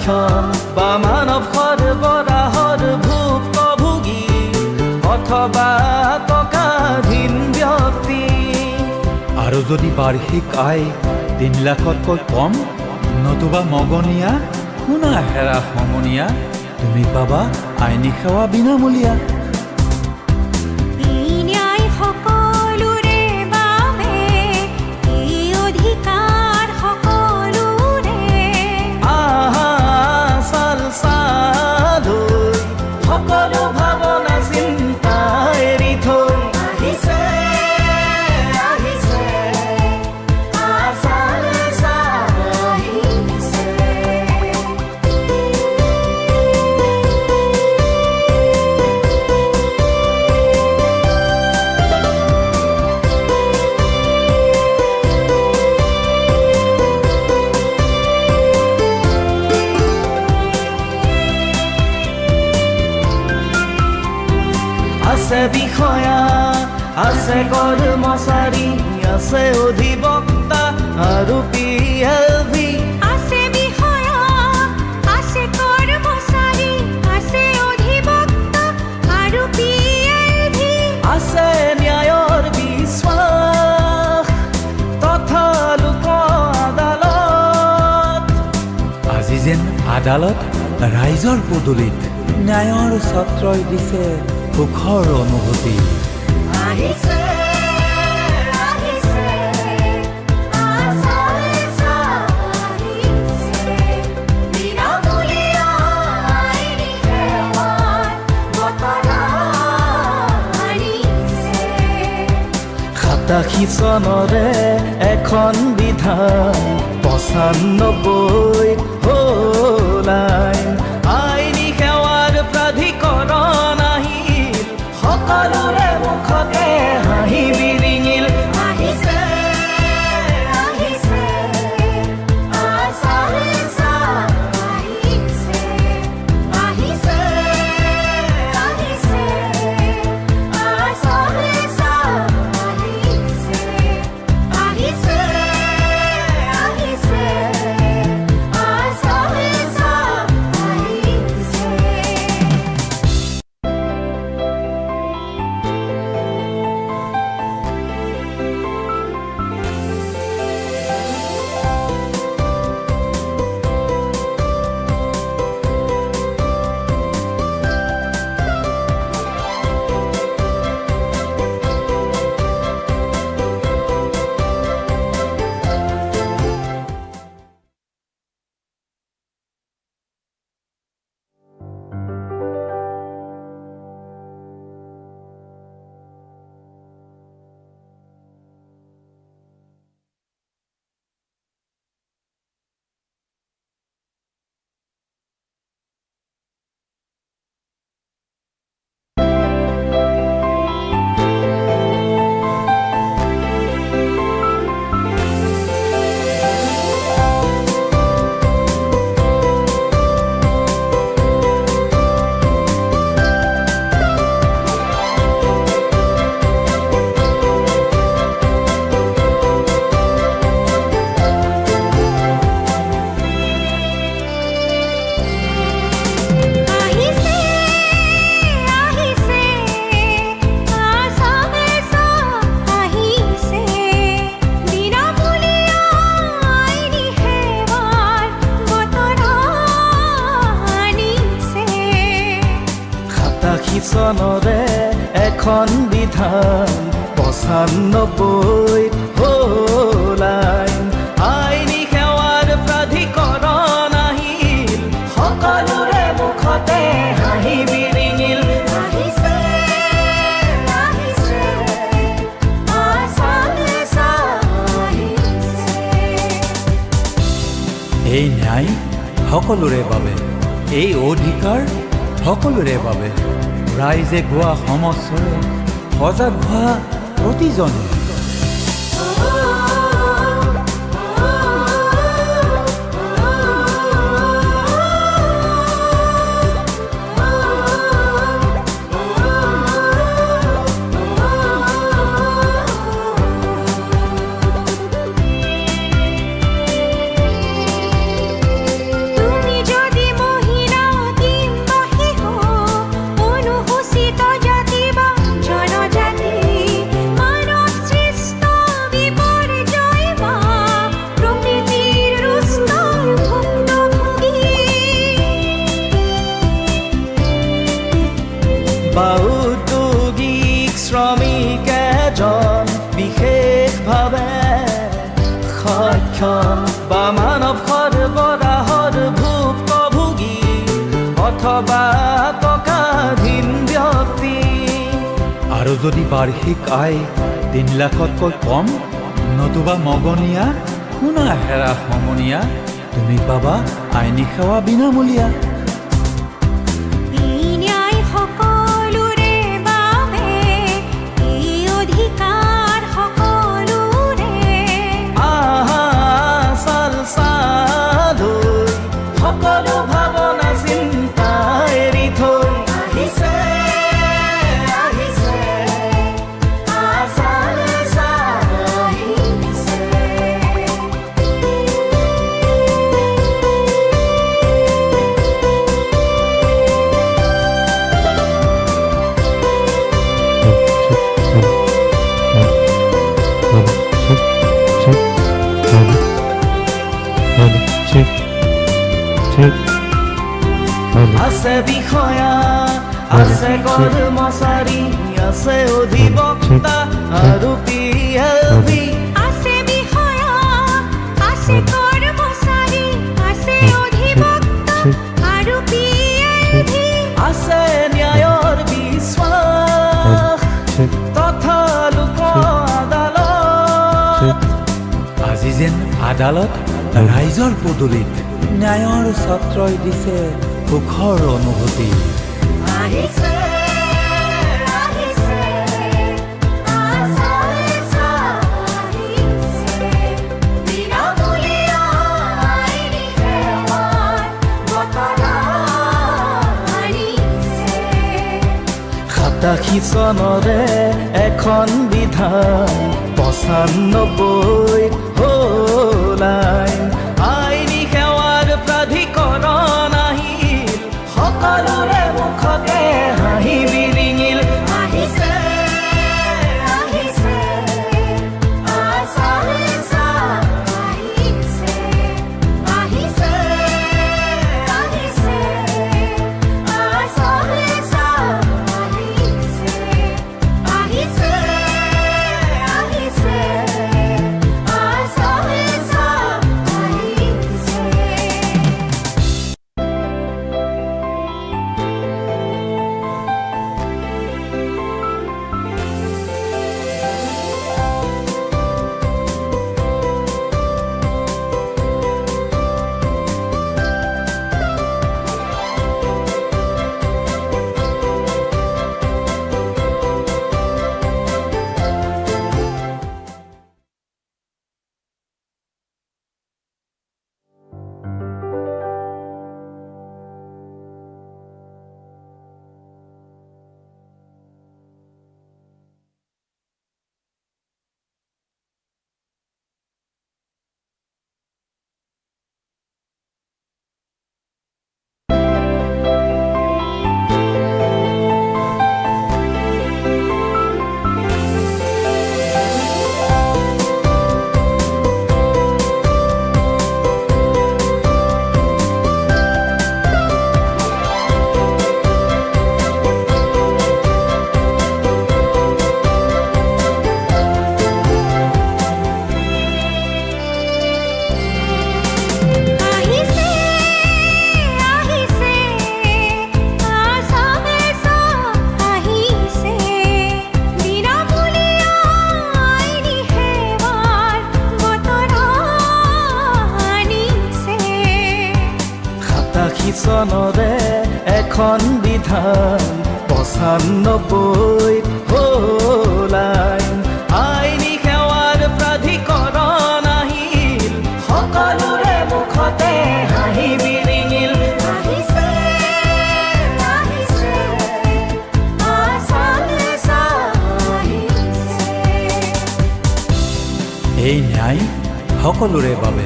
শাসন বা মানৱ সৰবৰাহৰ ভুক্তভোগী অথবা টকাধীন ব্যক্তি। আৰু যদি বাৰ্ষিক আয় 3 লাখতকৈ কম নতুবা মগনীয়া শুনা হেৰা সমনীয়া, তুমি পাবা আইনী সেৱা বিনামূলীয়া। আছে বিষয়া, আছে কৰ্মচাৰী, আছে অধিবক্তা আৰু PLV। আছে বিষয়া, আছে কৰ্মচাৰী, আছে অধিবক্তা আৰু PLV। আছে ন্যায়ৰ বিশ্বাস তথা লোক আদালত। আজি যেন আদালত ৰাইজৰ পদূলিত ন্যায়ৰ ছত্ৰই দিছে সুখৰ অনুভূতি। আহিছে আহিছে আশা আহিছে, বিনামূলীয়া আইনী সেৱাৰ বতৰা আনিছে। 87 চনৰে এখন বিধান 95 হ'ল আইন। আইনী সেৱাৰ প্ৰাধিকৰণ আহিল, সকলোৰে মুখতে হাঁহি বিৰিঙিল। আহিছে আহিছে আশা আহিছে, আহিছে আহিছে আশা আহিছে, আহিছে আহিছে আশা আহিছে, আহিছে। চনৰে এখন বিধান 95 হ'ল আইন। আইনী সেৱাৰ প্ৰাধিকৰণ আহিল, সকলোৰে মুখতে হাঁহি বিৰিঙিল। আহিছে আহিছে আশা আহিছে। এই ন্যায় সকলোৰে বাবে, এই অধিকাৰ সকলোৰে বাবে। ৰাইজে গোৱা সমস্যাৰে সজাগ হোৱা প্ৰতিজনে। তুমি যদি অথবা টকাধীন ব্যক্তি। আৰু যদি বাৰ্ষিক আয় 3 লাখতকৈ কম নতুবা মগনীয়া শুনা হেৰা সমনীয়া তুমি পাবা আইনী সেৱা বিনামূলীয়া। এই ন্যায় সকলোৰে বাবে, এই অধিকাৰ সকলোৰে। আহা চাল চালৈ সকলো ভাৱনা চিন্তা এৰি থৈ আহিছে আহিছে আশা আহিছে। আছে বিষয়া, আছে কৰ্মচাৰী, আছে অধিবক্তা আৰু PLV। আছে বিষয়া, আছে কৰ্মচাৰী, আছে অধিবক্তা আৰু PLV। আছে ন্যায়ৰ বিশ্বাস তথা লোক আদালত। আজি যেন আদালত ৰাইজৰ পদূলিত ন্যায়ৰ ছত্ৰই দিছে সুখৰ অনুভূতি। আহিছে আহিছে আশা আহিছে। বিনামূলীয়া আইনী সেৱাৰ বতৰা আনিছে। 87 চনৰে এখন বিধান 95 হ'ল আইন। আইনী সেৱাৰ প্ৰাধিকৰণ আহিল, সকলোৰে মুখতে হাঁহি বিৰিঙিল। আহিছে আহিছে আশা আহিছে। আহিছে আহিছে আশা আহিছে। আহিছে আহিছে আশা আহিছে। চনৰে এখন বিধান 95 হ'ল আইন। আইনী সেৱাৰ প্ৰাধিকৰণ আহিল, সকলোৰে মুখতে হাঁহি বিৰিঙিল। আহিছে আহিছে আশা আহিছে। এই ন্যায় সকলোৰে বাবে,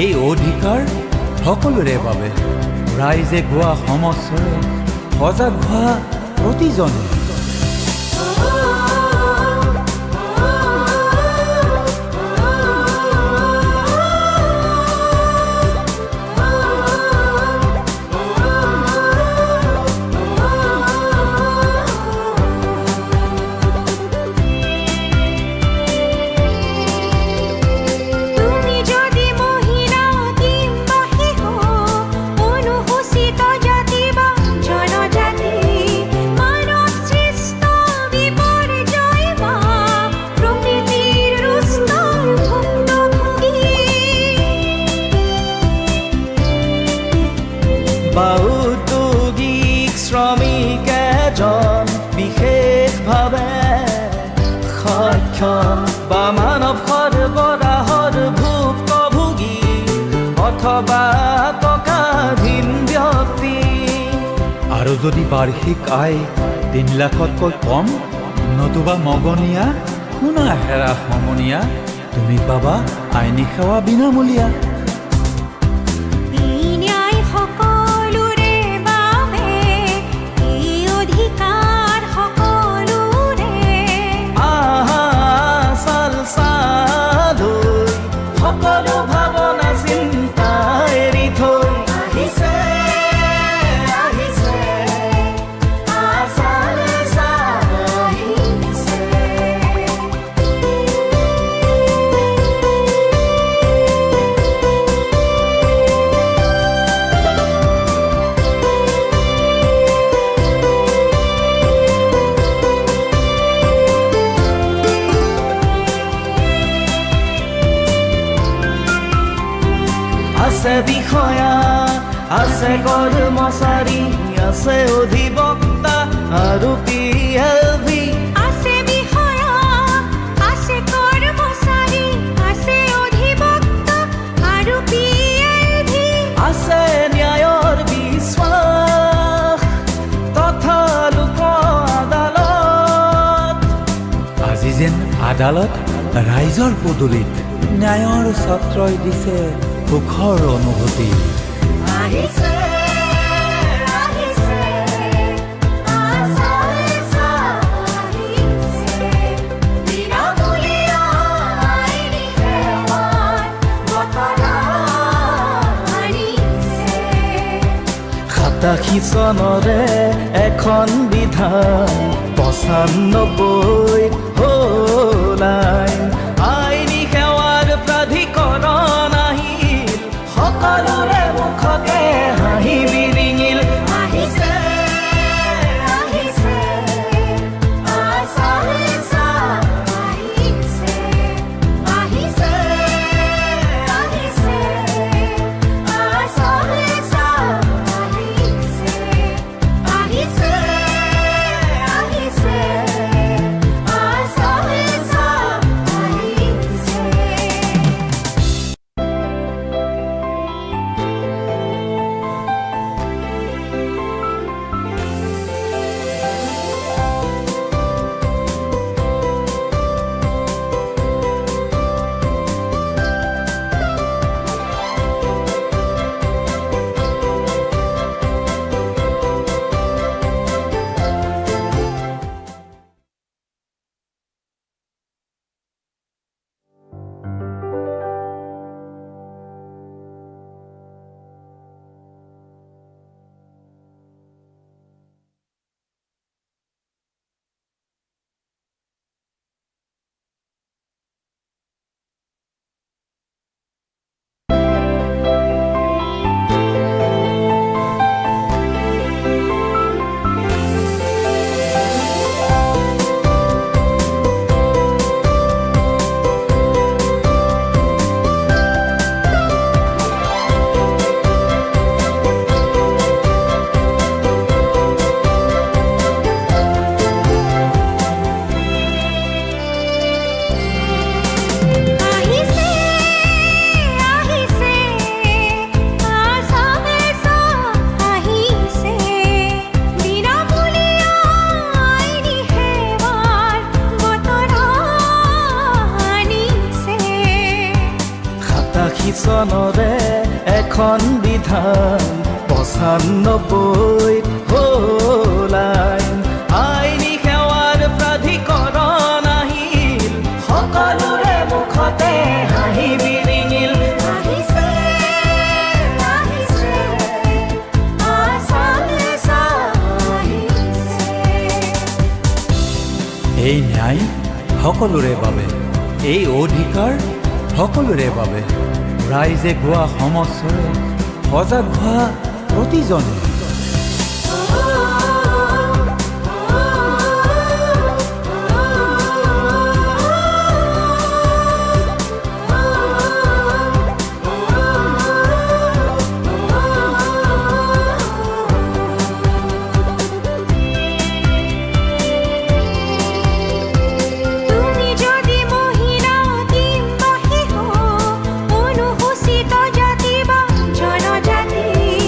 এই অধিকাৰ সকলোৰে বাবে। ৰাইজে গোৱা সমস্যাৰে সজাগ হোৱা প্ৰতিজনে। তুমি যদি মহিলা কিংবা শিশু, অনুসূচিত জাতি বা বা উদ্যোগিক শ্ৰমিক এজন বিশেষভাৱে সক্ষম বা মানৱ সৰবৰাহৰ ভুক্তভোগী অথবা টকাধীন ব্যক্তি। আৰু যদি বাৰ্ষিক আয় 3 লাখতকৈ কম নতুবা মগনীয়া শুনা হেৰা সমনীয়া তুমি পাবা আইনী সেৱা বিনামূলীয়া। এই ন্যায় সকলোৰে বাবে, এই অধিকাৰ সকলোৰে। আহা চাল চালৈ সকলো ভাৱনা চিন্তা এৰি থৈ আহিছে আহিছে আছাল আহিছে। আছে বিষয়া, আছে কৰ্মচাৰী, আছে অধিবক্তা আৰু PLV। আছে বিষয়া, আছে কৰ্মচাৰী, আছে অধিবক্তা আৰু PLV। আছে ন্যায়ৰ বিশ্বাস তথা লোক আদালত। আজি যেন আদালত ৰাইজৰ পদূলিত ন্যায়ৰ ছত্ৰই দিছে সুখৰ অনুভূতি। আহিছে আহিছে আছাল আহিছে, বিনামূলীয়া আইনী সেৱাৰ বতৰা আনিছে। 87 চনৰে এখন বিধান 95 হ'ল আইন। আইনী সেৱাৰ প্ৰাধিকৰণ আহিল, সকলোৰে মুখতে হাঁহি বিৰিঙিল। আহিছে আহিছে আছাল আহিছে, আহিছে আহিছে আছাল আহিছে, আহিছে আহিছে আছাল আহিছে। চনৰে এখন বিধান 95 হ'ল আইন। আইনী সেৱাৰ প্ৰাধিকৰণ আহিল, সকলোৰে মুখতে হাঁহি বিৰিঙিল। আহিছে আহিছে আছাল আহিছে। এই ন্যায় সকলোৰে বাবে, এই অধিকাৰ সকলোৰে বাবে। ৰাইজে গোৱা সমস্যাৰে সজাগ হোৱা প্ৰতিজনে।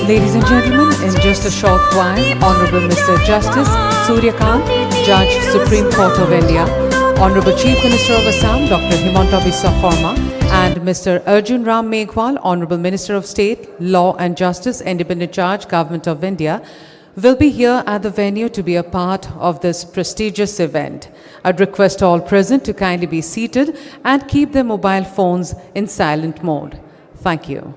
Ladies and gentlemen, in just a short while, Honorable Mr. Justice Surya Kant, Judge, Supreme Court of India, Honorable Chief Minister of Assam, Dr. Himanta Biswa Sarma, and Mr. Arjun Ram Meghwal, Honorable Minister of State, Law and Justice, Independent Charge, Government of India, will be here at the venue to be a part of this prestigious event. I'd request all present to kindly be seated and keep their mobile phones in silent mode. Thank you.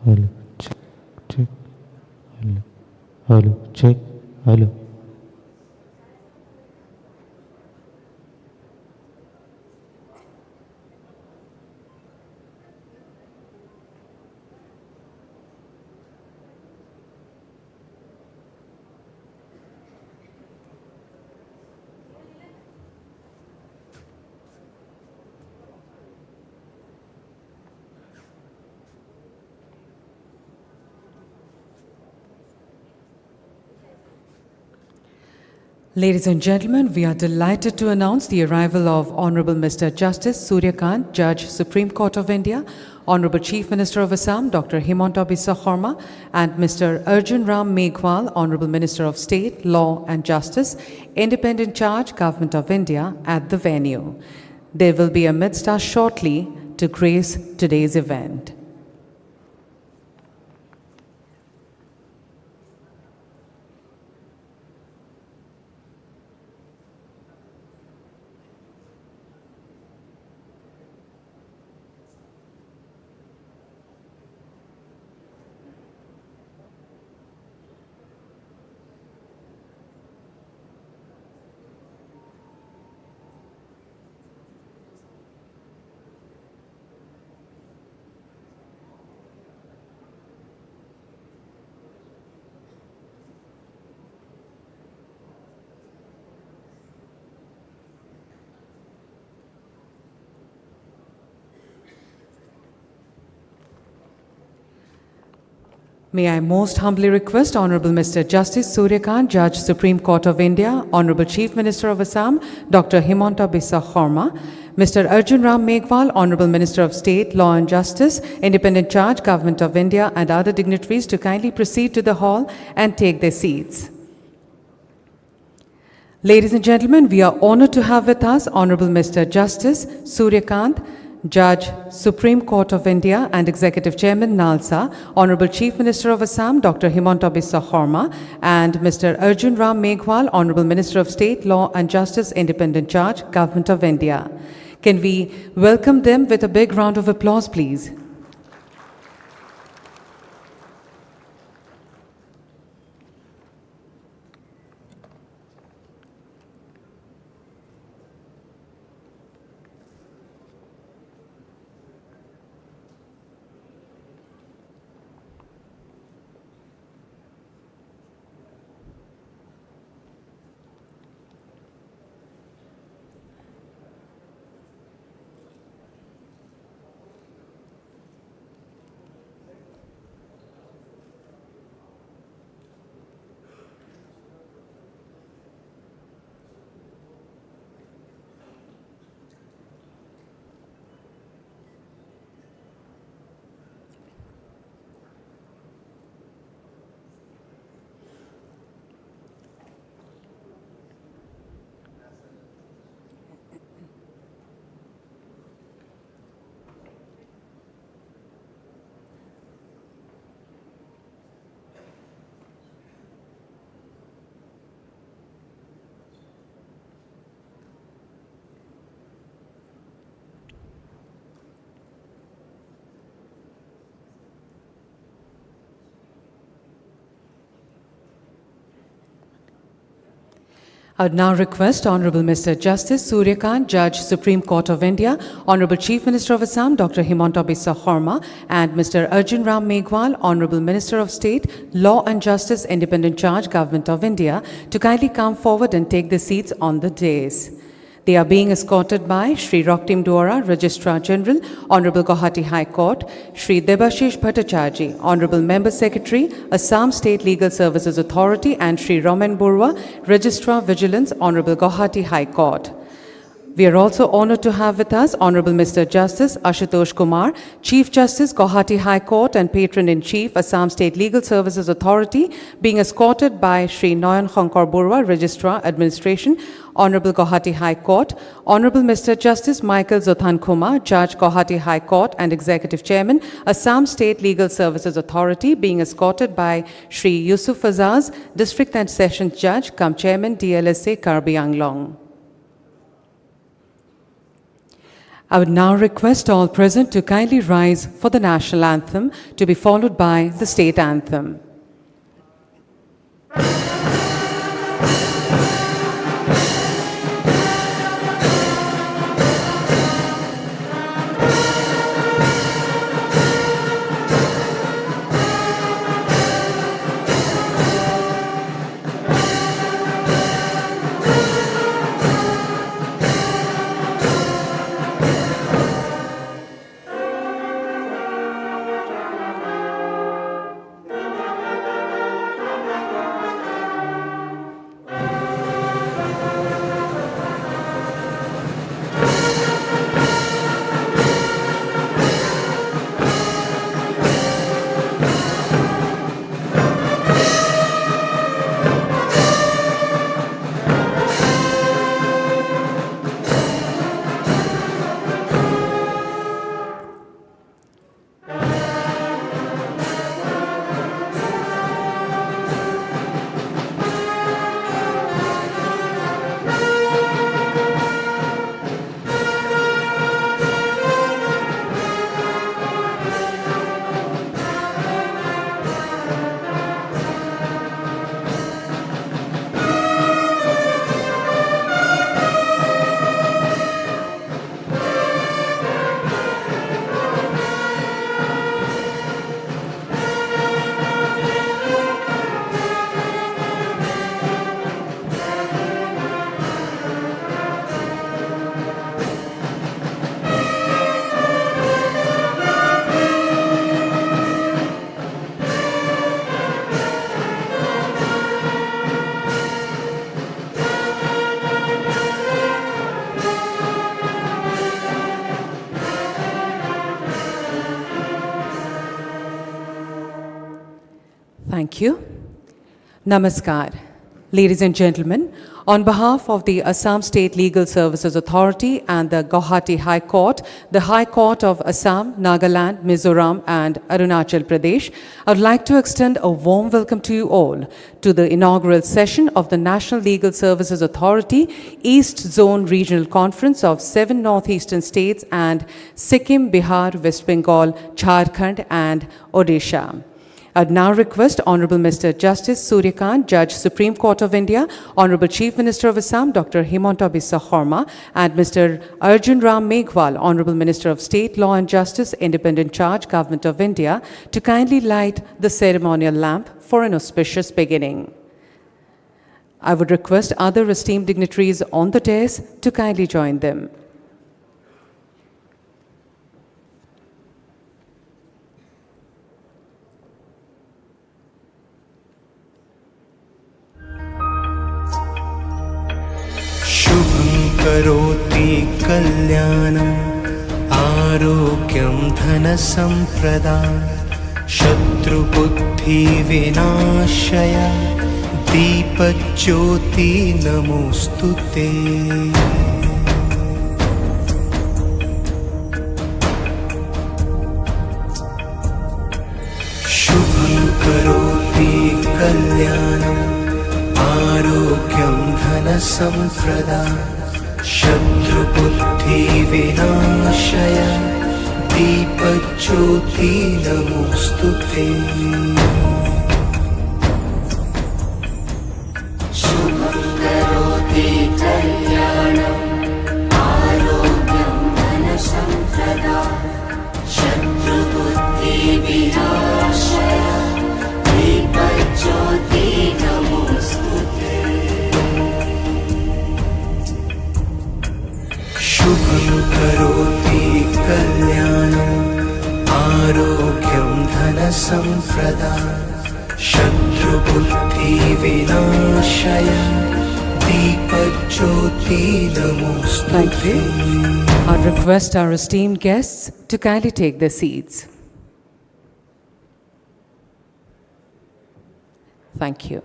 Hello, check, check. Hello, hello, check. Hello. Ladies and gentlemen, we are delighted to announce the arrival of Honorable Mr. Justice Surya Kant, Judge, Supreme Court of India, Honorable Chief Minister of Assam, Dr. Himanta Biswa Sarma, and Mr. Arjun Ram Meghwal, Honorable Minister of State, Law and Justice, Independent Charge, Government of India, at the venue. They will be amidst us shortly to grace today's event. May I most humbly request Honorable Mr. Justice Surya Kant, Judge, Supreme Court of India, Honorable Chief Minister of Assam, Dr. Himanta Biswa Sarma, Mr. Arjun Ram Meghwal, Honorable Minister of State, Law and Justice, Independent Charge, Government of India, and other dignitaries to kindly proceed to the hall and take their seats. Ladies and gentlemen, we are honored to have with us Honorable Mr. Justice Surya Kant, Judge, Supreme Court of India and Executive Chairman, NALSA, Honorable Chief Minister of Assam, Dr. Himanta Biswa Sarma, and Mr. Arjun Ram Meghwal, Honorable Minister of State, Law and Justice, Independent Charge, Government of India. Can we welcome them with a big round of applause, please? I would now request Honorable Mr. Justice Surya Kant, Judge, Supreme Court of India, Honorable Chief Minister of Assam, Dr. Himanta Biswa Sarma, and Mr. Arjun Ram Meghwal, Honorable Minister of State, Law and Justice, Independent Charge, Government of India, to kindly come forward and take their seats on the dais. They are being escorted by Shri Roktim Duara, Registrar General, Honorable Guwahati High Court, Shri Debashish Bhattacharjee, Honorable Member Secretary, Assam State Legal Services Authority, and Shri Raman Burwa, Registrar Vigilance, Honorable Guwahati High Court. We are also honored to have with us Honorable Mr. Justice Ashutosh Kumar, Chief Justice, Guwahati High Court and Patron-in-Chief, Assam State Legal Services Authority, being escorted by Shri Noyan Khonkor Burwa, Registrar Administration, Honorable Guwahati High Court, Honorable Mr. Justice Michael Zothan Kumar, Judge, Guwahati High Court and Executive Chairman, Assam State Legal Services Authority, being escorted by Shri Yusuf Azaz, District and Sessions Judge, cum Chairman, DLSA, Karbi Anglong. I would now request all present to kindly rise for the national anthem, to be followed by the state anthem. Thank you. Namaskar. Ladies and gentlemen, on behalf of the Assam State Legal Services Authority and the Guwahati High Court, the High Court of Assam, Nagaland, Mizoram and Arunachal Pradesh, I would like to extend a warm welcome to you all to the inaugural session of the National Legal Services Authority East Zone Regional Conference of 7 northeastern states and Sikkim, Bihar, West Bengal, Jharkhand and Odisha. I would now request Honorable Mr. Justice Surya Kant, Judge, Supreme Court of India, Honorable Chief Minister of Assam, Dr. Himanta Biswa Sarma, and Mr. Arjun Ram Meghwal, Honorable Minister of State, Law and Justice, Independent Charge, Government of India, to kindly light the ceremonial lamp for an auspicious beginning. I would request other esteemed dignitaries on the dais to kindly join them. करोति कल्याणम् आरोग्यं धनसम्प्रदाय शत्रुबुद्धिविनाशय दीपज्योति नमोऽस्तुते शुभं करोति कल्याणम् आरोग्यं धनसम्प्रदाय शत्रुबुद्धिविनाशय दीपज्योति नमोऽस्तुते शुभं करोति कल्याणम् आरोग्यं धनसम्प्रदाय शत्रुबुद्धिविनाशय दीपज्योति नमोऽस्तुते शुभं करोति कल्याणम् आरोग्यं धनसम्प्रदाय शत्रुबुद्धिविनाशय दीपज्योति Thank नमोऽस्तुते you. I request our esteemed guests to kindly take their seats. Thank you.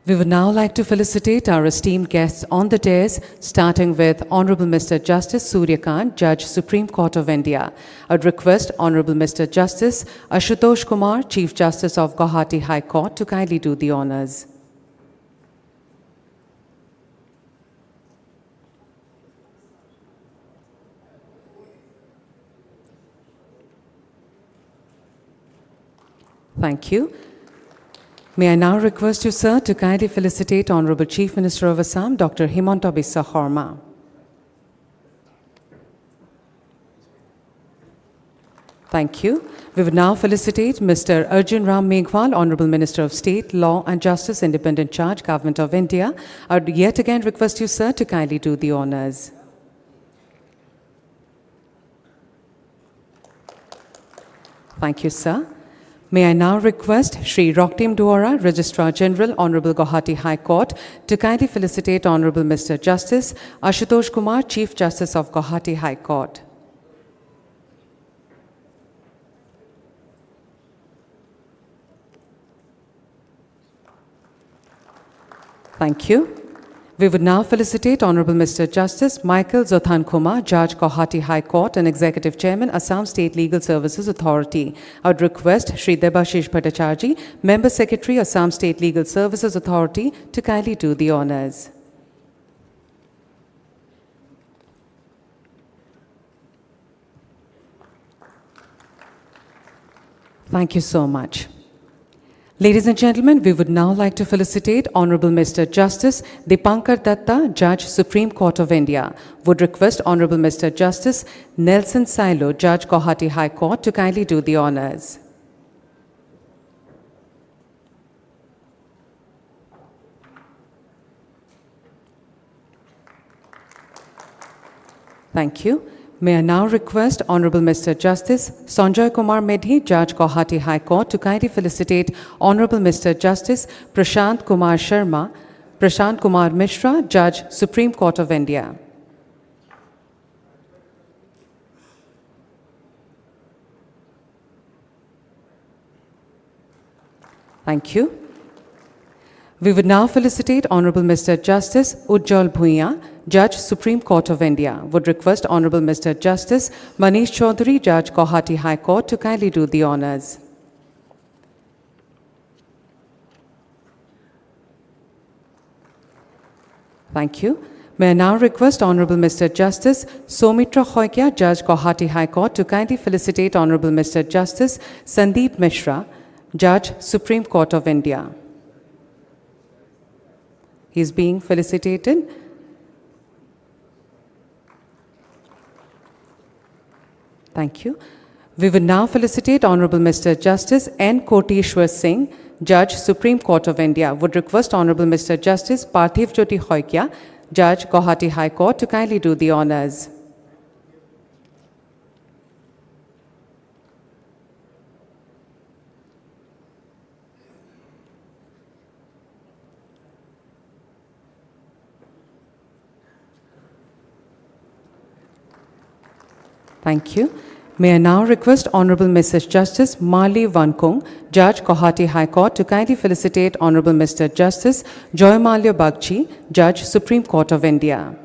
We would now like to felicitate our esteemed guests on the dais, starting with Honorable Mr. Justice Surya Kant, Judge, Supreme Court of India. I would request Honorable Mr. Justice Ashutosh Kumar, Chief Justice of Guwahati High Court, to kindly do the honors. Thank you. May I now request you, sir, to kindly felicitate Honorable Chief Minister of Assam, Dr. Himanta Biswa Sarma. Thank you. We would now felicitate Mr. Arjun Ram Meghwal, Honorable Minister of State, Law and Justice, Independent Charge, Government of India. I would yet again request you, sir, to kindly do the honours. Thank you, sir. May I now request Shri Roktim Duara, Registrar General, Honorable Guwahati High Court, to kindly felicitate Honorable Mr. Justice Ashutosh Kumar, Chief Justice of Guwahati High Court. Thank you. We would now felicitate Honorable Mr. Justice Michael Zothan Kumar, Judge, Guwahati High Court and Executive Chairman, Assam State Legal Services Authority. I would request Shri Debashish Bhattacharjee, Member Secretary, Assam State Legal Services Authority, to kindly do the honours. Thank you so much. Ladies and gentlemen, we would now like to felicitate Honorable Mr. Justice Dipankar Datta, Judge, Supreme Court of India. Would request Honorable Mr. Justice Nelson Silo, Judge, Guwahati High Court, to kindly do the honours. Thank you. May I now request Honorable Mr. Justice Sanjay Kumar Medhi, Judge, Guwahati High Court, to kindly felicitate Honorable Mr. Justice Prashant Kumar Sharma, Prashant Kumar Mishra, Judge, Supreme Court of India. Thank you. We would now felicitate Honorable Mr. Justice Ujjwal Bhuiya, Judge, Supreme Court of India. Would request Honorable Mr. Justice Manish Chaudhary, Judge, Guwahati High Court, to kindly do the honours. Thank you. May I now request Honorable Mr. Justice Soumitra Khoikia, Judge, Guwahati High Court, to kindly felicitate Honorable Mr. Justice Sandeep Mishra, Judge, Supreme Court of India. He is being felicitated. Thank you. We would now felicitate Honorable Mr. Justice N. Koteshwar Singh, Judge, Supreme Court of India. Would request Honorable Mr. Justice Parthiv Jyoti Khoikia, Judge, Guwahati High Court, to kindly do the honours. Thank you. May I now request Honorable Mrs. Justice Mali Vankung, Judge, Guwahati High Court, to kindly felicitate Honorable Mr. Justice Joymalya Bagchi, Judge, Supreme Court of India.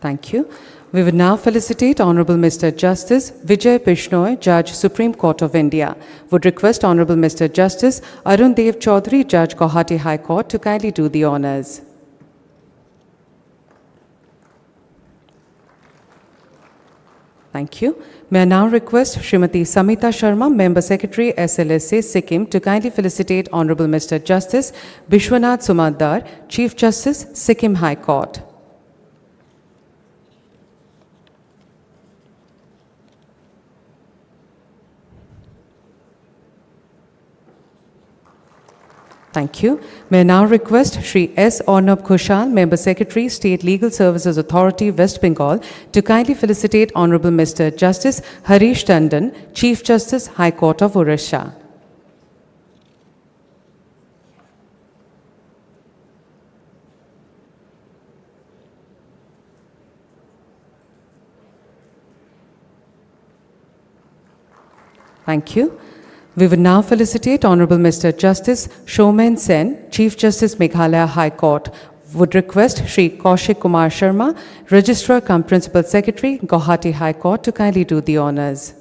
Thank you. We would now felicitate Honorable Mr. Justice Vijay Bishnoi, Judge, Supreme Court of India. Would request Honorable Mr. Justice Arun Dev Chaudhary, Judge, Guwahati High Court, to kindly do the honours. Thank you. May I now request Srimati Samita Sharma, Member Secretary, SLSA, Sikkim, to kindly felicitate Honorable Mr. Justice Bishwanath Sumadar, Chief Justice, Sikkim High Court. Thank you. May I now request Shri S. Arnab Ghoshal, Member Secretary, State Legal Services Authority, West Bengal, to kindly felicitate Honorable Mr. Justice Harish Tandon, Chief Justice, High Court of Odisha. Thank you. We would now felicitate Honorable Mr. Justice Shomen Sen, Chief Justice, Meghalaya High Court. would request Shri Kaushik Kumar Sharma, Registrar cum Principal Secretary, Guwahati High Court, to kindly do the honours.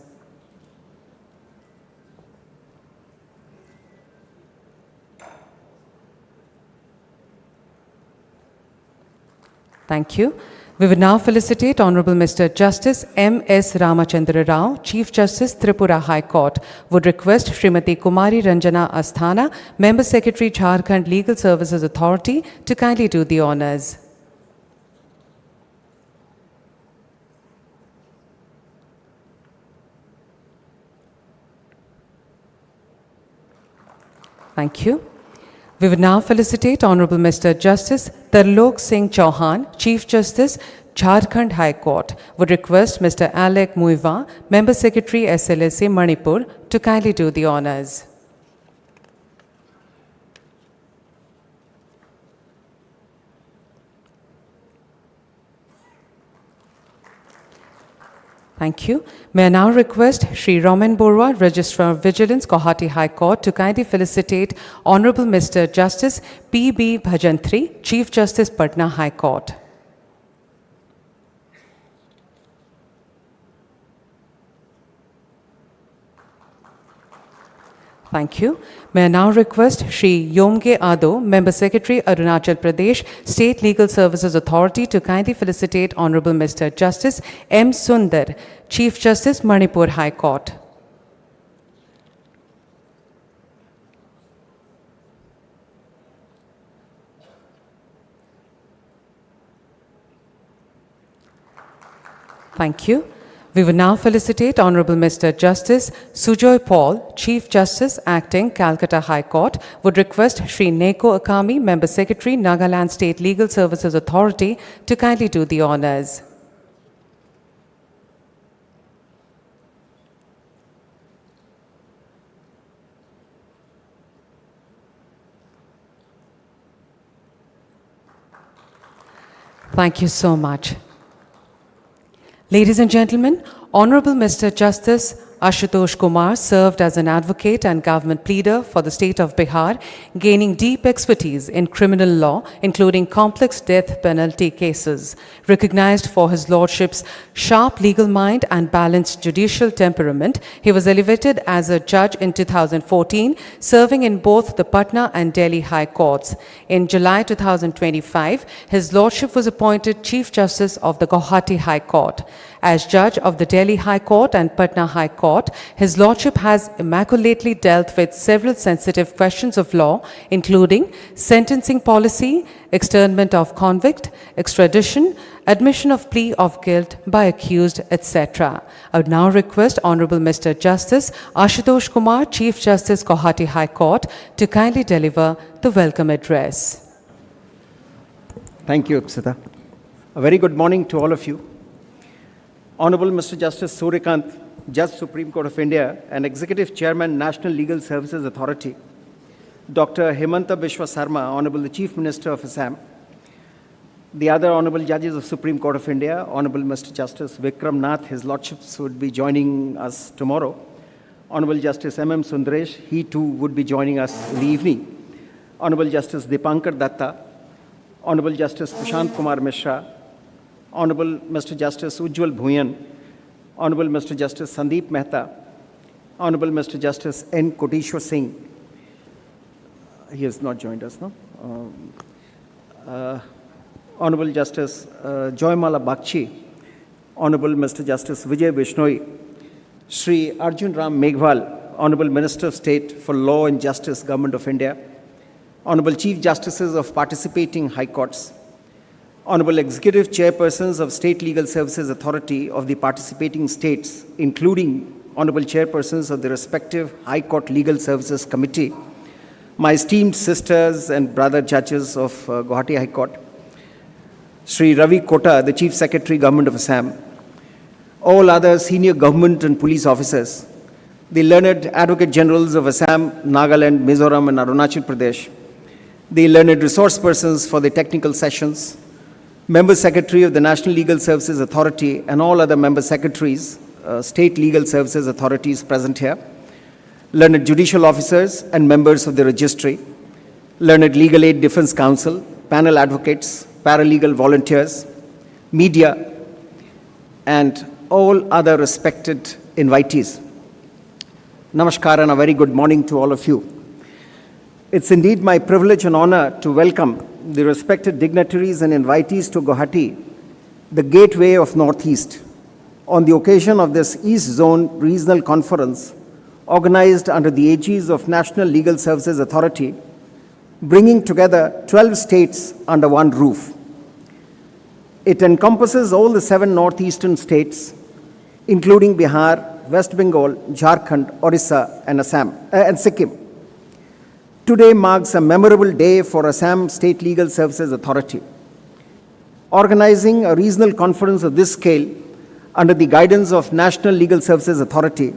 Thank you. We would now felicitate Honorable Mr. Justice M.S. Ramachandra Rao, Chief Justice, Tripura High Court. Would request Srimati Kumari Ranjana Asthana, Member Secretary, Jharkhand Legal Services Authority, to kindly do the honours. Thank you. We would now felicitate Honorable Mr. Justice Tarlok Singh Chauhan, Chief Justice, Jharkhand High Court. Would request Mr. Alec Muiva, Member Secretary, SLSA Manipur, to kindly do the honours. Thank you. May I now request Shri Raman Borwa, Registrar of Vigilance, Guwahati High Court, to kindly felicitate Honorable Mr. Justice P.B. Bhajantri, Chief Justice, Patna High Court. Thank you. May I now request Shri Yomge Ado, Member Secretary, Arunachal Pradesh State Legal Services Authority, to kindly felicitate Honorable Mr. Justice M. Sundar, Chief Justice, Manipur High Court. Thank you. We will now felicitate Honorable Mr. Justice Sujoy Paul, Chief Justice, Acting, Calcutta High Court. Would request Shri Neko Akami, Member Secretary, Nagaland State Legal Services Authority, to kindly do the honours. Thank you so much. Ladies and gentlemen, Honorable Mr. Justice Ashutosh Kumar served as an advocate and government pleader for the state of Bihar, gaining deep expertise in criminal law, including complex death penalty cases. Recognized for his lordship's sharp legal mind and balanced judicial temperament, he was elevated as a judge in 2014, serving in both the Patna and Delhi High Courts. In July 2025, his lordship was appointed Chief Justice of the Guwahati High Court. As judge of the Delhi High Court and Patna High Court, his lordship has immaculately dealt with several sensitive questions of law, including sentencing policy, externment of convict, extradition, admission of plea of guilt by accused, etc. I would now request Honorable Mr. Justice Ashutosh Kumar, Chief Justice, Guwahati High Court, to kindly deliver the welcome address. Thank you, Ipsita. A very good morning to all of you. Honorable Mr. Justice Surya Kant, Judge Supreme Court of India and Executive Chairman, National Legal Services Authority, Dr. Himanta Biswa Sarma, Honorable the Chief Minister of Assam, the other Honorable Judges of Supreme Court of India, Honorable Mr. Justice Vikram Nath, his lordships would be joining us tomorrow. Honorable Justice M.M. Sundaresh, he too would be joining us in the evening. Honorable Justice Dipankar Datta, Honorable Justice Prashant Kumar Mishra, Honorable Mr. Justice Ujjwal Bhuyan, Honorable Mr. Justice Sandeep Mehta, Honorable Mr. Justice N. Koteshwar Singh. He has not joined us, no? Honorable Justice Joymala Bakshi, Honorable Mr. Justice Vijay Vishnoi, Shri Arjun Ram Meghwal, Honorable Minister of State for Law and Justice, Government of India, Honorable Chief Justices of participating High Courts, Honorable Executive Chairpersons of State Legal Services Authority of the participating states, including Honorable Chairpersons of the respective High Court Legal Services Committee, my esteemed sisters and brother judges of Guwahati High Court, Sri Ravi Kota, the Chief Secretary, Government of Assam, all other senior government and police officers, the learned Advocate Generals of Assam, Nagaland, Mizoram and Arunachal Pradesh, the learned resource persons for the technical sessions, Member Secretary of the National Legal Services Authority and all other Member Secretaries, State Legal Services Authorities present here, learned judicial officers and members of the registry, learned Legal Aid Defense Council, panel advocates, paralegal volunteers, media, and all other respected invitees. Namaskar and a very good morning to all of you. It's indeed my privilege and honor to welcome the respected dignitaries and invitees to Guwahati, the gateway of Northeast, on the occasion of this East Zone Regional Conference organized under the aegis of National Legal Services Authority, bringing together 12 states under one roof. It encompasses all the 7 northeastern states, including Bihar, West Bengal, Jharkhand, Odisha, and Sikkim. Today marks a memorable day for Assam State Legal Services Authority. Organizing a regional conference of this scale under the guidance of National Legal Services Authority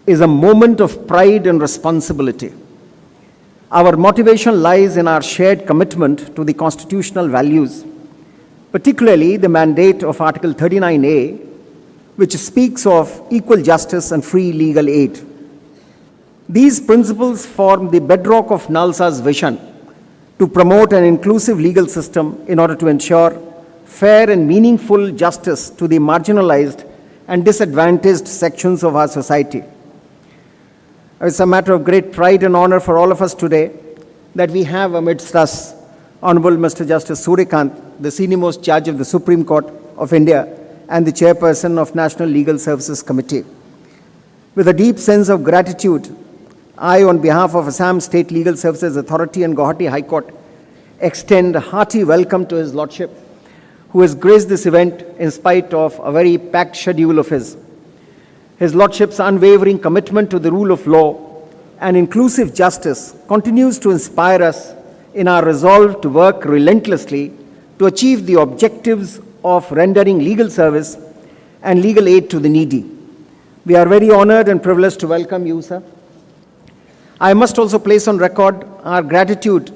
is a moment of pride and responsibility. Our motivation lies in our shared commitment to the constitutional values, particularly the mandate of Article 39A, which speaks of equal justice and free legal aid. These principles form the bedrock of NALSA's vision to promote an inclusive legal system in order to ensure fair and meaningful justice to the marginalized and disadvantaged sections of our society. It's a matter of great pride and honor for all of us today that we have amidst us Honorable Mr. Justice Surya Kant, the senior-most judge of the Supreme Court of India and the chairperson of National Legal Services Committee. With a deep sense of gratitude, I, on behalf of Assam State Legal Services Authority and Guwahati High Court, extend a hearty welcome to His Lordship, who has graced this event in spite of a very packed schedule of his. His Lordship's unwavering commitment to the rule of law and inclusive justice continues to inspire us in our resolve to work relentlessly to achieve the objectives of rendering legal service and legal aid to the needy. We are very honored and privileged to welcome you, sir. I must also place on record our gratitude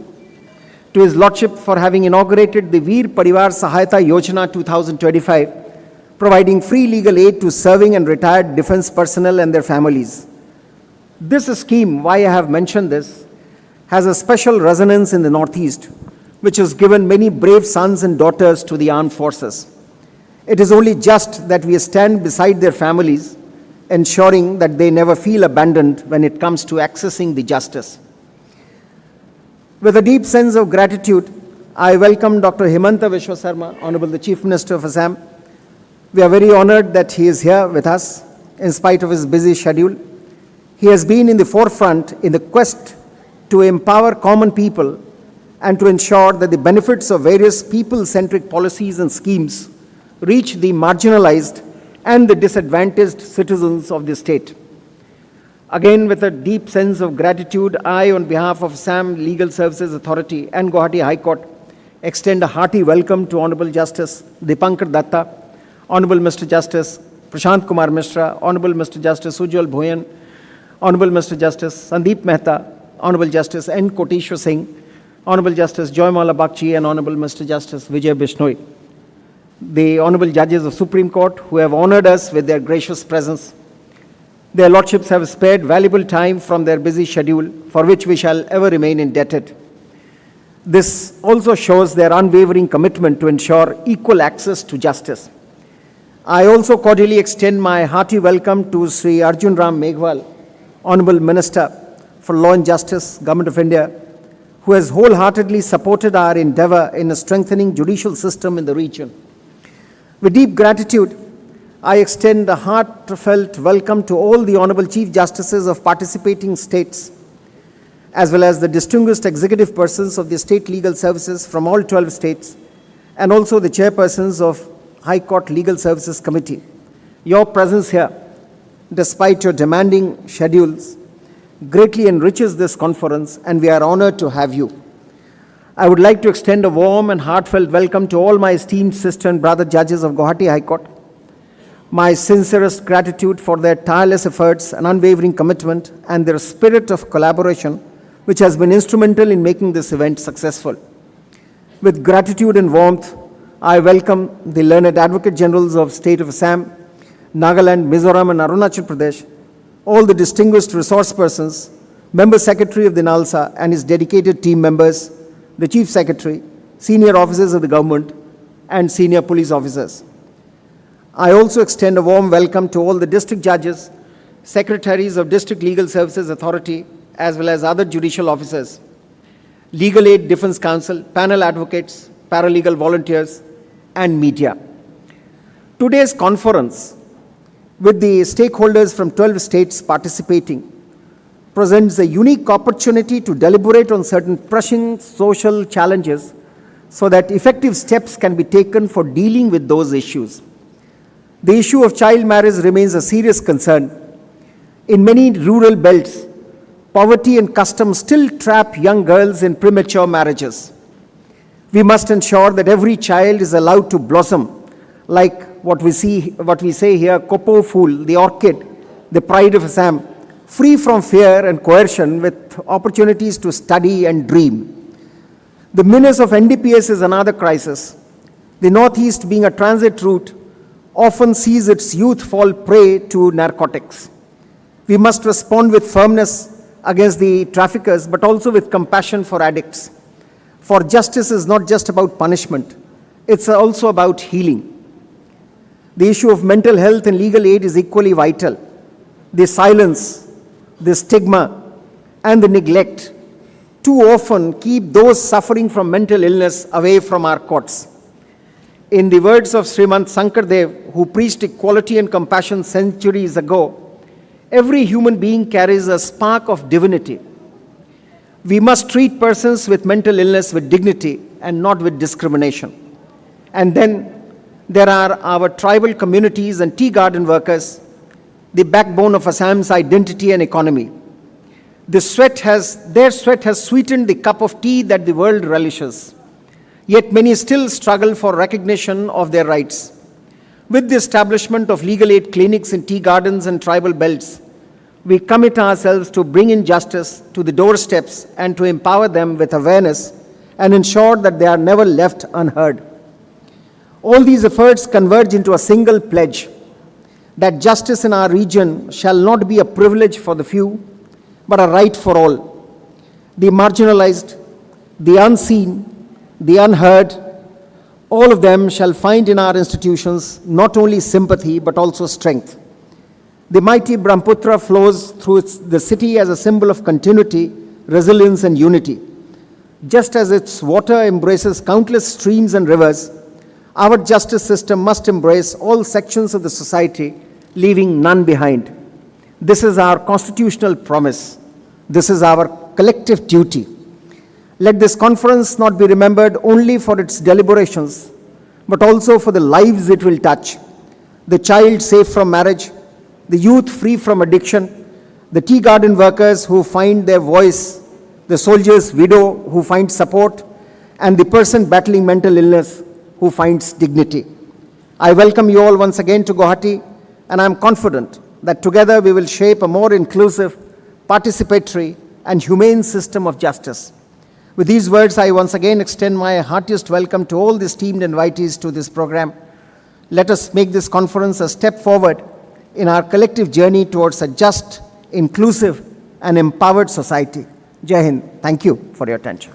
to His Lordship for having inaugurated the Veer Parivar Sahayata Yojana 2025, providing free legal aid to serving and retired defense personnel and their families. This scheme, why I have mentioned this, has a special resonance in the Northeast, which has given many brave sons and daughters to the armed forces. It is only just that we stand beside their families, ensuring that they never feel abandoned when it comes to accessing the justice. With a deep sense of gratitude, I welcome Dr. Himanta Biswa Sarma, Honorable the Chief Minister of Assam. We are very honored that he is here with us in spite of his busy schedule. He has been in the forefront in the quest to empower common people and to ensure that the benefits of various people-centric policies and schemes reach the marginalized and the disadvantaged citizens of the state. Again, with a deep sense of gratitude, I, on behalf of Assam Legal Services Authority and Guwahati High Court, extend a hearty welcome to Honorable Justice Dipankar Datta, Honorable Mr. Justice Prashant Kumar Mishra, Honorable Mr. Justice Ujjwal Bhuyan, Honorable Mr. Justice Sandeep Mehta, Honorable Justice N. Koteshwar Singh, Honorable Justice Joymala Bagchi, and Honorable Mr. Justice Vijay Bishnoi. The Honorable Judges of Supreme Court who have honored us with their gracious presence. Their Lordships have spared valuable time from their busy schedule, for which we shall ever remain indebted. This also shows their unwavering commitment to ensure equal access to justice. I also cordially extend my hearty welcome to Sri Arjun Ram Meghwal, Honorable Minister for Law and Justice, Government of India, who has wholeheartedly supported our endeavor in strengthening judicial system in the region. With deep gratitude, I extend a heartfelt welcome to all the Honorable Chief Justices of participating states, as well as the distinguished executive persons of the state legal services from all 12 states, and also the chairpersons of High Court Legal Services Committee. Your presence here, despite your demanding schedules, greatly enriches this conference, and we are honored to have you. I would like to extend a warm and heartfelt welcome to all my esteemed sister and brother judges of Guwahati High Court. My sincerest gratitude for their tireless efforts and unwavering commitment and their spirit of collaboration, which has been instrumental in making this event successful. With gratitude and warmth, I welcome the learned Advocate Generals of State of Assam, Nagaland, Mizoram, and Arunachal Pradesh, all the distinguished resource persons, Member Secretary of the NALSA and his dedicated team members, the Chief Secretary, senior officers of the government, and senior police officers. I also extend a warm welcome to all the district judges, secretaries of District Legal Services Authority, as well as other judicial officers, Legal Aid Defense Counsel, panel advocates, paralegal volunteers, and media. Today's conference, with the stakeholders from 12 states participating, presents a unique opportunity to deliberate on certain pressing social challenges so that effective steps can be taken for dealing with those issues. The issue of child marriage remains a serious concern. In many rural belts, poverty and custom still trap young girls in premature marriages. We must ensure that every child is allowed to blossom, like what we say here, Kopo Fool, the orchid, the pride of Assam, free from fear and coercion, with opportunities to study and dream. The menace of NDPS is another crisis. The Northeast, being a transit route, often sees its youth fall prey to narcotics. We must respond with firmness against the traffickers, but also with compassion for addicts. For justice is not just about punishment, it's also about healing. The issue of mental health and legal aid is equally vital. The silence, the stigma, and the neglect too often keep those suffering from mental illness away from our courts. In the words of Srimant Sankardev, who preached equality and compassion centuries ago, every human being carries a spark of divinity. We must treat persons with mental illness with dignity and not with discrimination. And then there are our tribal communities and tea garden workers, the backbone of Assam's identity and economy. Their sweat has sweetened the cup of tea that the world relishes. Yet many still struggle for recognition of their rights. With the establishment of legal aid clinics in tea gardens and tribal belts, we commit ourselves to bring in justice to the doorsteps and to empower them with awareness and ensure that they are never left unheard. All these efforts converge into a single pledge that justice in our region shall not be a privilege for the few, but a right for all. The marginalized, the unseen, the unheard, all of them shall find in our institutions not only sympathy but also strength. The mighty Brahmaputra flows through the city as a symbol of continuity, resilience, and unity. Just as its water embraces countless streams and rivers, our justice system must embrace all sections of the society, leaving none behind. This is our constitutional promise. This is our collective duty. Let this conference not be remembered only for its deliberations, but also for the lives it will touch. The child safe from marriage, the youth free from addiction, the tea garden workers who find their voice, the soldier's widow who finds support, and the person battling mental illness who finds dignity. I welcome you all once again to Guwahati, and I am confident that together we will shape a more inclusive, participatory, and humane system of justice. With these words, I once again extend my heartiest welcome to all the esteemed invitees to this program. Let us make this conference a step forward in our collective journey towards a just, inclusive, and empowered society. Jai Hind. Thank you for your attention.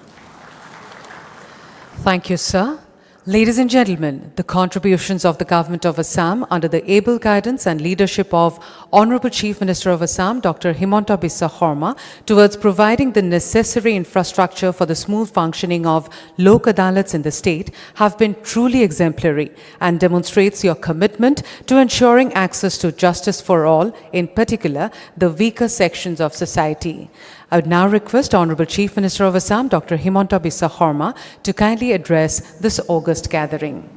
Thank you, sir. Ladies and gentlemen, the contributions of the Government of Assam under the able guidance and leadership of Honorable Chief Minister of Assam, Dr. Himanta Biswa Sarma, towards providing the necessary infrastructure for the smooth functioning of Lok Adalats in the state have been truly exemplary and demonstrates your commitment to ensuring access to justice for all, in particular the weaker sections of society. I would now request Honorable Chief Minister of Assam, Dr. Himanta Biswa Sarma, to kindly address this august gathering.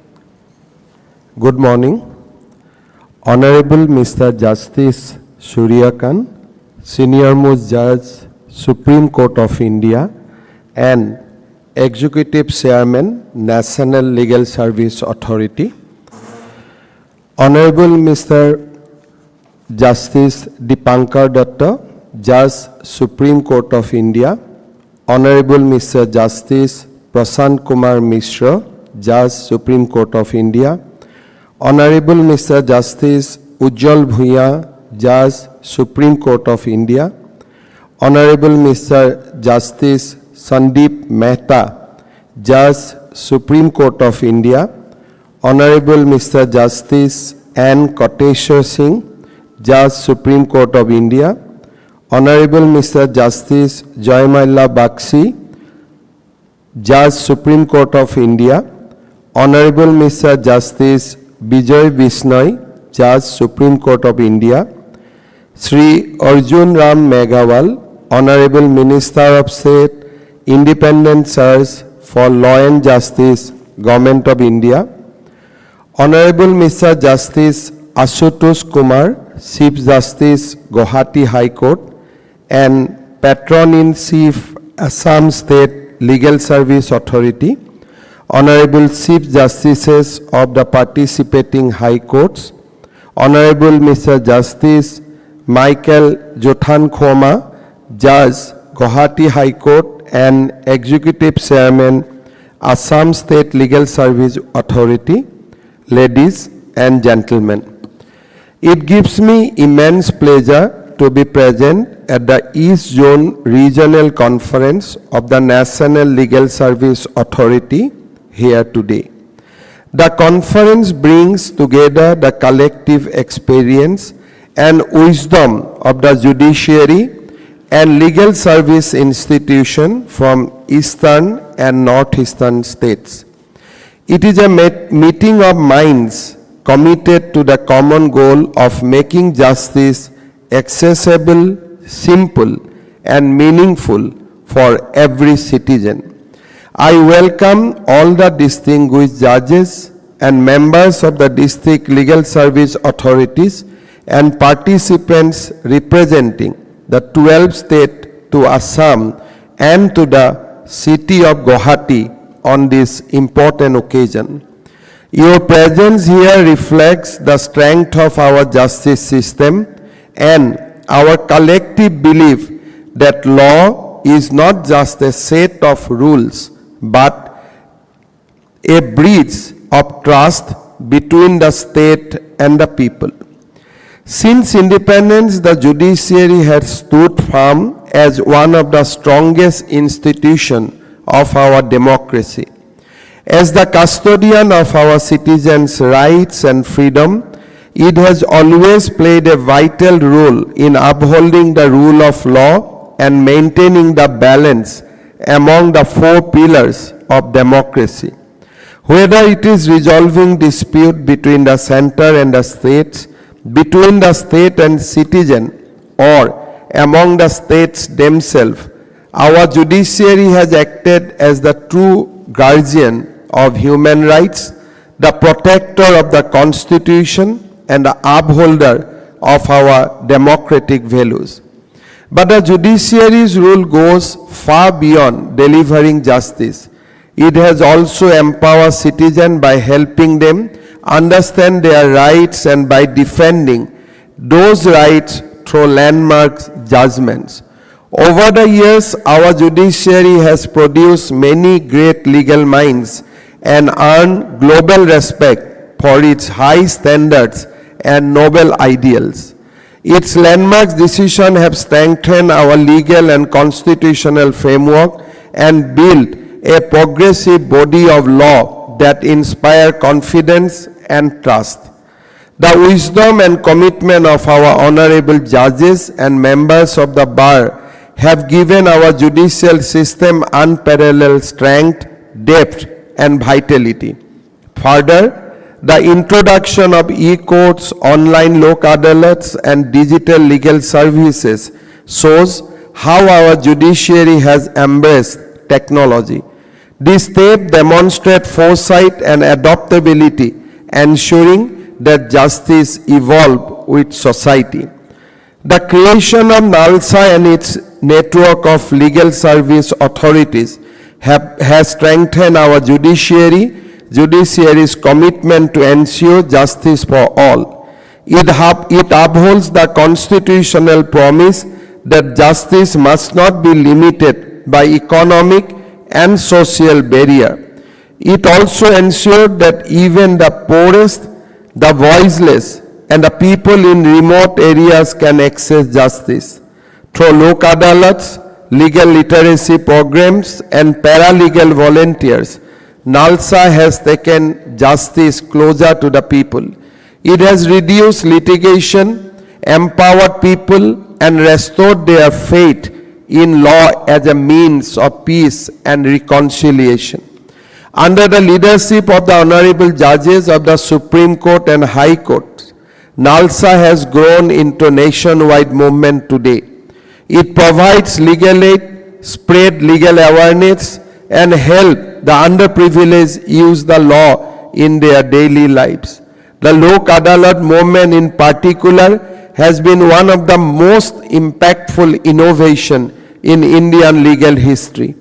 Good morning. Honorable Mr. Justice Surya Kant, Senior Most Judge, Supreme Court of India, and Executive Chairman, National Legal Service Authority. Honorable Mr. Justice Dipankar Datta, Judge, Supreme Court of India, Honorable Mr. Justice Prasant Kumar Mishra, Judge, Supreme Court of India, Honorable Mr. Justice Ujjwal Bhuiya, Judge, Supreme Court of India, Honorable Mr. Justice Sandeep Mehta, Judge, Supreme Court of India, Honorable Mr. Justice N. Koteshwar Singh, Judge Supreme Court of India, Honorable Mr. Justice Joymala Bakshi, Judge Supreme Court of India, Honorable Mr. Justice Vijay Bishnoi, Judge Supreme Court of India, Sri Arjun Ram Meghwal, Honorable Minister of State, Independent Search for Law and Justice, Government of India, Honorable Mr. Justice Ashutosh Kumar, Chief Justice, Guwahati High Court, and Patron-in-Chief, Assam State Legal Service Authority, Honorable Chief Justices of the participating High Courts, Honorable Mr. Justice Michael Jothan Khoma, Judge, Guwahati High Court and Executive Chairman, Assam State Legal Service Authority, ladies and gentlemen. It gives me immense pleasure to be present at the East Zone Regional Conference of the National Legal Service Authority here today. The conference brings together the collective experience and wisdom of the judiciary and legal service institution from eastern and northeastern states. It is a meeting of minds committed to the common goal of making justice accessible, simple, and meaningful for every citizen. I welcome all the distinguished judges and members of the district legal service authorities and participants representing the 12 states to Assam and to the city of Guwahati on this important occasion. Your presence here reflects the strength of our justice system and our collective belief that law is not just a set of rules but a bridge of trust between the state and the people. Since independence, the judiciary has stood firm as one of the strongest institutions of our democracy. As the custodian of our citizens' rights and freedom, it has always played a vital role in upholding the rule of law and maintaining the balance among the four pillars of democracy. Whether it is resolving dispute between the center and the states, between the state and citizen, or among the states themselves, our judiciary has acted as the true guardian of human rights, the protector of the Constitution, and the upholder of our democratic values. But the judiciary's role goes far beyond delivering justice. It has also empowered citizens by helping them understand their rights and by defending those rights through landmark judgments. Over the years, our judiciary has produced many great legal minds and earned global respect for its high standards and noble ideals. Its landmark decisions have strengthened our legal and constitutional framework and built a progressive body of law that inspires confidence and trust. The wisdom and commitment of our honorable judges and members of the bar have given our judicial system unparalleled strength, depth, and vitality. Further, the introduction of e-courts, online loc adalats, and digital legal services shows how our judiciary has embraced technology. This step demonstrates foresight and adaptability, ensuring that justice evolves with society. The creation of NALSA and its network of legal service authorities has strengthened our judiciary's commitment to ensure justice for all. It upholds the constitutional promise that justice must not be limited by economic and social barrier. It also ensured that even the poorest, the voiceless, and the people in remote areas can access justice. Through loc adalats, legal literacy programs, and paralegal volunteers, NALSA has taken justice closer to the people. It has reduced litigation, empowered people, and restored their faith in law as a means of peace and reconciliation. Under the leadership of the honorable judges of the Supreme Court and High Court, NALSA has grown into a nationwide movement today. It provides legal aid, spread legal awareness, and help the underprivileged use the law in their daily lives. The Lok Adalat movement in particular has been one of the most impactful innovation in Indian legal history.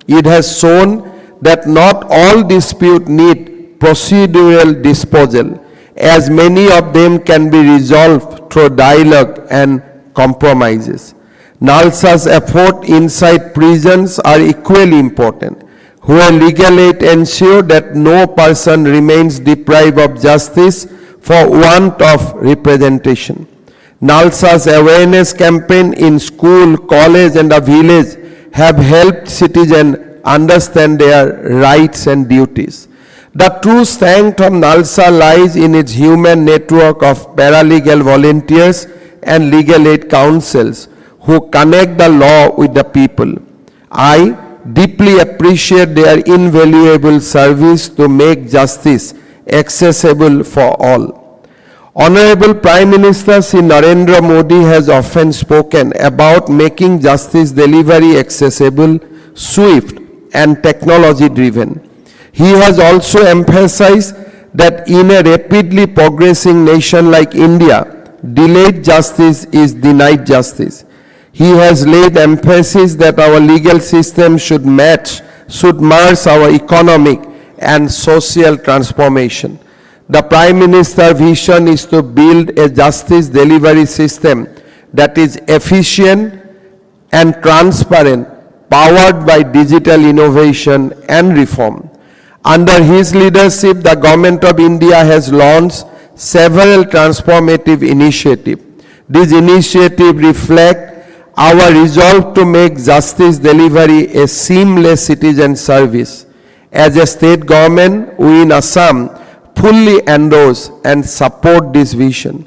It has shown that not all disputes need procedural disposal, as many of them can be resolved through dialogue and compromises. NALSA's effort inside prisons are equally important, where legal aid ensure that no person remains deprived of justice for want of representation. NALSA's awareness campaign in school, college, and the village have helped citizens understand their rights and duties. The true strength of NALSA lies in its human network of paralegal volunteers and legal aid councils who connect the law with the people. I deeply appreciate their invaluable service to make justice accessible for all. Honorable Prime Minister Sri Narendra Modi has often spoken about making justice delivery accessible, swift, and technology-driven. He has also emphasized that in a rapidly progressing nation like India, delayed justice is denied justice. He has laid emphasis that our legal system should match our economic and social transformation. The Prime Minister's vision is to build a justice delivery system that is efficient and transparent, powered by digital innovation and reform. Under his leadership, the Government of India has launched several transformative initiatives. These initiatives reflect our resolve to make justice delivery a seamless citizen service. As a state government, we in Assam fully endorse and support this vision.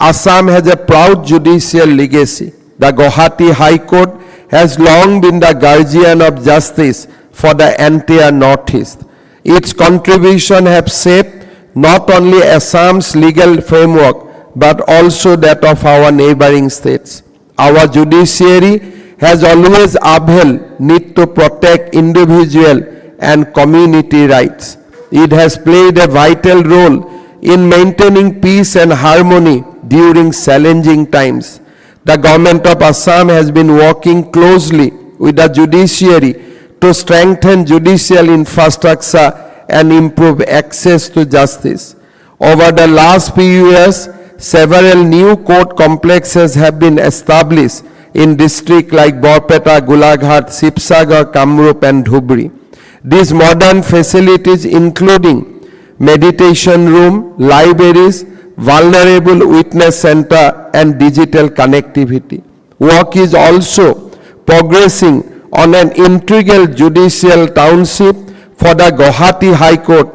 Assam has a proud judicial legacy. The Guwahati High Court has long been the guardian of justice for the entire Northeast. Its contribution have shaped not only Assam's legal framework but also that of our neighboring states. Our judiciary has always upheld need to protect individual and community rights. It has played a vital role in maintaining peace and harmony during challenging times. The Government of Assam has been working closely with the judiciary to strengthen judicial infrastructure and improve access to justice. Over the last few years, several new court complexes have been established in districts like Borpeta, Golaghat, Sibsagar, Kamrup, and Dhubri. These modern facilities, including meditation room, libraries, vulnerable witness center, and digital connectivity. Work is also progressing on an integral judicial township for the Guwahati High Court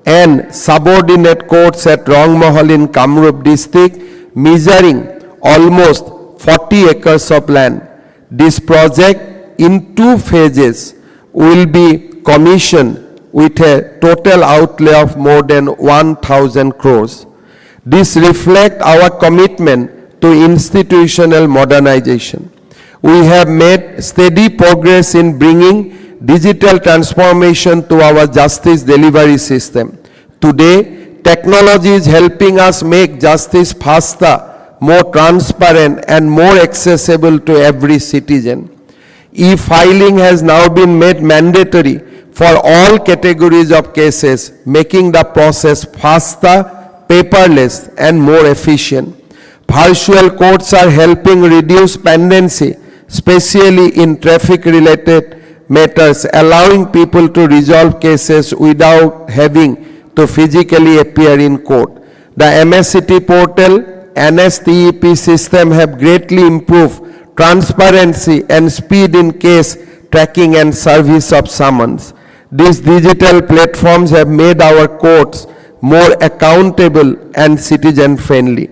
and subordinate courts at Rangmahal in Kamrup district, measuring almost 40 acres of land. This project in 2 phases will be commissioned with a total outlay of more than 1,000 crores. This reflects our commitment to institutional modernization. We have made steady progress in bringing digital transformation to our justice delivery system. Today, technology is helping us make justice faster, more transparent, and more accessible to every citizen. E-filing has now been made mandatory for all categories of cases, making the process faster, paperless, and more efficient. Virtual courts are helping reduce pendency, especially in traffic-related matters, allowing people to resolve cases without having to physically appear in court. The MSCT portal, NSTEP system have greatly improved transparency and speed in case tracking and service of summons. These digital platforms have made our courts more accountable and citizen-friendly.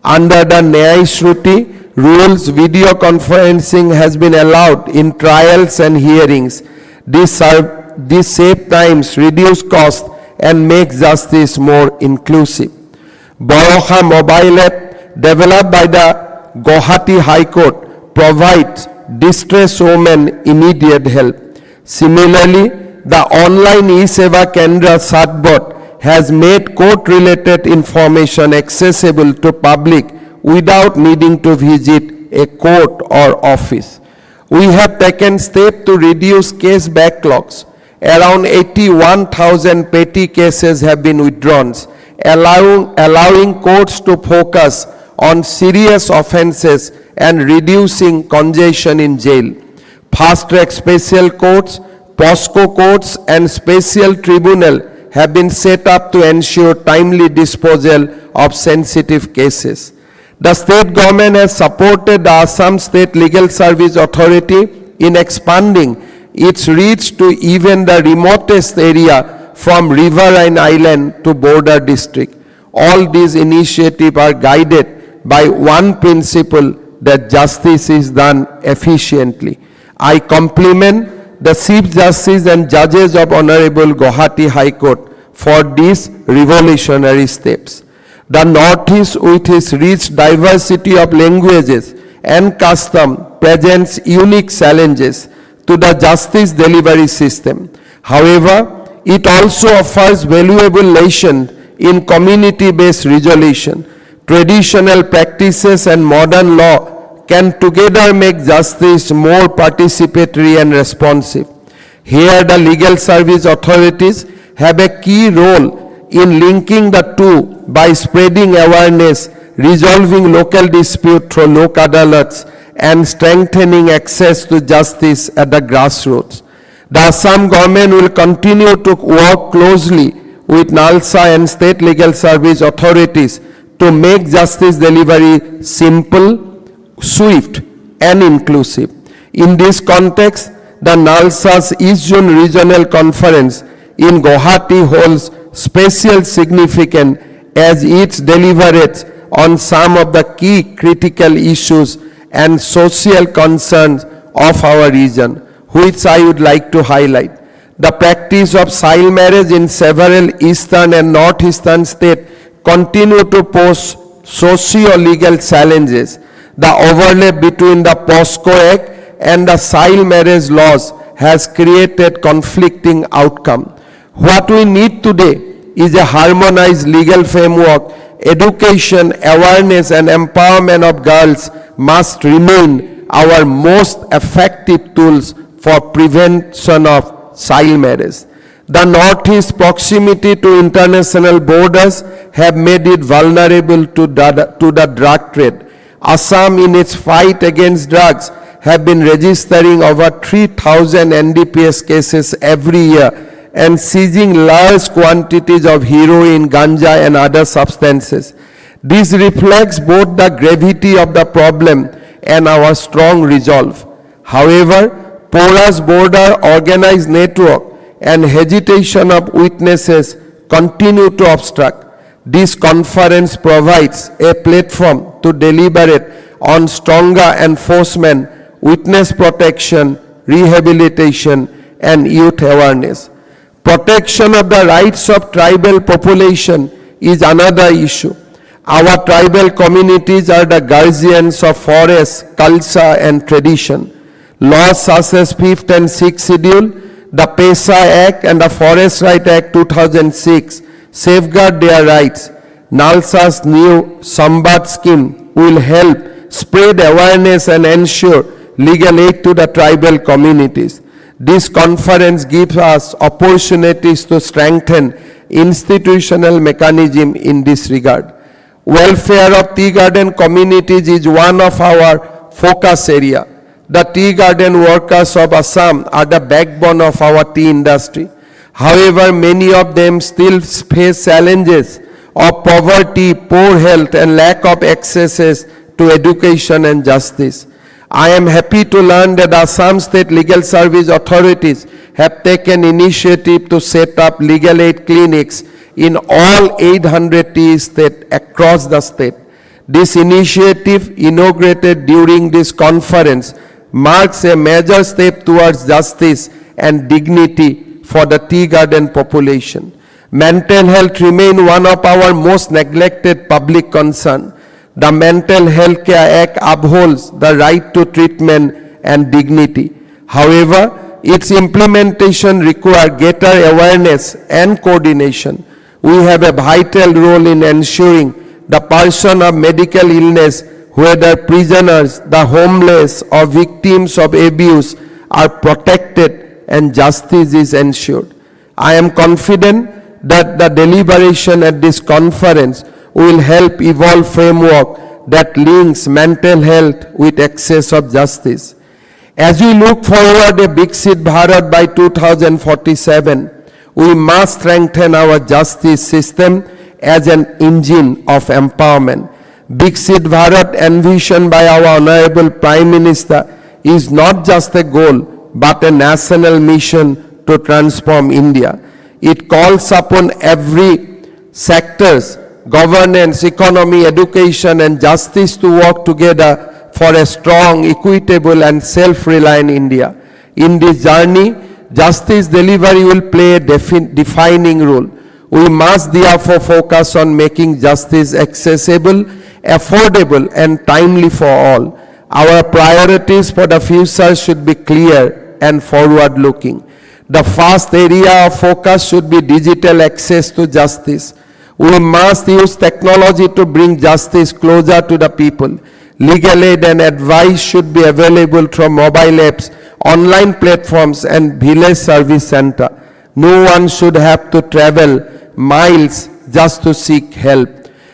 Under the Nyaya Shruti rules, video conferencing has been allowed in trials and hearings. This save times, reduce cost, and make justice more inclusive. Boroha mobile app developed by the Guwahati High Court provides distressed women immediate help. Similarly, the online e-Seva Kendra Satbot has made court-related information accessible to public without needing to visit a court or office. We have taken steps to reduce case backlogs. Around 81,000 petty cases have been withdrawn, allowing courts to focus on serious offences and reducing congestion in jail. Fast-track special courts, POSCO courts and special tribunal have been set up to ensure timely disposal of sensitive cases. The state government has supported the Assam State Legal Service Authority in expanding its reach to even the remotest area from riverine island to border district. All these initiatives are guided by one principle, that justice is done efficiently. I compliment the Chief Justice and judges of Honorable Guwahati High Court for these revolutionary steps. The Northeast, with its rich diversity of languages and custom, presents unique challenges to the justice delivery system. However, it also offers valuable lessons in community-based resolution. Traditional practices and modern law can together make justice more participatory and responsive. Here, the legal service authorities have a key role in linking the two by spreading awareness, resolving local disputes through loc adalats, and strengthening access to justice at the grassroots. The Assam government will continue to work closely with NALSA and state legal service authorities to make justice delivery simple, swift, and inclusive. In this context, the NALSA's East Zone Regional Conference in Guwahati holds special significance as it deliberates on some of the key critical issues and social concerns of our region, which I would like to highlight. The practice of child marriage in several eastern and northeastern states continue to pose socio-legal challenges. The overlap between the POSCO Act and the child marriage laws has created conflicting outcomes. What we need today is a harmonized legal framework. Education, awareness, and empowerment of girls must remain our most effective tools for prevention of child marriage. The Northeast proximity to international borders have made it vulnerable to the drug trade. Assam, in its fight against drugs, have been registering over 3,000 NDPS cases every year and seizing large quantities of heroin, ganja, and other substances. This reflects both the gravity of the problem and our strong resolve. However, porous border, organized network, and hesitation of witnesses continue to obstruct. This conference provides a platform to deliberate on stronger enforcement, witness protection, rehabilitation, and youth awareness. Protection of the rights of tribal population is another issue. Our tribal communities are the guardians of forests, culture, and tradition. Laws such as 5th and 6th Schedule, the PESA Act, and the Forest Right Act 2006 safeguard their rights. NALSA's new Samvad scheme will help spread awareness and ensure legal aid to the tribal communities. This conference gives us opportunities to strengthen institutional mechanism in this regard. Welfare of tea garden communities is one of our focus area. The tea garden workers of Assam are the backbone of our tea industry. However, many of them still face challenges of poverty, poor health, and lack of access to education and justice. I am happy to learn that Assam State Legal Service authorities have taken initiative to set up legal aid clinics in all 800 tea states across the state. This initiative, inaugurated during this conference, marks a major step towards justice and dignity for the tea garden population. Mental health remains one of our most neglected public concerns. The Mental Health Care Act upholds the right to treatment and dignity. However, its implementation requires greater awareness and coordination. We have a vital role in ensuring the person of medical illness, whether prisoners, the homeless, or victims of abuse, are protected and justice is ensured. I am confident that the deliberation at this conference will help evolve framework that links mental health with access of justice. As we look forward a Viksit Bharat by 2047, we must strengthen our justice system as an engine of empowerment. Viksit Bharat envisioned by our Honorable Prime Minister is not just a goal but a national mission to transform India. It calls upon every sectors, governance, economy, education and justice to work together for a strong, equitable and self-reliant India. In this journey, justice delivery will play a defining role. We must therefore focus on making justice accessible, affordable and timely for all. Our priorities for the future should be clear and forward-looking. The first area of focus should be digital access to justice. We must use technology to bring justice closer to the people. Legal aid and advice should be available through mobile apps, online platforms and village service center. No one should have to travel miles just to seek help.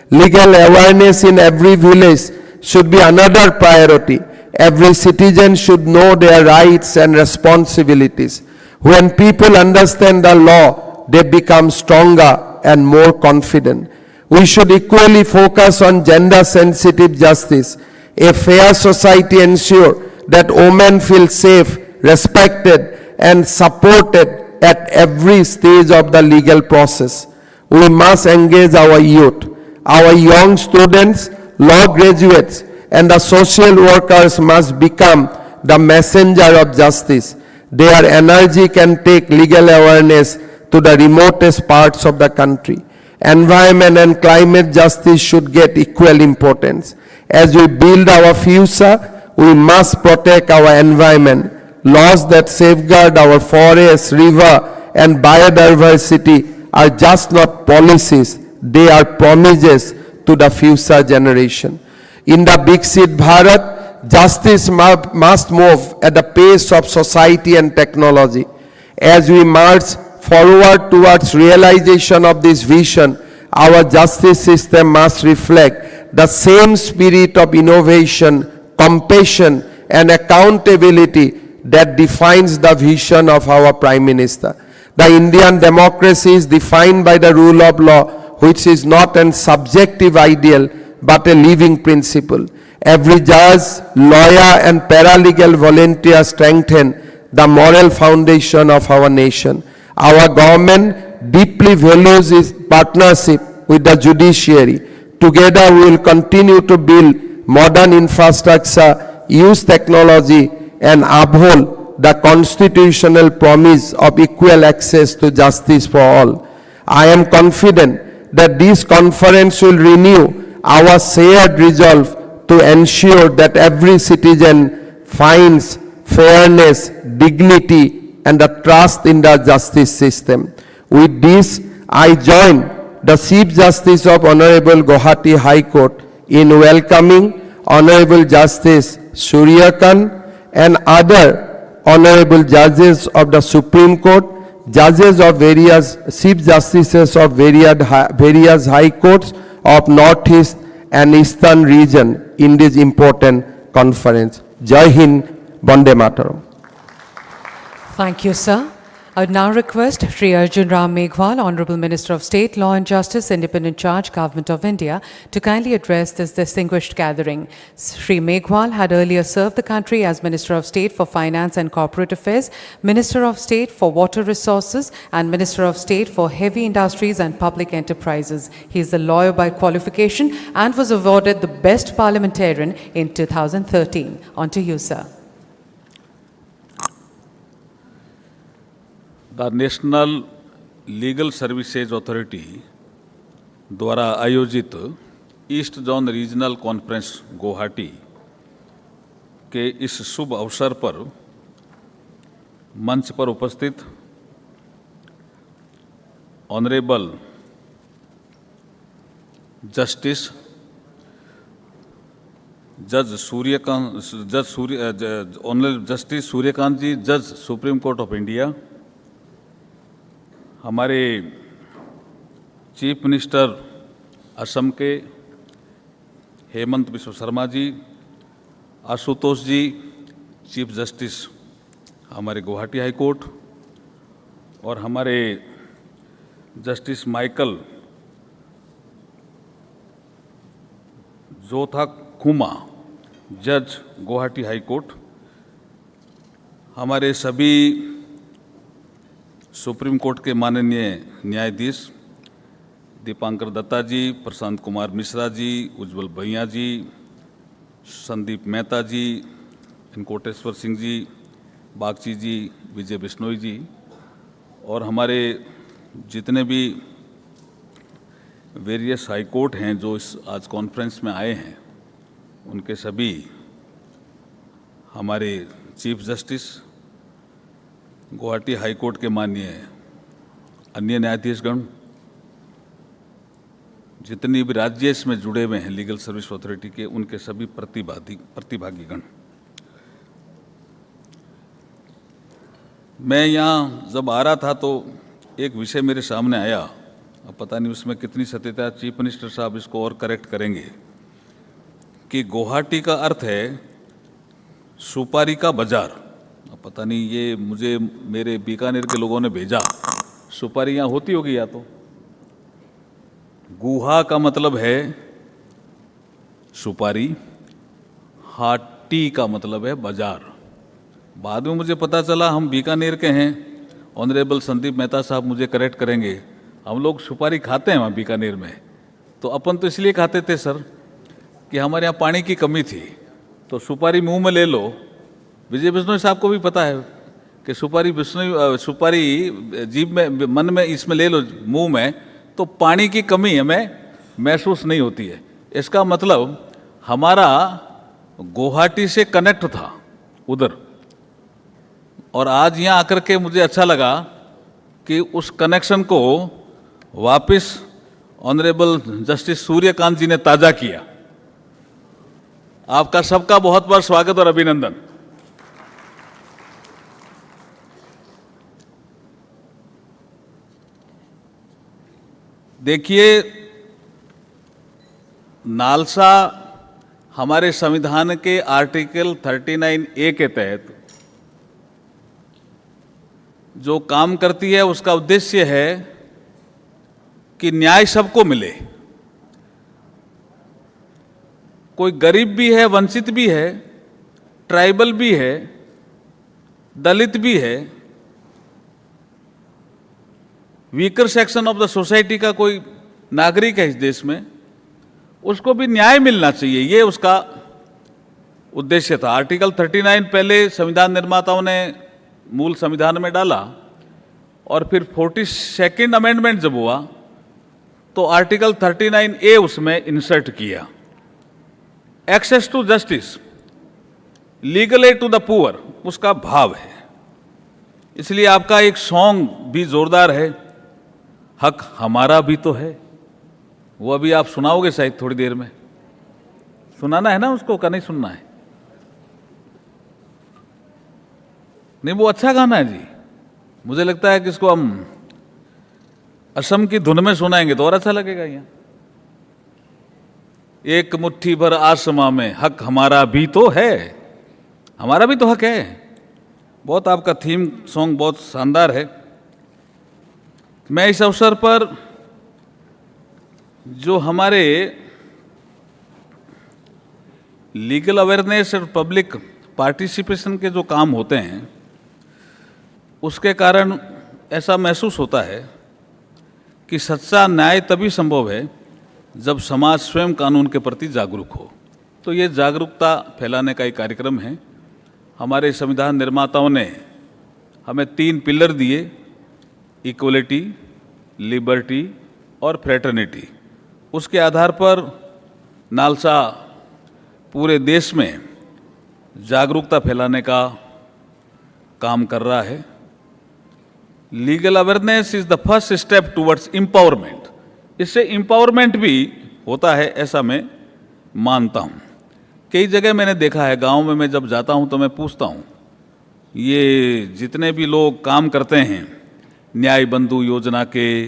Legal awareness in every village should be another priority. Every citizen should know their rights and responsibilities. When people understand the law, they become stronger and more confident. We should equally focus on gender-sensitive justice. A fair society ensures that women feel safe, respected, and supported at every stage of the legal process. We must engage our youth. Our young students, law graduates, and the social workers must become the messenger of justice. Their energy can take legal awareness to the remotest parts of the country. Environment and climate justice should get equal importance. As we build our future, we must protect our environment. Laws that safeguard our forests, river, and biodiversity are just not policies, they are promises to the future generation. In the Viksit Bharat, justice must move at the pace of society and technology. As we march forward towards realization of this vision, our justice system must reflect the same spirit of innovation, compassion, and accountability that defines the vision of our Prime Minister. The Indian democracy is defined by the rule of law, which is not a subjective ideal but a living principle. Every judge, lawyer, and paralegal volunteer strengthen the moral foundation of our nation. Our government deeply values its partnership with the judiciary. Together we will continue to build modern infrastructure, use technology, and uphold the constitutional promise of equal access to justice for all. I am confident that this conference will renew our shared resolve to ensure that every citizen finds fairness, dignity, and the trust in the justice system. With this, I join the Chief Justice of Honorable Guwahati High Court in welcoming Honorable Justice Surya Kant and other Honorable Judges of the Supreme Court, Judges of various Chief Justices of various High Courts of Northeast and Eastern region in this important conference. Jai Hind, Vande Mataram. Thank you, sir. I would now request Shri Arjun Ram Meghwal, Honourable Minister of State, Law and Justice, Independent Charge, Government of India, to kindly address this distinguished gathering. Shri Meghwal had earlier served the country as Minister of State for Finance and Corporate Affairs, Minister of State for Water Resources, and Minister of State for Heavy Industries and Public Enterprises. He is a lawyer by qualification and was awarded the Best Parliamentarian in 2013. On to you, sir. The national legal services authority द्वारा आयोजित east zone regional conference Guwahati के इस शुभ अवसर पर मंच पर उपस्थित honourable justice जज ऑनरेबल जस्टिस सूर्यकांत जी, जज सुप्रीम कोर्ट ऑफ इंडिया, हमारे चीफ मिनिस्टर असम के हेमंत बिश्व शर्मा जी, आशुतोष जी, चीफ जस्टिस हमारे गुवाहाटी हाई कोर्ट, और हमारे जस्टिस माइकल जोथा खुमा, जज गुवाहाटी हाई कोर्ट, हमारे सभी सुप्रीम कोर्ट के माननीय न्यायाधीश दीपांकर दत्ता जी, प्रशांत कुमार मिश्रा जी, उज्जवल भैया जी, संदीप मेहता जी, इनकोटेश्वर सिंह जी, बागची जी, विजय बिश्नोई जी, और हमारे जितने भी वेरियस हाई कोर्ट हैं जो इस आज कॉन्फ्रेंस में आए हैं, उनके सभी हमारे chief justice, Guwahati high court के माननीय अन्य न्यायाधीशगण, जितनी भी राज्य इसमें जुड़े हुए हैं लीगल सर्विस अथॉरिटी के, उनके सभी प्रतिभागीगण। मैं यहाँ जब आ रहा था तो एक विषय मेरे सामने आया, अब पता नहीं उसमें कितनी सत्यता, चीफ मिनिस्टर साहब इसको और करेक्ट करेंगे, कि गुवाहाटी का अर्थ है सुपारी का बाजार। अब पता नहीं ये मुझे मेरे बीकानेर के लोगों ने भेजा, सुपारी यहाँ होती होगी या तो। गुहा का मतलब है सुपारी, हाटी का मतलब है बाजार। बाद में मुझे पता चला हम बीकानेर के हैं, ऑनरेबल संदीप मेहता साहब मुझे करेक्ट करेंगे, हम लोग सुपारी खाते हैं वहाँ बीकानेर में। तो अपन तो इसलिए खाते थे सर कि हमारे यहाँ पानी की कमी थी, तो सुपारी मुंह में ले लो। विजय बिश्नोई साहब को भी पता है कि सुपारी जीभ में, मन में, इसमें ले लो मुंह में, तो पानी की कमी हमें महसूस नहीं होती है। इसका मतलब हमारा गुवाहाटी से कनेक्ट था उधर, और आज यहाँ आकर के मुझे अच्छा लगा कि उस कनेक्शन को वापस ऑनरेबल जस्टिस सूर्यकांत जी ने ताज़ा किया। आपका सबका बहुत बहुत स्वागत और अभिनंदन। देखिए, नालसा हमारे संविधान के आर्टिकल 39A के तहत जो काम करती है, उसका उद्देश्य है कि न्याय सबको मिले। कोई गरीब भी है, वंचित भी है, ट्राइबल भी है, दलित भी है, weaker section of the society का कोई नागरिक है इस देश में, उसको भी न्याय मिलना चाहिए, ये उसका उद्देश्य था। आर्टिकल 39 पहले संविधान निर्माताओं ने मूल संविधान में डाला, और फिर 42nd अमेंडमेंट जब हुआ तो आर्टिकल 39A उसमें इंसर्ट किया। Access to justice, legal aid to the poor, उसका भाव है। इसलिए आपका एक सॉन्ग भी जोरदार है, हक हमारा भी तो है, वो अभी आप सुनाओगे शायद थोड़ी देर में। सुनाना है ना उसको, का नहीं सुनना है? नहीं, वो अच्छा गाना है जी। मुझे लगता है कि इसको हम असम की धुन में सुनाएंगे तो और अच्छा लगेगा। यहाँ एक मुट्ठी भर आसमां में, हक हमारा भी तो है, हमारा भी तो हक है। बहुत आपका थीम सॉन्ग बहुत शानदार है। मैं इस अवसर पर जो हमारे लीगल अवेयरनेस और पब्लिक पार्टिसिपेशन के जो काम होते हैं, उसके कारण ऐसा महसूस होता है कि सच्चा न्याय तभी संभव है जब समाज स्वयं कानून के प्रति जागरूक हो। तो ये जागरूकता फैलाने का एक कार्यक्रम है। हमारे संविधान निर्माताओं ने हमें 3 पिलर दिए, इक्वलिटी, लिबर्टी और फ्रेटर्निटी। उसके आधार पर नालसा पूरे देश में जागरूकता फैलाने का काम कर रहा है। Legal awareness is the first step towards empowerment. इससे एम्पावरमेंट भी होता है, ऐसा मैं मानता हूँ। कई जगह मैंने देखा है, गांव में मैं जब जाता हूँ तो मैं पूछता हूँ, ये जितने भी लोग काम करते हैं न्याय बंधु योजना के,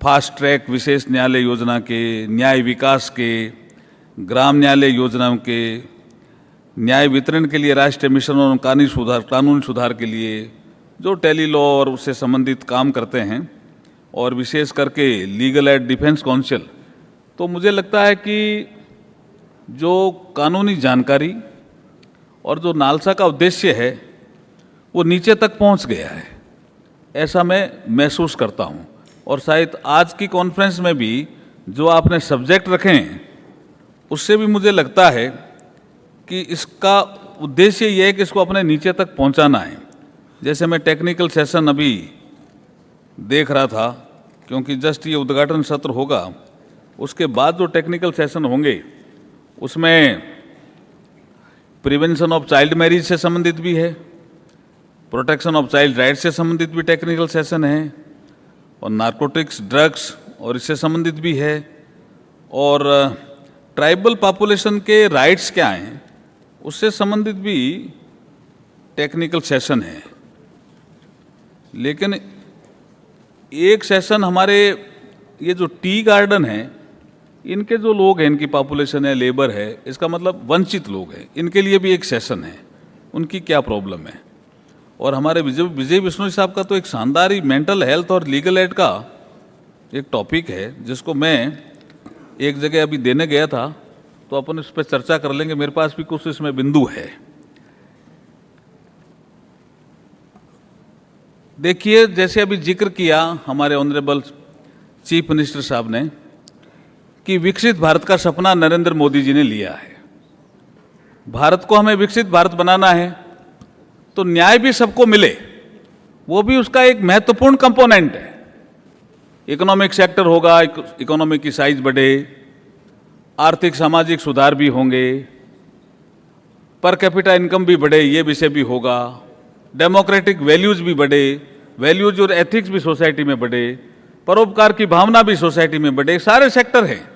फास्ट ट्रैक विशेष न्यायालय योजना के, न्याय विकास के, ग्राम न्यायालय योजनाओं के, न्याय वितरण के लिए राष्ट्रीय मिशन और कानूनी सुधार के लिए जो टेली लॉ और उससे संबंधित काम करते हैं, और विशेष करके लीगल एड डिफेंस काउंसिल, तो मुझे लगता है कि जो कानूनी जानकारी और जो नालसा का उद्देश्य है वो नीचे तक पहुंच गया है, ऐसा मैं महसूस करता हूं। और शायद आज की कॉन्फ्रेंस में भी जो आपने सब्जेक्ट रखे हैं, उससे भी मुझे लगता है कि इसका उद्देश्य ये है कि इसको अपने नीचे तक पहुंचाना है। जैसे मैं टेक्निकल सेशन अभी देख रहा था, क्योंकि जस्ट ये उद्घाटन सत्र होगा, उसके बाद जो टेक्निकल सेशन होंगे उसमें प्रिवेंशन ऑफ चाइल्ड मैरिज से संबंधित भी है, प्रोटेक्शन ऑफ चाइल्ड राइट्स से संबंधित भी टेक्निकल सेशन है, और नार्कोटिक्स, ड्रग्स और इससे संबंधित भी है, और ट्राइबल पॉपुलेशन के राइट्स क्या हैं उससे संबंधित भी टेक्निकल सेशन है। लेकिन एक सेशन हमारे ये जो टी गार्डन है, इनके जो लोग हैं, इनकी पॉपुलेशन है, लेबर है, इसका मतलब वंचित लोग हैं, इनके लिए भी एक सेशन है, उनकी क्या प्रॉब्लम है। और हमारे विजय बिश्नोई साहब का तो एक शानदार ही मेंटल हेल्थ और लीगल एड का एक टॉपिक है, जिसको मैं एक जगह अभी देने गया था, तो अपन इस पर चर्चा कर लेंगे। मेरे पास भी कुछ इसमें बिंदु है। देखिए, जैसे अभी जिक्र किया हमारे ऑनरेबल चीफ मिनिस्टर साहब ने कि विकसित भारत का सपना नरेंद्र मोदी जी ने लिया है। भारत को हमें विकसित भारत बनाना है, तो न्याय भी सबको मिले, वो भी उसका एक महत्वपूर्ण कंपोनेंट है। इकोनॉमिक सेक्टर होगा, इकोनॉमी की साइज बढ़े, आर्थिक सामाजिक सुधार भी होंगे, पर कैपिटा इनकम भी बढ़े, ये विषय भी होगा, डेमोक्रेटिक वैल्यूज भी बढ़े, वैल्यूज और एथिक्स भी सोसाइटी में बढ़े, परोपकार की भावना भी सोसाइटी में बढ़े। सारे सेक्टर हैं,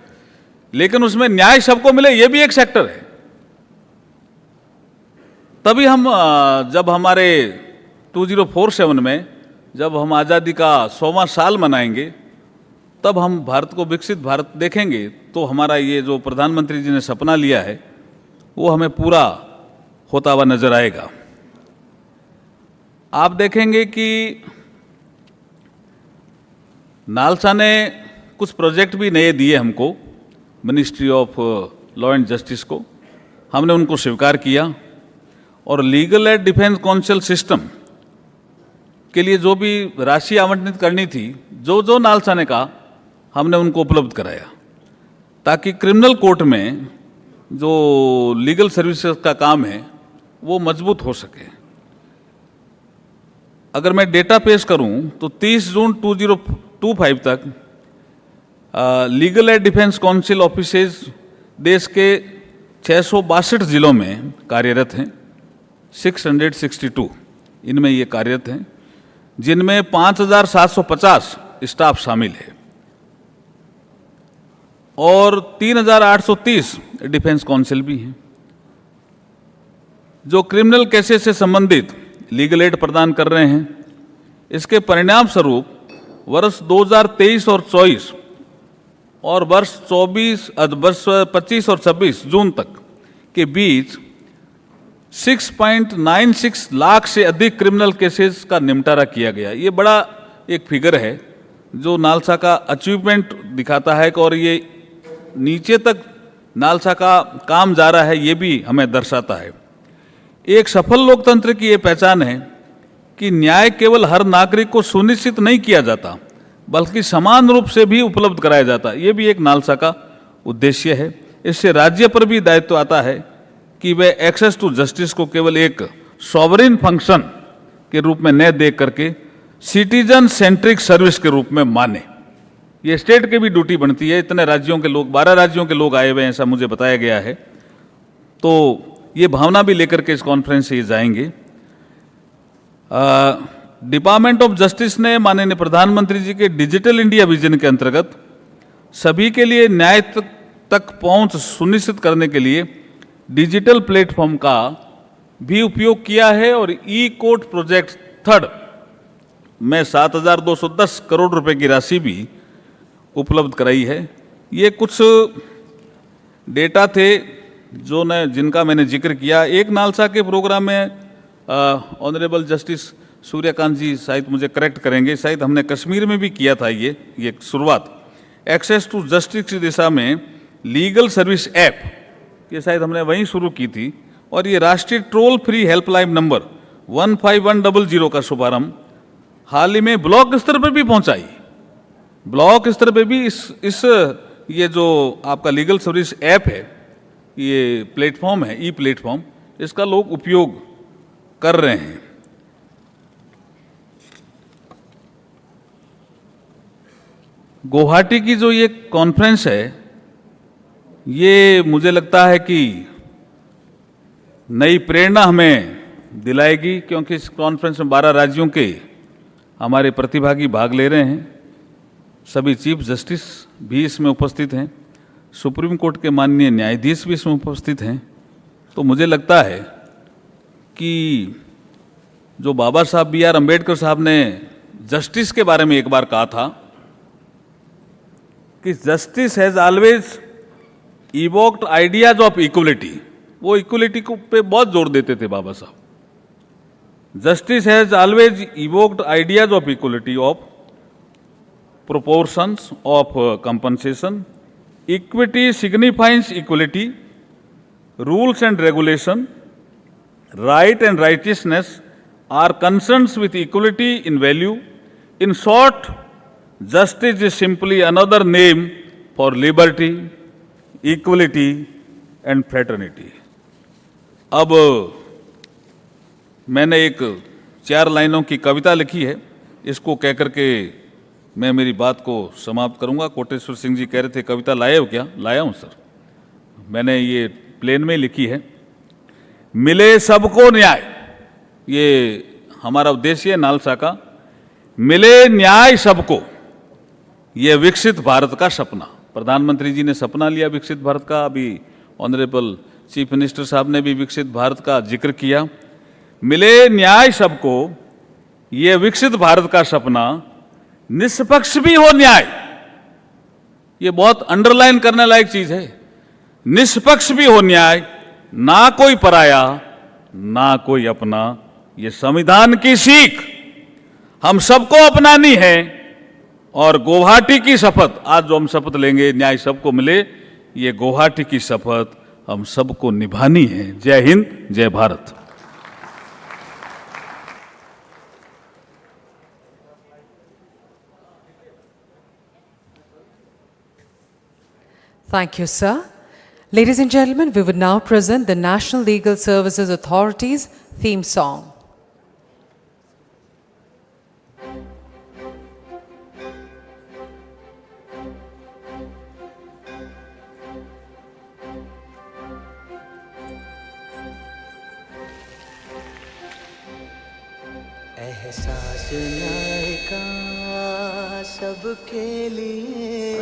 लेकिन उसमें न्याय सबको मिले, ये भी एक सेक्टर है। तभी हम जब हमारे 2047 में जब हम आज़ादी का 100वां साल मनाएंगे, तब हम भारत को विकसित भारत देखेंगे, तो हमारा ये जो प्रधानमंत्री जी ने सपना लिया है वो हमें पूरा होता हुआ नजर आएगा। आप देखेंगे कि नालसा ने कुछ प्रोजेक्ट भी नए दिए हमको, ministry of law and justice को, हमने उनको स्वीकार किया, और legal aid defence council system के लिए जो भी राशि आवंटित करनी थी, जो नालसा ने कहा, हमने उनको उपलब्ध कराया, ताकि क्रिमिनल कोर्ट में जो लीगल सर्विसेज का काम है वो मजबूत हो सके। अगर मैं डेटा पेश करूं तो 30 जून 2025 तक legal aid defence council offices देश के 662 जिलों में कार्यरत हैं, 662 इनमें ये कार्यरत हैं, जिनमें 5750 स्टाफ शामिल है, और 3830 डिफेंस काउंसिल भी हैं, जो क्रिमिनल केसेस से संबंधित लीगल एड प्रदान कर रहे हैं। इसके परिणाम स्वरूप वर्ष 2023 और 24 और वर्ष 25 और 26 जून तक के बीच 6.96 लाख से अधिक क्रिमिनल केसेस का निपटारा किया गया। ये बड़ा एक फिगर है जो नालसा का अचीवमेंट दिखाता है और ये नीचे तक नालसा का काम जा रहा है, ये भी हमें दर्शाता है। एक सफल लोकतंत्र की ये पहचान है कि न्याय केवल हर नागरिक को सुनिश्चित नहीं किया जाता, बल्कि समान रूप से भी उपलब्ध कराया जाता। ये भी एक नालसा का उद्देश्य है। इससे राज्य पर भी दायित्व आता है कि वे एक्सेस टू जस्टिस को केवल एक सॉवरेन फंक्शन के रूप में न देख करके सिटीजन सेंट्रिक सर्विस के रूप में माने। ये स्टेट की भी ड्यूटी बनती है। इतने राज्यों के लोग, 12 राज्यों के लोग आए हुए हैं, ऐसा मुझे बताया गया है। तो ये भावना भी लेकर के इस कॉन्फ्रेंस से ये जाएंगे। डिपार्टमेंट ऑफ जस्टिस ने माननीय प्रधानमंत्री जी के डिजिटल इंडिया विजन के अंतर्गत सभी के लिए न्याय तक पहुंच सुनिश्चित करने के लिए डिजिटल प्लेटफॉर्म का भी उपयोग किया है और ई कोर्ट प्रोजेक्ट 3 में 7,210 करोड़ रुपए की राशि भी उपलब्ध कराई है। ये कुछ डेटा थे जिनका मैंने जिक्र किया। एक नालसा के प्रोग्राम में ऑनरेबल जस्टिस सूर्य कांत जी शायद मुझे करेक्ट करेंगे, शायद हमने कश्मीर में भी किया था ये शुरुआत। एक्सेस टू जस्टिस की दिशा में लीगल सर्विस ऐप, ये शायद हमने वहीं शुरू की थी। और ये राष्ट्रीय टोल फ्री हेल्पलाइन नंबर 15100 का शुभारंभ हाल ही में ब्लॉक स्तर पर भी पहुंचाई। ब्लॉक स्तर पे भी इस ये जो आपका लीगल सर्विस ऐप है, ये प्लेटफॉर्म है, ई प्लेटफॉर्म, इसका लोग उपयोग कर रहे हैं। गुवाहाटी की जो ये कॉन्फ्रेंस है, ये मुझे लगता है कि नई प्रेरणा हमें दिलाएगी, क्योंकि इस कॉन्फ्रेंस में 12 राज्यों के हमारे प्रतिभागी भाग ले रहे हैं। सभी चीफ जस्टिस भी इसमें उपस्थित हैं, सुप्रीम कोर्ट के माननीय न्यायाधीश भी इसमें उपस्थित हैं। तो मुझे लगता है कि जो बाबा साहब B.R. अम्बेडकर साहब ने जस्टिस के बारे में एक बार कहा था कि justice has always evoked ideas of equality, वो इक्वलिटी को पे बहुत जोर देते थे बाबा साहब। Justice has always evoked ideas of equality, of proportions of compensation. Equity signifies equality. Rules and regulation, right and righteousness are concerns with equality in value. In short, justice is simply another name for liberty, equality and fraternity. अब मैंने एक 4 लाइनों की कविता लिखी है, इसको कह करके मैं मेरी बात को समाप्त करूंगा। कोटेश्वर सिंह जी कह रहे थे कविता लाए हो क्या? लाया हूं सर, मैंने ये प्लेन में लिखी है। मिले सबको न्याय, ये हमारा उद्देश्य है नालसा का। मिले न्याय सबको, ये विकसित भारत का सपना। प्रधानमंत्री जी ने सपना लिया विकसित भारत का, अभी ऑनरेबल चीफ मिनिस्टर साहब ने भी विकसित भारत का जिक्र किया। मिले न्याय सबको, ये विकसित भारत का सपना, निष्पक्ष भी हो न्याय, ये बहुत अंडरलाइन करने लायक चीज है। निष्पक्ष भी हो न्याय, ना कोई पराया ना कोई अपना, ये संविधान की सीख हम सबको अपनानी है। और गुवाहाटी की शपथ, आज जो हम शपथ लेंगे न्याय सबको मिले, ये गुवाहाटी की शपथ हम सबको निभानी है। जय हिंद, जय Bharat. Thank you, sir. Ladies and gentlemen, we would now present the National Legal Services Authority's theme song. एहसास न्याय का सबके लिए,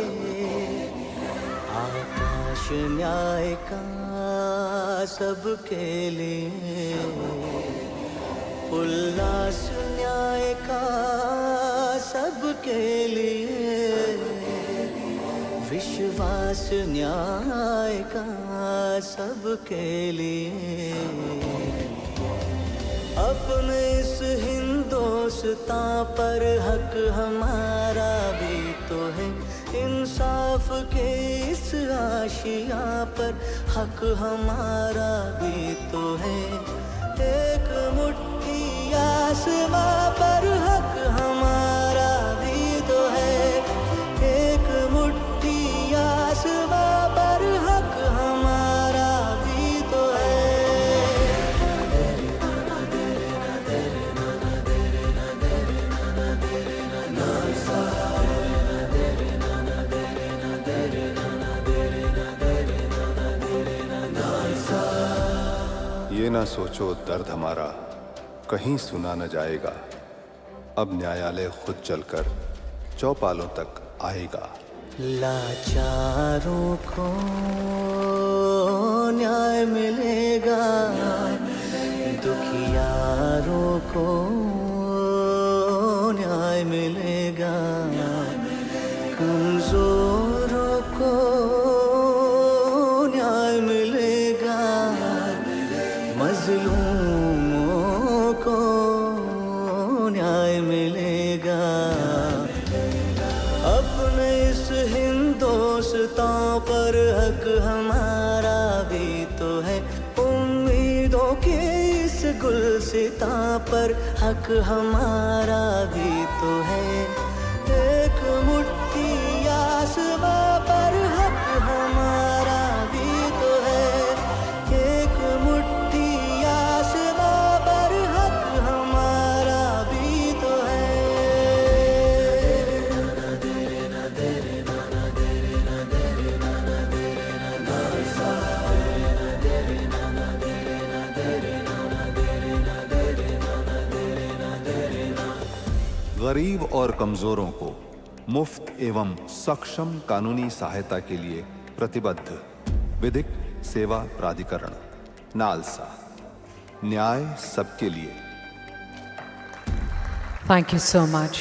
आकाश न्याय का सबके लिए, उल्लास न्याय का सबके लिए, विश्वास न्याय का सबके लिए। अपने इस हिंदुस्तान हिंदोस्तां पर हक हमारा भी तो है, इंसाफ के इस आशिया पर हक हमारा भी तो है। एक मुट्ठी आसमां पर हक हमारा भी तो है, एक मुट्ठी आसमां पर हक हमारा भी तो है। ये ना सोचो दर्द हमारा कहीं सुना न जाएगा, अब न्यायालय खुद चलकर चौपालों तक आएगा। लाचारों को न्याय मिलेगा, दुखियारों को न्याय मिलेगा, कमजोरों को न्याय मिलेगा, मजलूमों को न्याय मिलेगा। अपने इस हिंदोस्तां पर हक हमारा भी तो है, उम्मीदों के इस गुलसितां पर हक हमारा भी तो है। एक मुट्ठी आसमां पर हक हमारा भी तो है, एक मुट्ठी आसमां पर हक हमारा भी तो है। गरीब और कमजोरों को मुफ्त एवं सक्षम कानूनी सहायता के लिए प्रतिबद्ध विधिक सेवा प्राधिकरण नालसा, न्याय सबके लिए। Thank you so much.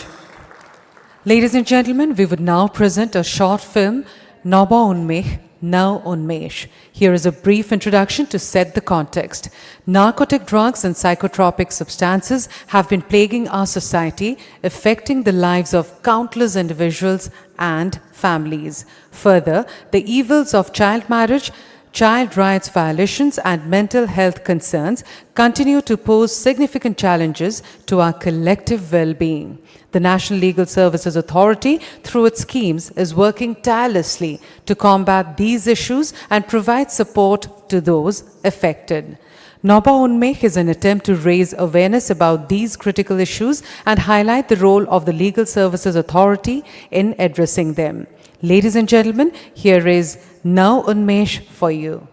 Ladies and gentlemen, we would now present a short film, Naba Unmekh, Now Unmesh. Here is a brief introduction to set the context. Narcotic drugs and psychotropic substances have been plaguing our society, affecting the lives of countless individuals and families. Further, the evils of child marriage, child rights violations and mental health concerns continue to pose significant challenges to our collective well-being. The National Legal Services Authority, through its schemes, is working tirelessly to combat these issues and provide support to those affected. Naba Unmekh is an attempt to raise awareness about these critical issues and highlight the role of the Legal Services Authority in addressing them. Ladies and gentlemen, here is Now Unmesh for you.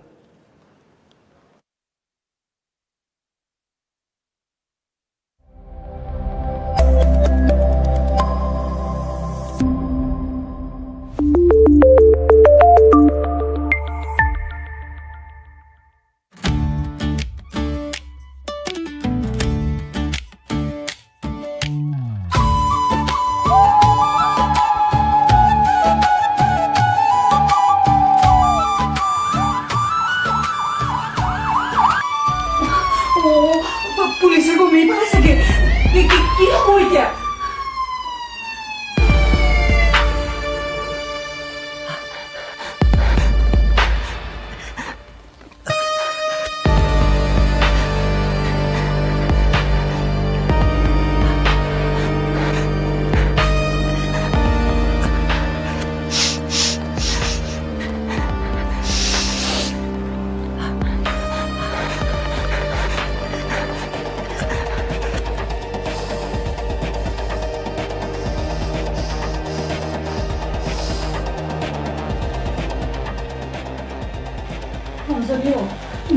পুলিশে গমেই পালে চাগে কি হ'ব এতিয়া?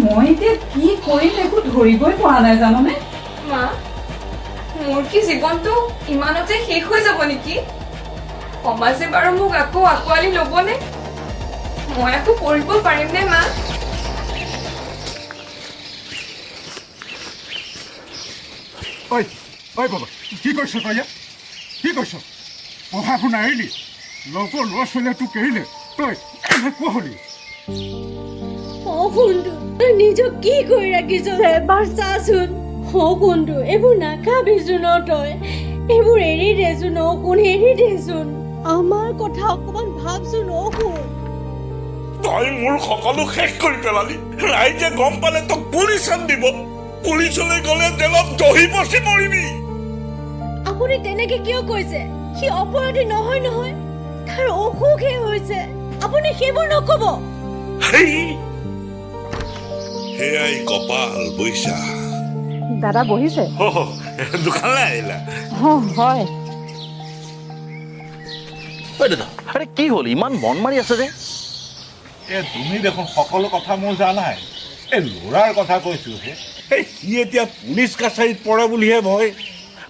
মই এতিয়া কি কৰিম একো ধৰিবই পৰা নাই জাননে? মা, মোৰ কি জীৱনটো ইমানতে শেষ হৈ যাব নেকি? সমাজে বাৰু মোক আকৌ আঁকোৱালি ল'বনে? মই আকৌ কৰিব পাৰিমনে মা? ঐ বাবা, কি কৈছ তই? কি কৈছ? পঢ়া শুনা এৰিলি, লগৰ ল'ৰা ছোৱালীয়ে তোক এৰিলে, তই এনেকুৱা হলি? তই নিজক কি কৰি ৰাখিছ? এবাৰ চাচোন, কোনটো এইবোৰ নাখাবিচোন তই এইবোৰ এৰি দেচোন কোন এৰি দেচোন আমাৰ কথা অকমান ভাবচোন কোন তই মোৰ সকলো শেষ কৰি পেলালি ৰাইজে গম পালে তোক পুলিচত দিব পুলিচলৈ গ'লে জেলত দহি পচি মৰিবি আপুনি তেনেকে কিয় কৈছে সি অপৰাধী নহয় নহয় তাৰ অসুখহে হৈছে আপুনি সেইবোৰ নকব সেয়াই কপাল বৈশা দাদা বহিছে দোকানলৈ আহিলা হয় দাদা আৰে কি হ'ল ইমান মন মাৰি আছে যে তুমি দেখোন সকলো কথা মোৰ জানাই এই ল'ৰাৰ কথা কৈছো সি এতিয়া পুলিচ কাছাৰীত পৰে বুলিহে ভয়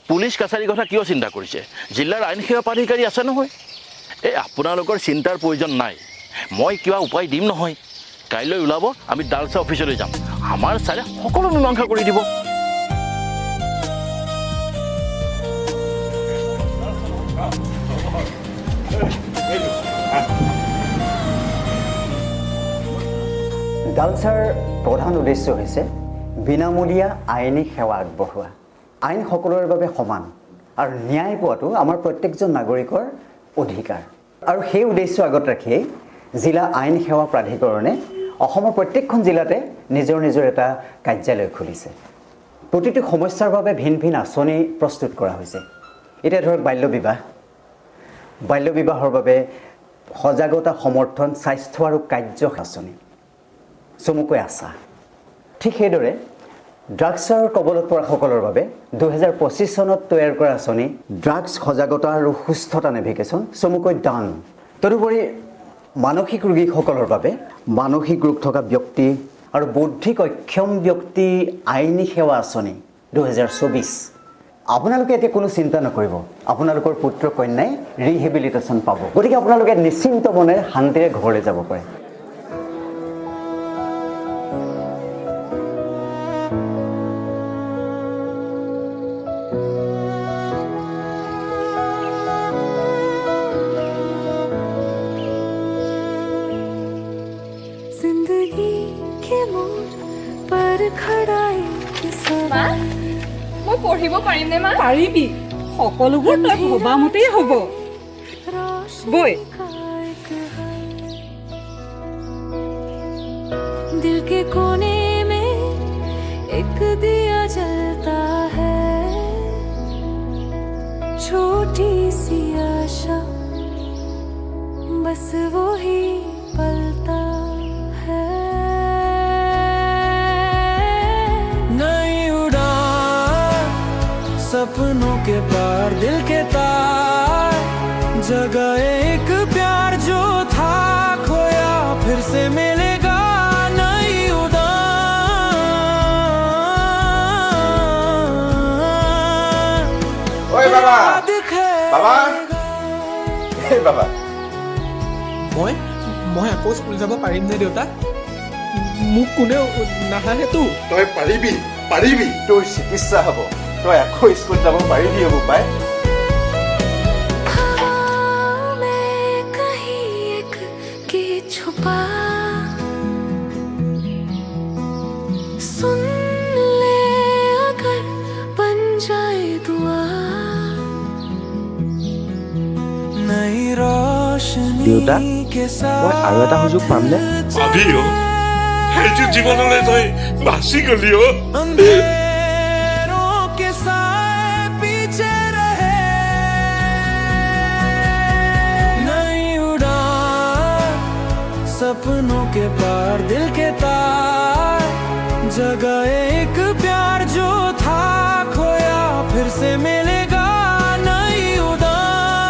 পুলিচ কাছাৰীৰ কথা কিয় চিন্তা কৰিছে জিলাৰ আইন সেৱা প্ৰাধিকাৰী আছে নহয় এই আপোনালোকৰ চিন্তাৰ প্ৰয়োজন নাই মই কিবা উপায় দিম নহয় কাইলৈ ওলাব আমি নালসা অফিচলৈ যাম আমাৰ ছাৰে সকলো মীমাংসা কৰি দিব নালসাৰ প্ৰধান উদ্দেশ্য হৈছে বিনামূলীয়া আইনী সেৱা আগবঢ়োৱা আইন সকলোৰে বাবে সমান আৰু ন্যায় পোৱাটো আমাৰ প্ৰত্যেকজন নাগৰিকৰ অধিকাৰ আৰু সেই উদ্দেশ্য আগত ৰাখিয়েই জিলা আইন সেৱা প্ৰাধিকৰণে অসমৰ প্ৰত্যেকখন জিলাতে নিজৰ নিজৰ এটা কাৰ্যালয় খুলিছে প্ৰতিটো সমস্যাৰ বাবে ভিন ভিন আঁচনি প্ৰস্তুত কৰা হৈছে এতিয়া ধৰক বাল্য বিবাহৰ বাবে সজাগতা সমৰ্থন স্বাস্থ্য আৰু কাৰ্য আঁচনি চমুকৈ আছা ঠিক সেইদৰে ড্ৰাগছৰ কবলত পৰা সকলৰ বাবে 2025 চনত তৈয়াৰ কৰা আঁচনি ড্ৰাগছ সজাগতা আৰু সুস্থতা নেভিগেশ্যন চমুকৈ ডান তদুপৰি মানসিক ৰোগীসকলৰ বাবে মানসিক ৰোগ থকা ব্যক্তি আৰু বৌদ্ধিক অক্ষম ব্যক্তি আইনী সেৱা আঁচনি 2024 আপোনালোকে এতিয়া কোনো চিন্তা নকৰিব আপোনালোকৰ পুত্ৰ কন্যাই ৰিহেবিলিটেশ্যন পাব গতিকে আপোনালোকে নিশ্চিন্ত মনেৰে শান্তিৰে ঘৰলৈ যাব পাৰে মই পঢ়িব পাৰিম নে মা পাৰিবি সকলোবোৰ তই ভবা মতেই হ'ব বৈ दिल के कोने में एक दिया जलता है छोटी सी आशा बस वो ही पलता है नई उड़ान सपनों के पार दिल के तार जगाए एक प्यार जो था खोया फिर से मिलेगा नई उड़ान ओए बाबा बाबा हे बाबा মই আকৌ স্কুল যাব পাৰিম নে দেউতা মোক কোনেও নাহানেতো তই পাৰিবি তোৰ চিকিৎসা হ'ব তই আকৌ স্কুল যাব পাৰিবি হ'ব পাই छुपा सुन ले अगर बन जाए दुआ नई रोशनी দেউতা के মই साथ আৰু এটা সুযোগ পামনে পাবি সেইটো জীৱনলৈ তই বাচি গলি अंधेरों के साए पीछे रहे नई उड़ान सपनों के पार दिल के तार जगाए एक प्यार जो था खोया फिर से मिलेगा नई उड़ान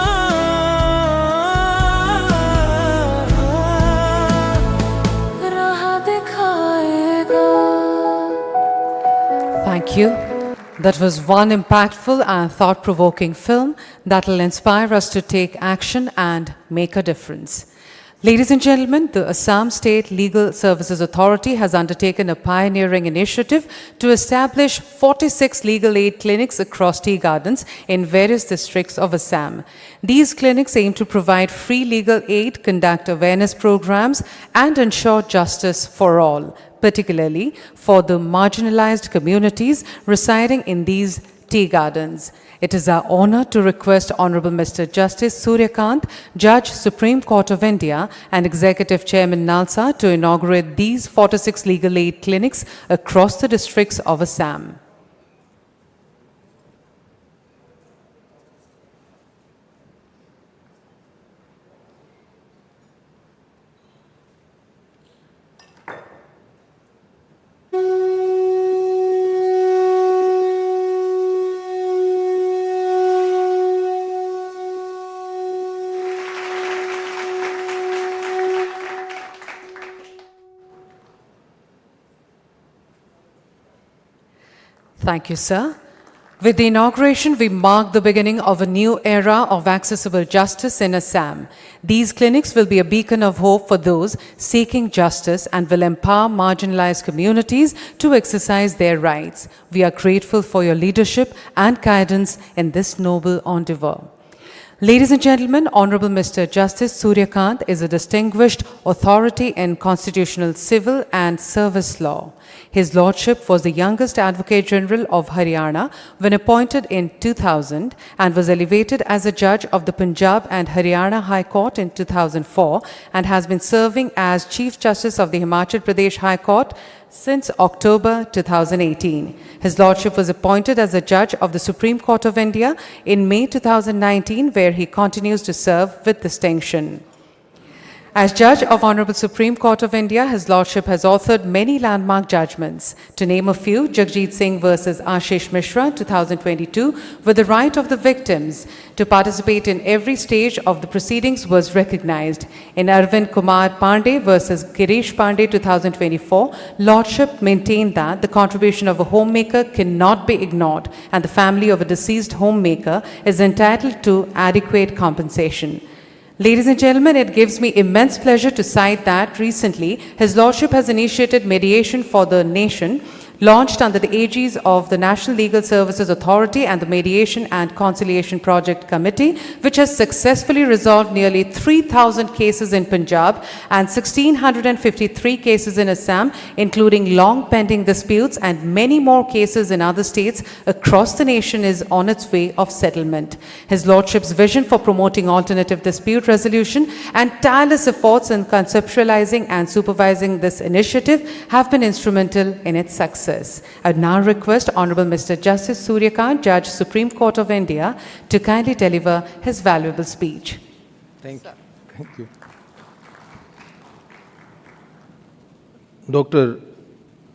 राह दिखाएगा Thank you. That was one impactful and thought-provoking film that will inspire us to take action and make a difference. Ladies and gentlemen, the Assam State Legal Services Authority has undertaken a pioneering initiative to establish 46 legal aid clinics across tea gardens in various districts of Assam. These clinics aim to provide free legal aid, conduct awareness programs, and ensure justice for all. particularly for the marginalized communities residing in these tea gardens. It is our honor to request Honorable Mr. Justice Surya Kant, Judge, Supreme Court of India and Executive Chairman NALSA to inaugurate these 46 legal aid clinics across the districts of Assam. Thank you, sir. With the inauguration, we mark the beginning of a new era of accessible justice in Assam. These clinics will be a beacon of hope for those seeking justice and will empower marginalized communities to exercise their rights. We are grateful for your leadership and guidance in this noble endeavor. Ladies and gentlemen, Honorable Mr. Justice Surya Kant is a distinguished authority in constitutional, civil and service law. His Lordship was the youngest Advocate General of Haryana when appointed in 2000 and was elevated as a judge of the Punjab and Haryana High Court in 2004 and has been serving as Chief Justice of the Himachal Pradesh High Court since October 2018. His Lordship was appointed as a judge of the Supreme Court of India in May 2019, where he continues to serve with distinction. As Judge of Honorable Supreme Court of India, His Lordship has authored many landmark judgments. To name a few, Jagjit Singh versus Ashish Mishra, 2022, where the right of the victims to participate in every stage of the proceedings was recognized. In Arvind Kumar Pandey versus Girish Pandey, 2024, Lordship maintained that the contribution of a homemaker cannot be ignored and the family of a deceased homemaker is entitled to adequate compensation. Ladies and gentlemen, it gives me immense pleasure to cite that recently His Lordship has initiated mediation for the nation, launched under the aegis of the National Legal Services Authority and the Mediation and Conciliation Project Committee, which has successfully resolved nearly 3,000 cases in Punjab and 1,653 cases in Assam, including long pending disputes, and many more cases in other states across the nation is on its way of settlement. His Lordship's vision for promoting alternative dispute resolution and tireless efforts in conceptualizing and supervising this initiative have been instrumental in its success. I now request Honorable Mr. Justice Surya Kant, Judge, Supreme Court of India, to kindly deliver his valuable speech. Thank you. Thank you. Dr.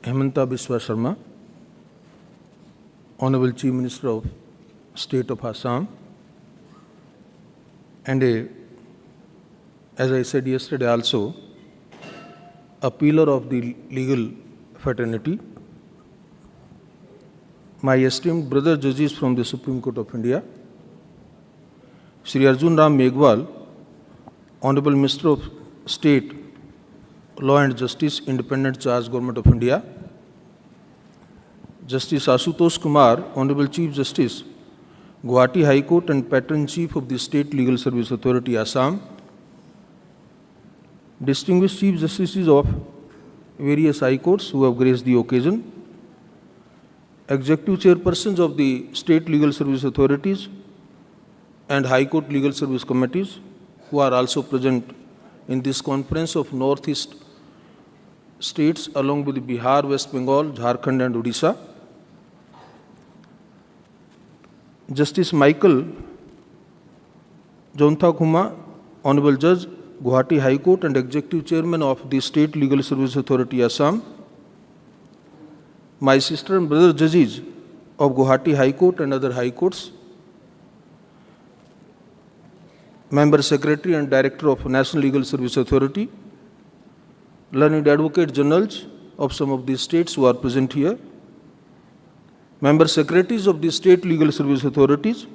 Hemanta Biswa Sharma, Honorable Chief Minister of State of Assam, and as I said yesterday also, a pillar of the legal fraternity, my esteemed brother judges from the Supreme Court of India, Shri Arjun Ram Meghwal, Honorable Minister of State, Law and Justice, Independent Charge Government of India, Justice Ashutosh Kumar, Honorable Chief Justice, Guwahati High Court and Patron Chief of the State Legal Service Authority, Assam, distinguished Chief Justices of various High Courts who have graced the occasion, Executive Chairpersons of the State Legal Service Authorities and High Court Legal Service Committees who are also present in this conference of Northeast states along with Bihar, West Bengal, Jharkhand and Odisha, Justice Michael Jonthakhuma, Honorable Judge, Guwahati High Court and Executive Chairman of the State Legal Service Authority, Assam, my sister and brother judges of Guwahati High Court and other High Courts, Member Secretary and Director of National Legal Service Authority, learned Advocate Generals of some of these states who are present here, Member Secretaries of the State Legal Service Authorities,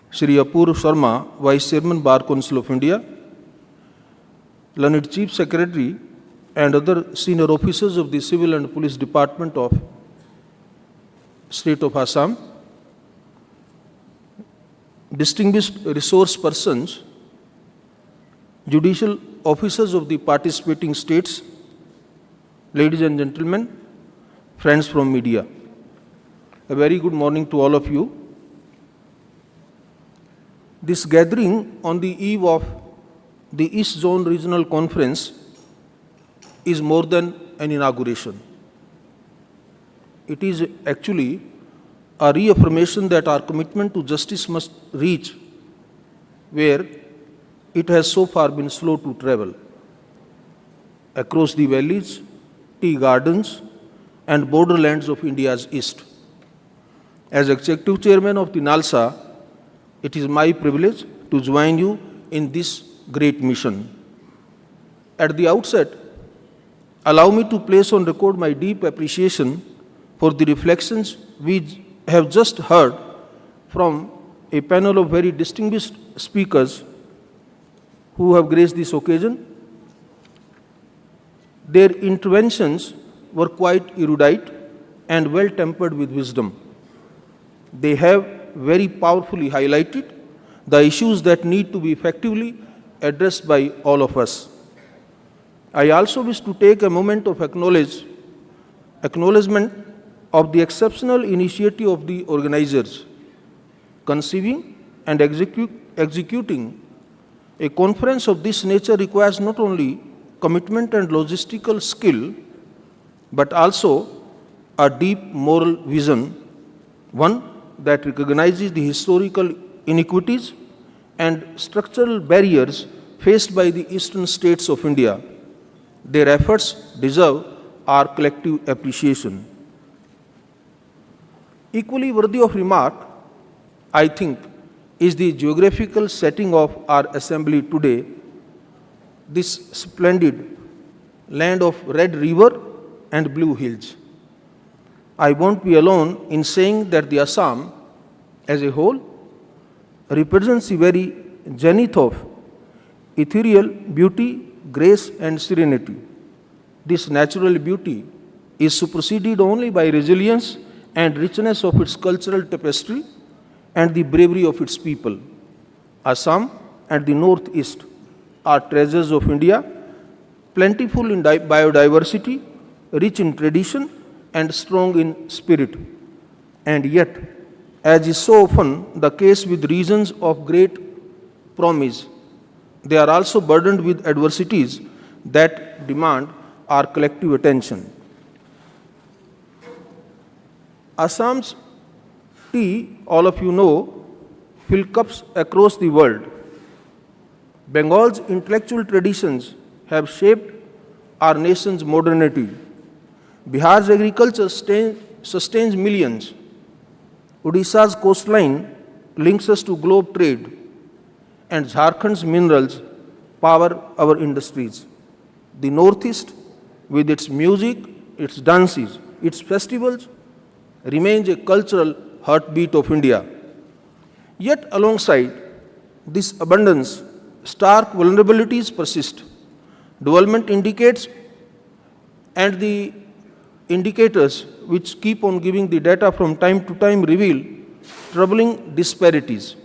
Shri Apurv Sharma, Vice Chairman Bar Council of India, learned Chief Secretary and other senior officers of the Civil and Police Department of State of Assam, distinguished resource persons, judicial officers of the participating states, ladies and gentlemen, friends from media, a very good morning to all of you. This gathering on the eve of the East Zone Regional Conference is more than an inauguration. It is actually a reaffirmation that our commitment to justice must reach where it has so far been slow to travel. Across the valleys, tea gardens, and borderlands of India's East. As Executive Chairman of the NALSA, it is my privilege to join you in this great mission. At the outset, allow me to place on record my deep appreciation for the reflections we have just heard from a panel of very distinguished speakers who have graced this occasion. Their interventions were quite erudite and well tempered with wisdom. They have very powerfully highlighted the issues that need to be effectively addressed by all of us. I also wish to take a moment of acknowledgement of the exceptional initiative of the organizers. Conceiving and executing a conference of this nature requires not only commitment and logistical skill, but also a deep moral vision, one that recognizes the historical inequities and structural barriers faced by the eastern states of India. Their efforts deserve our collective appreciation. Equally worthy of remark, I think, is the geographical setting of our assembly today, this splendid land of Red River and Blue Hills. I won't be alone in saying that the Assam, as a whole, represents the very zenith of ethereal beauty, grace, and serenity. This natural beauty is superseded only by resilience and richness of its cultural tapestry and the bravery of its people. Assam and the Northeast are treasures of India, plentiful in biodiversity, rich in tradition, and strong in spirit. And yet, as is so often the case with regions of great promise, they are also burdened with adversities that demand our collective attention. Assam's tea, all of you know, fill cups across the world. Bengal's intellectual traditions have shaped our nation's modernity. Bihar's agriculture sustains millions. Odisha's coastline links us to globe trade, and Jharkhand's minerals power our industries. The Northeast, with its music, its dances, its festivals, remains a cultural heartbeat of India. Yet alongside this abundance, stark vulnerabilities persist. Development indicates and the indicators which keep on giving the data from time to time reveal troubling disparities.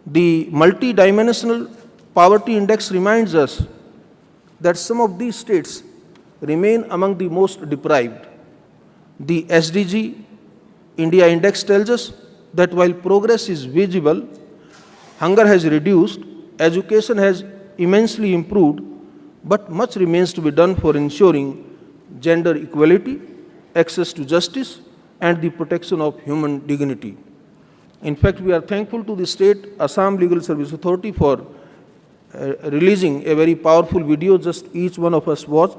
The multi-dimensional poverty index reminds us that some of these states remain among the most deprived. The SDG India Index tells us that while progress is visible, hunger has reduced, education has immensely improved, but much remains to be done for ensuring gender equality, access to justice, and the protection of human dignity. In fact, we are thankful to the State Assam Legal Service Authority for releasing a very powerful video just each one of us watched,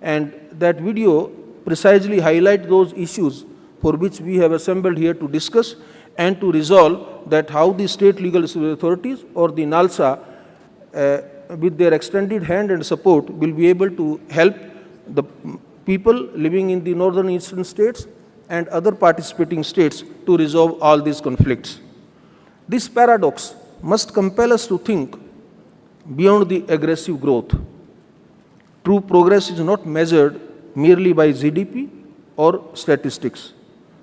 and that video precisely highlights those issues for which we have assembled here to discuss and to resolve that how the state legal service authorities or the NALSA with their extended hand and support will be able to help the people living in the northern eastern states and other participating states to resolve all these conflicts. This paradox must compel us to think beyond the aggressive growth. True progress is not measured merely by GDP or statistics,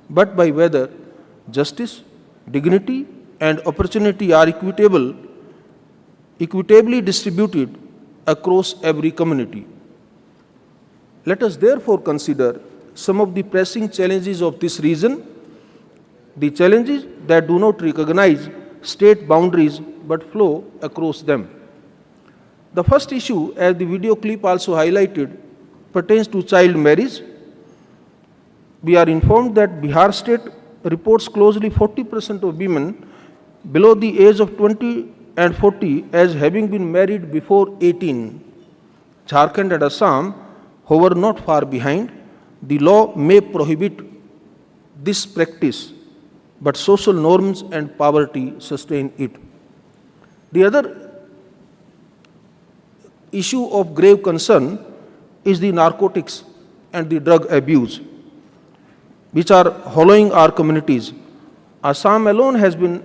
but by whether justice, dignity, and opportunity are equitably distributed across every community. Let us therefore consider some of the pressing challenges of this region, the challenges that do not recognize state boundaries but flow across them. The first issue, as the video clip also highlighted, pertains to child marriage. We are informed that Bihar state reports closely 40% of women below the age of 20 and 40 as having been married before 18. Jharkhand and Assam hover not far behind. The law may prohibit this practice, but social norms and poverty sustain it. The other issue of grave concern is the narcotics and the drug abuse, which are hollowing our communities. Assam alone has been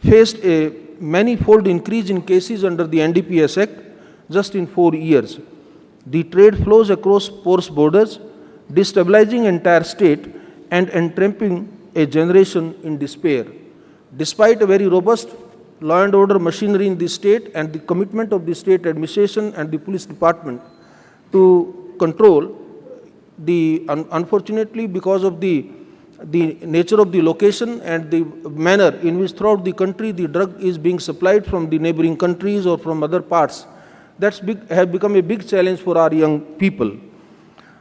faced a manifold increase in cases under the NDPS Act just in 4 years. The trade flows across porous borders, destabilizing entire state and entrapping a generation in despair. Despite a very robust law and order machinery in the state and the commitment of the state administration and the police department to control, unfortunately, because of the nature of the location and the manner in which throughout the country the drug is being supplied from the neighboring countries or from other parts, has become a big challenge for our young people.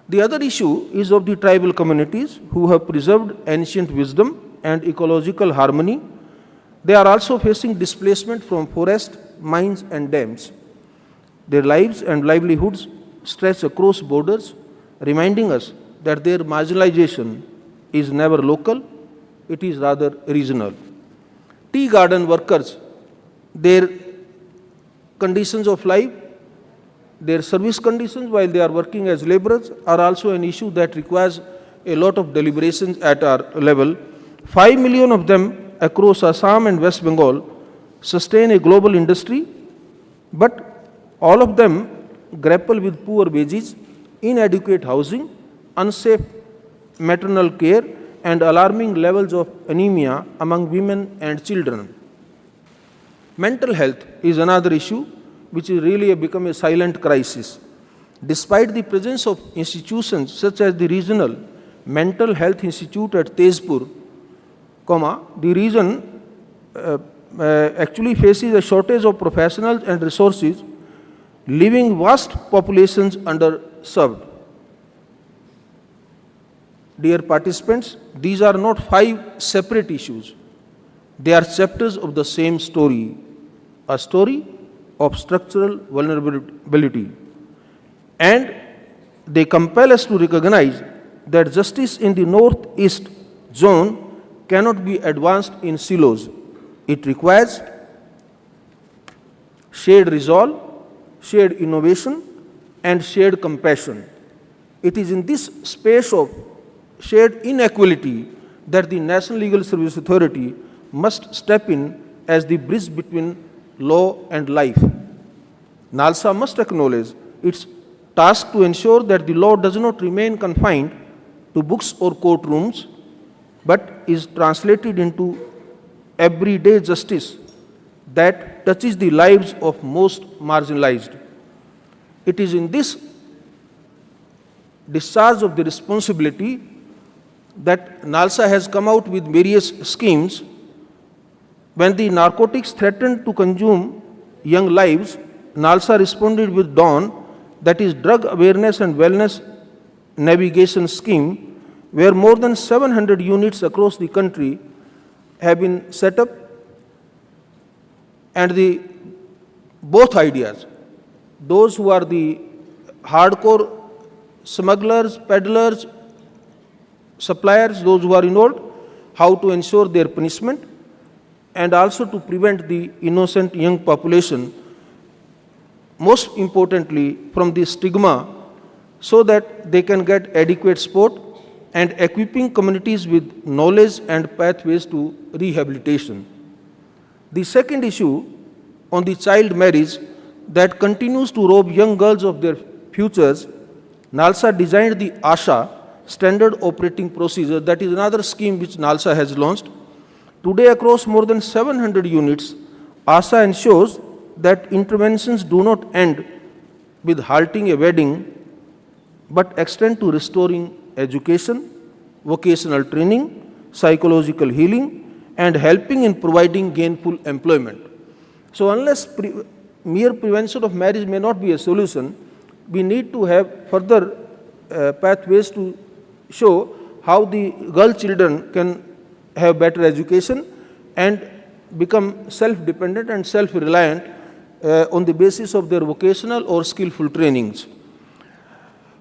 The other issue is of the tribal communities who have preserved ancient wisdom and ecological harmony. They are also facing displacement from forest, mines and dams. Their lives and livelihoods stretch across borders, reminding us that their marginalization is never local, it is rather regional. Tea garden workers, their conditions of life, their service conditions while they are working as laborers are also an issue that requires a lot of deliberations at our level. 5 million of them across Assam and West Bengal sustain a global industry, but all of them grapple with poor wages, inadequate housing, unsafe maternal care, and alarming levels of anemia among women and children. Mental health is another issue which is really become a silent crisis. Despite the presence of institutions such as the Regional Mental Health Institute at Tezpur, the region actually faces a shortage of professionals and resources, leaving vast populations underserved. Dear participants, these are not 5 separate issues. They are chapters of the same story, a story of structural vulnerability. And they compel us to recognize that justice in the northeast zone cannot be advanced in silos. It requires shared resolve, shared innovation, and shared compassion. It is in this space of shared inequality that the National Legal Service Authority must step in as the bridge between law and life. NALSA must acknowledge its task to ensure that the law does not remain confined to books or courtrooms, but is translated into everyday justice that touches the lives of most marginalized. It is in this discharge of the responsibility that NALSA has come out with various schemes. When the narcotics threatened to consume young lives, NALSA responded with DAWN, that is Drug Awareness and Wellness Navigation Scheme, where more than 700 units across the country have been set up, and both ideas, those who are the hardcore smugglers, peddlers, suppliers, those who are involved, how to ensure their punishment, and also to prevent the innocent young population, most importantly from the stigma, so that they can get adequate support, and equipping communities with knowledge and pathways to rehabilitation. The second issue on the child marriage that continues to rob young girls of their futures, NALSA designed the ASHA, Standard Operating Procedure, that is another scheme which NALSA has launched. Today, across more than 700 units, ASHA ensures that interventions do not end with halting a wedding but extend to restoring education, vocational training, psychological healing, and helping in providing gainful employment. So unless mere prevention of marriage may not be a solution, we need to have further pathways to show how the girl children can have better education and become self-dependent and self-reliant on the basis of their vocational or skillful trainings.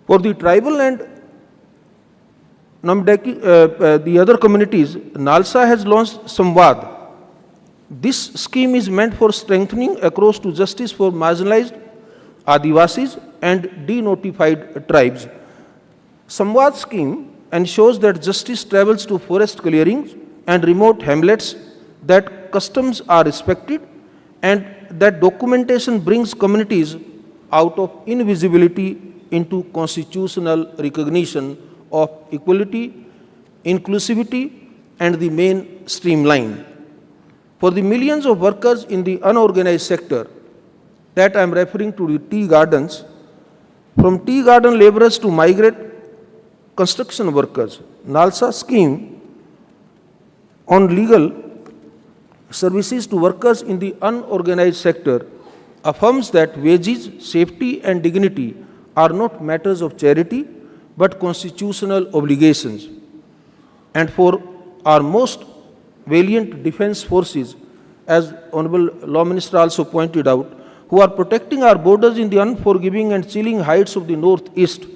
For the tribal and the other communities, NALSA has launched Samvad. This scheme is meant for strengthening across to justice for marginalized Adivasis and denotified tribes. Samvad scheme ensures that justice travels to forest clearings and remote hamlets, that customs are respected, and that documentation brings communities out of invisibility into constitutional recognition of equality, inclusivity, and the mainstream line. For the millions of workers in the unorganized sector that I am referring to, the tea gardens, from tea garden laborers to migrant construction workers, NALSA scheme on legal services to workers in the unorganized sector affirms that wages, safety, and dignity are not matters of charity but constitutional obligations. And for our most valiant defense forces, as Honorable Law Minister also pointed out, who are protecting our borders in the unforgiving and chilling heights of the northeast,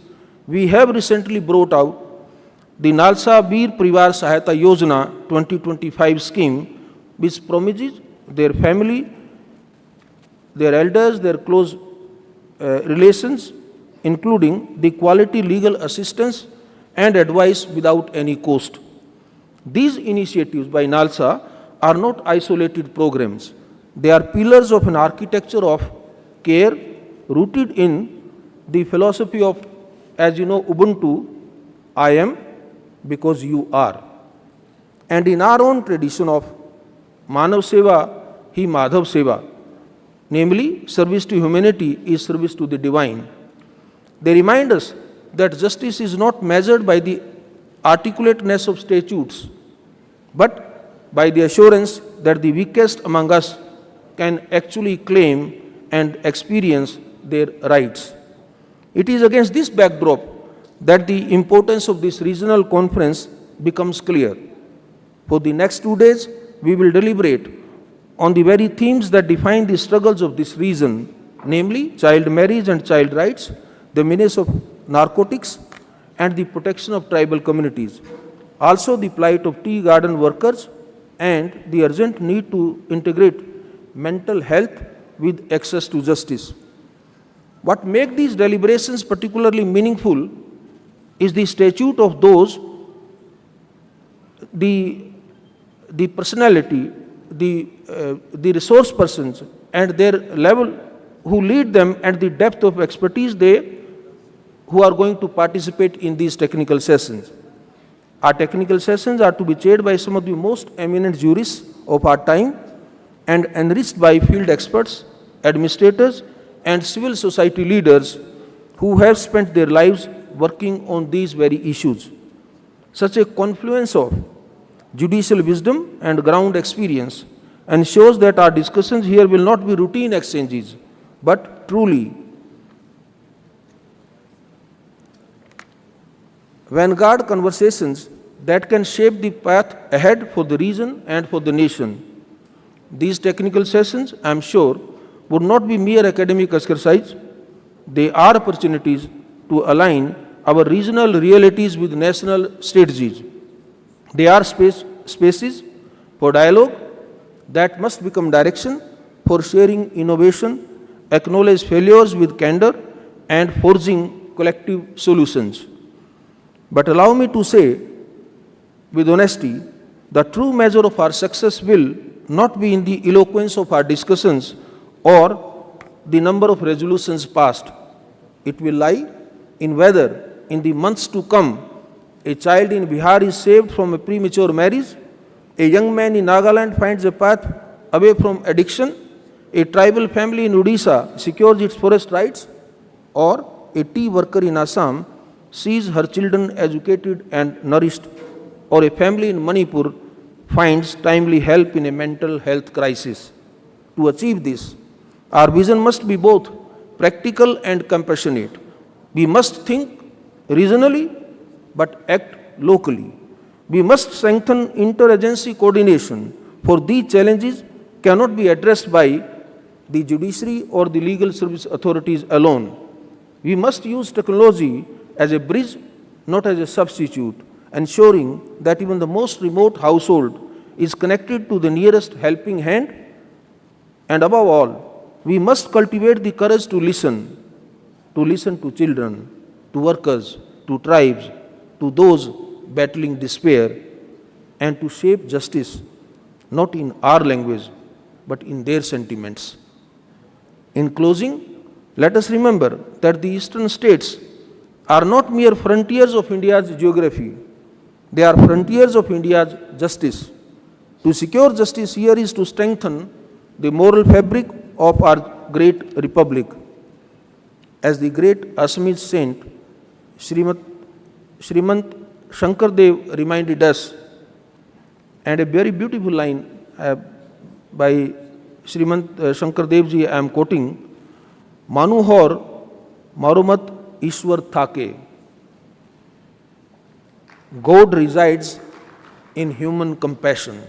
we have recently brought out the NALSA Veer Parivar Sahayata Yojana 2025 scheme, which promises their family, their elders, their close relations, including the quality legal assistance and advice without any cost. These initiatives by NALSA are not isolated programs. They are pillars of an architecture of care rooted in the philosophy of, as you know, Ubuntu, I am because you are. And in our own tradition of Manav Seva, Hi Madhav Seva, namely service to humanity is service to the divine. They remind us that justice is not measured by the articulateness of statutes, but by the assurance that the weakest among us can actually claim and experience their rights. It is against this backdrop that the importance of this regional conference becomes clear. For the next 2 days, we will deliberate on the very themes that define the struggles of this region, namely child marriage and child rights, the menace of narcotics, and the protection of tribal communities. Also the plight of tea garden workers and the urgent need to integrate mental health with access to justice. What makes these deliberations particularly meaningful is the statute of those, the personality, the resource persons and their level who lead them and the depth of expertise who are going to participate in these technical sessions. Our technical sessions are to be chaired by some of the most eminent jurists of our time and enriched by field experts, administrators, and civil society leaders who have spent their lives working on these very issues. Such a confluence of judicial wisdom and ground experience ensures that our discussions here will not be routine exchanges, but truly vanguard conversations that can shape the path ahead for the region and for the nation. These technical sessions, I am sure, would not be mere academic exercise. They are opportunities to align our regional realities with national strategies. They are spaces for dialogue that must become direction for sharing innovation, acknowledge failures with candor, and forging collective solutions. But allow me to say with honesty, the true measure of our success will not be in the eloquence of our discussions or the number of resolutions passed. It will lie in whether, in the months to come, a child in Bihar is saved from a premature marriage, a young man in Nagaland finds a path away from addiction, a tribal family in Odisha secures its forest rights, or a tea worker in Assam sees her children educated and nourished, or a family in Manipur finds timely help in a mental health crisis. To achieve this, our vision must be both practical and compassionate. We must think regionally but act locally. We must strengthen interagency coordination, for these challenges cannot be addressed by the judiciary or the legal service authorities alone. We must use technology as a bridge, not as a substitute, ensuring that even the most remote household is connected to the nearest helping hand. And above all, we must cultivate the courage to listen to children, to workers, to tribes, to those battling despair, and to shape justice not in our language but in their sentiments. In closing, let us remember that the eastern states are not mere frontiers of India's geography, they are frontiers of India's justice. To secure justice here is to strengthen the moral fabric of our great republic. As the great Assamese saint Srimant Shankardev reminded us, and a very beautiful line by Srimant Shankardev ji I am quoting, Manuhor Marumat Ishwar Thake. God resides in human compassion.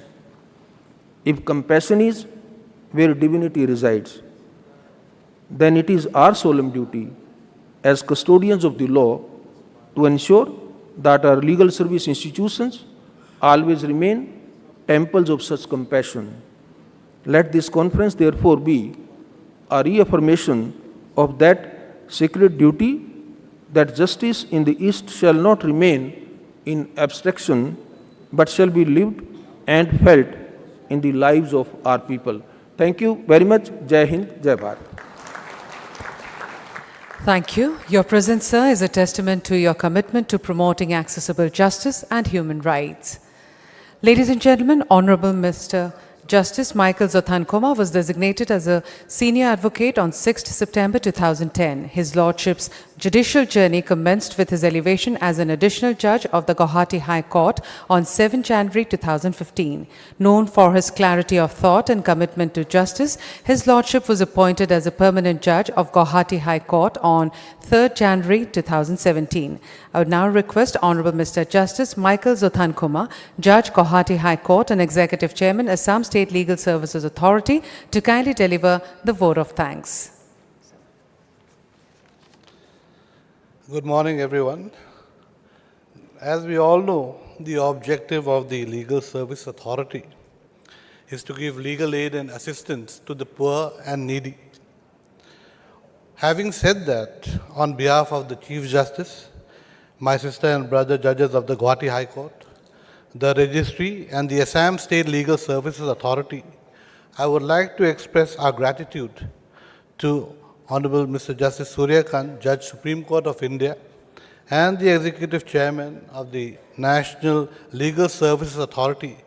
If compassion is where divinity resides, then it is our solemn duty as custodians of the law to ensure that our legal service institutions always remain temples of such compassion. Let this conference therefore be a reaffirmation of that sacred duty, that justice in the East shall not remain in abstraction but shall be lived and felt in the lives of our people. Thank you very much. Jai Hind, Jai Bharat. Thank you. Your presence, sir, is a testament to your commitment to promoting accessible justice and human rights. Ladies and gentlemen, Honorable Mr. Justice Michael Zothankoma was designated as a senior advocate on 6th September 2010. His lordship's judicial journey commenced with his elevation as an additional judge of the Guwahati High Court on 7 January 2015. Known for his clarity of thought and commitment to justice, his lordship was appointed as a permanent judge of Guwahati High Court on 3rd January 2017. I would now request Honorable Mr. Justice Michael Zothankoma, Judge, Guwahati High Court and Executive Chairman, Assam State Legal Services Authority, to kindly deliver the vote of thanks. Good morning, everyone. As we all know, the objective of the Legal Service Authority is to give legal aid and assistance to the poor and needy. Having said that, on behalf of the Chief Justice, my sister and brother judges of the Guwahati High Court, the Registry and the Assam State Legal Services Authority, I would like to express our gratitude to Honorable Mr. Justice Surya Kant, Judge, Supreme Court of India, and the Executive Chairman of the National Legal Services Authority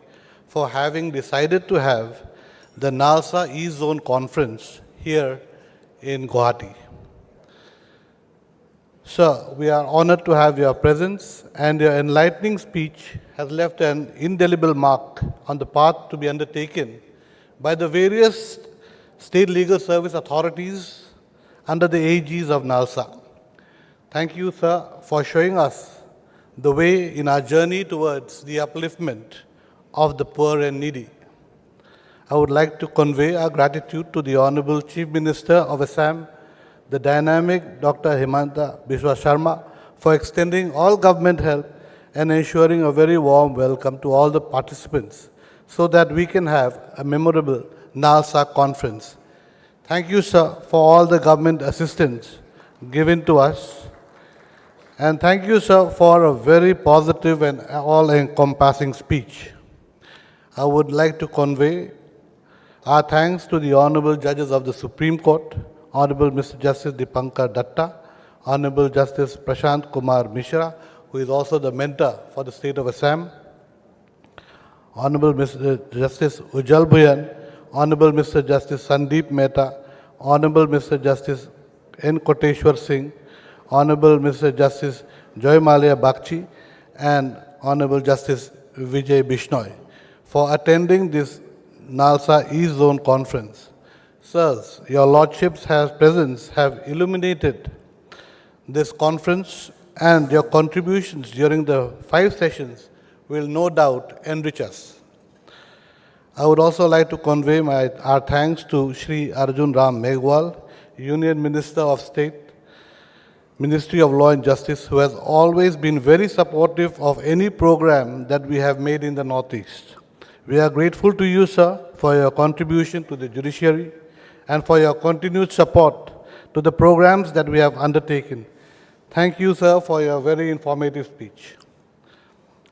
for having decided to have the NALSA E-Zone Conference here in Guwahati. Sir, we are honored to have your presence, and your enlightening speech has left an indelible mark on the path to be undertaken by the various state legal service authorities under the aegis of NALSA. Thank you, sir, for showing us the way in our journey towards the upliftment of the poor and needy. I would like to convey our gratitude to the Honorable Chief Minister of Assam, the dynamic Dr. Himanta Biswa Sharma, for extending all government help and ensuring a very warm welcome to all the participants so that we can have a memorable NALSA conference. Thank you, sir, for all the government assistance given to us. And thank you, sir, for a very positive and all-encompassing speech. I would like to convey our thanks to the Honorable Judges of the Supreme Court, Honorable Mr. Justice Dipankar Datta, Honorable Justice Prashant Kumar Mishra, who is also the mentor for the state of Assam, Honorable Mr. Justice Ujjal Bhuyan, Honorable Mr. Justice Sandeep Mehta, Honorable Mr. Justice N. Koteshwar Singh, Honorable Mr. Justice Joymalia Bakshi and Honorable Justice Vijay Bishnoi for attending this NALSA East Zone Conference. Sirs, your lordships' presence have illuminated this conference, and your contributions during the 5 sessions will no doubt enrich us. I would also like to convey our thanks to Shri Arjun Ram Meghwal, Union Minister of State, Ministry of Law and Justice, who has always been very supportive of any program that we have made in the Northeast. We are grateful to you, sir, for your contribution to the judiciary and for your continued support to the programs that we have undertaken. Thank you, sir, for your very informative speech.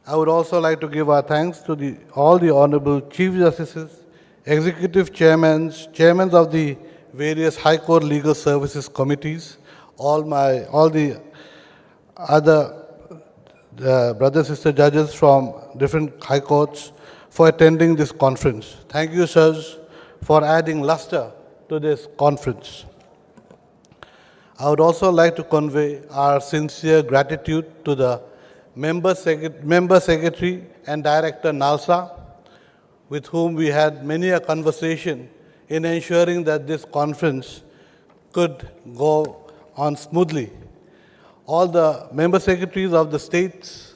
I would also like to give our thanks to all the Honorable Chief Justices, Executive Chairmen of the various High Court Legal Services Committees, all the other brother sister judges from different high courts for attending this conference. Thank you, sirs, for adding luster to this conference. I would also like to convey our sincere gratitude to the Member Secretary and Director NALSA, with whom we had many a conversation in ensuring that this conference could go on smoothly. All the Member Secretaries of the states,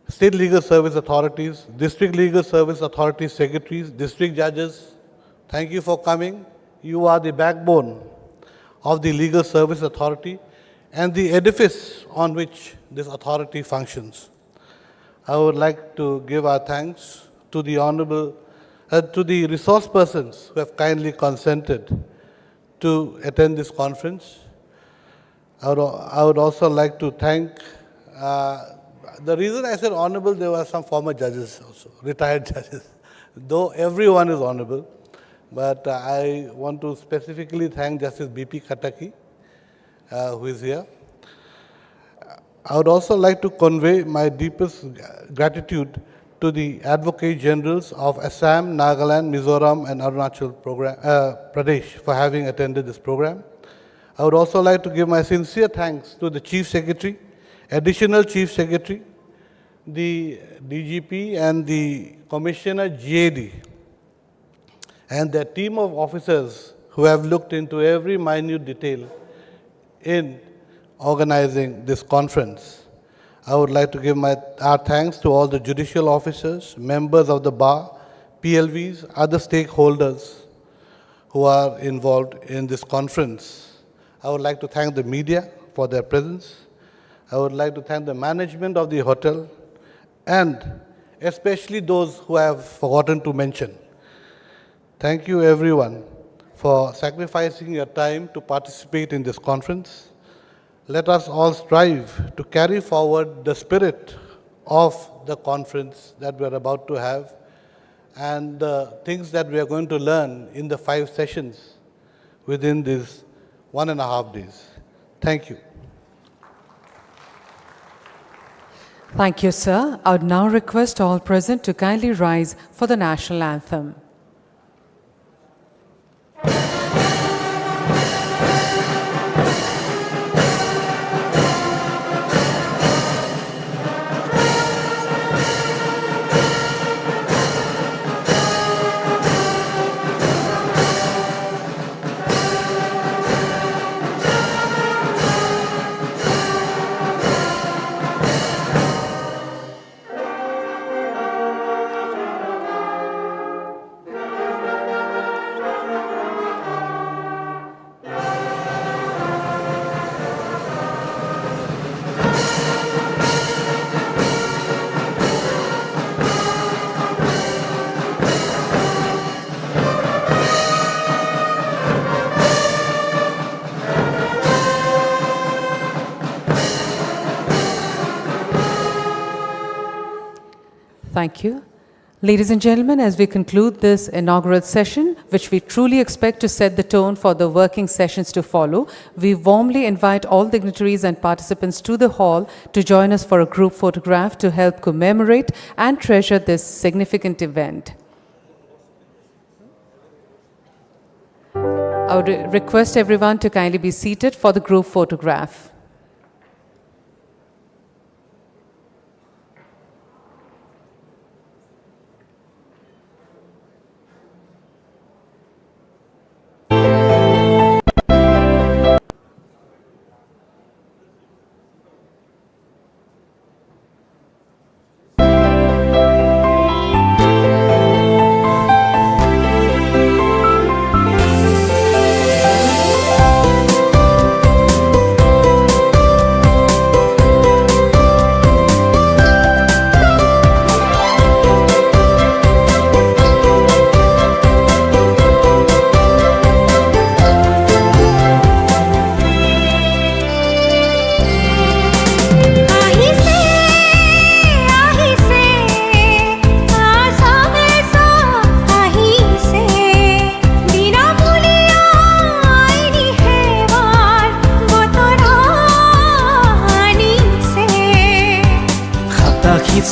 State Legal Service Authorities, District Legal Service Authority Secretaries, District Judges, thank you for coming. You are the backbone of the Legal Service Authority and the edifice on which this authority functions. I would like to give our thanks to the resource persons who have kindly consented to attend this conference. I would also like to thank, the reason I said honorable, there were some former judges also, retired judges, though everyone is honorable. But I want to specifically thank Justice B.P. Khataki, who is here. I would also like to convey my deepest gratitude to the Advocate Generals of Assam, Nagaland, Mizoram, and Arunachal Pradesh for having attended this program. I would also like to give my sincere thanks to the Chief Secretary, Additional Chief Secretary, the DGP, and the Commissioner GAD, and their team of officers who have looked into every minute detail in organizing this conference. I would like to give our thanks to all the judicial officers, members of the bar, PLVs, other stakeholders who are involved in this conference. I would like to thank the media for their presence. I would like to thank the management of the hotel and especially those who I have forgotten to mention. Thank you everyone for sacrificing your time to participate in this conference. Let us all strive to carry forward the spirit of the conference that we are about to have and the things that we are going to learn in the 5 sessions within these 1.5 days. Thank you. Thank you, sir. I would now request all present to kindly rise for the national anthem. Thank you. Ladies and gentlemen, as we conclude this inaugural session, which we truly expect to set the tone for the working sessions to follow, we warmly invite all dignitaries and participants to the hall to join us for a group photograph to help commemorate and treasure this significant event. I would request everyone to kindly be seated for the group photograph.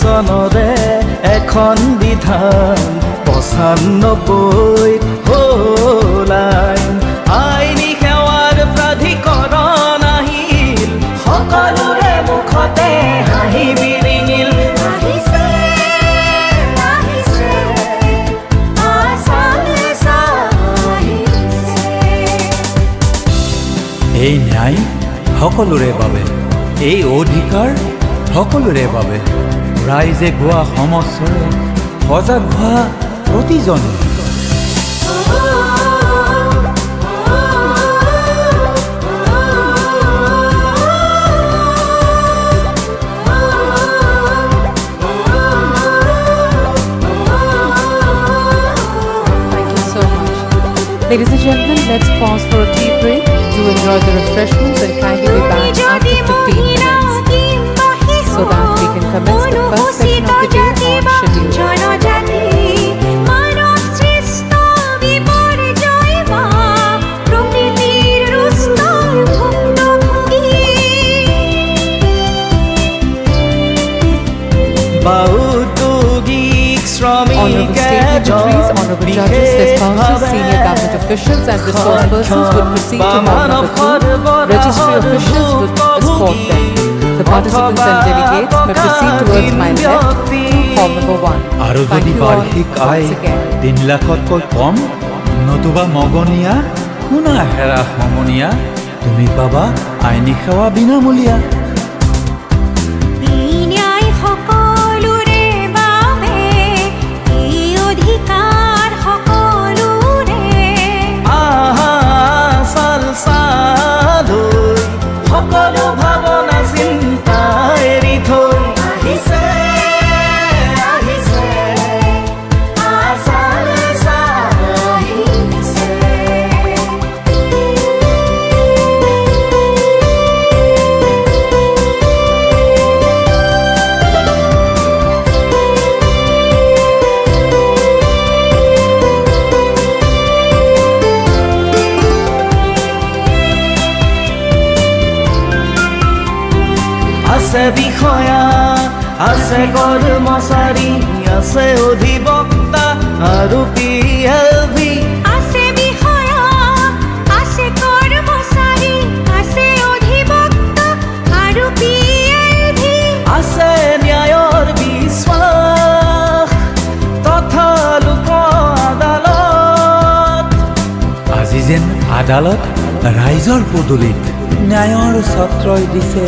চনৰে এখন বিধান 95 হ'ল আইন আইনী সেৱাৰ প্ৰাধিকৰণ আহিল সকলোৰে মুখতে হাঁহি বিৰিঙিল আহিছে আহিছে আছামিছ আহিছে এই ন্যায় সকলোৰে বাবে এই অধিকাৰ সকলোৰে বাবে ৰাইজে গোৱা সমস্যাৰে সজাগ হোৱা প্ৰতিজনে Ladies and gentlemen, let's pause for a tea break to enjoy the refreshments and kindly be back after 15 minutes so that we can commence the first session of the day on schedule. Honorable state dignitaries, honorable judges, their spouses, senior government officials and resource persons would proceed to hall number 2. Registry officials would escort them. The participants and delegates may proceed towards my left to hall number 1. আৰু যদি বাৰ্ষিক আয় 3 লাখতকৈ কম নতুবা মগনীয়া শুনা হেৰা সমনীয়া তুমি পাবা আইনী সেৱা বিনামূলীয়া সকলো ভাৱনা চিন্তা এৰি থৈ আহিছে আহিছে আছামিছ আহিছে আছে বিষয়া আছে কৰ্মচাৰী আছে অধিবক্তা আৰু PLV আছে বিষয়া আছে কৰ্মচাৰী আছে অধিবক্তা আৰু PLV আছে ন্যায়ৰ বিশ্বাস তথা লোক আদালত আজি যেন আদালত ৰাইজৰ পদূলিত ন্যায়ৰ ছত্ৰই দিছে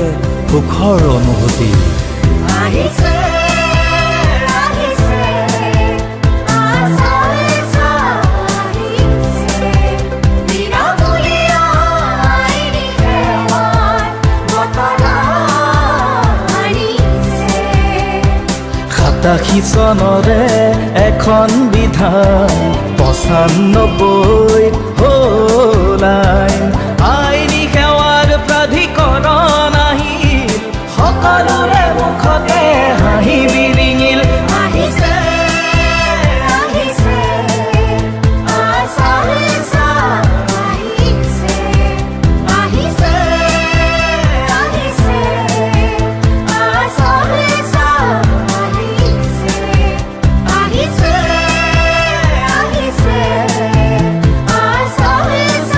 সুখৰ অনুভূতি আহিছে আহিছে আছামিছ আহিছে বিনামূলীয়া আইনী সেৱাৰ বতৰা আনিছে 87 চনৰে এখন বিধান 95 হ'ল আইন আইনী সেৱাৰ প্ৰাধিকৰণ আহিল সকলোৰে মুখতে হাঁহি বিৰিঙিল আহিছে আহিছে আছামিছ আহিছে আহিছে আহিছে আছামিছ আহিছে আহিছে আহিছে আছামিছ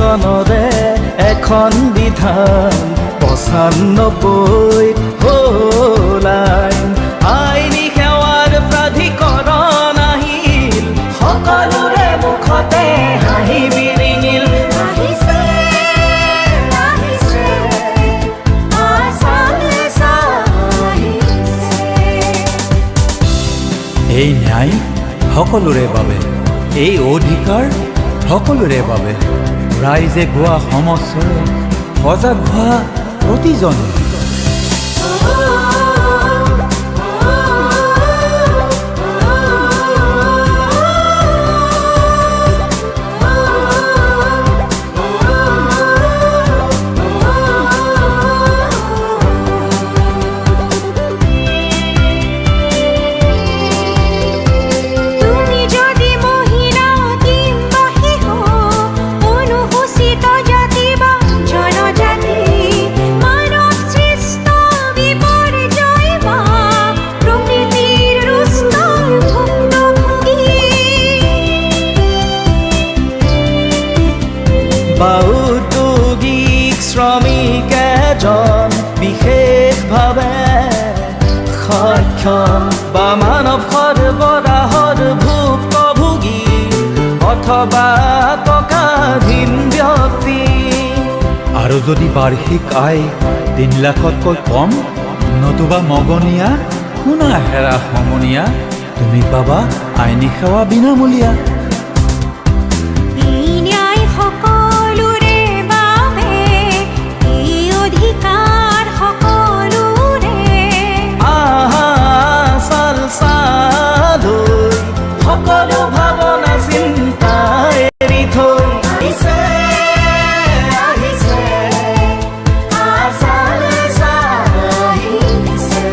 চনৰে এখন বিধান 95 হ'ল আইন আইনী সেৱাৰ প্ৰাধিকৰণ আহিল সকলোৰে মুখতে হাঁহি বিৰিঙিল আহিছে আহিছে আছামিছ আহিছে এই ন্যায় সকলোৰে বাবে এই অধিকাৰ সকলোৰে বাবে ৰাইজে গোৱা সমস্যাৰে সজাগ হোৱা প্ৰতিজনে ঔদ্যোগিক শ্ৰমিক এজন বিশেষভাৱে সক্ষম বা মানৱ সৰবৰাহৰ ভুক্তভোগী অথবা টকাধীন ব্যক্তি আৰু যদি বাৰ্ষিক আয় 3 লাখতকৈ কম নতুবা মগনীয়া শুনা হেৰা সমনীয়া তুমি পাবা আইনী সেৱা বিনামূলীয়া সকলো ভাৱনা চিন্তা এৰি থৈ আহিছে আহিছে আছামিছ আহিছে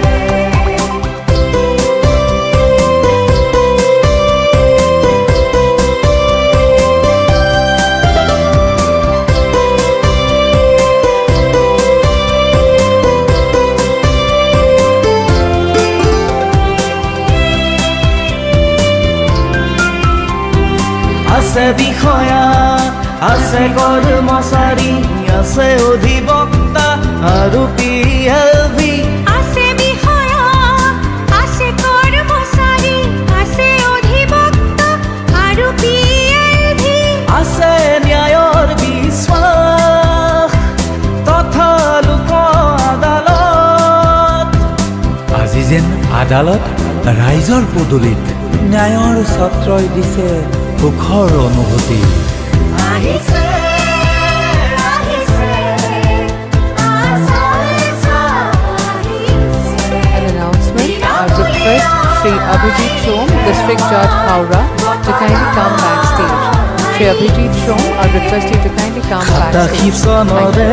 আছে বিষয়া আছে কৰ্মচাৰী আছে অধিবক্তা আৰু PLV আছে বিষয়া আছে কৰ্মচাৰী আছে অধিবক্তা আৰু PLV আছে ন্যায়ৰ বিশ্বাস তথা লোক আদালত আজি যেন আদালত ৰাইজৰ পদূলিত ন্যায়ৰ ছত্ৰই দিছে সুখৰ অনুভূতি আহিছে আহিছে আছামিছ আহিছে An announcement. I request Sri Abhijit Shom, District Judge Howrah, to kindly come backstage. Sri Abhijit Shom, I request you to kindly come backstage. চনৰে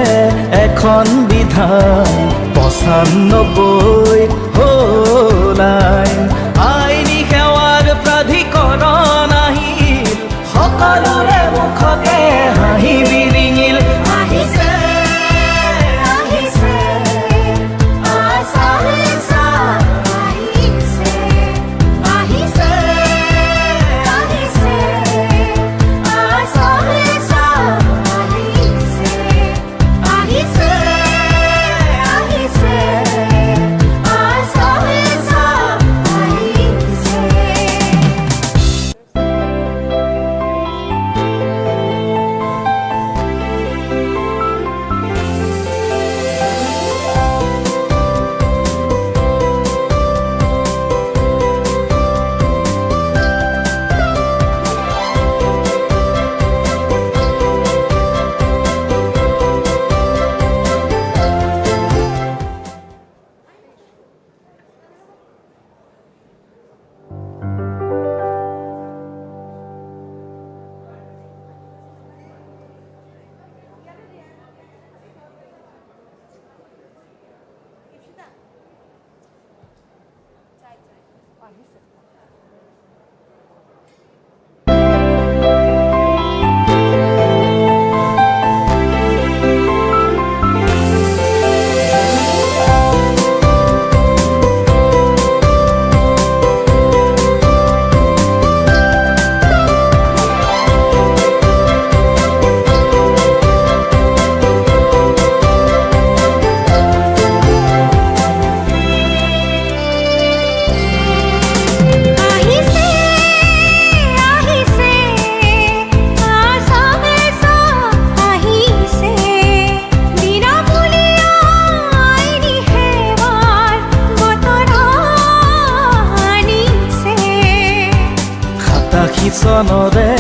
এখন বিধান 95 হ'ল আইন আইনী সেৱাৰ প্ৰাধিকৰণ আহিল সকলোৰে মুখতে হাঁহি বিৰিঙিল আহিছে আহিছে আছামিছ আহিছে আহিছে আহিছে আছামিছ আহিছে আহিছে আহিছে আছামিছ আহিছে চনৰে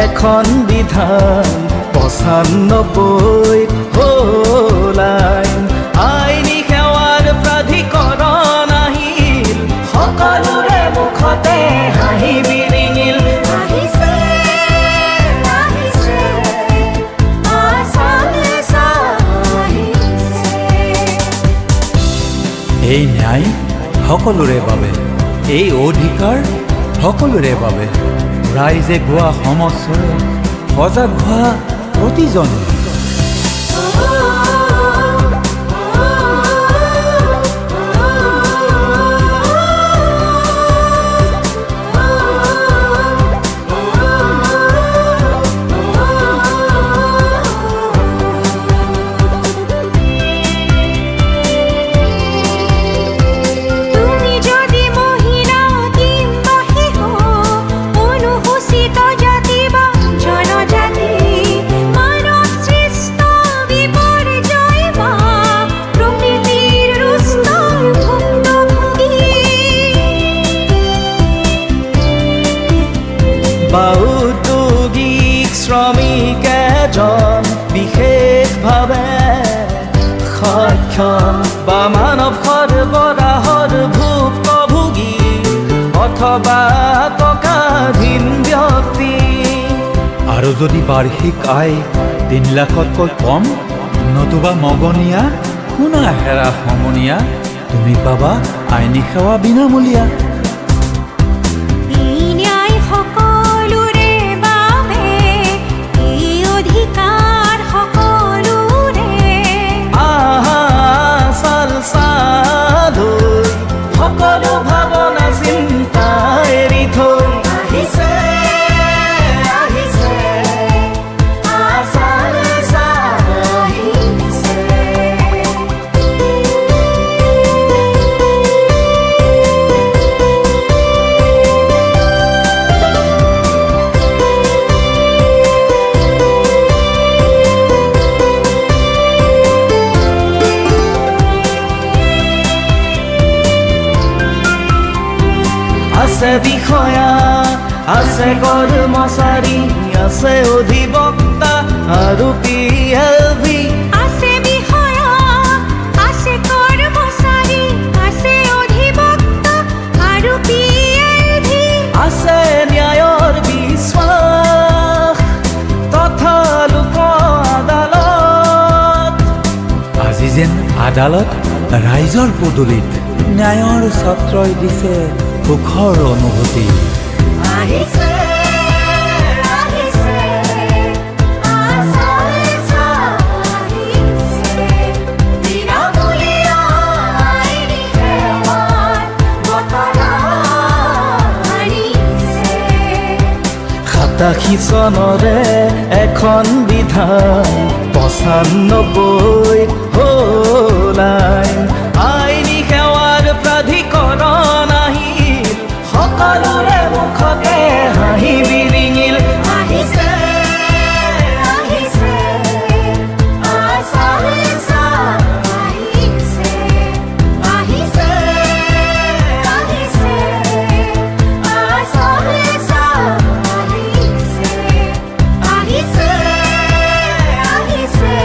এখন বিধান 95 হ'ল আইন আইনী সেৱাৰ প্ৰাধিকৰণ আহিল সকলোৰে মুখতে হাঁহি বিৰিঙিল আহিছে আহিছে আছামিছ আহিছে এই ন্যায় সকলোৰে বাবে এই অধিকাৰ সকলোৰে বাবে ৰাইজে গোৱা সমস্যাৰে সজাগ হোৱা প্ৰতিজনে ঔদ্যোগিক শ্ৰমিক এজন বিশেষভাৱে সক্ষম বা মানৱ সৰবৰাহৰ ভুক্তভোগী অথবা টকাধীন ব্যক্তি আৰু যদি বাৰ্ষিক আয় 3 লাখতকৈ কম নতুবা মগনীয়া শুনা হেৰা সমনীয়া তুমি পাবা আইনী সেৱা বিনামূলীয়া সকলো ভাৱনা চিন্তা এৰি থৈ আহিছে আহিছে আছামিছ আহিছে আছে বিষয়া আছে কৰ্মচাৰী আছে অধিবক্তা আৰু PLV আছে বিষয়া আছে কৰ্মচাৰী আছে অধিবক্তা আৰু PLV আছে ন্যায়ৰ বিশ্বাস তথা লোক আদালত আজি যেন আদালত ৰাইজৰ পদূলিত ন্যায়ৰ ছাত্ৰই দিছে সুখৰ অনুভূতি আহিছে আহিছে আছামিছ আহিছে বিনামূলীয়া আইনী সেৱাৰ বতৰা আহিছে 87 চনৰে এখন বিধান 95 হ'ল আইন আইনী সেৱাৰ প্ৰাধিকৰণ আহিল সকলোৰে মুখতে হাঁহি বিৰিঙিল আহিছে আহিছে আছামিছ আহিছে আহিছে আহিছে আছামিছ আহিছে আহিছে আহিছে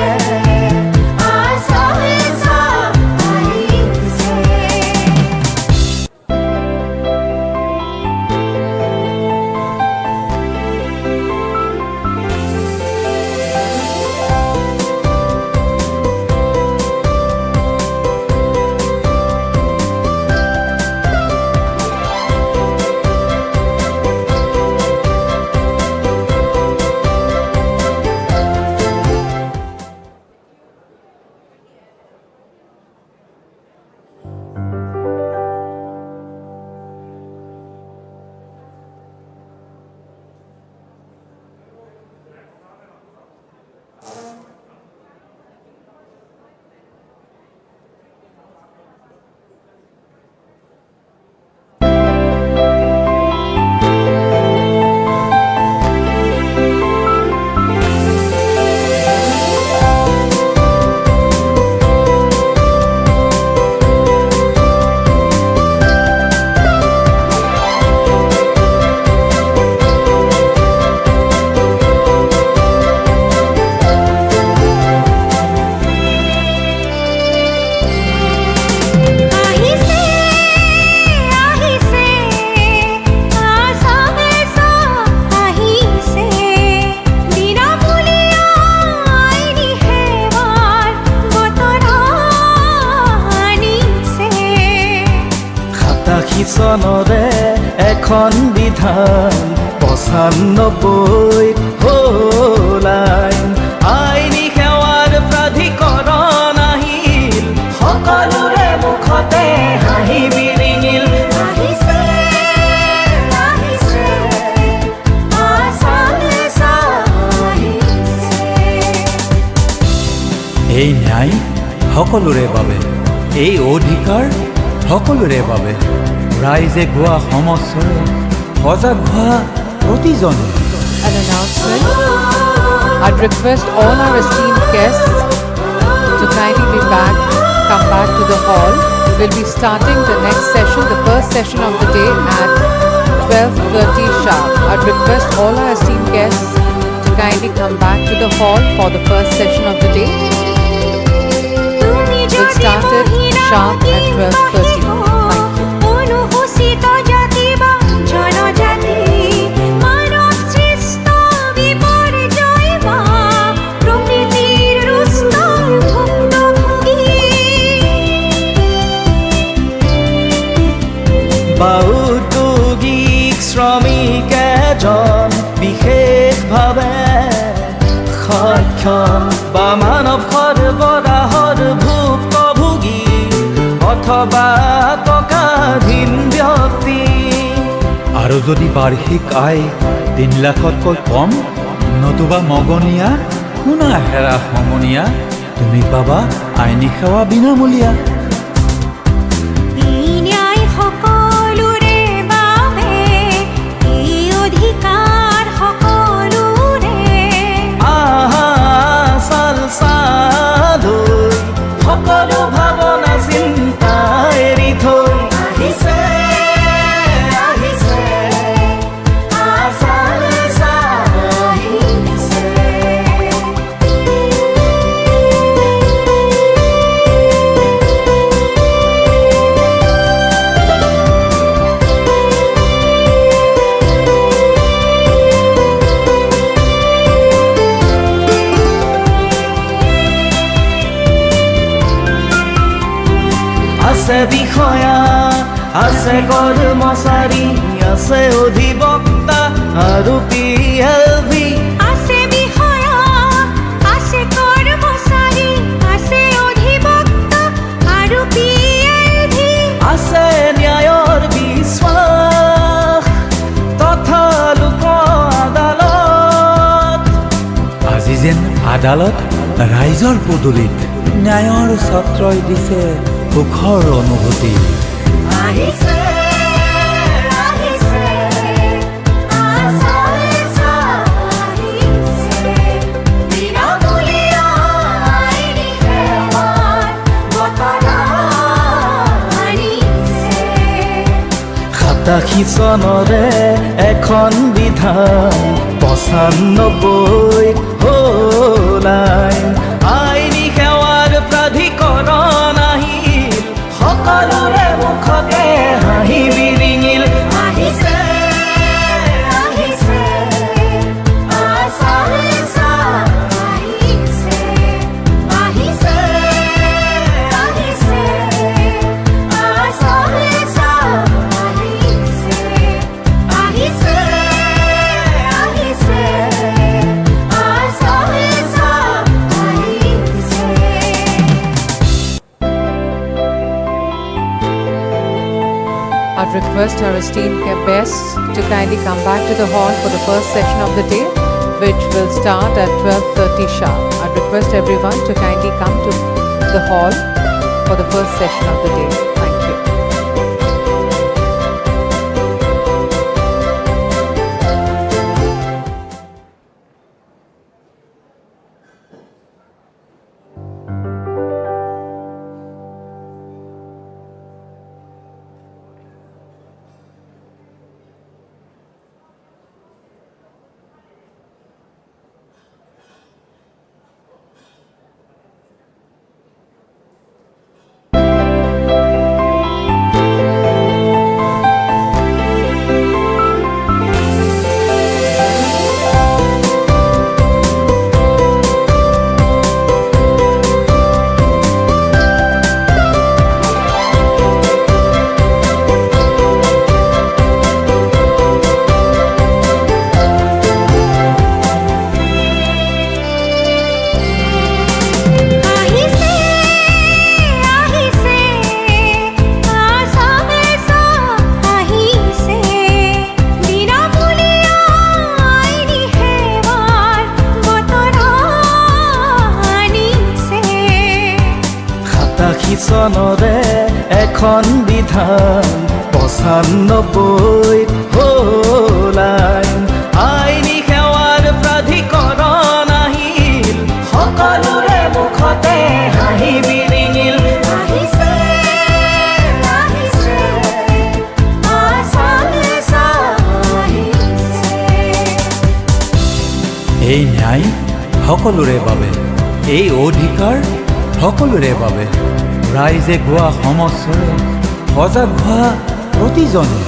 চনৰে এখন বিধান 95 হ'ল আইন আইনী সেৱাৰ প্ৰাধিকৰণ আহিল সকলোৰে মুখতে হাঁহি বিৰিঙিল আহিছে আহিছে আছামিছ আহিছে এই ন্যায় সকলোৰে বাবে এই অধিকাৰ সকলোৰে বাবে ৰাইজে গোৱা সমস্যাৰে সজাগ হোৱা প্ৰতিজনে An announcement. I'd request all our esteemed guests to kindly come back to the hall. We'll be starting the next session, the first session of the day at 12:30 sharp. I'd request all our esteemed guests to kindly come back to the hall for the first session of the day. We'll start it sharp at 12:30. ঔদ্যোগিক শ্ৰমিক এজন বিশেষভাৱে সক্ষম বা মানৱ সৰবৰাহৰ ভুক্তভোগী অথবা টকাধীন ব্যক্তি আৰু যদি বাৰ্ষিক আয় 3 লাখতকৈ কম নতুবা মগনীয়া শুনা হেৰা সমনীয়া তুমি পাবা আইনী সেৱা বিনামূলীয়া সকলো ভাৱনা চিন্তা এৰি থৈ আহিছে আহিছে আছামিছ আহিছে আছে বিষয়া আছে কৰ্মচাৰী আছে অধিবক্তা আৰু PLV আছে বিষয়া আছে কৰ্মচাৰী আছে অধিবক্তা আৰু PLV আছে ন্যায়ৰ বিশ্বাস তথা লোক আদালত আজি যেন আদালত ৰাইজৰ পদূলিত ন্যায়ৰ ছত্ৰই দিছে সুখৰ অনুভূতি আহিছে আহিছে আছামিছ আহিছে বিনামূলীয়া আইনী সেৱাৰ বতৰা আনিছে 87 চনৰে এখন বিধান 95 হ'ল আইন আইনী সেৱাৰ প্ৰাধিকৰণ আহিল সকলোৰে মুখতে হাঁহি বিৰিঙিল আহিছে আহিছে আছামিছ আহিছে আহিছে আহিছে আছামিছ আহিছে আহিছে আহিছে আছামিছ আহিছে I'd request our esteemed guests to kindly come back to the hall for the first session of the day, which will start at 12:30 sharp. I'd request everyone to kindly come to the hall for the first session of the day. Thank you. এখন বিধান 95 হ'ল আইন আইনী সেৱাৰ প্ৰাধিকৰণ আহিল সকলোৰে মুখতে হাঁহি বিৰিঙিল আহিছে আহিছে আছামিছা আহিছে এই ন্যায় সকলোৰে বাবে এই অধিকাৰ সকলোৰে বাবে ৰাইজে গোৱা সমস্যাৰে সজাগ হোৱা প্ৰতিজনে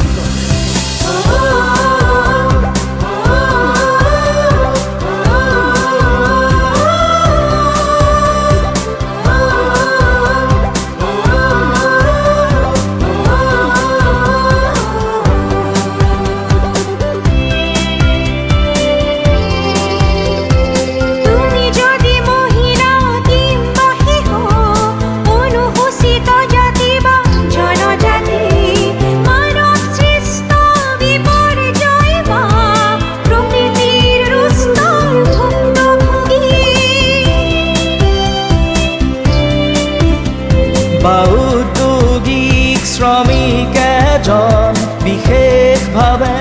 উদ্যোগিক শ্ৰমিক এজন বিশেষভাৱে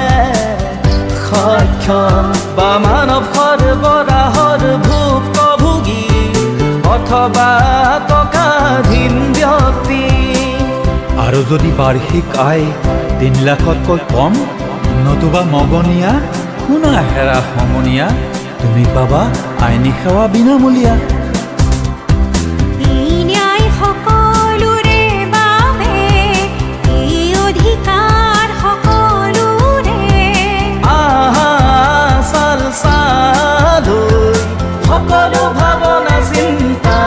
সক্ষম বা মানৱ সৰবৰাহৰ ভুক্তভোগী অথবা টকাধীন ব্যক্তি আৰু যদি বাৰ্ষিক আয় 3 লাখতকৈ কম নতুবা মগনীয়া শুনা হেৰা সমনীয়া তুমি পাবা আইনী সেৱা বিনামূলীয়া সকলো ভাৱনা চিন্তা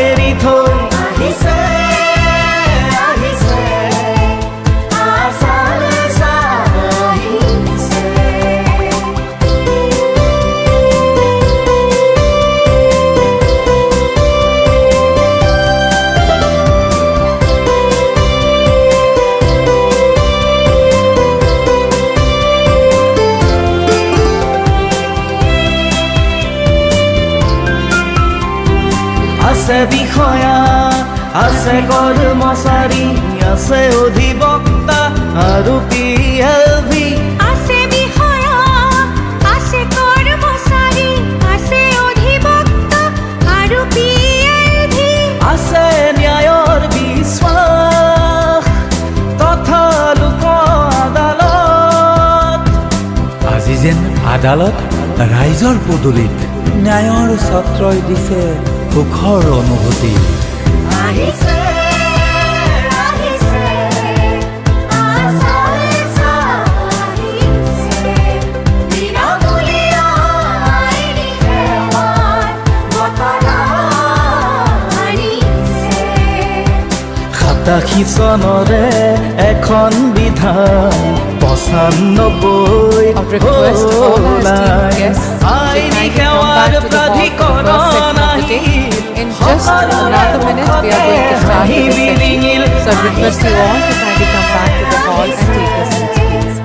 এৰি থৈ আহিছে আহিছে আছামিছা আহিছে আছে বিষয়া আছে কৰ্মচাৰী আছে অধিবক্তা আৰু PLV আছে বিষয়া আছে কৰ্মচাৰী আছে অধিবক্তা আৰু PLV আছে ন্যায়ৰ বিশ্বাস তথা লোক আদালত আজি যেন আদালত ৰাইজৰ পদূলিত ন্যায়ৰ ছত্ৰই দিছে সুখৰ অনুভূতি আহিছে আহিছে আছামিছা আহিছে বিনামূলীয়া আইনী সেৱাৰ বতৰা আনিছে 87 চনৰে এখন বিধান 95 হ'ল আইন আইনী সেৱাৰ প্ৰাধিকৰণ In just another minute, we are going to start with the session. So I request you all to kindly come back to the hall and take your seats, please.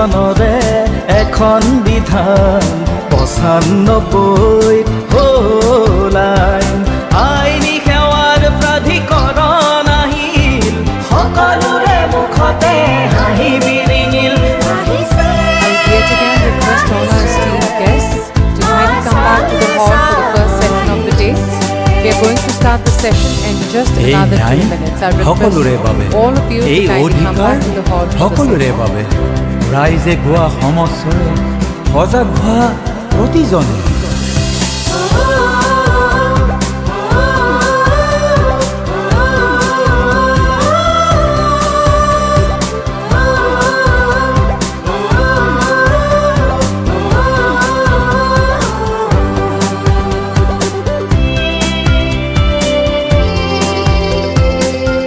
চনৰে এখন বিধান 95 হ'ল আইন আইনী সেৱাৰ প্ৰাধিকৰণ আহিল সকলোৰে মুখতে হাঁহি বিৰিঙিল আহিছে I yet again request all our esteemed guests to kindly come back to the hall for the first session of the day. We are going to start the session in just এই another ন্যায় 2 minutes. I সকলোৰে বাবে request all of you এই to kindly come অধিকাৰ back to the hall for the সকলোৰে session. বাবে ৰাইজে গোৱা সমস্যাৰে সজাগ হোৱা প্ৰতিজনে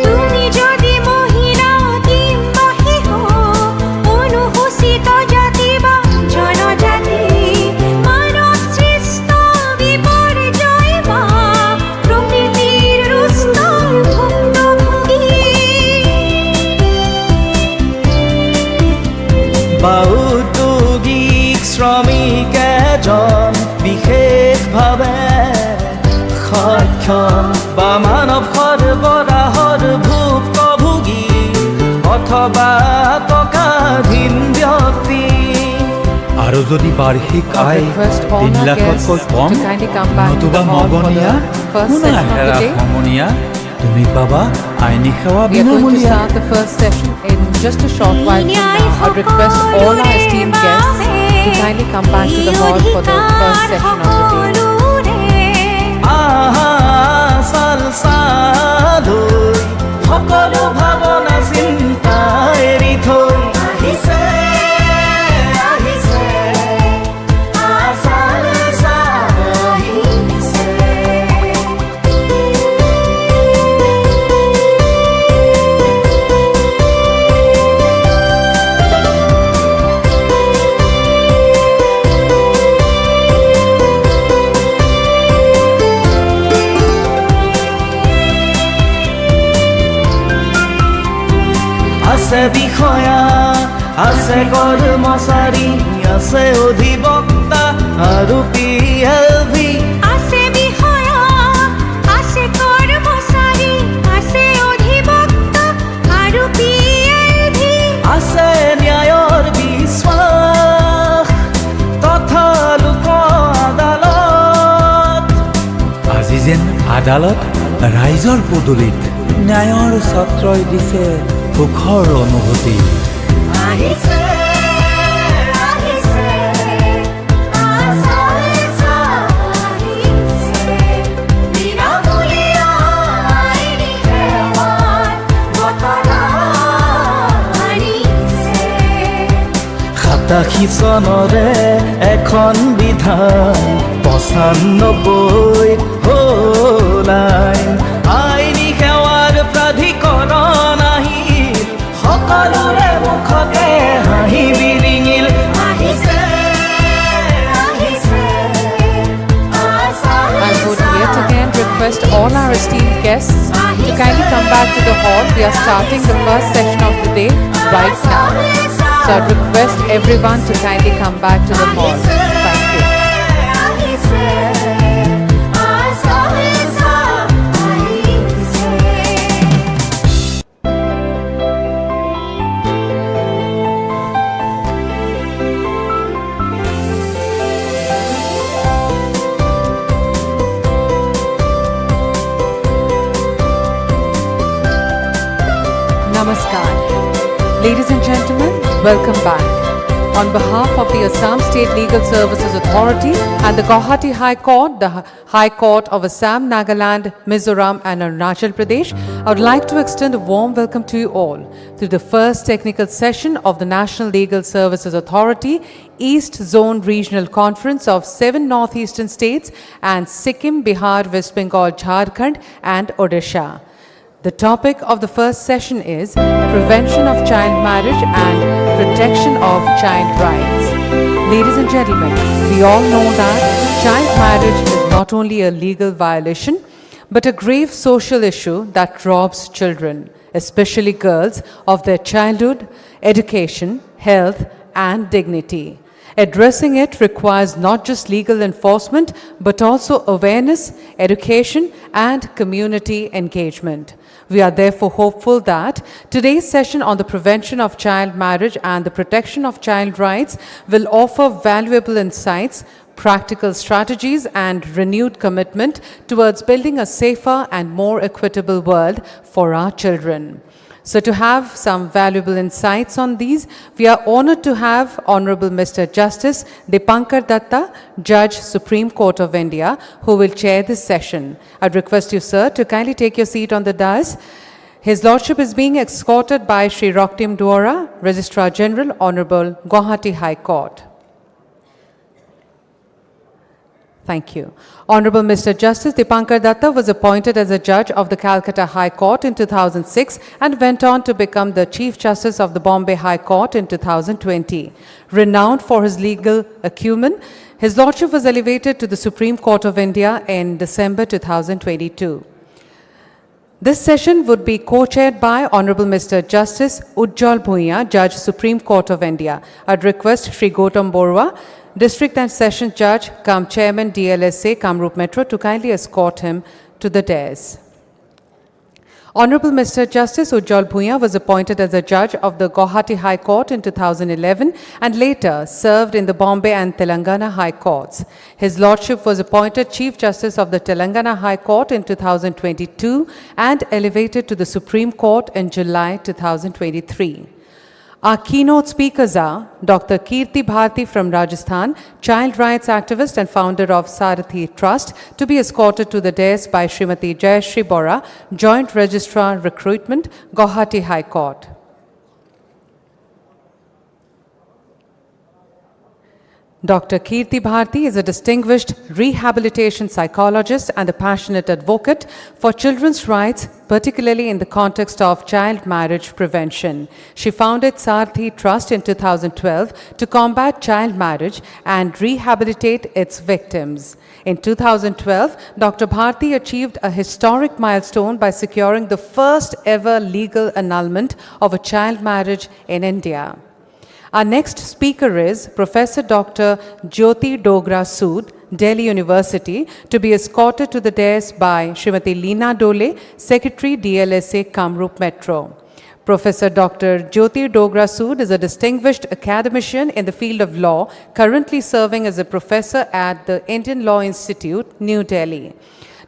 তুমি যদি মহিলা কিংবা শিশু অনুসূচিত জাতি বা জনজাতি মানৱ সৃষ্ট বিপৰ্যয় বা প্ৰকৃতিৰ ৰুষ্টৰ ভুক্তভোগী বা উদ্যোগিক শ্ৰমিক এজন বিশেষভাৱে সক্ষম বা মানৱ সৰবৰাহৰ ভুক্তভোগী অথবা টকাধীন ব্যক্তি আৰু যদি বাৰ্ষিক I আয় request all 3 our লাখতকৈ guests com to kindly come back to নতুবা the hall for মগনীয়া the first শুনা session of হেৰা the day. সমনীয়া তুমি পাবা আইনী সেৱা We are going to বিনামূলীয়া start the first session in just a short while from now. I request all our esteemed guests to kindly come back to the hall for the first session of the day. আহা চালচালৈ সকলো ভাৱনা চিন্তা এৰি থৈ আহিছে আহিছে আচাৰ আহিছে আছে বিষয়া আছে কৰ্মচাৰী আছে অধিবক্তা আৰু PLV আছে বিষয়া আছে কৰ্মচাৰী আছে অধিবক্তা আৰু PLV আছে ন্যায়ৰ বিশ্বাস তথা লোক আদালত আজি যেন আদালত ৰাইজৰ পদূলিত ন্যায়ৰ ছত্ৰই দিছে সুখৰ অনুভূতি আহিছে আহিছে আচাৰ আহিছে বিনামূলীয়া আইনী সেৱাৰ বতৰা আনিছে 87 চনৰে এখন বিধান 95 হ'ল আইন আইনী সেৱাৰ প্ৰাধিকৰণ আহিল সকলোৰে মুখতে হাঁহি বিৰিঙিল আহিছে আহিছে I would yet again request all our esteemed guests to kindly come back to the hall. We are starting the first session of the day right now. So I request everyone to kindly come back to the hall. Thank you. Namaskar. Ladies and gentlemen, welcome back. On behalf of the Assam State Legal Services Authority and the Guwahati High Court, the High Court of Assam, Nagaland, Mizoram and Arunachal Pradesh, I would like to extend a warm welcome to you all to the first technical session of the National Legal Services Authority East Zone Regional Conference of 7 northeastern states and Sikkim, Bihar, West Bengal, Jharkhand and Odisha. The topic of the first session is Prevention of Child Marriage and Protection of Child Rights. Ladies and gentlemen, we all know that child marriage is not only a legal violation, but a grave social issue that robs children, especially girls, of their childhood, education, health, and dignity. Addressing it requires not just legal enforcement, but also awareness, education, and community engagement. We are therefore hopeful that today's session on the prevention of child marriage and the protection of child rights will offer valuable insights, practical strategies, and renewed commitment towards building a safer and more equitable world for our children. So to have some valuable insights on these, we are honored to have Honorable Mr. Justice Dipankar Datta, Judge, Supreme Court of India, who will chair this session. I'd request you, sir, to kindly take your seat on the dais. His Lordship is being escorted by Sri Roktim Duara, Registrar General, Honorable Guwahati High Court. Thank you. Honorable Mr. Justice Dipankar Datta was appointed as a judge of the Calcutta High Court in 2006 and went on to become the Chief Justice of the Bombay High Court in 2020. Renowned for his legal acumen, his Lordship was elevated to the Supreme Court of India in December 2022. This session would be co-chaired by Honorable Mr. Justice Ujjwal Bhuiya, Judge, Supreme Court of India. I'd request Sri Gautam Borua, District and Session Judge, cum Chairman DLSA, Kamrup Metro, to kindly escort him to the dais. Honorable Mr. Justice Ujjwal Bhuiya was appointed as a judge of the Guwahati High Court in 2011 and later served in the Bombay and Telangana High Courts. His Lordship was appointed Chief Justice of the Telangana High Court in 2022 and elevated to the Supreme Court in July 2023. Our keynote speakers are Dr. Kirti Bharti from Rajasthan, child rights activist and founder of Sarathi Trust, to be escorted to the dais by Srimati Jayashree Bora, Joint Registrar Recruitment, Guwahati High Court. Dr. Kirti Bharti is a distinguished rehabilitation psychologist and a passionate advocate for children's rights, particularly in the context of child marriage prevention. She founded Sarathi Trust in 2012 to combat child marriage and rehabilitate its victims. In 2012, Dr. Bharti achieved a historic milestone by securing the first ever legal annulment of a child marriage in India. Our next speaker is Professor Dr. Jyoti Dogra Sood, Delhi University, to be escorted to the dais by Srimati Leena Dole, Secretary DLSA, Kamrup Metro. Professor Dr. Jyoti Dogra Sood is a distinguished academician in the field of law, currently serving as a professor at the Indian Law Institute, New Delhi.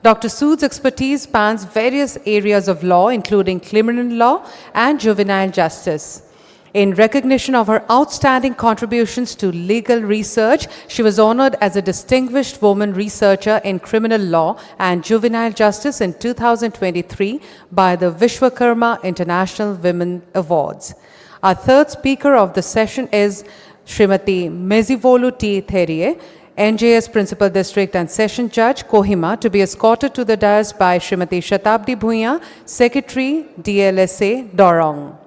Dr. Sood's expertise spans various areas of law, including criminal law and juvenile justice. In recognition of her outstanding contributions to legal research, she was honored as a distinguished woman researcher in criminal law and juvenile justice in 2023 by the Vishwakarma International Women Awards. Our third speaker of the session is Srimati Mezivolu T. Therie, NJS Principal District and Session Judge, Kohima, to be escorted to the dais by Srimati Shatabdi Bhuiya, Secretary DLSA, Dorong.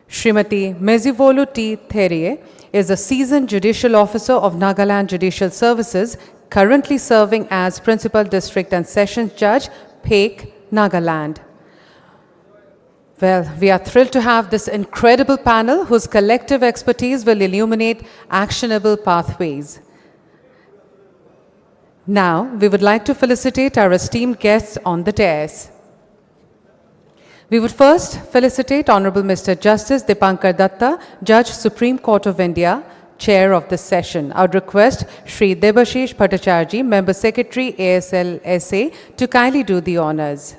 Srimati Mezivolu T. Therie is a seasoned judicial officer of Nagaland Judicial Services, currently serving as Principal District and Sessions Judge, Phek, Nagaland. Well, we are thrilled to have this incredible panel whose collective expertise will illuminate actionable pathways. Now, we would like to felicitate our esteemed guests on the dais. We would first felicitate Honorable Mr. Justice Dipankar Datta, Judge, Supreme Court of India, Chair of this session. I would request Sri Debashish Bhattacharjee, Member Secretary, ASLSA, to kindly do the honors.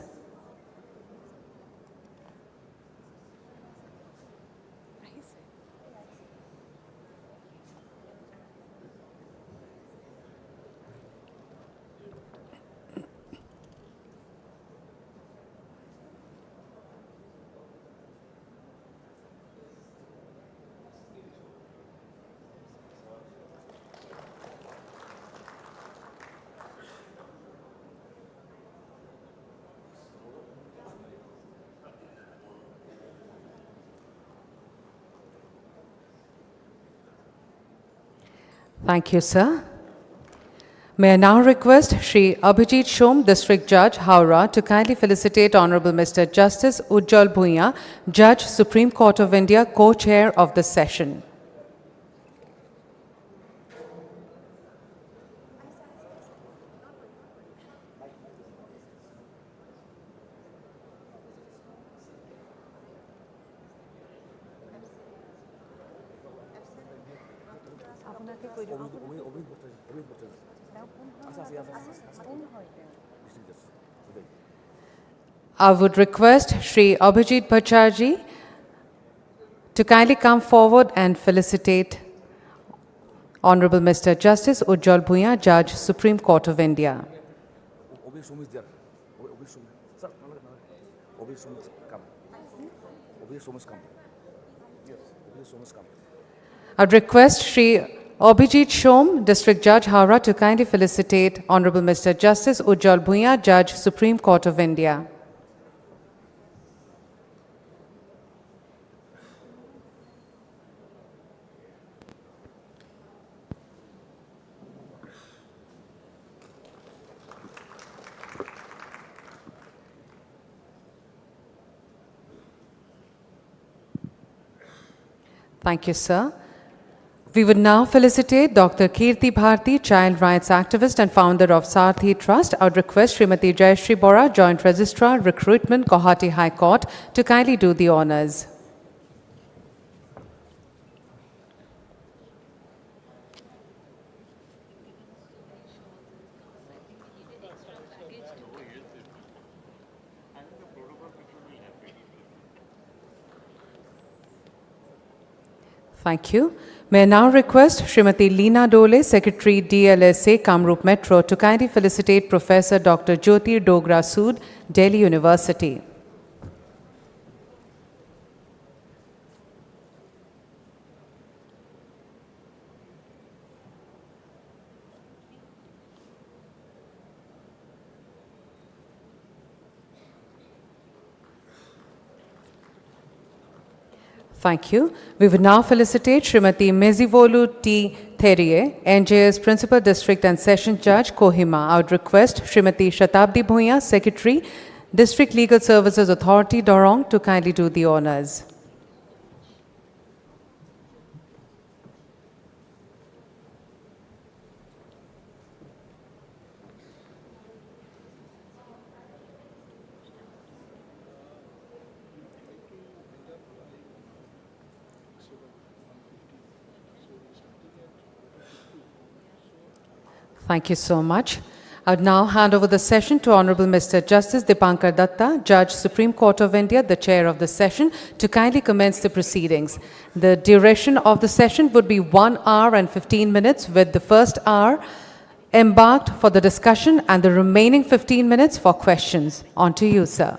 Thank you, sir. May I now request Shri Abhijit Shom, District Judge, Howrah, to kindly felicitate Honorable Mr. Justice Ujjwal Bhuiya, Judge, Supreme Court of India, co-chair of the session. I would request Shri Abhijit Bhattacharjee to kindly come forward and felicitate Honorable Mr. Justice Ujjwal Bhuiya, Judge, Supreme Court of India. I would request Shri Abhijit Shom, District Judge, Howrah, to kindly felicitate Honorable Mr. Justice Ujjwal Bhuiya, Judge, Supreme Court of India. Thank you, sir. We would now felicitate Dr. Kirti Bharti, child rights activist and founder of Sarthi Trust. I would request Srimati Jayashree Bora, Joint Registrar, Recruitment, Guwahati High Court, to kindly do the honours. Thank you. May I now request Srimati Leena Dole, Secretary DLSA, Kamrup Metro, to kindly felicitate Professor Dr. Jyoti Dogra Sood, Delhi University. Thank you. We would now felicitate Srimati Mezivolu T. Theriye, NJS Principal District and Session Judge, Kohima. I would request Srimati Shatabdi Bhuiya, Secretary, District Legal Services Authority, Dorong, to kindly do the honours. Thank you so much. I would now hand over the session to Honorable Mr. Justice Dipankar Datta, Judge, Supreme Court of India, the chair of the session, to kindly commence the proceedings. The duration of the session would be 1 hour and 15 minutes, with the first hour embarked for the discussion and the remaining 15 minutes for questions. On to you, sir.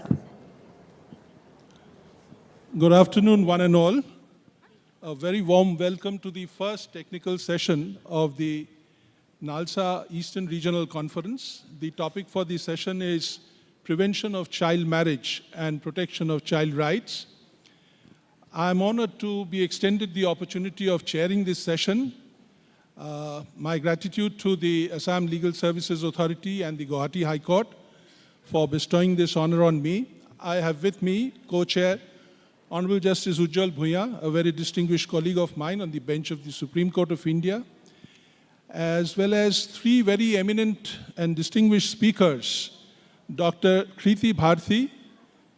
Good afternoon, one and all. A very warm welcome to the first technical session of the NALSA Eastern Regional Conference. The topic for the session is Prevention of Child Marriage and Protection of Child Rights. I am honored to be extended the opportunity of chairing this session. My gratitude to the Assam Legal Services Authority and the Guwahati High Court for bestowing this honor on me. I have with me co-chair Honorable Justice Ujjwal Bhuiya, a very distinguished colleague of mine on the bench of the Supreme Court of India, as well as three very eminent and distinguished speakers, Dr. Kirti Bharti,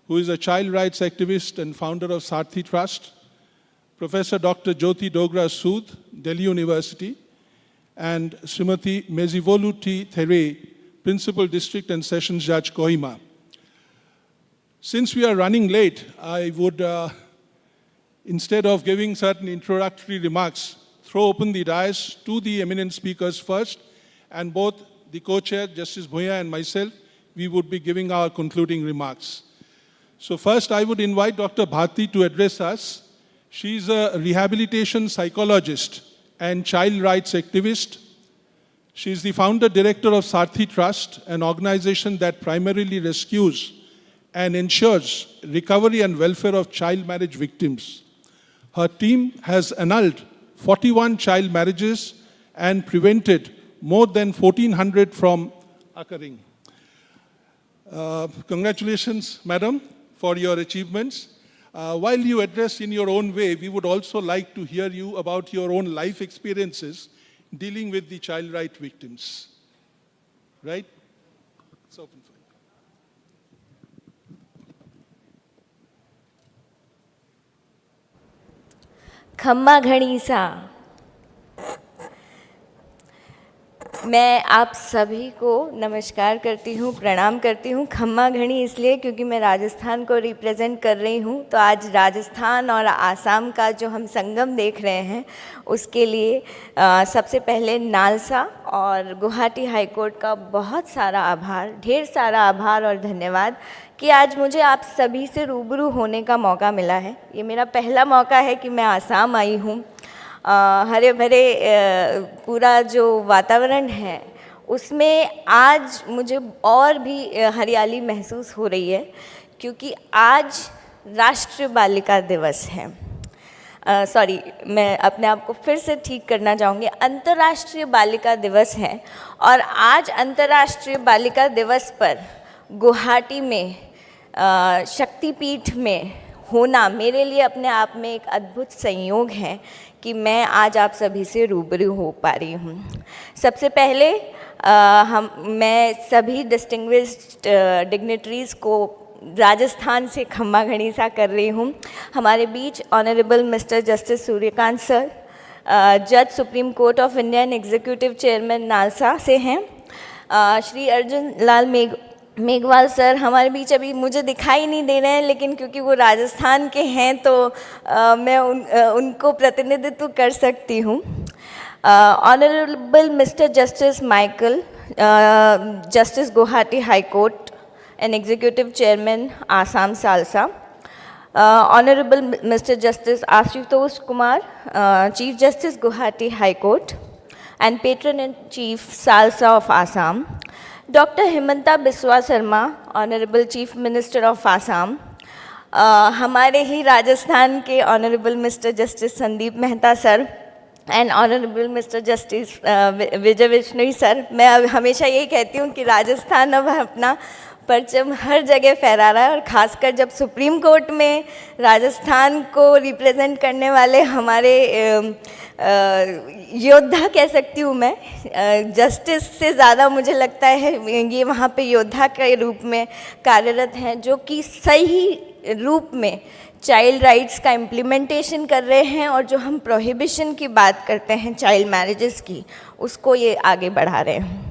who is a child rights activist and founder of Sarthi Trust, Professor Dr. Jyoti Dogra Sood, Delhi University, and Srimati Mezivolu T. Theriye, Principal District and Sessions Judge, Kohima. Since we are running late, I would, instead of giving certain introductory remarks, throw open the dais to the eminent speakers first, and both the co-chair, Justice Bhuiya, and myself, we would be giving our concluding remarks. So first, I would invite Dr. Bharti to address us. She is a rehabilitation psychologist and child rights activist. She is the founder director of Sarthi Trust, an organization that primarily rescues and ensures recovery and welfare of child marriage victims. Her team has annulled 41 child marriages and prevented more than 1,400 from occurring. Congratulations, Madam, for your achievements. While you address in your own way, we would also like to hear you about your own life experiences dealing with the child right victims. Right? It's open for you. खम्मा घड़ी सा, मैं आप सभी को नमस्कार करती हूँ, प्रणाम करती हूँ। खम्मा घड़ी इसलिए क्योंकि मैं राजस्थान को रिप्रेजेंट कर रही हूँ, तो आज राजस्थान और आसाम का जो हम संगम देख रहे हैं उसके लिए सबसे पहले नालसा और गुवाहाटी हाई कोर्ट का बहुत सारा आभार, ढेर सारा आभार और धन्यवाद कि आज मुझे आप सभी से रूबरू होने का मौका मिला है। ये मेरा पहला मौका है कि मैं आसाम आई हूँ। हरे भरे पूरा जो वातावरण है उसमें आज मुझे और भी हरियाली महसूस हो रही है, क्योंकि आज राष्ट्रीय बालिका दिवस है। सॉरी, मैं अपने आप को फिर से ठीक करना चाहूँगी, अंतर्राष्ट्रीय बालिका दिवस है। और आज अंतर्राष्ट्रीय बालिका दिवस पर गुवाहाटी में शक्तिपीठ में होना मेरे लिए अपने आप में एक अद्भुत संयोग है कि मैं आज आप सभी से रूबरू हो पा रही हूँ। सबसे पहले मैं सभी डिस्टिंग्विश्ड डिग्निटरीज़ को राजस्थान से खम्मा घड़ी सा कर रही हूँ। हमारे बीच honourable mister justice Suryakant sir, जज supreme court of India and executive chairman NALSA से हैं। श्री अर्जुन लाल मेघवाल सर हमारे बीच अभी मुझे दिखाई नहीं दे रहे हैं, लेकिन क्योंकि वो राजस्थान के हैं तो मैं उनको प्रतिनिधित्व कर सकती हूँ। Honourable mister justice Michael, justice Guwahati high court and executive chairman Assam SALSA. Honourable mister justice Ashutosh Kumar, chief justice Guwahati high court and patron in chief SALSA of Assam. Doctor Himanta Biswa Sarma, honourable chief minister of Assam. हमारे ही राजस्थान के honourable mister justice Sandeep Mehta sir and honourable mister justice Vijay Bishnoi sir. मैं हमेशा यही कहती हूँ कि राजस्थान अब अपना परचम हर जगह फहरा रहा है, और ख़ासकर जब सुप्रीम कोर्ट में राजस्थान को रिप्रेजेंट करने वाले हमारे योद्धा कह सकती हूँ मैं, जस्टिस से ज़्यादा मुझे लगता है ये वहाँ पे योद्धा के रूप में कार्यरत हैं, जो कि सही रूप में चाइल्ड राइट्स का इम्प्लीमेंटेशन कर रहे हैं, और जो हम प्रोहिबिशन की बात करते हैं चाइल्ड मैरिजेस की, उसको ये आगे बढ़ा रहे हैं।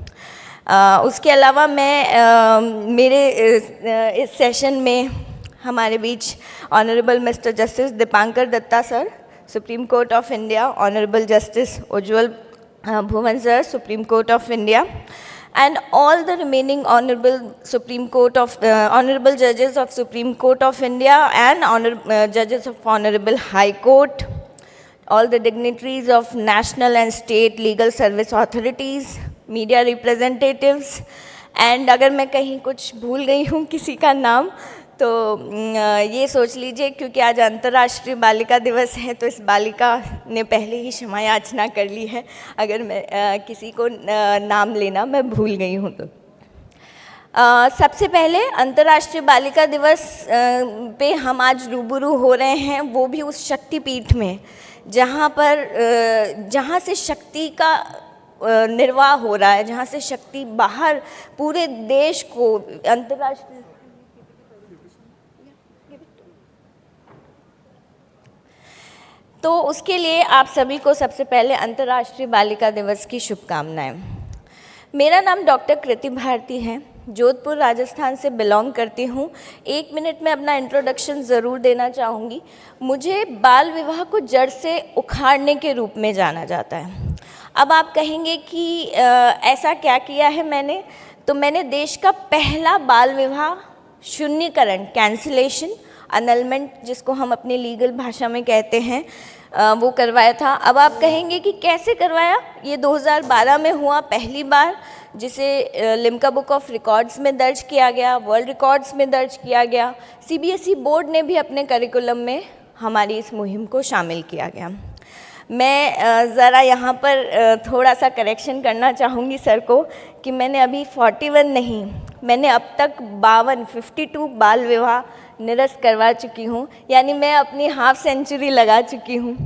उसके अलावा मैं मेरे इस सेशन में हमारे बीच honourable mister justice Dipankar Datta sir, supreme court of India, honourable justice Ujjal Bhuyan sir, supreme court of India, and all the remaining honorable Supreme Court of honorable judges of Supreme Court of India and judges of Honorable High Court, all the dignitaries of national and state legal service authorities, media representatives, and अगर मैं कहीं कुछ भूल गई हूँ किसी का नाम तो ये सोच लीजिए, क्योंकि आज अंतर्राष्ट्रीय बालिका दिवस है तो इस बालिका ने पहले ही क्षमा याचना कर ली है अगर मैं किसी को नाम लेना मैं भूल गई हूँ तो। सबसे पहले अंतर्राष्ट्रीय बालिका दिवस पे हम आज रूबरू हो रहे हैं, वो भी उस शक्तिपीठ में जहाँ से शक्ति का निर्वाह हो रहा है, जहाँ से शक्ति बाहर पूरे देश को अंतर्राष्ट्रीय तो उसके लिए आप सभी को सबसे पहले अंतर्राष्ट्रीय बालिका दिवस की शुभकामनाएं। मेरा नाम डॉक्टर कृति भारती है, जोधपुर राजस्थान से बिलोंग करती हूँ। 1 मिनट में अपना इंट्रोडक्शन ज़रूर देना चाहूँगी। मुझे बाल विवाह को जड़ से उखाड़ने के रूप में जाना जाता है। अब आप कहेंगे कि ऐसा क्या किया है मैंने, तो मैंने देश का पहला बाल विवाह शून्यकरण, कैंसिलेशन, अनलमेंट जिसको हम अपनी लीगल भाषा में कहते हैं, वो करवाया था। अब आप कहेंगे कि कैसे करवाया, ये 2012 में हुआ पहली बार, जिसे लिम्का बुक ऑफ रिकॉर्ड्स में दर्ज किया गया, वर्ल्ड रिकॉर्ड्स में दर्ज किया गया। CBSE बोर्ड ने भी अपने करिकुलम में हमारी इस मुहिम को शामिल किया गया। मैं ज़रा यहाँ पर थोड़ा सा करेक्शन करना चाहूँगी सर को कि मैंने अभी 41 नहीं, मैंने अब तक 52 बाल विवाह निरस्त करवा चुकी हूँ, यानी मैं अपनी हाफ सेंचुरी लगा चुकी हूँ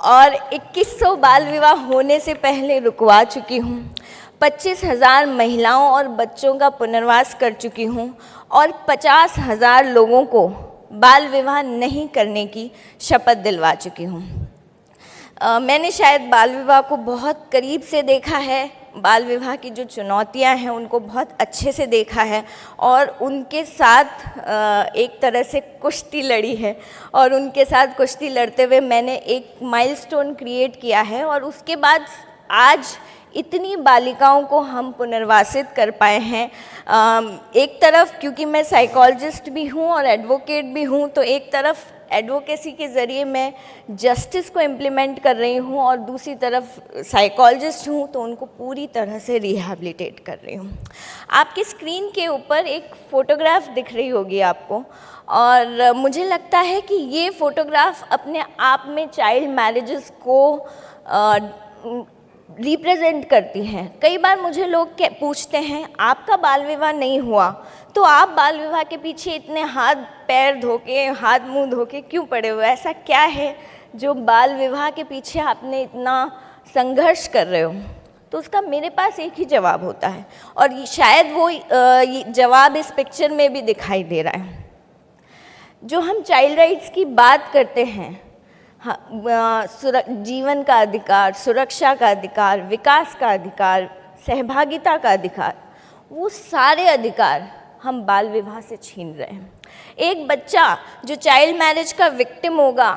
और 2100 बाल विवाह होने से पहले रुकवा चुकी हूँ। 25,000 महिलाओं और बच्चों का पुनर्वास कर चुकी हूँ और 50,000 लोगों को बाल विवाह नहीं करने की शपथ दिलवा चुकी हूँ। मैंने शायद बाल विवाह को बहुत करीब से देखा है, बाल विवाह की जो चुनौतियां हैं उनको बहुत अच्छे से देखा है और उनके साथ एक तरह से कुश्ती लड़ी है और उनके साथ कुश्ती लड़ते हुए मैंने एक माइलस्टोन क्रिएट किया है और उसके बाद आज इतनी बालिकाओं को हम पुनर्वासित कर पाए हैं। एक तरफ क्योंकि मैं साइकोलॉजिस्ट भी हूँ और एडवोकेट भी हूँ, तो एक तरफ एडवोकेसी के ज़रिए मैं जस्टिस को इम्प्लीमेंट कर रही हूँ और दूसरी तरफ साइकोलॉजिस्ट हूँ तो उनको पूरी तरह से रिहैबिलिटेट कर रही हूँ। आपकी स्क्रीन के ऊपर एक फ़ोटोग्राफ दिख रही होगी आपको और मुझे लगता है कि ये फ़ोटोग्राफ अपने आप में चाइल्ड मैरिजेस को रिप्रेजेंट करती हैं। कई बार मुझे लोग पूछते हैं आपका बाल विवाह नहीं हुआ तो आप बाल विवाह के पीछे इतने हाथ पैर धोके हाथ मुंह धोके क्यों पड़े हुए, ऐसा क्या है जो बाल विवाह के पीछे आपने इतना संघर्ष कर रहे हो? तो उसका मेरे पास एक ही जवाब होता है और शायद वो जवाब इस पिक्चर में भी दिखाई दे रहा है। जो हम चाइल्ड राइट्स की बात करते हैं, जीवन का अधिकार, सुरक्षा का अधिकार, विकास का अधिकार, सहभागिता का अधिकार, वो सारे अधिकार हम बाल विवाह से छीन रहे हैं। एक बच्चा जो चाइल्ड मैरिज का विक्टिम होगा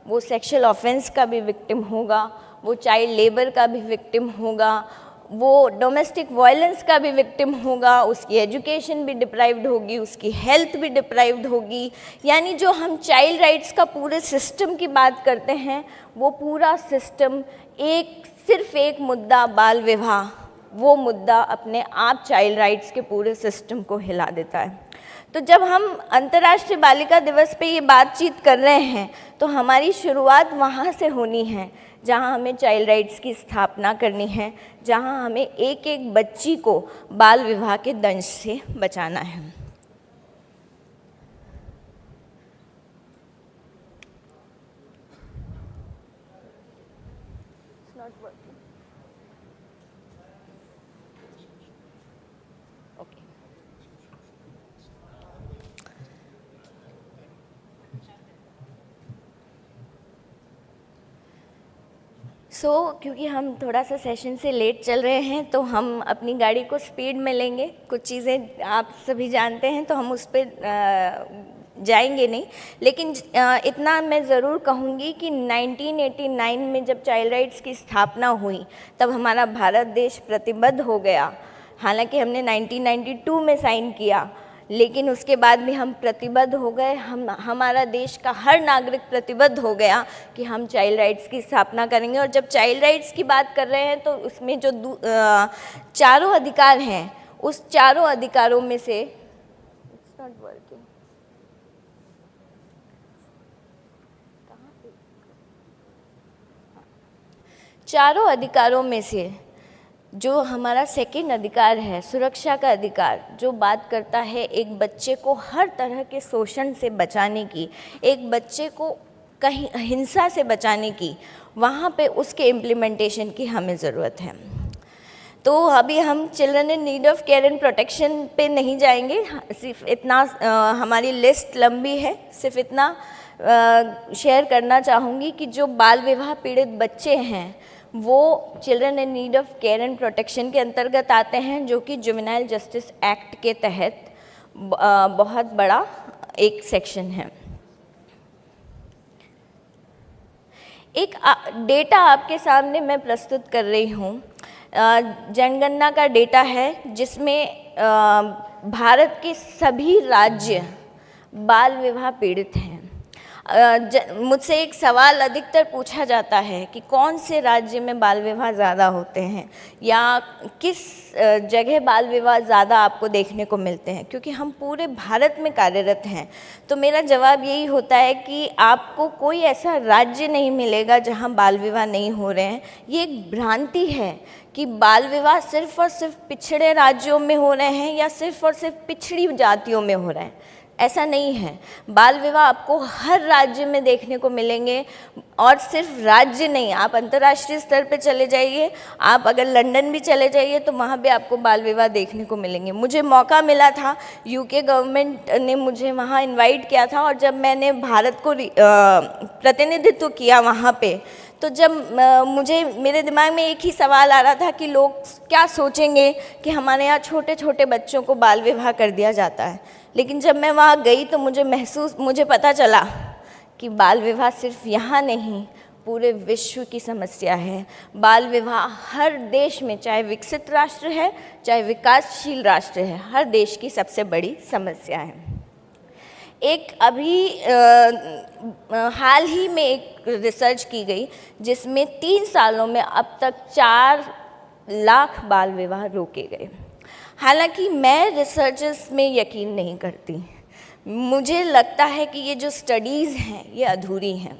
वो सेक्सुअल ऑफेंस का भी विक्टिम होगा, वो चाइल्ड लेबर का भी विक्टिम होगा, वो डोमेस्टिक वायलेंस का भी विक्टिम होगा, उसकी एजुकेशन भी डिप्राइव्ड होगी, उसकी हेल्थ भी डिप्राइव्ड होगी। यानी जो हम चाइल्ड राइट्स का पूरे सिस्टम की बात करते हैं वो पूरा सिस्टम सिर्फ एक मुद्दा बाल विवाह, वो मुद्दा अपने आप चाइल्ड राइट्स के पूरे सिस्टम को हिला देता है। तो जब हम अंतर्राष्ट्रीय बालिका दिवस पे ये बातचीत कर रहे हैं तो हमारी शुरुआत वहाँ से होनी है जहाँ हमें चाइल्ड राइट्स की स्थापना करनी है, जहाँ हमें एक एक बच्ची को बाल विवाह के दंश से बचाना है। क्योंकि हम थोड़ा सा सेशन से लेट चल रहे हैं तो हम अपनी गाड़ी को स्पीड में लेंगे। कुछ चीज़ें आप सभी जानते हैं तो हम उस पर जाएंगे नहीं, लेकिन इतना मैं ज़रूर कहूँगी कि 1989 में जब चाइल्ड राइट्स की स्थापना हुई तब हमारा भारत देश प्रतिबद्ध हो गया। हालांकि हमने 1992 में साइन किया, लेकिन उसके बाद भी हम प्रतिबद्ध हो गए। हमारा देश का हर नागरिक प्रतिबद्ध हो गया कि हम चाइल्ड राइट्स की स्थापना करेंगे। और जब चाइल्ड राइट्स की बात कर रहे हैं तो उसमें जो चारों अधिकार हैं, उस चारों अधिकारों में से चारों अधिकारों में से जो हमारा सेकंड अधिकार है, सुरक्षा का अधिकार, जो बात करता है एक बच्चे को हर तरह के शोषण से बचाने की, एक बच्चे को कहीं हिंसा से बचाने की, वहाँ पे उसके इम्प्लीमेंटेशन की हमें ज़रूरत है। तो अभी हम children in need of care and protection पे नहीं जाएंगे, सिर्फ इतना हमारी लिस्ट लंबी है, सिर्फ इतना शेयर करना चाहूँगी कि जो बाल विवाह पीड़ित बच्चे हैं वो children in need of care and protection के अंतर्गत आते हैं, जो कि जुवेनाइल जस्टिस एक्ट के तहत बहुत बड़ा एक सेक्शन है। एक डेटा आपके सामने मैं प्रस्तुत कर रही हूँ, जनगणना का डेटा है जिसमें भारत के सभी राज्य बाल विवाह पीड़ित हैं। मुझसे एक सवाल अधिकतर पूछा जाता है कि कौन से राज्य में बाल विवाह ज़्यादा होते हैं या किस जगह बाल विवाह ज़्यादा आपको देखने को मिलते हैं, क्योंकि हम पूरे भारत में कार्यरत हैं। तो मेरा जवाब यही होता है कि आपको कोई ऐसा राज्य नहीं मिलेगा जहां बाल विवाह नहीं हो रहे हैं। ये एक भ्रांति है कि बाल विवाह सिर्फ और सिर्फ पिछड़े राज्यों में हो रहे हैं या सिर्फ और सिर्फ पिछड़ी जातियों में हो रहे हैं। ऐसा नहीं है। बाल विवाह आपको हर राज्य में देखने को मिलेंगे, और सिर्फ राज्य नहीं, आप अंतर्राष्ट्रीय स्तर पे चले जाइए, आप अगर लंदन भी चले जाइए तो वहाँ भी आपको बाल विवाह देखने को मिलेंगे। मुझे मौका मिला था, यूके गवर्नमेंट ने मुझे वहाँ इनवाइट किया था, और जब मैंने भारत को प्रतिनिधित्व किया वहाँ पे, तो जब मुझे मेरे दिमाग में एक ही सवाल आ रहा था कि लोग क्या सोचेंगे कि हमारे यहाँ छोटे छोटे बच्चों को बाल विवाह कर दिया जाता है। लेकिन जब मैं वहाँ गई तो मुझे पता चला कि बाल विवाह सिर्फ यहाँ नहीं, पूरे विश्व की समस्या है। बाल विवाह हर देश में, चाहे विकसित राष्ट्र है चाहे विकासशील राष्ट्र है, हर देश की सबसे बड़ी समस्या है। एक अभी हाल ही में एक रिसर्च की गई जिसमें 3 सालों में अब तक 4 लाख बाल विवाह रोके गए। हालांकि मैं रिसर्चेस में यकीन नहीं करती, मुझे लगता है कि ये जो स्टडीज़ हैं ये अधूरी हैं।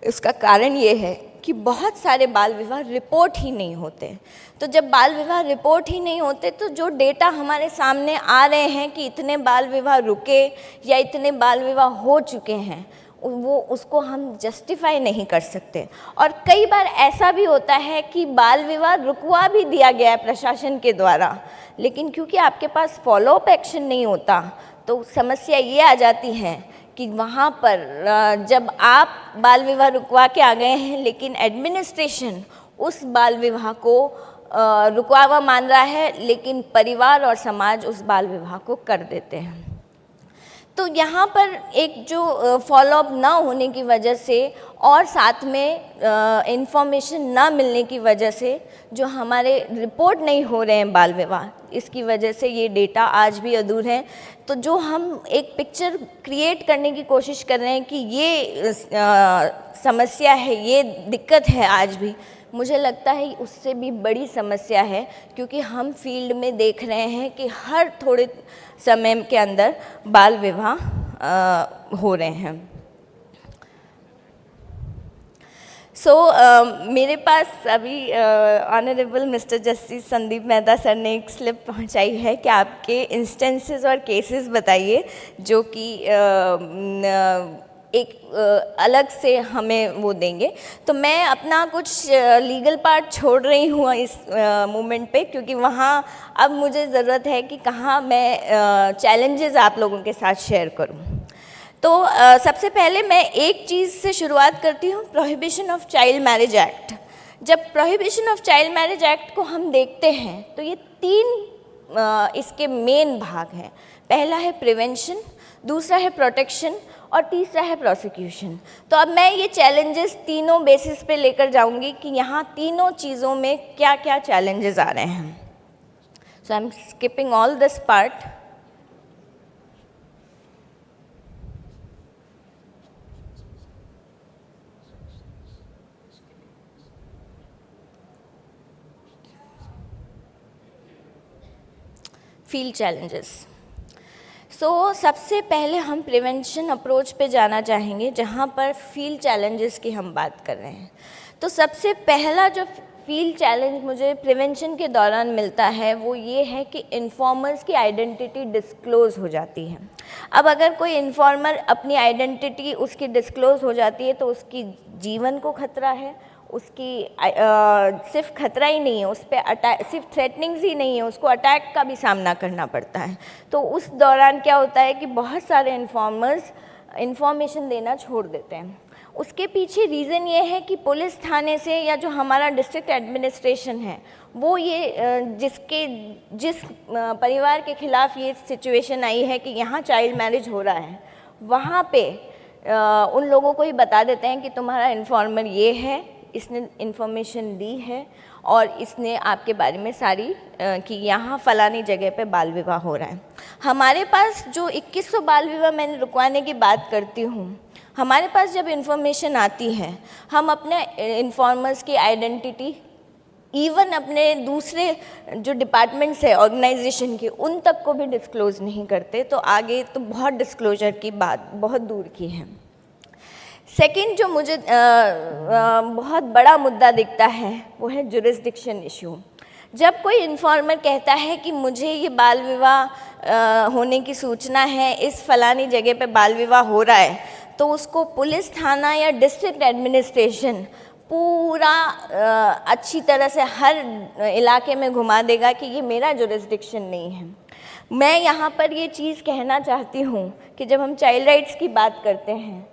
इसका कारण ये है कि बहुत सारे बाल विवाह रिपोर्ट ही नहीं होते। तो जब बाल विवाह रिपोर्ट ही नहीं होते तो जो डेटा हमारे सामने आ रहे हैं कि इतने बाल विवाह रुके या इतने बाल विवाह हो चुके हैं, वो उसको हम जस्टिफाई नहीं कर सकते। और कई बार ऐसा भी होता है कि बाल विवाह रुकवा भी दिया गया है प्रशासन के द्वारा, लेकिन क्योंकि आपके पास फॉलोअप एक्शन नहीं होता तो समस्या ये आ जाती है कि वहाँ पर जब आप बाल विवाह रुकवा के आ गए हैं लेकिन एडमिनिस्ट्रेशन उस बाल विवाह को रुकवावा मान रहा है, लेकिन परिवार और समाज उस बाल विवाह को कर देते हैं। तो यहाँ पर एक जो फॉलोअप ना होने की वजह से और साथ में इंफॉर्मेशन ना मिलने की वजह से जो हमारे रिपोर्ट नहीं हो रहे हैं बाल विवाह, इसकी वजह से ये डेटा आज भी अधूरे हैं। तो जो हम एक पिक्चर क्रिएट करने की कोशिश कर रहे हैं कि ये समस्या है, ये दिक्कत है आज भी, मुझे लगता है उससे भी बड़ी समस्या है, क्योंकि हम फील्ड में देख रहे हैं कि हर थोड़े समय के अंदर बाल विवाह हो रहे हैं। मेरे पास अभी honourable mister justice Sandeep Mehta sir ने एक स्लिप पहुंचाई है कि आपके इंस्टेंसेस और केसेस बताइए जो कि एक अलग से हमें वो देंगे। तो मैं अपना कुछ लीगल पार्ट छोड़ रही हूँ इस मोमेंट पे, क्योंकि वहाँ अब मुझे ज़रूरत है कि कहाँ मैं चैलेंजेस आप लोगों के साथ शेयर करूँ। तो सबसे पहले मैं एक चीज़ से शुरुआत करती हूँ, prohibition of child marriage act. जब prohibition of child marriage act को हम देखते हैं तो ये 3 इसके मेन भाग हैं। पहला है प्रिवेंशन, दूसरा है प्रोटेक्शन और तीसरा है प्रोसिक्यूशन। तो अब मैं ये चैलेंजेस तीनों बेसिस पे लेकर जाऊंगी कि यहाँ तीनों चीज़ों में क्या क्या चैलेंजेस आ रहे हैं। So I am skipping all this part. Field challenges. सबसे पहले हम प्रिवेंशन अप्रोच पे जाना चाहेंगे, जहाँ पर फील्ड चैलेंजेस की हम बात कर रहे हैं। तो सबसे पहला जो फील्ड चैलेंज मुझे प्रिवेंशन के दौरान मिलता है वो ये है कि इन्फॉर्मर्स की आइडेंटिटी डिस्क्लोज़ हो जाती है। अब अगर कोई इन्फॉर्मर अपनी आइडेंटिटी उसकी डिस्क्लोज़ हो जाती है तो उसकी जीवन को खतरा है, उसकी सिर्फ खतरा ही नहीं है, उस पर अटैक, सिर्फ थ्रेटनिंग्स ही नहीं है, उसको अटैक का भी सामना करना पड़ता है। तो उस दौरान क्या होता है कि बहुत सारे इन्फॉर्मर्स इन्फॉर्मेशन देना छोड़ देते हैं। उसके पीछे रीज़न ये है कि पुलिस थाने से या जो हमारा डिस्ट्रिक्ट एडमिनिस्ट्रेशन है वो ये जिस परिवार के ख़िलाफ़ ये सिचुएशन आई है कि यहाँ चाइल्ड मैरिज हो रहा है, वहाँ पे उन लोगों को ही बता देते हैं कि तुम्हारा इन्फॉर्मर ये है, इसने इन्फॉर्मेशन दी है और इसने आपके बारे में सारी कि यहाँ फ़लानी जगह पे बाल विवाह हो रहा है। हमारे पास जो 2100 बाल विवाह मैंने रुकवाने की बात करती हूँ हमारे पास जब इन्फॉर्मेशन आती है, हम अपने इन्फॉर्मर्स की आइडेंटिटी इवन अपने दूसरे जो डिपार्टमेंट्स है ऑर्गेनाइजेशन के, उन तक को भी डिस्क्लोज नहीं करते, तो आगे तो बहुत डिस्क्लोजर की बात बहुत दूर की है। सेकंड जो मुझे बहुत बड़ा मुद्दा दिखता है वो है जुरिस्डिक्शन इशू। जब कोई इन्फॉर्मर कहता है कि मुझे ये बाल विवाह होने की सूचना है, इस फलानी जगह पे बाल विवाह हो रहा है, तो उसको पुलिस थाना या डिस्ट्रिक्ट एडमिनिस्ट्रेशन पूरा अच्छी तरह से हर इलाके में घुमा देगा कि ये मेरा जुरिस्डिक्शन नहीं है। मैं यहाँ पर ये चीज़ कहना चाहती हूँ कि जब हम चाइल्ड राइट्स की बात करते हैं,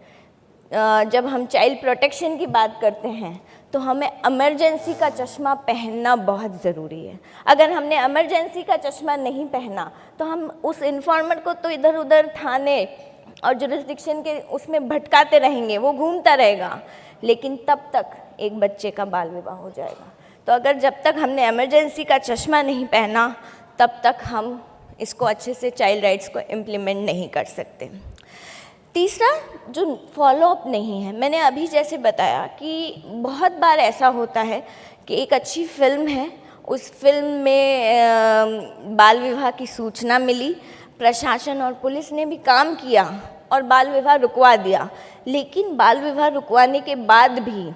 जब हम चाइल्ड प्रोटेक्शन की बात करते हैं, तो हमें इमरजेंसी का चश्मा पहनना बहुत ज़रूरी है। अगर हमने इमरजेंसी का चश्मा नहीं पहना तो हम उस इन्फॉर्मर को तो इधर उधर थाने और जुरिस्डिक्शन के उसमें भटकाते रहेंगे, वो घूमता रहेगा, लेकिन तब तक एक बच्चे का बाल विवाह हो जाएगा। तो अगर जब तक हमने इमरजेंसी का चश्मा नहीं पहना, तब तक हम इसको अच्छे से चाइल्ड राइट्स को इम्प्लीमेंट नहीं कर सकते। तीसरा जो फॉलोअप नहीं है, मैंने अभी जैसे बताया कि बहुत बार ऐसा होता है कि एक अच्छी फिल्म है, उस फिल्म में बाल विवाह की सूचना मिली, प्रशासन और पुलिस ने भी काम किया और बाल विवाह रुकवा दिया, लेकिन बाल विवाह रुकवाने के बाद भी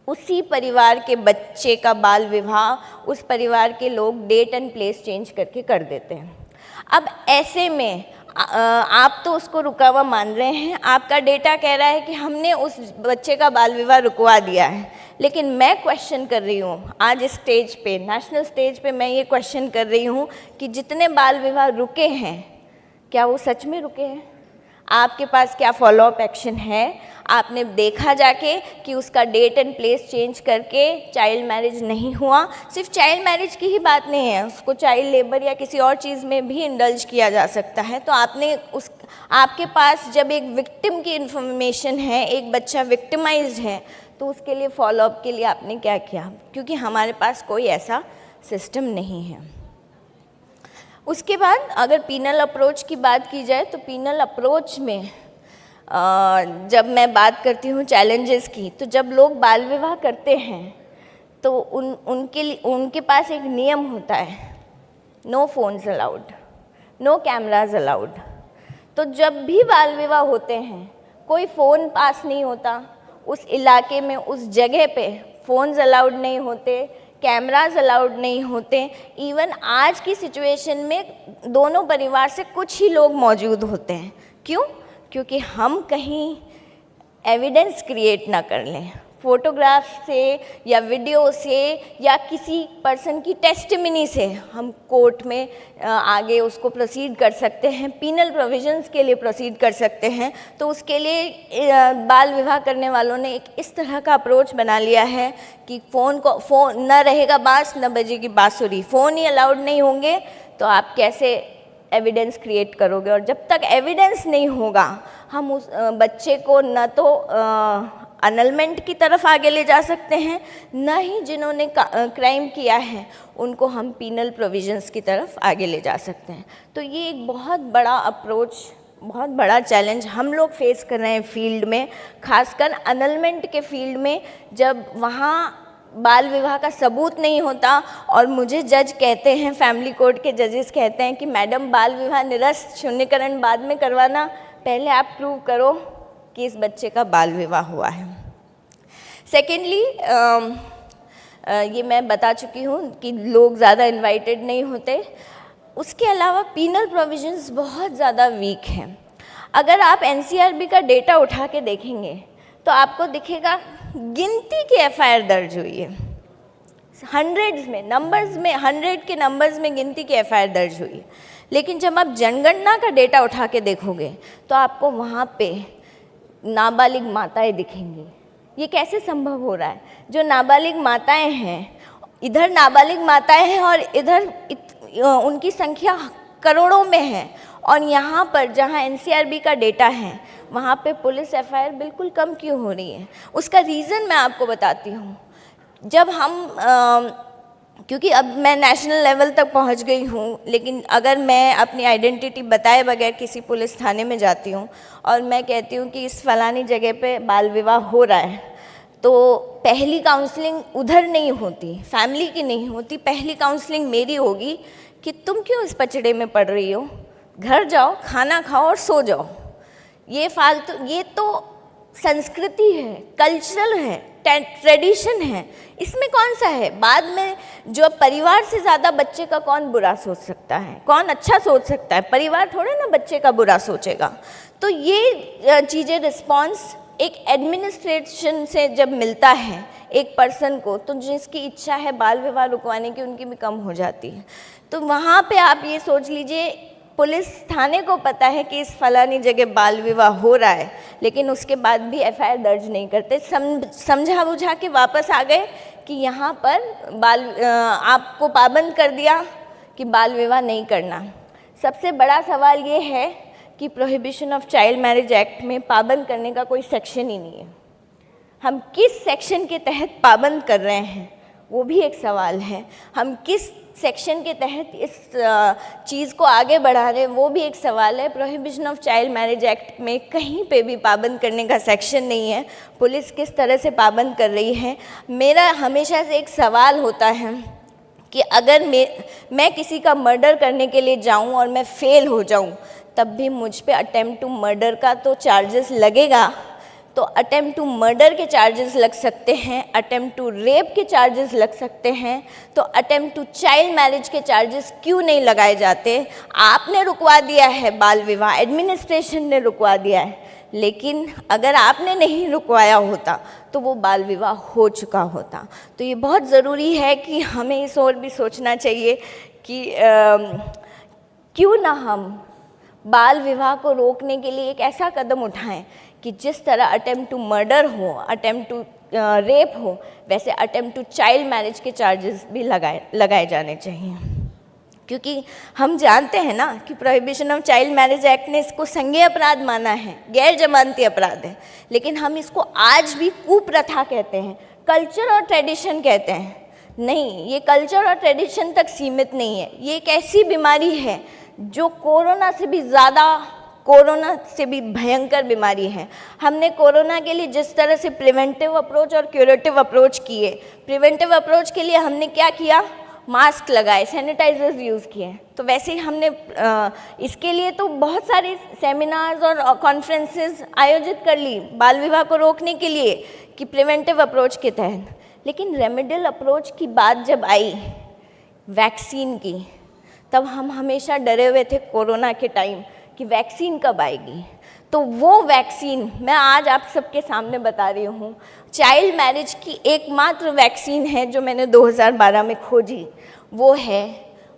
उसी परिवार के बच्चे का बाल विवाह उस परिवार के लोग डेट एंड प्लेस चेंज करके कर देते हैं। अब ऐसे में आप तो उसको रुका हुआ मान रहे हैं, आपका डेटा कह रहा है कि हमने उस बच्चे का बाल विवाह रुकवा दिया है, लेकिन मैं क्वेश्चन कर रही हूँ आज स्टेज पे, नेशनल स्टेज पे मैं ये क्वेश्चन कर रही हूँ कि जितने बाल विवाह रुके हैं, क्या वो सच में रुके हैं? आपके पास क्या फॉलोअप एक्शन है? आपने देखा जाके कि उसका डेट एंड प्लेस चेंज करके चाइल्ड मैरिज नहीं हुआ? सिर्फ चाइल्ड मैरिज की ही बात नहीं है, उसको चाइल्ड लेबर या किसी और चीज़ में भी इंडल्ज किया जा सकता है। तो आपके पास जब एक विक्टिम की इन्फॉर्मेशन है, एक बच्चा विक्टिमाइज्ड है, तो उसके लिए फॉलोअप के लिए आपने क्या किया? क्योंकि हमारे पास कोई ऐसा सिस्टम नहीं है। उसके बाद अगर पीनल अप्रोच की बात की जाए, तो पीनल अप्रोच में जब मैं बात करती हूँ चैलेंजेस की, तो जब लोग बाल विवाह करते हैं तो उनके पास एक नियम होता है, no phones allowed, no cameras allowed. तो जब भी बाल विवाह होते हैं कोई फ़ोन पास नहीं होता, उस इलाके में उस जगह पे फ़ोन्स अलाउड नहीं होते, कैमराज अलाउड नहीं होते। इवन आज की सिचुएशन में दोनों परिवार से कुछ ही लोग मौजूद होते हैं। क्यों? क्योंकि हम कहीं एविडेंस क्रिएट ना कर लें, फ़ोटोग्राफ से या वीडियो से या किसी पर्सन की टेस्टिमनी से हम कोर्ट में आगे उसको प्रोसीड कर सकते हैं, पीनल प्रोविजंस के लिए प्रोसीड कर सकते हैं। तो उसके लिए बाल विवाह करने वालों ने एक इस तरह का अप्रोच बना लिया है कि फ़ोन न रहेगा बाँस न बजेगी बाँसुरी, फ़ोन ही अलाउड नहीं होंगे, तो आप कैसे एविडेंस क्रिएट करोगे? और जब तक एविडेंस नहीं होगा हम उस बच्चे को न तो अनलमेंट की तरफ आगे ले जा सकते हैं, न ही जिन्होंने क्राइम किया है उनको हम पीनल प्रोविजंस की तरफ आगे ले जा सकते हैं। तो ये एक बहुत बड़ा अप्रोच, बहुत बड़ा चैलेंज हम लोग फेस कर रहे हैं फील्ड में, खासकर अनलमेंट के फील्ड में, जब वहाँ बाल विवाह का सबूत नहीं होता और मुझे जज कहते हैं, फैमिली कोर्ट के जजेस कहते हैं कि मैडम बाल विवाह निरस्त, शून्यकरण बाद में करवाना, पहले आप प्रूव करो कि इस बच्चे का बाल विवाह हुआ है। सेकेंडली ये मैं बता चुकी हूँ कि लोग ज़्यादा इनवाइटेड नहीं होते। उसके अलावा पीनल प्रोविजंस बहुत ज़्यादा वीक हैं। अगर आप एनसीआरबी का डेटा उठा के देखेंगे तो आपको दिखेगा गिनती की एफआईआर दर्ज हुई है, हंड्रेड्स में, नंबर्स में, 100 के नंबर्स में गिनती की एफआईआर दर्ज हुई है। लेकिन जब आप जनगणना का डेटा उठा के देखोगे तो आपको वहाँ पे नाबालिग माताएं दिखेंगी। ये कैसे संभव हो रहा है? जो नाबालिग माताएं हैं, इधर नाबालिग माताएं हैं और इधर उनकी संख्या करोड़ों में है, और यहाँ पर जहाँ एनसीआरबी का डेटा है वहाँ पे पुलिस एफआईआर बिल्कुल कम क्यों हो रही है? उसका रीज़न मैं आपको बताती हूँ। जब हम क्योंकि अब मैं नेशनल लेवल तक पहुंच गई हूं, लेकिन अगर मैं अपनी आइडेंटिटी बताए बगैर किसी पुलिस थाने में जाती हूं और मैं कहती हूं कि इस फलानी जगह पे बाल विवाह हो रहा है, तो पहली काउंसलिंग उधर नहीं होती, फैमिली की नहीं होती, पहली काउंसलिंग मेरी होगी कि तुम क्यों इस पचड़े में पड़ रही हो, घर जाओ, खाना खाओ और सो जाओ। ये फालतू, ये तो संस्कृति है, कल्चरल है, ट्रेडिशन है, इसमें कौन सा है। बाद में जो परिवार से ज़्यादा बच्चे का कौन बुरा सोच सकता है, कौन अच्छा सोच सकता है, परिवार थोड़े ना बच्चे का बुरा सोचेगा। तो ये चीज़ें रिस्पॉन्स एक एडमिनिस्ट्रेशन से जब मिलता है एक पर्सन को, तो जिसकी इच्छा है बाल विवाह रुकवाने की, उनकी भी कम हो जाती है। तो वहाँ पे आप ये सोच लीजिए, पुलिस थाने को पता है कि इस फलानी जगह बाल विवाह हो रहा है, लेकिन उसके बाद भी एफआईआर दर्ज नहीं करते, समझा बुझा के वापस आ गए कि यहाँ पर आपको पाबंद कर दिया कि बाल विवाह नहीं करना। सबसे बड़ा सवाल ये है कि prohibition of child marriage act में पाबंद करने का कोई सेक्शन ही नहीं है। हम किस सेक्शन के तहत पाबंद कर रहे हैं वो भी एक सवाल है। हम किस सेक्शन के तहत इस चीज़ को आगे बढ़ा रहे हैं वो भी एक सवाल है। Prohibition of child marriage act में कहीं पे भी पाबंद करने का सेक्शन नहीं है। पुलिस किस तरह से पाबंद कर रही है। मेरा हमेशा से एक सवाल होता है कि अगर मैं किसी का मर्डर करने के लिए जाऊं और मैं फेल हो जाऊं, तब भी मुझ पे अटेम्प्ट टू मर्डर का तो चार्जेस लगेगा। तो अटेम्प्ट टू मर्डर के चार्जेस लग सकते हैं, अटेम्प्ट टू रेप के चार्जेस लग सकते हैं, तो अटेम्प्ट टू चाइल्ड मैरिज के चार्जेस क्यों नहीं लगाए जाते। आपने रुकवा दिया है बाल विवाह, एडमिनिस्ट्रेशन ने रुकवा दिया है, लेकिन अगर आपने नहीं रुकवाया होता तो वो बाल विवाह हो चुका होता। तो ये बहुत ज़रूरी है कि हमें इस ओर भी सोचना चाहिए कि क्यों ना हम बाल विवाह को रोकने के लिए एक ऐसा कदम उठाएं कि जिस तरह अटेम्प्ट टू मर्डर हो, अटेम्प्ट टू रेप हो, वैसे अटेम्प्ट टू चाइल्ड मैरिज के चार्जेस भी लगाए जाने चाहिए। क्योंकि हम जानते हैं ना कि prohibition of child marriage act ने इसको संज्ञेय अपराध माना है, गैर जमानती अपराध है, लेकिन हम इसको आज भी कुप्रथा कहते हैं, कल्चर और ट्रेडिशन कहते हैं। नहीं, ये कल्चर और ट्रेडिशन तक सीमित नहीं है। ये एक ऐसी बीमारी है जो कोरोना से भी ज़्यादा, कोरोना से भी भयंकर बीमारी है। हमने कोरोना के लिए जिस तरह से प्रिवेंटिव अप्रोच और क्यूरेटिव अप्रोच किए, प्रिवेंटिव अप्रोच के लिए हमने क्या किया, मास्क लगाए, सैनिटाइजर्स यूज़ किए। तो वैसे ही हमने इसके लिए तो बहुत सारे सेमिनार्स और कॉन्फ्रेंसेस आयोजित कर ली बाल विवाह को रोकने के लिए कि प्रिवेंटिव अप्रोच के तहत। लेकिन रेमेडियल अप्रोच की बात जब आई वैक्सीन की, तब हम हमेशा डरे हुए थे कोरोना के टाइम कि वैक्सीन कब आएगी। तो वो वैक्सीन मैं आज आप सबके सामने बता रही हूँ। चाइल्ड मैरिज की एकमात्र वैक्सीन है जो मैंने 2012 में खोजी, वो है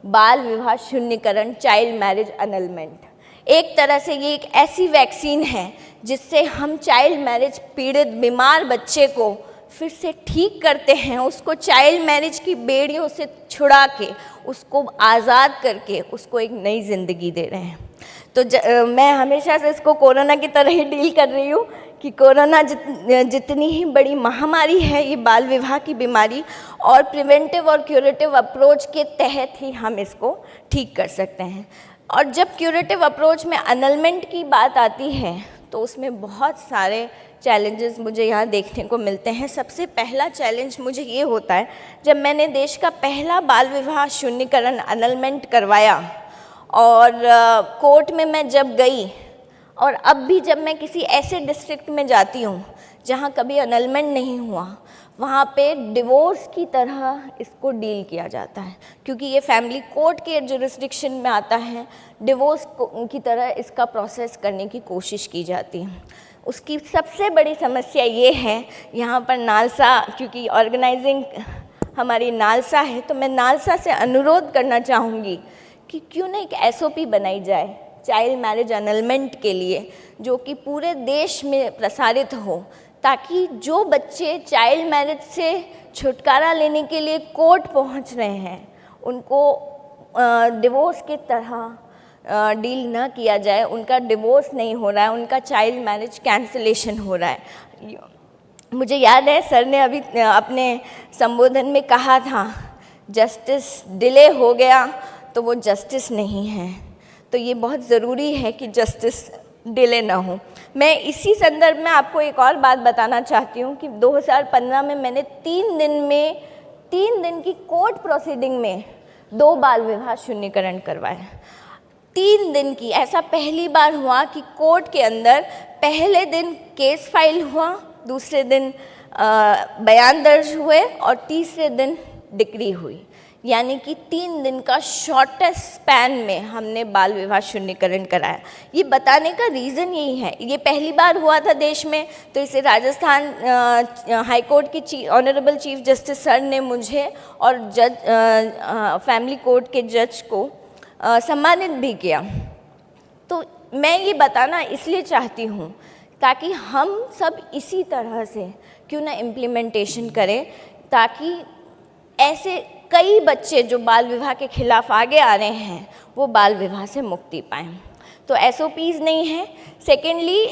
बाल विवाह शून्यकरण, चाइल्ड मैरिज अनलमेंट। एक तरह से ये एक ऐसी वैक्सीन है जिससे हम चाइल्ड मैरिज पीड़ित बीमार बच्चे को फिर से ठीक करते हैं, उसको चाइल्ड मैरिज की बेड़ियों से छुड़ा के, उसको आज़ाद करके उसको एक नई ज़िंदगी दे रहे हैं। तो मैं हमेशा से इसको कोरोना की तरह ही डील कर रही हूँ कि कोरोना जितनी ही बड़ी महामारी है, ये बाल विवाह की बीमारी, और प्रिवेंटिव और क्यूरेटिव अप्रोच के तहत ही हम इसको ठीक कर सकते हैं। और जब क्यूरेटिव अप्रोच में अनलमेंट की बात आती है तो उसमें बहुत सारे चैलेंजेस मुझे यहाँ देखने को मिलते हैं। सबसे पहला चैलेंज मुझे ये होता है, जब मैंने देश का पहला बाल विवाह शून्यकरण अनलमेंट करवाया और कोर्ट में मैं जब गई, और अब भी जब मैं किसी ऐसे डिस्ट्रिक्ट में जाती हूँ जहाँ कभी अनलमेंट नहीं हुआ, वहाँ पे डिवोर्स की तरह इसको डील किया जाता है, क्योंकि ये फैमिली कोर्ट के जुरिस्डिक्शन में आता है। डिवोर्स की तरह इसका प्रोसेस करने की कोशिश की जाती है। उसकी सबसे बड़ी समस्या ये है, यहाँ पर नालसा, क्योंकि ऑर्गेनाइजिंग हमारी नालसा है, तो मैं नालसा से अनुरोध करना चाहूँगी कि क्यों ना एक SOP बनाई जाए चाइल्ड मैरिज अनलमेंट के लिए, जो कि पूरे देश में प्रसारित हो, ताकि जो बच्चे चाइल्ड मैरिज से छुटकारा लेने के लिए कोर्ट पहुंच रहे हैं उनको डिवोर्स की तरह डील ना किया जाए। उनका डिवोर्स नहीं हो रहा है, उनका चाइल्ड मैरिज कैंसिलेशन हो रहा है। मुझे याद है सर ने अभी अपने संबोधन में कहा था जस्टिस डिले हो गया तो वो जस्टिस नहीं है। तो ये बहुत ज़रूरी है कि जस्टिस डिले ना हो। मैं इसी संदर्भ में आपको एक और बात बताना चाहती हूँ कि 2015 में मैंने 3 दिन की कोर्ट प्रोसीडिंग में 2 बाल विवाह शून्यकरण करवाए। 3 दिन की, ऐसा पहली बार हुआ कि कोर्ट के अंदर पहले दिन केस फाइल हुआ, दूसरे दिन बयान दर्ज हुए और तीसरे दिन डिक्री हुई। यानी कि 3 दिन का शॉर्टेस्ट स्पैन में हमने बाल विवाह शून्यकरण कराया। ये बताने का रीज़न यही है, ये पहली बार हुआ था देश में, तो इसे राजस्थान हाई कोर्ट के ऑनरेबल चीफ जस्टिस सर ने मुझे और जज फैमिली कोर्ट के जज को सम्मानित भी किया। तो मैं ये बताना इसलिए चाहती हूँ ताकि हम सब इसी तरह से क्यों ना इम्प्लीमेंटेशन करें, ताकि ऐसे कई बच्चे जो बाल विवाह के खिलाफ आगे आ रहे हैं वो बाल विवाह से मुक्ति पाएँ। तो SOPs नहीं है। सेकेंडली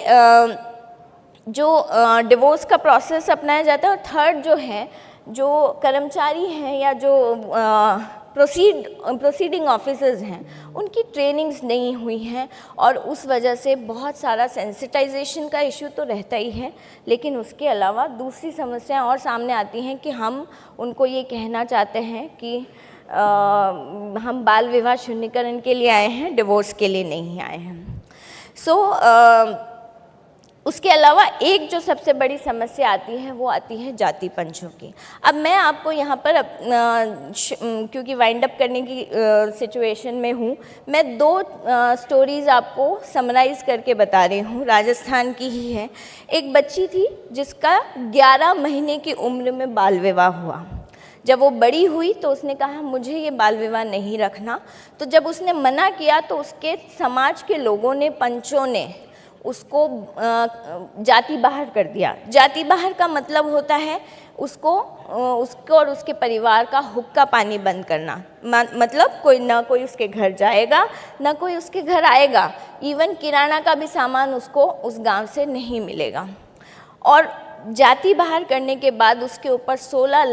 जो डिवोर्स का प्रोसेस अपनाया जाता है, और थर्ड जो है, जो कर्मचारी हैं या जो प्रोसीडिंग ऑफिसर्स हैं उनकी ट्रेनिंग्स नहीं हुई हैं, और उस वजह से बहुत सारा सेंसिटाइजेशन का इशू तो रहता ही है, लेकिन उसके अलावा दूसरी समस्याएं और सामने आती हैं कि हम उनको ये कहना चाहते हैं कि हम बाल विवाह शून्यकरण के लिए आए हैं, डिवोर्स के लिए नहीं आए हैं। उसके अलावा एक जो सबसे बड़ी समस्या आती है वो आती है जाति पंचों की। अब मैं आपको यहाँ पर क्योंकि वाइंड अप करने की सिचुएशन में हूँ, मैं 2 स्टोरीज़ आपको समराइज़ करके बता रही हूँ, राजस्थान की ही है। एक बच्ची थी जिसका 11 महीने की उम्र में बाल विवाह हुआ। जब वो बड़ी हुई तो उसने कहा मुझे ये बाल विवाह नहीं रखना। तो जब उसने मना किया तो उसके समाज के लोगों ने, पंचों ने उसको जाति बाहर कर दिया। जाति बाहर का मतलब होता है उसको और उसके परिवार का हुक्का पानी बंद करना। मतलब कोई उसके घर जाएगा, ना कोई उसके घर आएगा, इवन किराना का भी सामान उसको उस गांव से नहीं मिलेगा। और जाति बाहर करने के बाद उसके ऊपर 16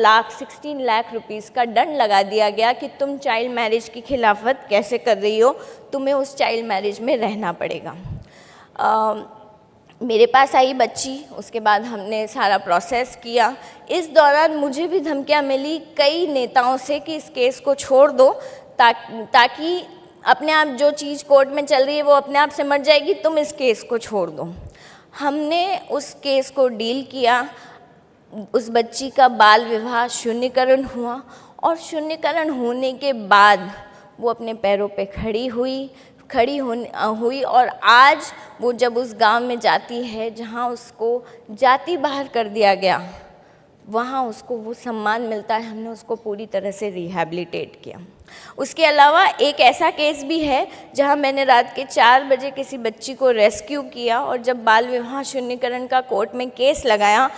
लाख रुपीस का दंड लगा दिया गया कि तुम चाइल्ड मैरिज की खिलाफत कैसे कर रही हो, तुम्हें उस चाइल्ड मैरिज में रहना पड़ेगा। मेरे पास आई बच्ची, उसके बाद हमने सारा प्रोसेस किया। इस दौरान मुझे भी धमकियां मिली कई नेताओं से कि इस केस को छोड़ दो, ताकि अपने आप जो चीज़ कोर्ट में चल रही है वो अपने आप सिमट जाएगी, तुम इस केस को छोड़ दो। हमने उस केस को डील किया, उस बच्ची का बाल विवाह शून्यकरण हुआ, और शून्यकरण होने के बाद वो अपने पैरों पे खड़ी हुई और आज वो जब उस गांव में जाती है जहां उसको जाति बाहर कर दिया गया, वहां उसको वो सम्मान मिलता है। हमने उसको पूरी तरह से रिहैबिलिटेट किया। उसके अलावा एक ऐसा केस भी है जहां मैंने रात के 4 बजे किसी बच्ची को रेस्क्यू किया, और जब बाल विवाह शून्यकरण का कोर्ट में केस लगाया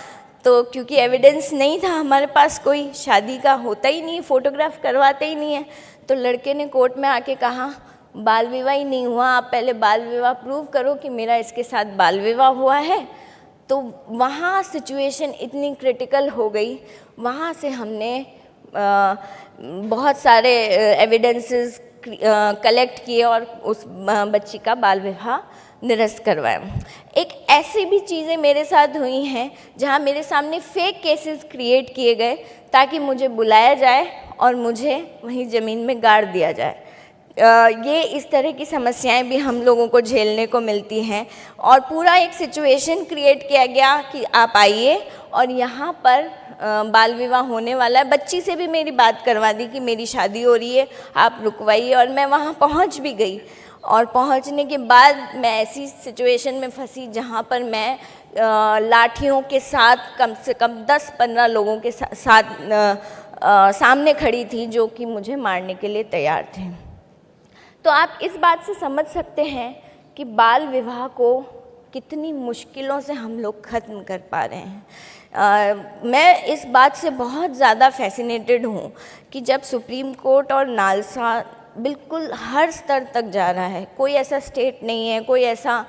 तो क्योंकि एविडेंस नहीं था हमारे पास, कोई शादी का होता ही नहीं, फ़ोटोग्राफ करवाते ही नहीं है, तो लड़के ने कोर्ट में आके कहा बाल विवाह ही नहीं हुआ, आप पहले बाल विवाह प्रूव करो कि मेरा इसके साथ बाल विवाह हुआ है। तो वहाँ सिचुएशन इतनी क्रिटिकल हो गई, वहाँ से हमने बहुत सारे एविडेंसेस कलेक्ट किए और उस बच्ची का बाल विवाह निरस्त करवाया। एक ऐसी भी चीज़ें मेरे साथ हुई हैं जहाँ मेरे सामने फेक केसेस क्रिएट किए गए ताकि मुझे बुलाया जाए और मुझे वहीं ज़मीन में गाड़ दिया जाए। ये इस तरह की समस्याएं भी हम लोगों को झेलने को मिलती हैं, और पूरा एक सिचुएशन क्रिएट किया गया कि आप आइए और यहाँ पर बाल विवाह होने वाला है। बच्ची से भी मेरी बात करवा दी कि मेरी शादी हो रही है, आप रुकवाइए, और मैं वहाँ पहुँच भी गई। और पहुँचने के बाद मैं ऐसी सिचुएशन में फंसी जहाँ पर मैं लाठियों के साथ कम से कम 10-15 लोगों के साथ सामने खड़ी थी जो कि मुझे मारने के लिए तैयार थे। तो आप इस बात से समझ सकते हैं कि बाल विवाह को कितनी मुश्किलों से हम लोग ख़त्म कर पा रहे हैं। मैं इस बात से बहुत ज़्यादा फैसिनेटेड हूँ कि जब सुप्रीम कोर्ट और नालसा बिल्कुल हर स्तर तक जा रहा है। कोई ऐसा स्टेट नहीं है, कोई ऐसा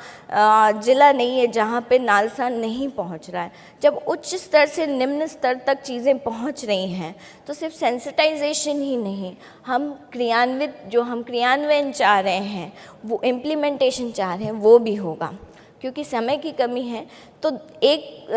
ज़िला नहीं है जहाँ पे नालसा नहीं पहुँच रहा है। जब उच्च स्तर से निम्न स्तर तक चीज़ें पहुँच रही हैं तो सिर्फ सेंसिटाइजेशन ही नहीं, हम क्रियान्वयन चाह रहे हैं, वो इम्प्लीमेंटेशन चाह रहे हैं, वो भी होगा। क्योंकि समय की कमी है तो एक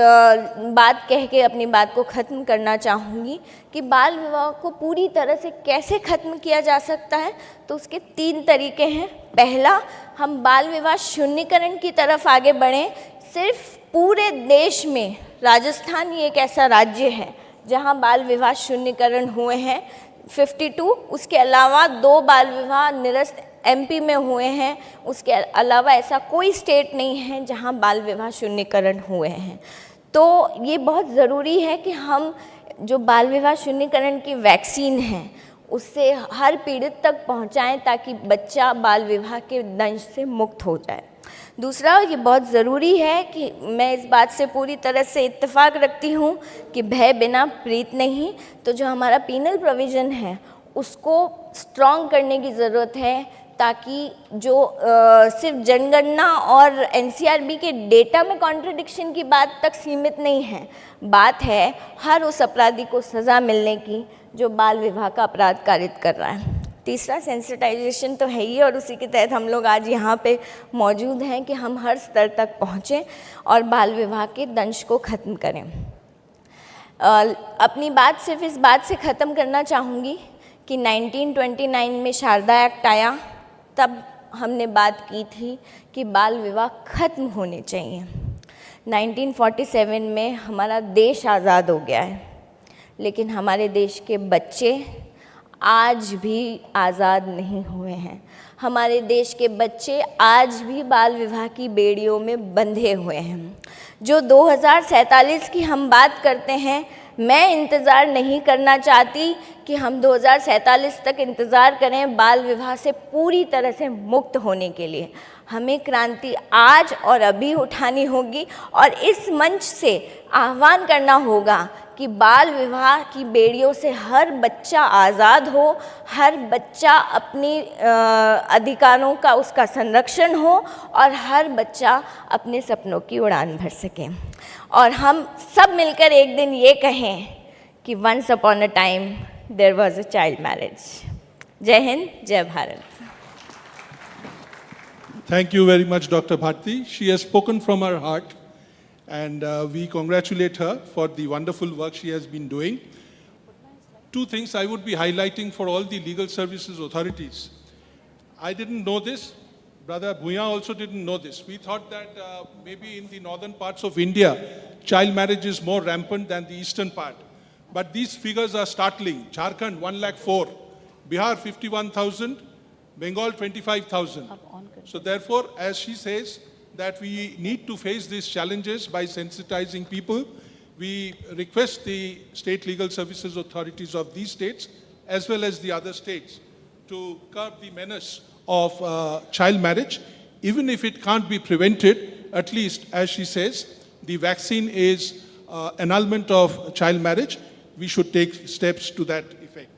बात कह के अपनी बात को ख़त्म करना चाहूँगी कि बाल विवाह को पूरी तरह से कैसे ख़त्म किया जा सकता है। तो उसके 3 तरीके हैं। पहला, हम बाल विवाह शून्यकरण की तरफ आगे बढ़ें। सिर्फ पूरे देश में राजस्थान ही एक ऐसा राज्य है जहां बाल विवाह शून्यकरण हुए हैं, 52। उसके अलावा 2 बाल विवाह निरस्त MP में हुए हैं। उसके अलावा ऐसा कोई स्टेट नहीं है जहां बाल विवाह शून्यकरण हुए हैं। तो ये बहुत ज़रूरी है कि हम जो बाल विवाह शून्यकरण की वैक्सीन है उससे हर पीड़ित तक पहुंचाएं ताकि बच्चा बाल विवाह के दंश से मुक्त हो जाए। दूसरा, ये बहुत ज़रूरी है कि मैं इस बात से पूरी तरह से इत्तेफाक रखती हूँ कि भय बिना प्रीत नहीं। तो जो हमारा पीनल प्रोविज़न है उसको स्ट्रॉन्ग करने की ज़रूरत है ताकि जो सिर्फ जनगणना और NCRB के डेटा में कॉन्ट्रडिक्शन की बात तक सीमित नहीं है, बात है हर उस अपराधी को सज़ा मिलने की जो बाल विवाह का अपराध कारित कर रहा है। तीसरा, सेंसिटाइजेशन तो है ही और उसी के तहत हम लोग आज यहाँ पे मौजूद हैं कि हम हर स्तर तक पहुँचें और बाल विवाह के दंश को ख़त्म करें। अपनी बात सिर्फ इस बात से ख़त्म करना चाहूँगी कि 1929 में शारदा एक्ट आया, तब हमने बात की थी कि बाल विवाह ख़त्म होने चाहिए। 1947 में हमारा देश आज़ाद हो गया है, लेकिन हमारे देश के बच्चे आज भी आज़ाद नहीं हुए हैं। हमारे देश के बच्चे आज भी बाल विवाह की बेड़ियों में बंधे हुए हैं। जो 2047 की हम बात करते हैं, मैं इंतज़ार नहीं करना चाहती कि हम 2047 तक इंतज़ार करें बाल विवाह से पूरी तरह से मुक्त होने के लिए। हमें क्रांति आज और अभी उठानी होगी और इस मंच से आह्वान करना होगा कि बाल विवाह की बेड़ियों से हर बच्चा आज़ाद हो, हर बच्चा अपनी अधिकारों का उसका संरक्षण हो और हर बच्चा अपने सपनों की उड़ान भर सके। और हम सब मिलकर एक दिन ये कहें कि once upon a time there was a child marriage. जय हिंद, जय Bharat. Thank you very much, Dr. Bharti. She has spoken from her heart, and we congratulate her for the wonderful work she has been doing. 2 things I would be highlighting for all the legal services authorities. I didn't know this. Brother Bhuya also didn't know this. We thought that maybe in the northern parts of India, child marriage is more rampant than the eastern part. But these figures are startling. Jharkhand, 104,000. Bihar, 51,000. Bengal, 25,000. So therefore, as she says, that we need to face these challenges by sensitizing people. We request the state legal services authorities of these states, as well as the other states, to curb the menace of child marriage. Even if it can't be prevented, at least, as she says, the vaccine is annulment of child marriage. We should take steps to that effect.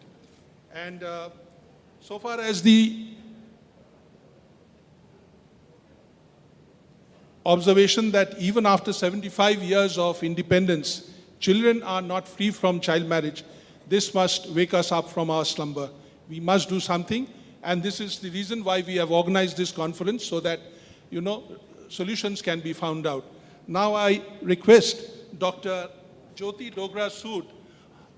And so far as the observation that even after 75 years of independence, children are not free from child marriage, this must wake us up from our slumber. We must do something, and this is the reason why we have organized this conference, so that, solutions can be found out. Now I request Dr. Jyoti Dogra Sood,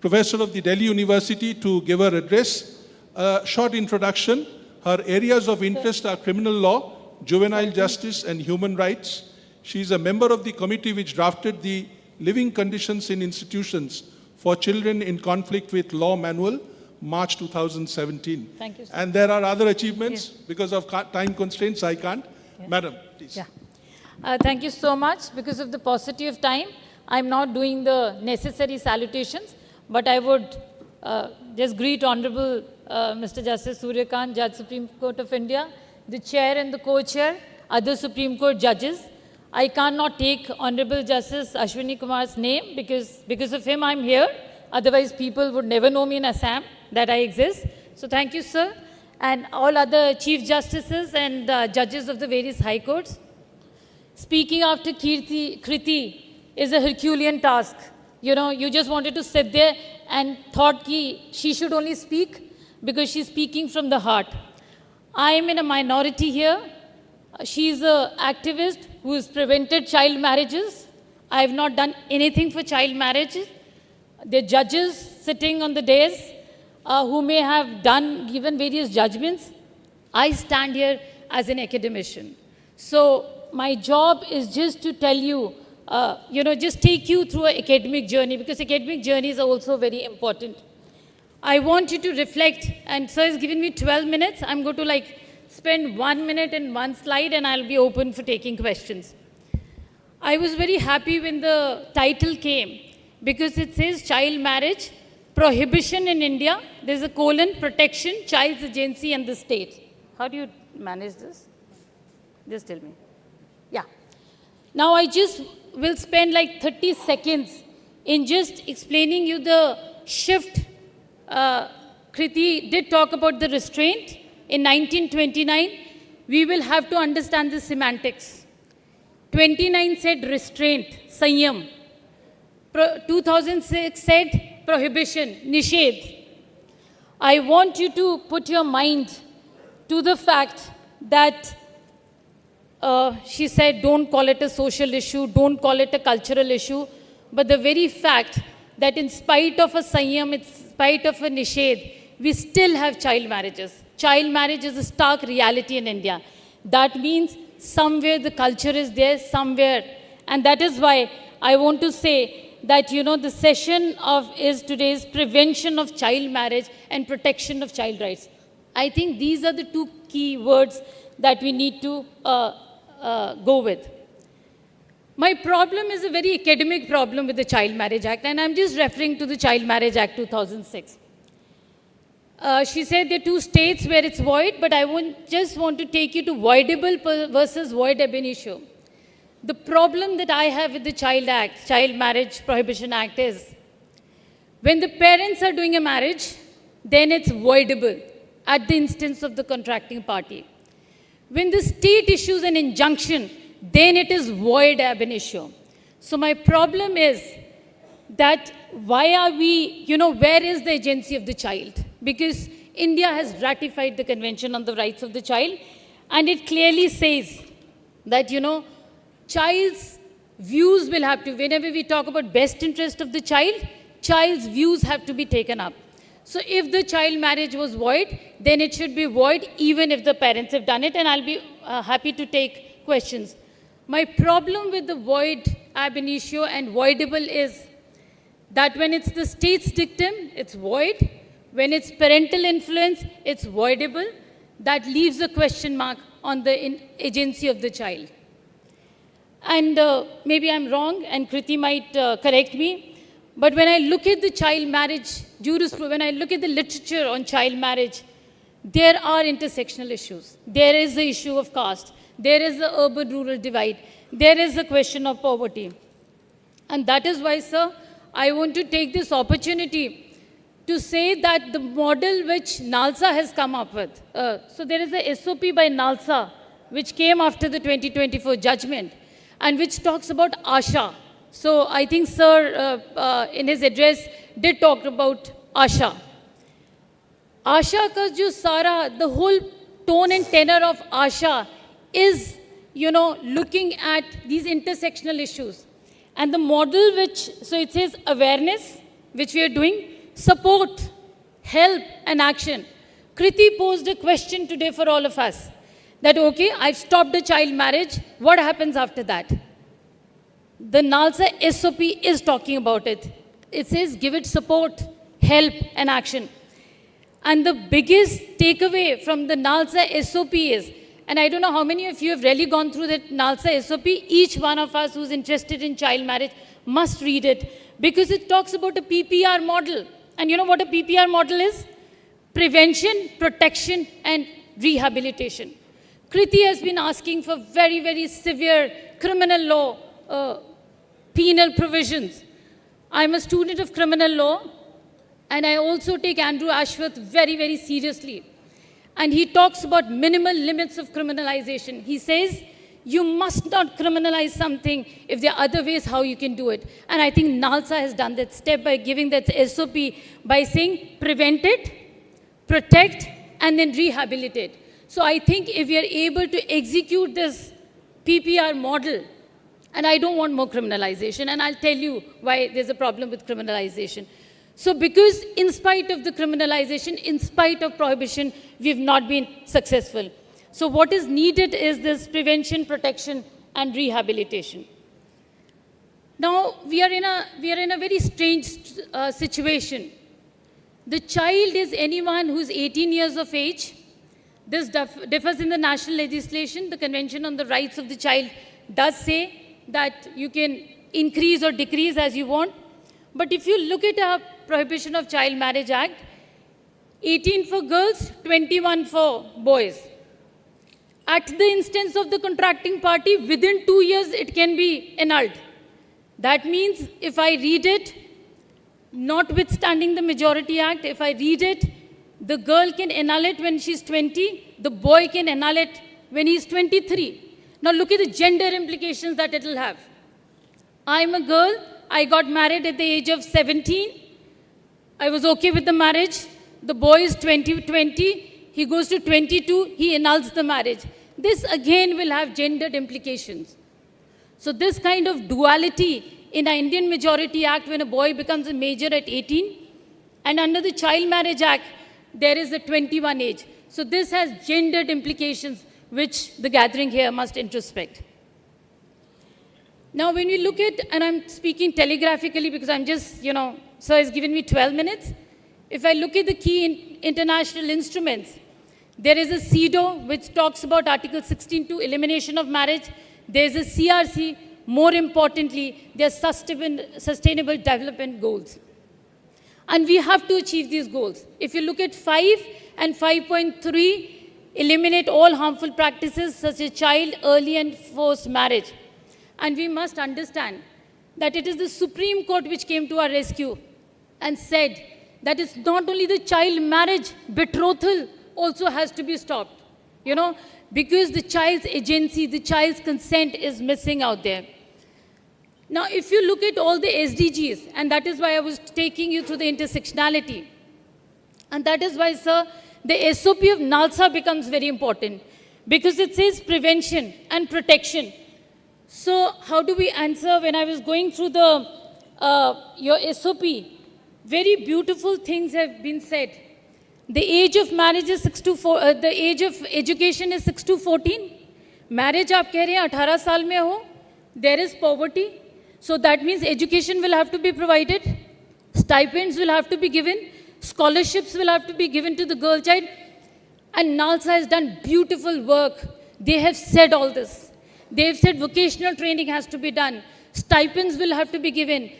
Professor of the Delhi University, to give her address. A short introduction. Her areas of interest are criminal law, juvenile justice and human rights. She is a member of the committee which drafted the Living Conditions in Institutions for Children in Conflict with Law Manual, March 2017. Thank you, sir. And there are other achievements. Yes. Because of time constraints, I can't. Yeah. Madam, please. Yeah. Thank you so much. Because of the paucity of time, I'm not doing the necessary salutations, but I would just greet Honorable Mr. Justice Surya Kant, Judge Supreme Court of India, the chair and the co-chair, other Supreme Court judges. I cannot take Honorable Justice Ashwini Kumar's name because of him I'm here. Otherwise, people would never know me in Assam that I exist. So thank you, sir. and all other Chief Justices and judges of the various high courts. Speaking after Kriti is a Herculean task. You know, you just wanted to sit there and thought she should only speak because she's speaking from the heart. I am in a minority here. She's an activist who has prevented child marriages. I have not done anything for child marriages. The judges sitting on the dais who may have given various judgments. I stand here as an academician. So my job is just to tell you, just take you through an academic journey, because academic journeys are also very important. I want you to reflect, and sir has given me 12 minutes. I'm going to spend 1 minute and one slide, and I'll be open for taking questions. I was very happy when the title came, because it says child marriage, prohibition in India, there's a colon, protection, child's agency and the state. How do you manage this? Just tell me. Yeah. Now I just will spend 30 seconds in just explaining you the shift. Kriti did talk about the restraint. In 1929, we will have to understand the semantics. 29 said restraint, sanyam. 2006 said prohibition, nishedh. I want you to put your mind to the fact that she said, don't call it a social issue, don't call it a cultural issue, but the very fact that in spite of a sanyam, in spite of a nishedh, we still have child marriages. Child marriage is a stark reality in India. That means somewhere the culture is there, somewhere. And that is why I want to say that, the session is today's prevention of child marriage and protection of child rights. I think these are the two key words that we need to go with. My problem is a very academic problem with the Child Marriage Act, and I'm just referring to the Child Marriage Act 2006. She said there are two states where it's void, but I just want to take you to voidable versus void ab initio. The problem that I have with the Child Marriage Prohibition Act is, when the parents are doing a marriage, then it's voidable at the instance of the contracting party. When the state issues an injunction, then it is void ab initio. So my problem is that why are we, where is the agency of the child? Because India has ratified the Convention on the Rights of the Child, and it clearly says that, child's views will have to, whenever we talk about best interest of the child, child's views have to be taken up. So if the child marriage was void, then it should be void even if the parents have done it, and I'll be happy to take questions. My problem with the void ab initio and voidable is that when it's the state's dictum, it's void. When it's parental influence, it's voidable. That leaves a question mark on the agency of the child. And maybe I'm wrong, and Kriti might correct me, but when I look at the child marriage jurisprudence, when I look at the literature on child marriage, there are intersectional issues. There is the issue of caste. There is the urban-rural divide. There is the question of poverty. And that is why, sir, I want to take this opportunity to say that the model which NALSA has come up with, so there is a SOP by NALSA, which came after the 2024 judgment, and which talks about ASHA. So I think sir, in his address, did talk about ASHA. ASHA ka jo sara, the whole tone and tenor of ASHA is, looking at these intersectional issues. And the model which, so it says awareness, which we are doing, support, help, and action. Kriti posed a question today for all of us, that okay, I've stopped the child marriage, what happens after that? The NALSA SOP is talking about it. It says give it support, help, and action. And the biggest takeaway from the NALSA SOP is, and I don't know how many of you have really gone through that NALSA SOP, each one of us who's interested in child marriage must read it, because it talks about a PPR model. And you know what a PPR model is? Prevention, protection, and rehabilitation. Kriti has been asking for very, very severe criminal law, penal provisions. I'm a student of criminal law, and I also take Andrew Ashworth very, very seriously. and he talks about minimal limits of criminalization. He says, you must not criminalize something if there are other ways how you can do it. And I think NALSA has done that step by giving that SOP by saying prevent it, protect, and then rehabilitate. So I think if we are able to execute this PPR model, and I don't want more criminalization, and I'll tell you why there's a problem with criminalization. So because in spite of the criminalization, in spite of prohibition, we've not been successful. So what is needed is this prevention, protection, and rehabilitation. Now, we are in a very strange situation. The child is anyone who's 18 years of age. This differs in the national legislation. The Convention on the Rights of the Child does say that you can increase or decrease as you want. But if you look at our Prohibition of Child Marriage Act, 18 for girls, 21 for boys. At the instance of the contracting party, within 2 years, it can be annulled. That means if I read it, notwithstanding the Majority Act, if I read it, the girl can annul it when she's 20, the boy can annul it when he's 23. Now look at the gender implications that it will have. I'm a girl, I got married at the age of 17. I was okay with the marriage. The boy is 20, he goes to 22, he annuls the marriage. This again will have gendered implications. So this kind of duality in our Indian Majority Act, when a boy becomes a major at 18, and under the Child Marriage Act, there is a 21 age. So this has gendered implications which the gathering here must introspect. Now when we look at, and I'm speaking telegraphically because I'm just, sir has given me 12 minutes. If I look at the key international instruments, there is a CEDAW which talks about Article 16.2, elimination of marriage. There's a CRC, more importantly, there are sustainable development goals. And we have to achieve these goals. If you look at 5 and 5.3, eliminate all harmful practices such as child, early and forced marriage. And we must understand that it is the Supreme Court which came to our rescue and said that it's not only the child marriage, betrothal also has to be stopped. Because the child's agency, the child's consent is missing out there. Now, if you look at all the SDGs, and that is why I was taking you through the intersectionality, and that is why, sir, the SOP of NALSA becomes very important, because it says prevention and protection. So how do we answer? When I was going through your SOP, very beautiful things have been said. The age of marriage is 6 to 4, the age of education is 6 to 14. Marriage आप कह रहे हैं 18 साल में हो, there is poverty. So that means education will have to be provided, stipends will have to be given, scholarships will have to be given to the girl child. And NALSA has done beautiful work. They have said all this. They have said vocational training has to be done, stipends will have to be given,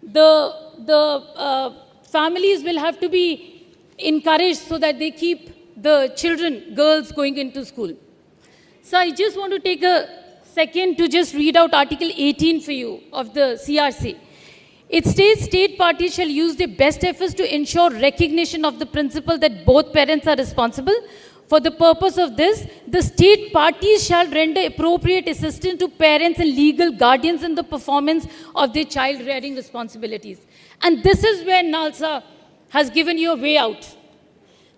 the families will have to be encouraged so that they keep the children, girls, going into school. So I just want to take a second to just read out Article 18 for you of the CRC. It states state parties shall use their best efforts to ensure recognition of the principle that both parents are responsible. For the purpose of this, the state parties shall render appropriate assistance to parents and legal guardians in the performance of their child rearing responsibilities. And this is where NALSA has given you a way out.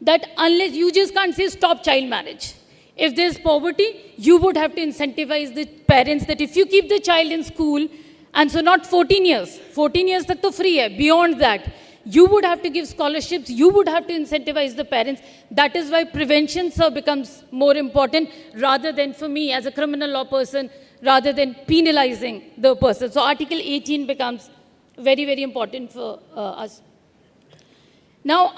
That unless you just can't say stop child marriage. If there's poverty, you would have to incentivize the parents that if you keep the child in school, and so not 14 years tak to free hai, beyond that, you would have to give scholarships, you would have to incentivize the parents. That is why prevention, sir, becomes more important rather than, for me as a criminal law person, rather than penalizing the person. So Article 18 becomes very, very important for us. Now,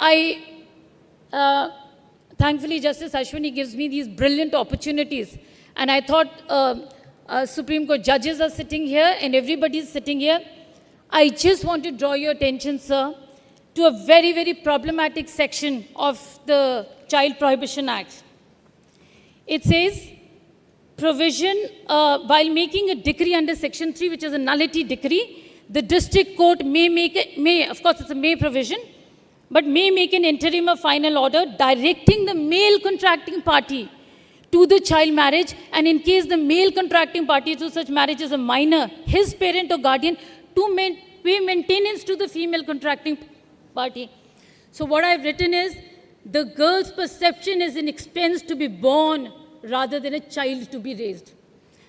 thankfully, Justice Ashwini gives me these brilliant opportunities. And I thought Supreme Court judges are sitting here and everybody is sitting here. I just want to draw your attention, sir, to a very, very problematic section of the Child Prohibition Act. It says, provision, while making a decree under Section 3, which is a nullity decree, the district court may make of course it's a may provision, but may make an interim or final order directing the male contracting party to the child marriage, and in case the male contracting party to such marriage is a minor, his parent or guardian, to pay maintenance to the female contracting party. So what I've written is, the girl's perception is an expense to be born rather than a child to be raised.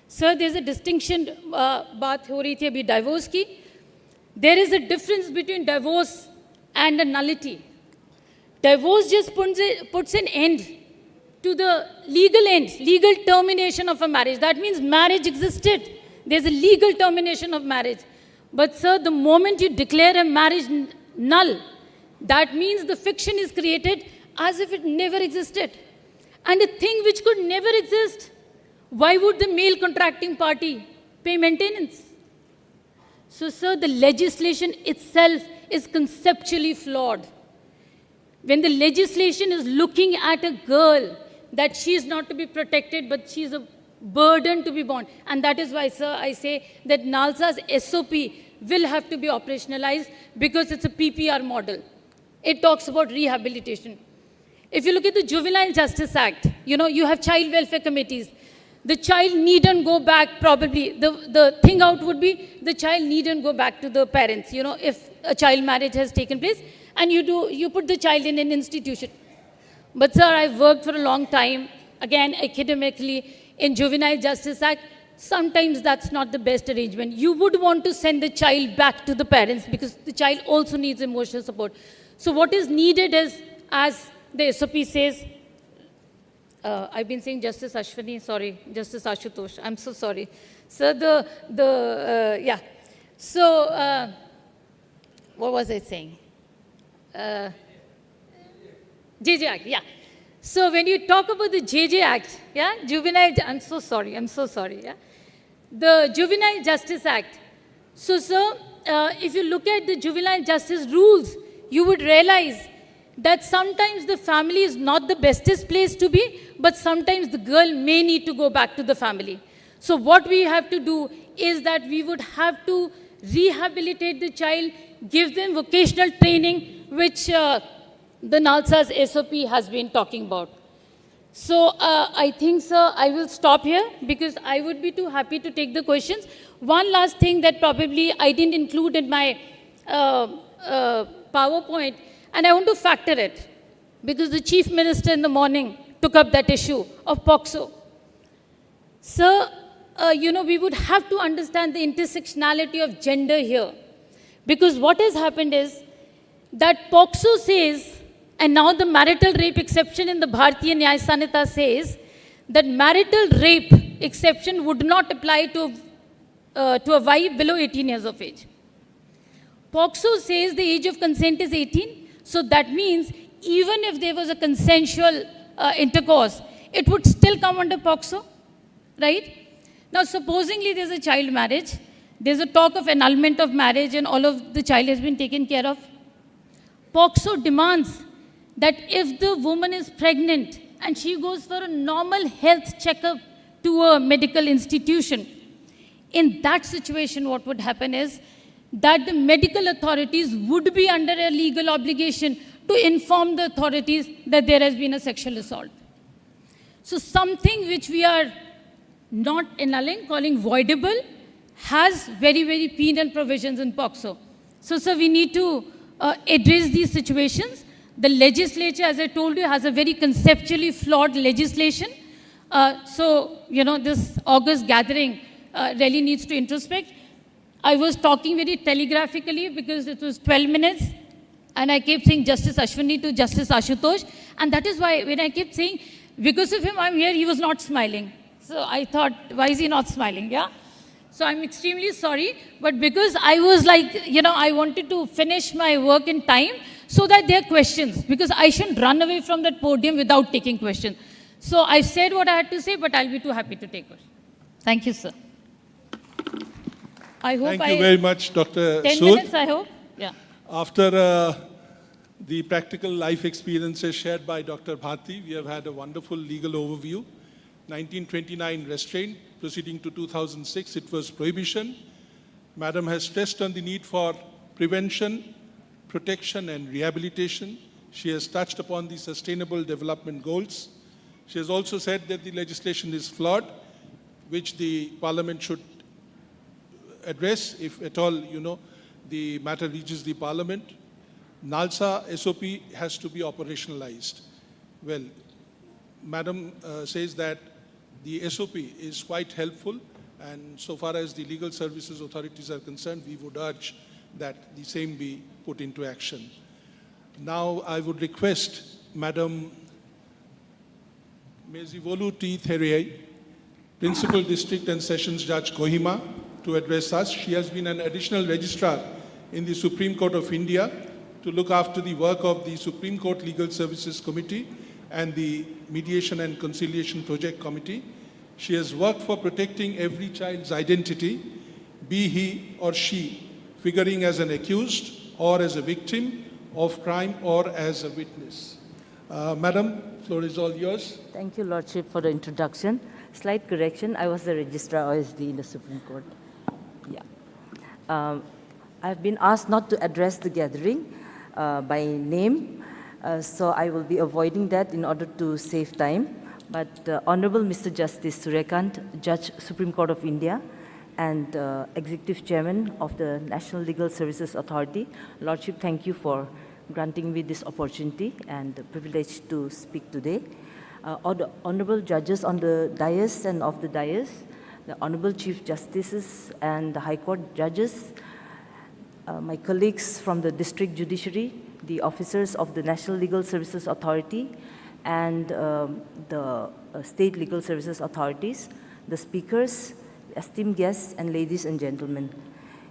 Sir, there's a distinction, baat ho rahi thi abhi divorce ki. There is a difference between divorce and a nullity. Divorce just puts an end to the legal termination of a marriage. That means marriage existed. There's a legal termination of marriage. But sir, the moment you declare a marriage null, that means the fiction is created as if it never existed. And a thing which could never exist, why would the male contracting party pay maintenance? So sir, the legislation itself is conceptually flawed. When the legislation is looking at a girl that she is not to be protected, but she is a burden to be born. And that is why, sir, I say that NALSA's SOP will have to be operationalized because it's a PPR model. It talks about rehabilitation. If you look at the Juvenile Justice Act, you have child welfare committees. The child needn't go back, probably. The thing out would be the child needn't go back to the parents, if a child marriage has taken place, and you put the child in an institution. But sir, I've worked for a long time, again, academically, in Juvenile Justice Act. Sometimes that's not the best arrangement. You would want to send the child back to the parents because the child also needs emotional support. So what is needed is, as the SOP says, I've been saying Justice Ashwini, sorry, Justice Ashutosh, I'm so sorry. So yeah. So, what was I saying? JJ Act, yeah. So when you talk about the JJ Act, yeah, I'm so sorry, yeah. The Juvenile Justice Act. So, sir, if you look at the juvenile justice rules, you would realize that sometimes the family is not the bestest place to be, but sometimes the girl may need to go back to the family. So what we have to do is that we would have to rehabilitate the child, give them vocational training, which the NALSA's SOP has been talking about. So I think, sir, I will stop here because I would be too happy to take the questions. One last thing that probably I didn't include in my PowerPoint, and I want to factor it because the Chief Minister in the morning took up that issue of POCSO. Sir, we would have to understand the intersectionality of gender here, because what has happened is that POCSO says, and now the marital rape exception in the Bharatiya Nyaya Sanhita says that marital rape exception would not apply to a wife below 18 years of age. POCSO says the age of consent is 18, so that means even if there was a consensual intercourse, it would still come under POCSO, right? Now, supposingly there's a child marriage, there's a talk of annulment of marriage and all of the child has been taken care of. POCSO demands that if the woman is pregnant and she goes for a normal health checkup to a medical institution, in that situation what would happen is that the medical authorities would be under a legal obligation to inform the authorities that there has been a sexual assault. So something which we are not annulling, calling voidable, has very, very penal provisions in POCSO. So, sir, we need to address these situations. The legislature, as I told you, has a very conceptually flawed legislation. So, this August gathering really needs to introspect. I was talking very telegraphically because it was 12 minutes, and I kept saying Justice Ashwini to Justice Ashutosh, and that is why when I kept saying, because of him I'm here, he was not smiling. So I thought, why is he not smiling, yeah? So I'm extremely sorry, but because I was like, I wanted to finish my work in time so that there are questions, because I shouldn't run away from that podium without taking questions. So I said what I had to say, but I'll be too happy to take questions. Thank you, sir. I hope Thank you very much, Dr. 10 Sood. minutes, I hope. Yeah. After the practical life experiences shared by Dr. Bharti, we have had a wonderful legal overview. 1929 restraint, proceeding to 2006, it was prohibition. Madam has stressed on the need for prevention, protection and rehabilitation. She has touched upon the Sustainable Development Goals. She has also said that the legislation is flawed, which the Parliament should address if at all, the matter reaches the Parliament. NALSA SOP has to be operationalized. Well, Madam says that the SOP is quite helpful, and so far as the legal services authorities are concerned, we would urge that the same be put into action. Now I would request Madam Mezivolu T. Thereye, Principal District and Sessions Judge Kohima, to address us. She has been an additional registrar in the Supreme Court of India to look after the work of the Supreme Court Legal Services Committee and the Mediation and Conciliation Project Committee. She has worked for protecting every child's identity, be he or she figuring as an accused or as a victim of crime or as a witness. Madam, floor is all yours. Thank you, Lordship, for the introduction. Slight correction, I was the Registrar OSD in the Supreme Court. Yeah. I've been asked not to address the gathering by name, so I will be avoiding that in order to save time. But Honorable Mr. Justice Surya Kant, Judge, Supreme Court of India, and Executive Chairman of the National Legal Services Authority, Lordship, thank you for granting me this opportunity and the privilege to speak today. All the honorable judges on the dais and off the dais, the honorable Chief Justices and the High Court judges, my colleagues from the District Judiciary, the officers of the National Legal Services Authority, and the State Legal Services Authorities, the speakers, esteemed guests, and ladies and gentlemen.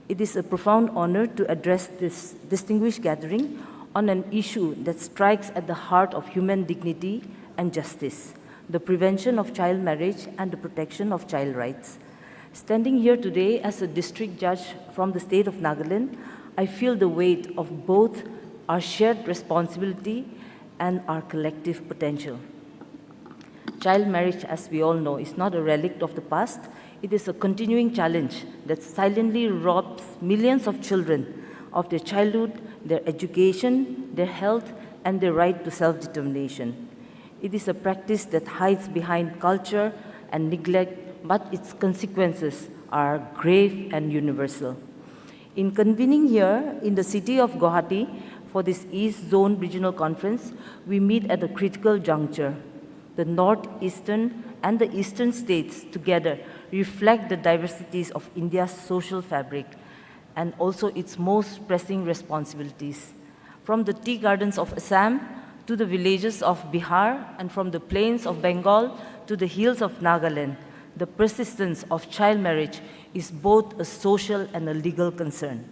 It is a profound honor to address this distinguished gathering on an issue that strikes at the heart of human dignity and justice, the prevention of child marriage and the protection of child rights. Standing here today as a district judge from the state of Nagaland, I feel the weight of both our shared responsibility and our collective potential. Child marriage, as we all know, is not a relic of the past. It is a continuing challenge that silently robs millions of children of their childhood, their education, their health, and their right to self-determination. It is a practice that hides behind culture and neglect, but its consequences are grave and universal. In convening here in the city of Guwahati for this East Zone Regional Conference, we meet at a critical juncture. The northeastern and the eastern states together reflect the diversities of India's social fabric and also its most pressing responsibilities. From the tea gardens of Assam to the villages of Bihar, and from the plains of Bengal to the hills of Nagaland, the persistence of child marriage is both a social and a legal concern.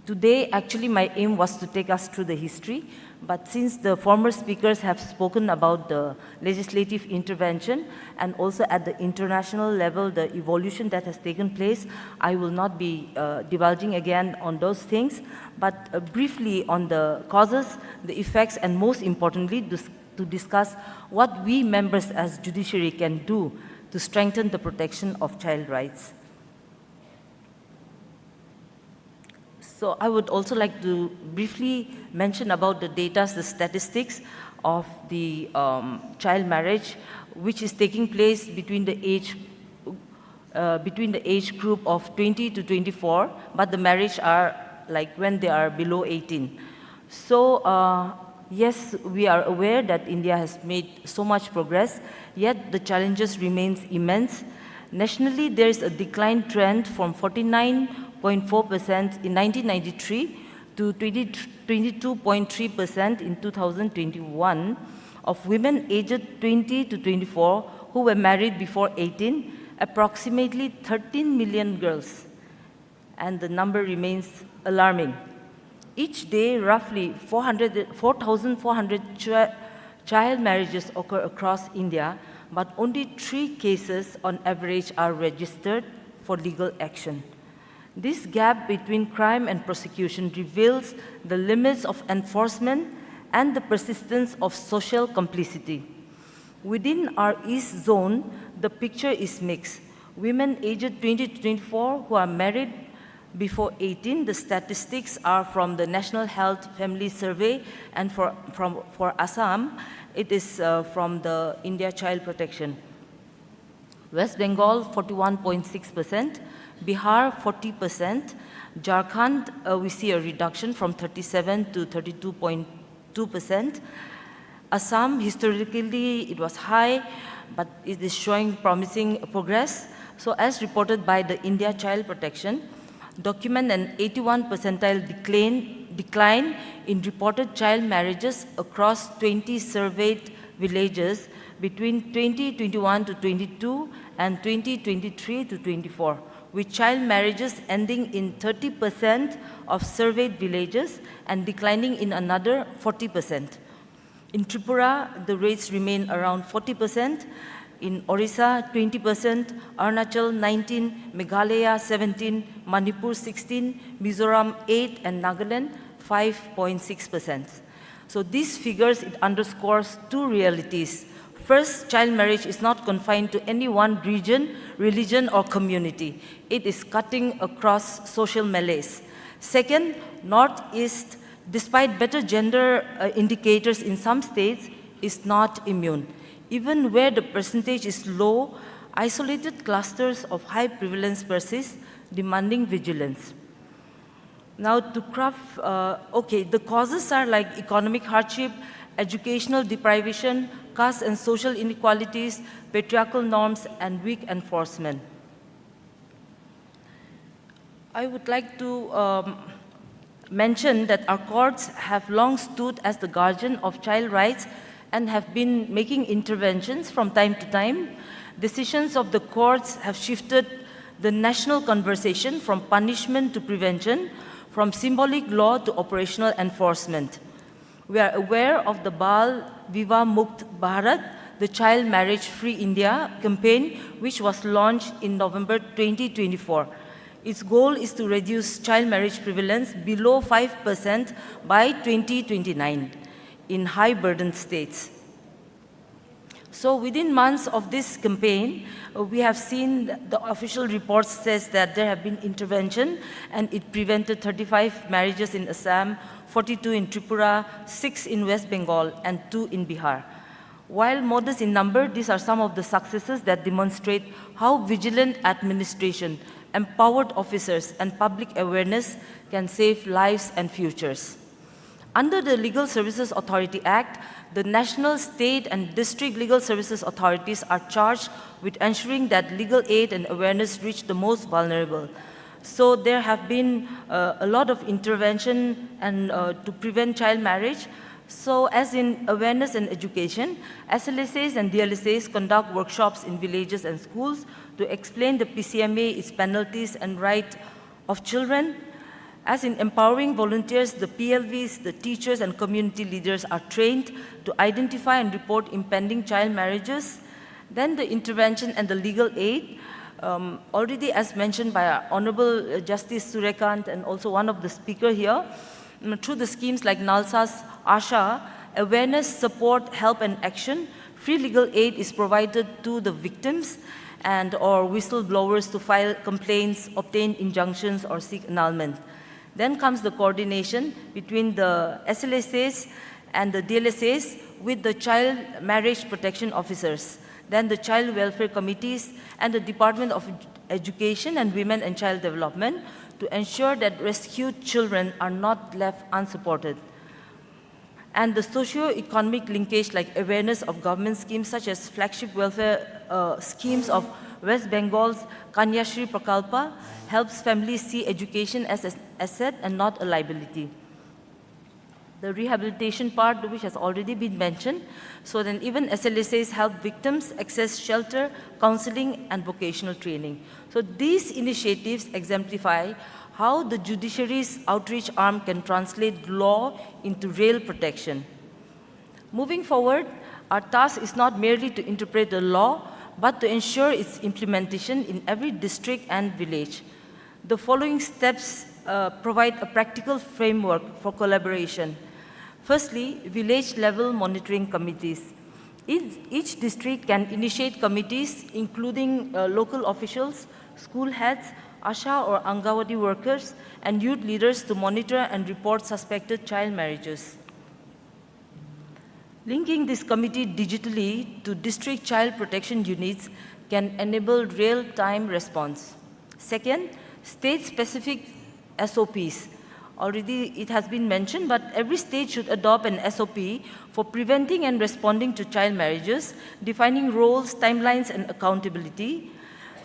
Today, actually, my aim was to take us through the history, but since the former speakers have spoken about the legislative intervention and also at the international level, the evolution that has taken place, I will not be divulging again on those things, but briefly on the causes, the effects, and most importantly, to discuss what we members as judiciary can do to strengthen the protection of child rights. So I would also like to briefly mention about the data, the statistics of the child marriage, which is taking place between the age group of 20 to 24, but the marriage are like when they are below 18. So yes, we are aware that India has made so much progress, yet the challenges remains immense. Nationally, there is a decline trend from 49.4% in 1993 to 22.3% in 2021 of women aged 20 to 24 who were married before 18, approximately 13 million girls, and the number remains alarming. Each day, roughly 4,400 child marriages occur across India, but only 3 cases on average are registered for legal action. This gap between crime and prosecution reveals the limits of enforcement and the persistence of social complicity. Within our East Zone, the picture is mixed. Women aged 20 to 24 who are married before 18. The statistics are from the National Health Family Survey, and for Assam, it is from the India Child Protection. West Bengal, 41.6%, Bihar, 40%, Jharkhand, we see a reduction from 37 to 32.2%. Assam, historically, it was high, but it is showing promising progress. So as reported by the India Child Protection, document an 81 percentile decline in reported child marriages across 20 surveyed villages between 2021 to 22 and 2023 to 24, with child marriages ending in 30% of surveyed villages and declining in another 40%. In Tripura, the rates remain around 40%. In Odisha, 20%, Arunachal 19, Meghalaya 17, Manipur 16, Mizoram 8, and Nagaland 5.6%. So these figures, it underscores two realities. First, child marriage is not confined to any one region, religion, or community. It is cutting across social malaise. Second, Northeast, despite better gender indicators in some states, is not immune. Even where the percentage is low, isolated clusters of high prevalence persist, demanding vigilance. Now to craft, the causes are like economic hardship, educational deprivation, caste and social inequalities, patriarchal norms, and weak enforcement. I would like to mention that our courts have long stood as the guardian of child rights and have been making interventions from time to time. Decisions of the courts have shifted the national conversation from punishment to prevention, from symbolic law to operational enforcement. We are aware of the Bal Viva Mukt Bharat, the Child Marriage Free India campaign, which was launched in November 2024. Its goal is to reduce child marriage prevalence below 5% by 2029 in high burden states. So within months of this campaign, we have seen the official report says that there have been intervention and it prevented 35 marriages in Assam, 42 in Tripura, 6 in West Bengal, and 2 in Bihar. While modest in number, these are some of the successes that demonstrate how vigilant administration, empowered officers, and public awareness can save lives and futures. Under the Legal Services Authority Act, the national, state, and district legal services authorities are charged with ensuring that legal aid and awareness reach the most vulnerable. So there have been a lot of intervention and to prevent child marriage. So as in awareness and education, SLSAs and DLSAs conduct workshops in villages and schools to explain the PCMA, its penalties, and right of children. As in empowering volunteers, the PLVs, the teachers, and community leaders are trained to identify and report impending child marriages. Then the intervention and the legal aid. Already as mentioned by our Honorable Justice Surya Kant and also one of the speakers here, through the schemes like NALSA's ASHA, awareness, support, help, and action, free legal aid is provided to the victims and or whistleblowers to file complaints, obtain injunctions, or seek annulment. Then comes the coordination between the SLSAs and the DLSAs with the child marriage protection officers, then the child welfare committees and the Department of Education and Women and Child Development to ensure that rescued children are not left unsupported. And the socio-economic linkage like awareness of government schemes such as flagship welfare schemes of West Bengal's Kanyashri Prakalpa helps families see education as an asset and not a liability. The rehabilitation part, which has already been mentioned, so then even SLSAs help victims access shelter, counseling, and vocational training. So these initiatives exemplify how the judiciary's outreach arm can translate law into real protection. Moving forward, our task is not merely to interpret the law, but to ensure its implementation in every district and village. The following steps provide a practical framework for collaboration. Firstly, village-level monitoring committees. Each district can initiate committees, including local officials, school heads, ASHA or Angawadi workers, and youth leaders to monitor and report suspected child marriages. Linking this committee digitally to district child protection units can enable real-time response. Second, state-specific SOPs. Already it has been mentioned, but every state should adopt an SOP for preventing and responding to child marriages, defining roles, timelines, and accountability.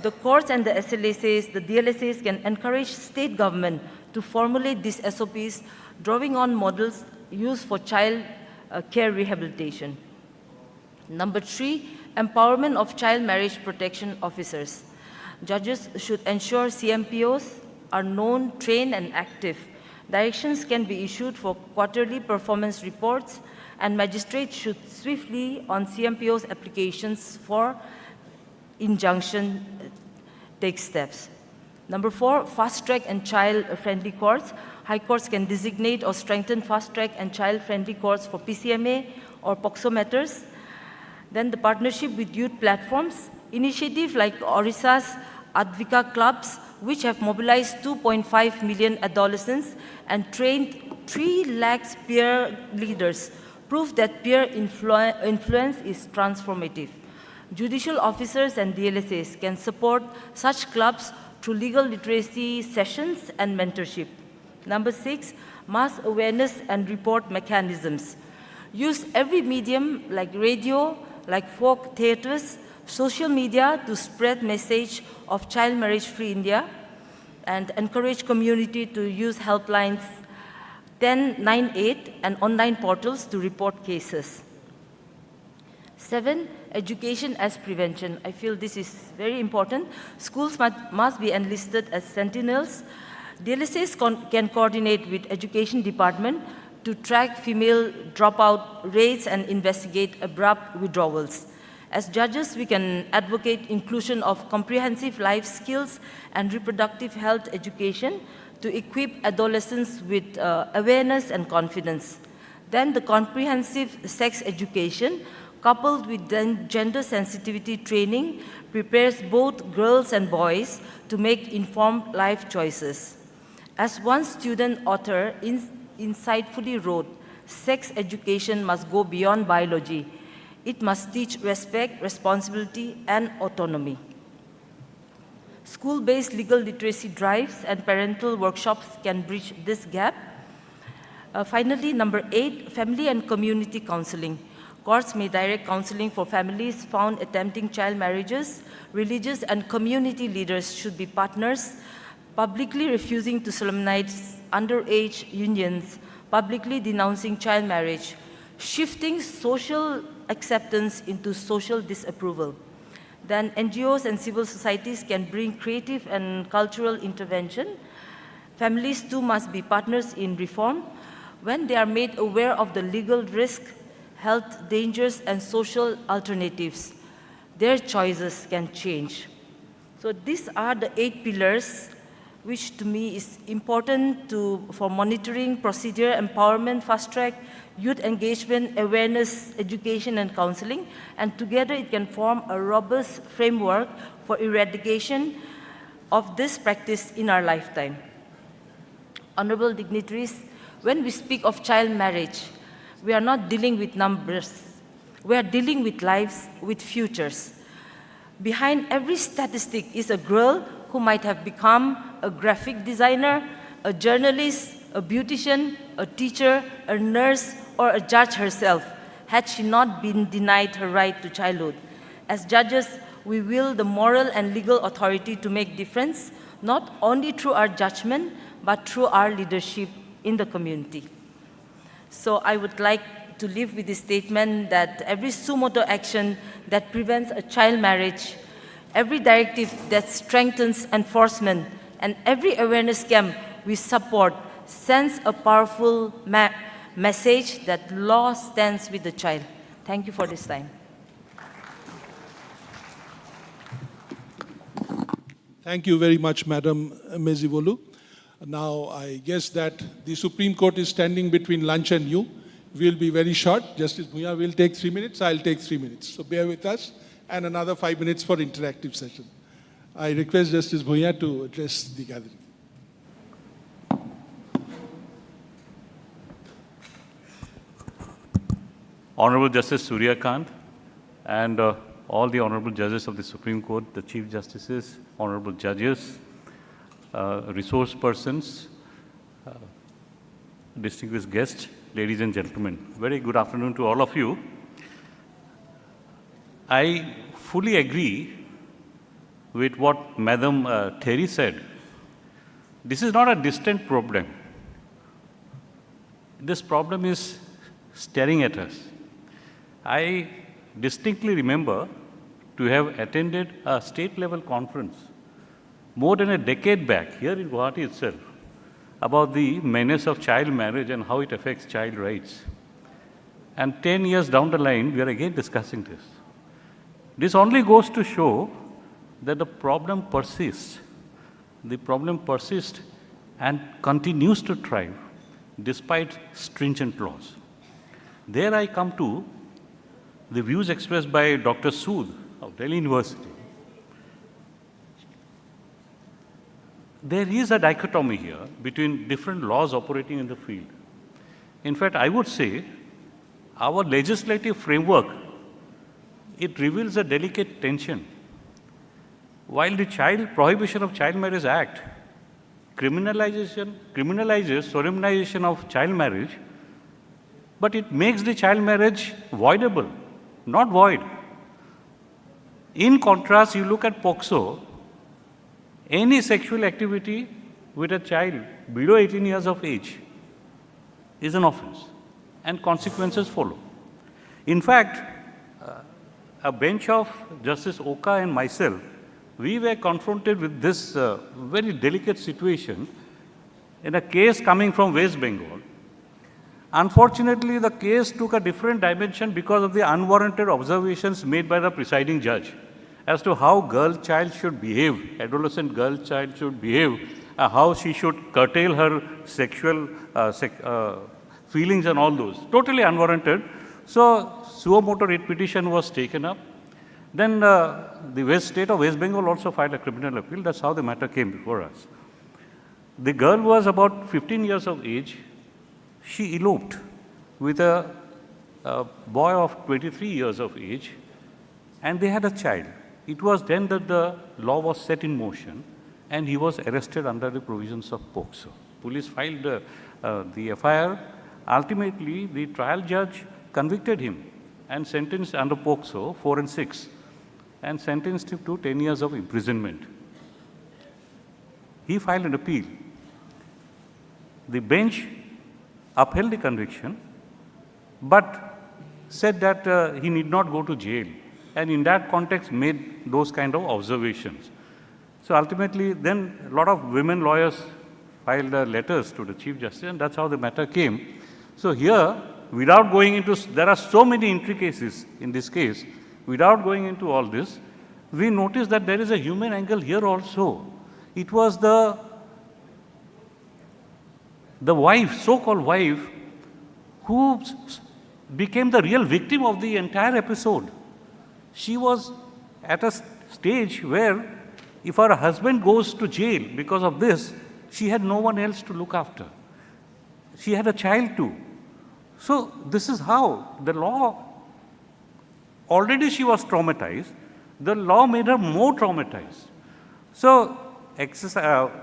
The courts and the SLSAs, the DLSAs can encourage state government to formulate these SOPs, drawing on models used for child care rehabilitation. Number 3, empowerment of child marriage protection officers. Judges should ensure CMPOs are known, trained, and active. Directions can be issued for quarterly performance reports, and magistrates should swiftly on CMPOs applications for injunction take steps. Number 4, fast-track and child-friendly courts. High courts can designate or strengthen fast-track and child-friendly courts for PCMA or POCSO matters. Then the partnership with youth platforms, initiatives like Odisha's Advika clubs, which have mobilized 2.5 million adolescents and trained 3 lakhs peer leaders, prove that peer influence is transformative. Judicial officers and DLSAs can support such clubs through legal literacy sessions and mentorship. Number 6, mass awareness and report mechanisms. Use every medium like radio, like folk theaters, social media to spread message of child marriage-free India, and encourage community to use helplines 1098 and online portals to report cases. 7, education as prevention. I feel this is very important. Schools must be enlisted as sentinels. DLSAs can coordinate with education department to track female dropout rates and investigate abrupt withdrawals. As judges, we can advocate inclusion of comprehensive life skills and reproductive health education to equip adolescents with awareness and confidence. Then the comprehensive sex education, coupled with gender sensitivity training, prepares both girls and boys to make informed life choices. As one student author insightfully wrote, sex education must go beyond biology. It must teach respect, responsibility, and autonomy. School-based legal literacy drives and parental workshops can bridge this gap. Finally, number 8, family and community counseling. Courts may direct counseling for families found attempting child marriages. Religious and community leaders should be partners, publicly refusing to solemnize underage unions, publicly denouncing child marriage, shifting social acceptance into social disapproval. Then NGOs and civil societies can bring creative and cultural intervention. Families too must be partners in reform. When they are made aware of the legal risk, health dangers, and social alternatives, their choices can change. So these are the 8 pillars which to me is important for monitoring, procedure, empowerment, fast-track, youth engagement, awareness, education, and counseling. And together it can form a robust framework for eradication of this practice in our lifetime. Honorable dignitaries, when we speak of child marriage, we are not dealing with numbers. We are dealing with lives, with futures. Behind every statistic is a girl who might have become a graphic designer, a journalist, a beautician, a teacher, a nurse, or a judge herself, had she not been denied her right to childhood. As judges, we wield the moral and legal authority to make difference, not only through our judgment, but through our leadership in the community. So I would like to leave with this statement that every suo motu action that prevents a child marriage, every directive that strengthens enforcement, and every awareness camp we support sends a powerful message that law stands with the child. Thank you for this time. Thank you very much, Madam Mezivolu. Now, I guess that the Supreme Court is standing between lunch and you. We'll be very short. Justice Bhuya will take 3 minutes. I'll take 3 minutes. So bear with us, and another 5 minutes for interactive session. I request Justice Bhuiya to address the gathering. Honorable Justice Surya Kant and all the honorable judges of the Supreme Court, the Chief Justices, honorable judges, resource persons, distinguished guests, ladies and gentlemen. Very good afternoon to all of you. I fully agree with what Madam Terry said. This is not a distant problem. This problem is staring at us. I distinctly remember to have attended a state-level conference more than a decade back here in Guwahati itself about the menace of child marriage and how it affects child rights. And 10 years down the line, we are again discussing this. This only goes to show that the problem persists. The problem persists and continues to thrive despite stringent laws. There I come to the views expressed by Dr. Sood of Delhi University. There is a dichotomy here between different laws operating in the field. In fact, I would say our legislative framework, it reveals a delicate tension. While the Prohibition of Child Marriage Act criminalizes solemnization of child marriage, but it makes the child marriage voidable, not void. In contrast, you look at POCSO, any sexual activity with a child below 18 years of age is an offense, and consequences follow. In fact, a bench of Justice Oka and myself, we were confronted with this very delicate situation in a case coming from West Bengal. Unfortunately, the case took a different dimension because of the unwarranted observations made by the presiding judge as to how girl-child should behave, adolescent girl-child should behave, how she should curtail her sexual feelings and all those. Totally unwarranted. So, suo motu writ petition was taken up. Then the state of West Bengal also filed a criminal appeal. That's how the matter came before us. The girl was about 15 years of age. She eloped with a boy of 23 years of age, and they had a child. It was then that the law was set in motion, and he was arrested under the provisions of POCSO. Police filed the FIR. Ultimately, the trial judge convicted him and sentenced under POCSO 4 and 6, and sentenced him to 10 years of imprisonment. He filed an appeal. The bench upheld the conviction, but said that he need not go to jail, and in that context made those kind of observations. So ultimately, then a lot of women lawyers filed letters to the Chief Justice, and that's how the matter came. So here, without going into, there are so many intricacies in this case, without going into all this, we notice that there is a human angle here also. It was the wife, so-called wife, who became the real victim of the entire episode. She was at a stage where if her husband goes to jail because of this, she had no one else to look after. She had a child too. So this is how the law, already she was traumatized, the law made her more traumatized. So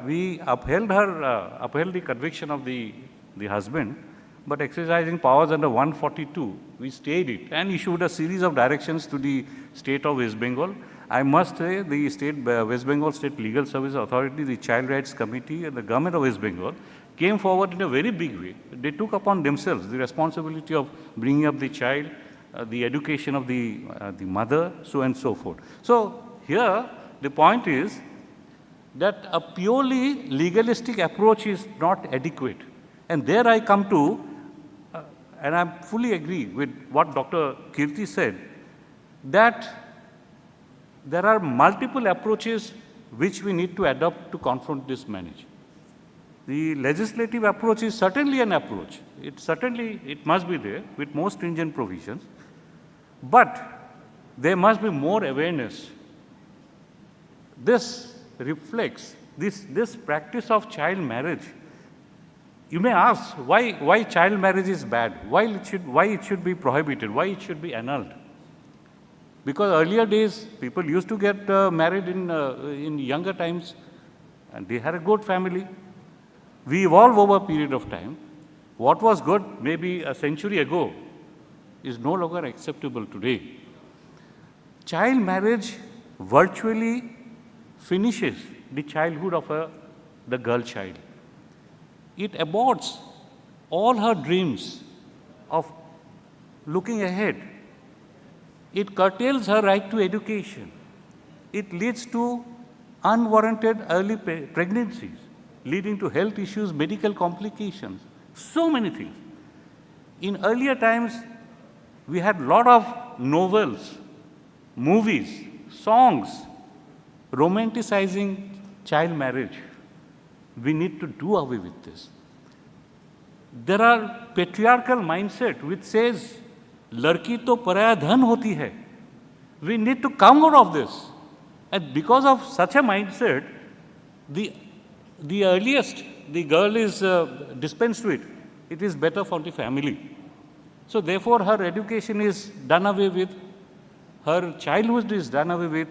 we upheld the conviction of the husband, but exercising powers under 142, we stayed it and issued a series of directions to the state of West Bengal. I must say the West Bengal State Legal Service Authority, the Child Rights Committee and the government of West Bengal came forward in a very big way. They took upon themselves the responsibility of bringing up the child, the education of the mother, so and so forth. So here the point is that a purely legalistic approach is not adequate. And there I come to, and I fully agree with what Dr. Kirti said, that there are multiple approaches which we need to adopt to confront this marriage. The legislative approach is certainly an approach. It must be there with more stringent provisions. But there must be more awareness. this reflects this practice of child marriage. You may ask why child marriage is bad, why it should be prohibited, why it should be annulled. Because earlier days, people used to get married in younger times, and they had a good family. We evolve over a period of time. What was good maybe a century ago is no longer acceptable today. Child marriage virtually finishes the childhood of the girl child. It aborts all her dreams of looking ahead. It curtails her right to education. It leads to unwarranted early pregnancies, leading to health issues, medical complications, so many things. In earlier times, we had a lot of novels, movies, songs, romanticizing child marriage. We need to do away with this. There are patriarchal mindset which says, "Larki to paraya dhan hoti hai." We need to come out of this. And because of such a mindset, the earliest the girl is dispensed with, it is better for the family. So therefore, her education is done away with, her childhood is done away with.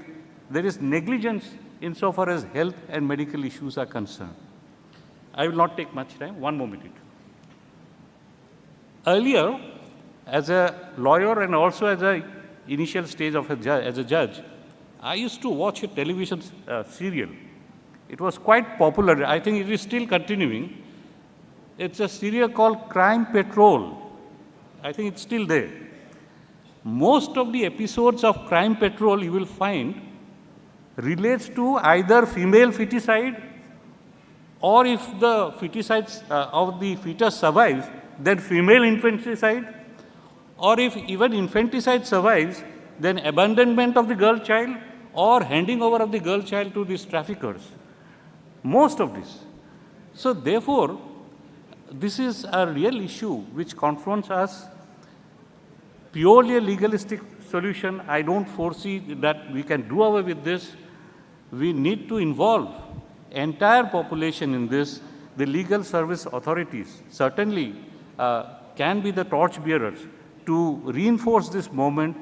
There is negligence insofar as health and medical issues are concerned. I will not take much time, one more minute. Earlier, as a lawyer and also as an initial stage of as a judge, I used to watch a television serial. It was quite popular. I think it is still continuing. It's a serial called Crime Patrol. I think it's still there. Most of the episodes of Crime Patrol you will find relates to either female feticide, or if the feticide of the fetus survives, then female infanticide, or if even infanticide survives, then abandonment of the girl child or handing over of the girl child to these traffickers. Most of this. So therefore, this is a real issue which confronts us. Purely a legalistic solution, I don't foresee that we can do away with this. We need to involve entire population in this. The legal service authorities certainly can be the torch bearers to reinforce this movement.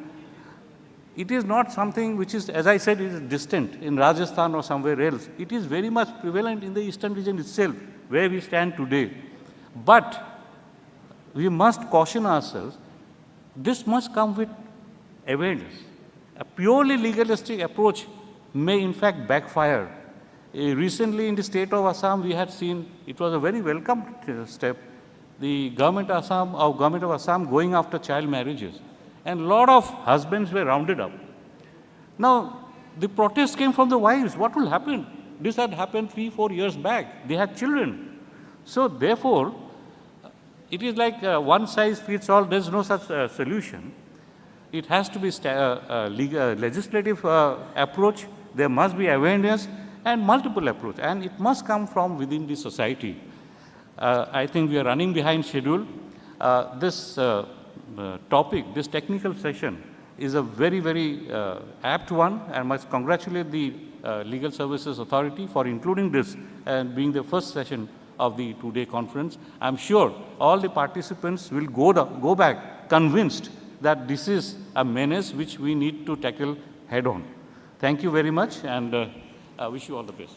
It is not something which is, as I said, is distant in Rajasthan or somewhere else. It is very much prevalent in the eastern region itself, where we stand today. But we must caution ourselves. This must come with awareness. A purely legalistic approach may in fact backfire. Recently in the state of Assam, we had seen, it was a very welcome step, the government of Assam going after child marriages. And a lot of husbands were rounded up. Now, the protest came from the wives. What will happen? This had happened 3-4 years back. They had children. So therefore, it is like one size fits all. There's no such solution. It has to be legislative approach. There must be awareness and multiple approach. And it must come from within the society. I think we are running behind schedule. This topic, this technical session is a very, very apt one. I must congratulate the Legal Services Authority for including this and being the first session of the two-day conference. I'm sure all the participants will go back convinced that this is a menace which we need to tackle head-on. Thank you very much, and I wish you all the best.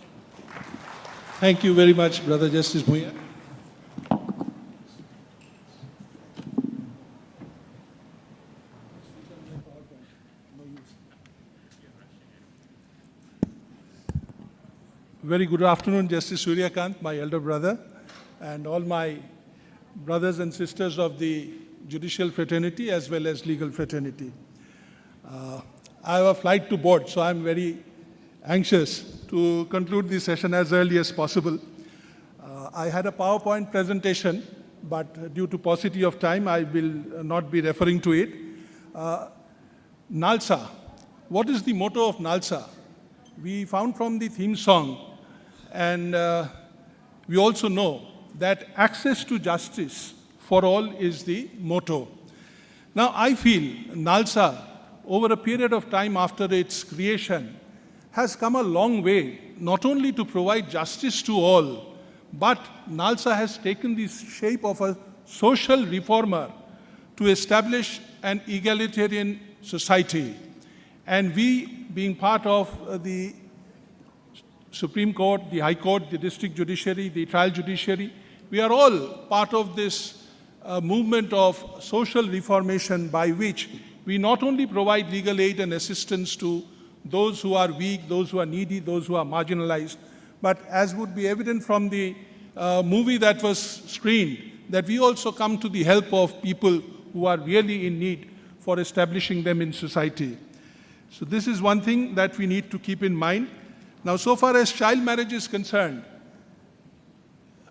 Thank you very much, Brother Justice Bhuiyan. Very good afternoon, Justice Surya Kant, my elder brother, and all my brothers and sisters of the judicial fraternity as well as legal fraternity. I have a flight to board, so I'm very anxious to conclude this session as early as possible. I had a PowerPoint presentation, but due to paucity of time, I will not be referring to it. NALSA. What is the motto of NALSA? We found from the theme song, and we also know that access to justice for all is the motto. Now, I feel NALSA, over a period of time after its creation, has come a long way, not only to provide justice to all, but NALSA has taken the shape of a social reformer to establish an egalitarian society. And we, being part of the Supreme Court, the High Court, the District Judiciary, the Trial Judiciary, we are all part of this movement of social reformation by which we not only provide legal aid and assistance to those who are weak, those who are needy, those who are marginalized, but as would be evident from the movie that was screened, that we also come to the help of people who are really in need for establishing them in society. So this is one thing that we need to keep in mind. Now, so far as child marriage is concerned,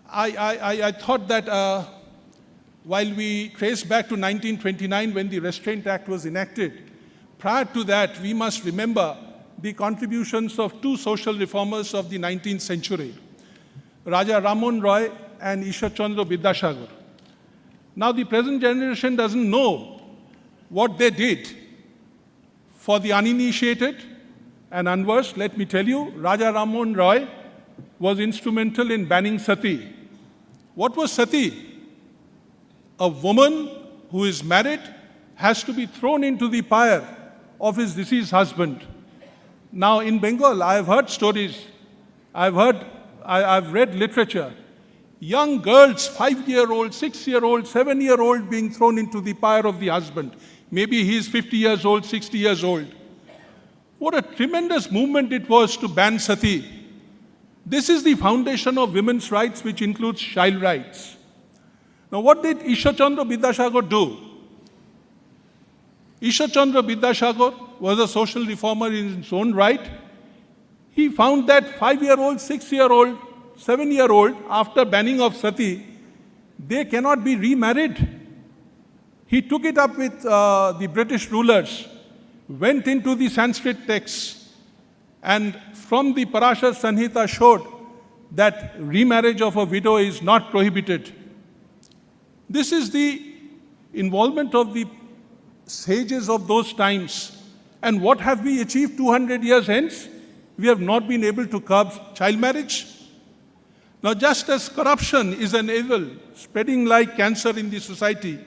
I thought that while we trace back to 1929 when the Restraint Act was enacted, prior to that we must remember the contributions of two social reformers of the 19th century, Raja Rammohn Roy and Ishwar Chandra Vidyasagar. Now the present generation doesn't know what they did. For the uninitiated and unversed, let me tell you, Raja Rammohn Roy was instrumental in banning sati. What was sati? A woman who is married has to be thrown into the pyre of his deceased husband. Now in Bengal, I have heard stories, I've read literature. Young girls, 5-year-old, 6-year-old, 7-year-old being thrown into the pyre of the husband. Maybe he is 50 years old, 60 years old. What a tremendous movement it was to ban sati. This is the foundation of women's rights, which includes child rights. Now what did Ishwar Chandra Vidyasagar do? Ishwar Chandra Vidyasagar was a social reformer in his own right. He found that 5-year-old, 6-year-old, 7-year-old, after banning of sati, they cannot be remarried. He took it up with the British rulers, went into the Sanskrit texts, and from the Parashar Sanhita showed that remarriage of a widow is not prohibited. This is the involvement of the sages of those times. And what have we achieved 200 years hence? We have not been able to curb child marriage. Now, just as corruption is an evil spreading like cancer in the society,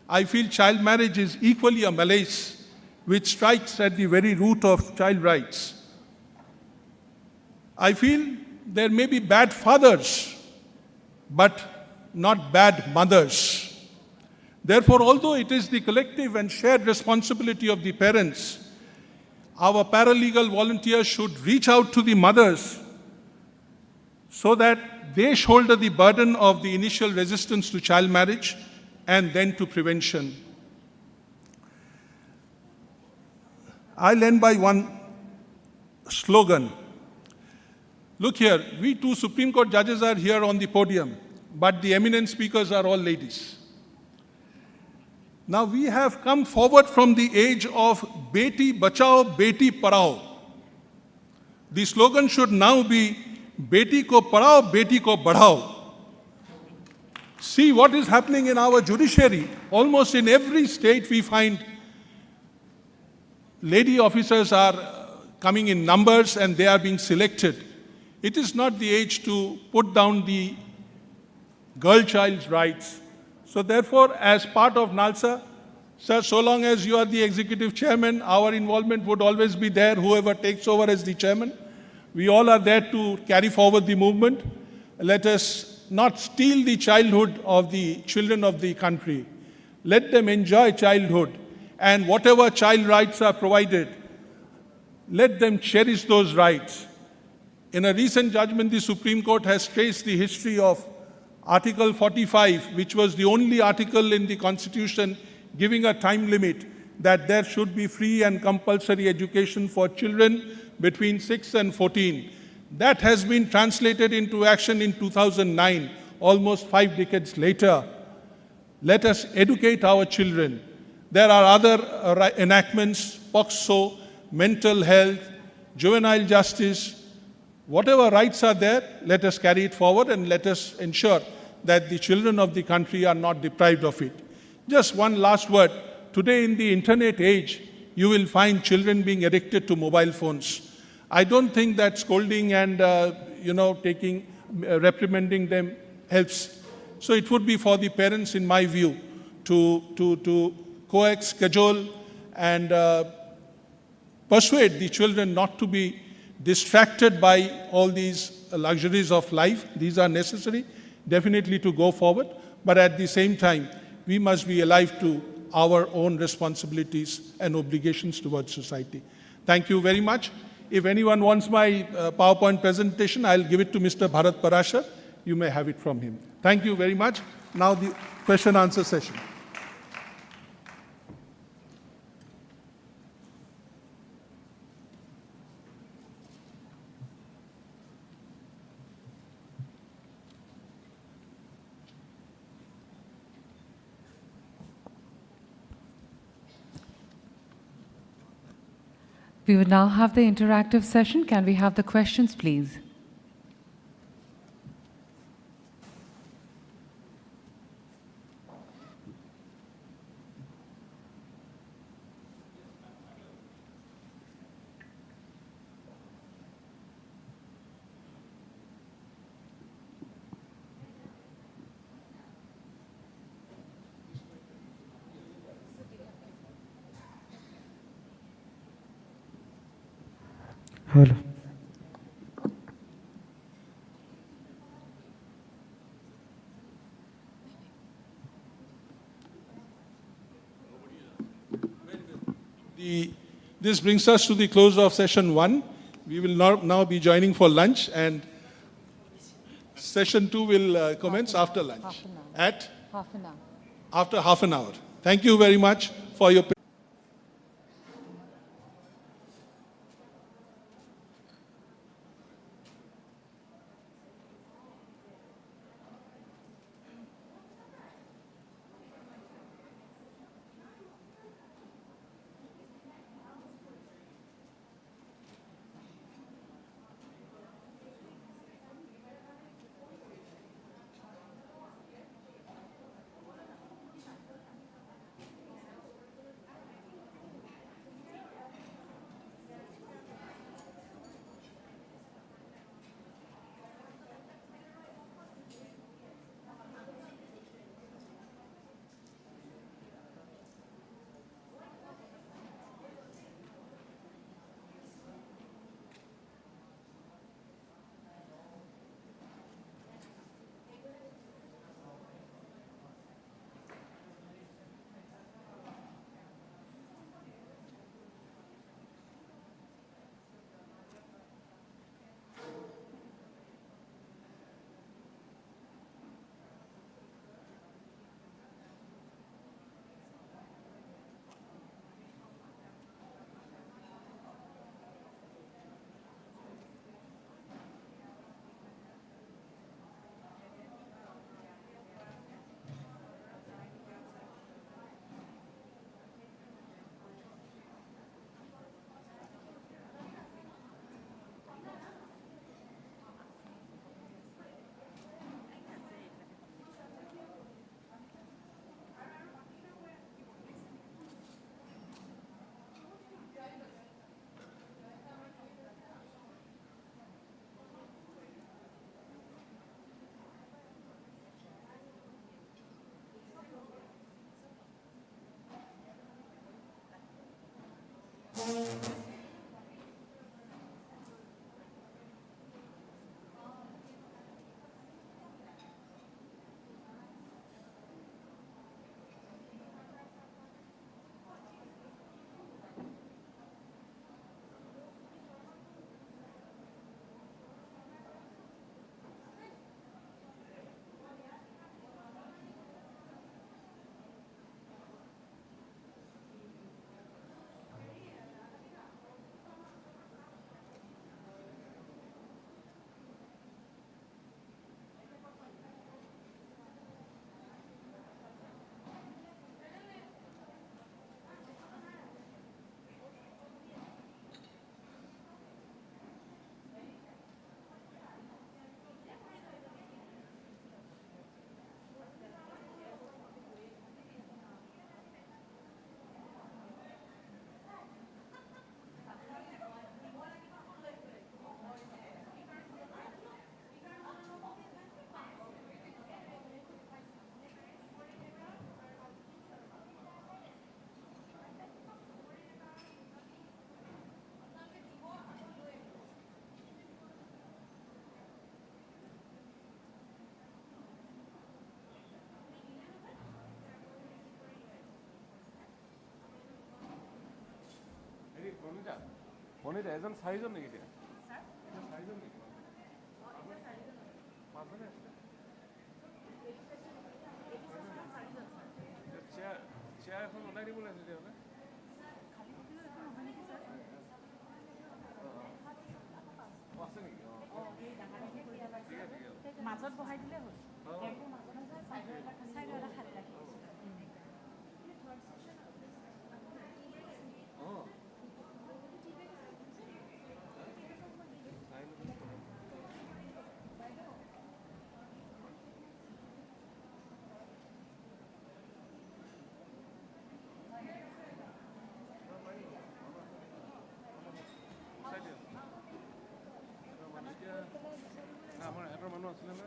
I feel child marriage is equally a malaise which strikes at the very root of child rights. I feel there may be bad fathers, but not bad mothers. Therefore, although it is the collective and shared responsibility of the parents, our paralegal volunteers should reach out to the mothers so that they shoulder the burden of the initial resistance to child marriage and then to prevention. I'll end by one slogan. Look here, we two Supreme Court judges are here on the podium, but the eminent speakers are all ladies. Now we have come forward from the age of Beti Bachao, Beti Padhao. The slogan should now be Beti ko padhao, Beti ko badhao. See what is happening in our judiciary. Almost in every state we find lady officers are coming in numbers and they are being selected. It is not the age to put down the girl child's rights. So therefore, as part of NALSA, sir, so long as you are the executive chairman, our involvement would always be there, whoever takes over as the chairman. We all are there to carry forward the movement. Let us not steal the childhood of the children of the country. Let them enjoy childhood. And whatever child rights are provided, let them cherish those rights. In a recent judgment, the Supreme Court has traced the history of Article 45, which was the only article in the Constitution giving a time limit that there should be free and compulsory education for children between 6 and 14. That has been translated into action in 2009, almost 5 decades later. Let us educate our children. There are other enactments, POCSO, mental health, juvenile justice. Whatever rights are there, let us carry it forward and let us ensure that the children of the country are not deprived of it. Just one last word. Today in the internet age, you will find children being addicted to mobile phones. I don't think that scolding and, reprimanding them helps. So it would be for the parents, in my view, to coax, cajole, and persuade the children not to be distracted by all these luxuries of life. These are necessary, definitely, to go forward. But at the same time, we must be alive to our own responsibilities and obligations towards society. Thank you very much. If anyone wants my PowerPoint presentation, I'll give it to Mr. Bharat Parashar. You may have it from him. Thank you very much. Now the question-answer session. We would now have the interactive session. Can we have the questions, please? Hello. This brings us to the close of session 1. We will now be joining for lunch, and session 2 will commence after lunch. At? Half an hour. After half an hour. Thank you very much for your Monita এজন চাৰিজন নেকি এতিয়া চাৰিজন নেকি chair এখন ওলাই দিব লাগে তেতিয়াহ'লে আছে নেকি মাজত বহাই দিলে হ'ল আমাৰ এটাৰ মানুহ আছিলে নে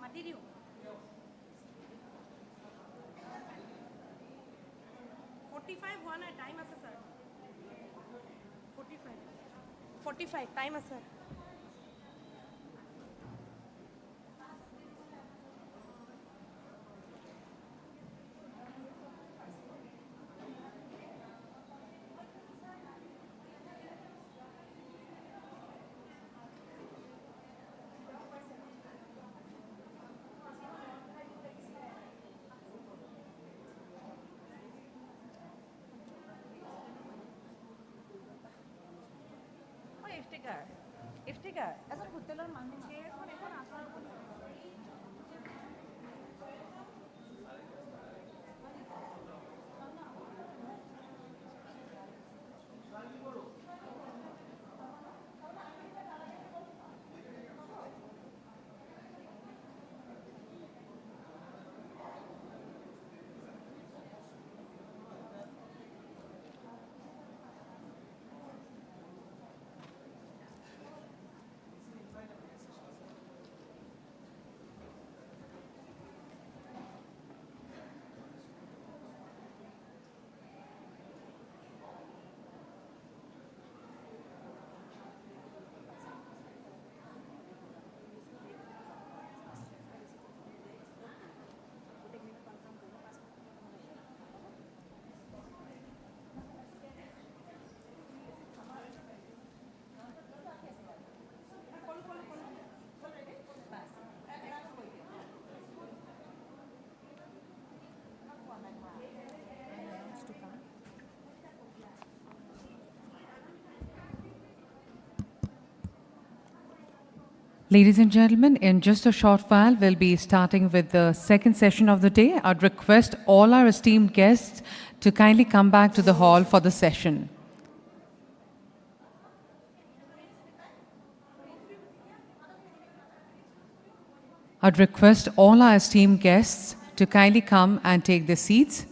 মাতি দিওঁ 45 হোৱা নাই টাইম আছে স্যাৰ 45 টাইম আছে ইফতিকাৰ এজন হোটেলৰ মানুহে এখন আচাৰ Ladies and gentlemen, in just a short while, we'll be starting with the second session of the day. I'd request all our esteemed guests to kindly come back to the hall for the session. I'd request all our esteemed guests to kindly come and take their seats.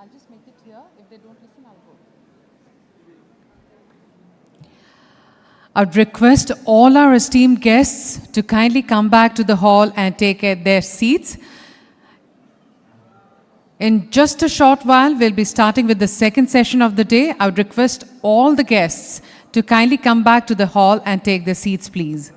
I'll just make it here. If they don't listen, I'll go. I would request all our esteemed guests to kindly come back to the hall and take their seats. In just a short while, we'll be starting with the second session of the day. I would request all the guests to kindly come back to the hall and take their seats, please.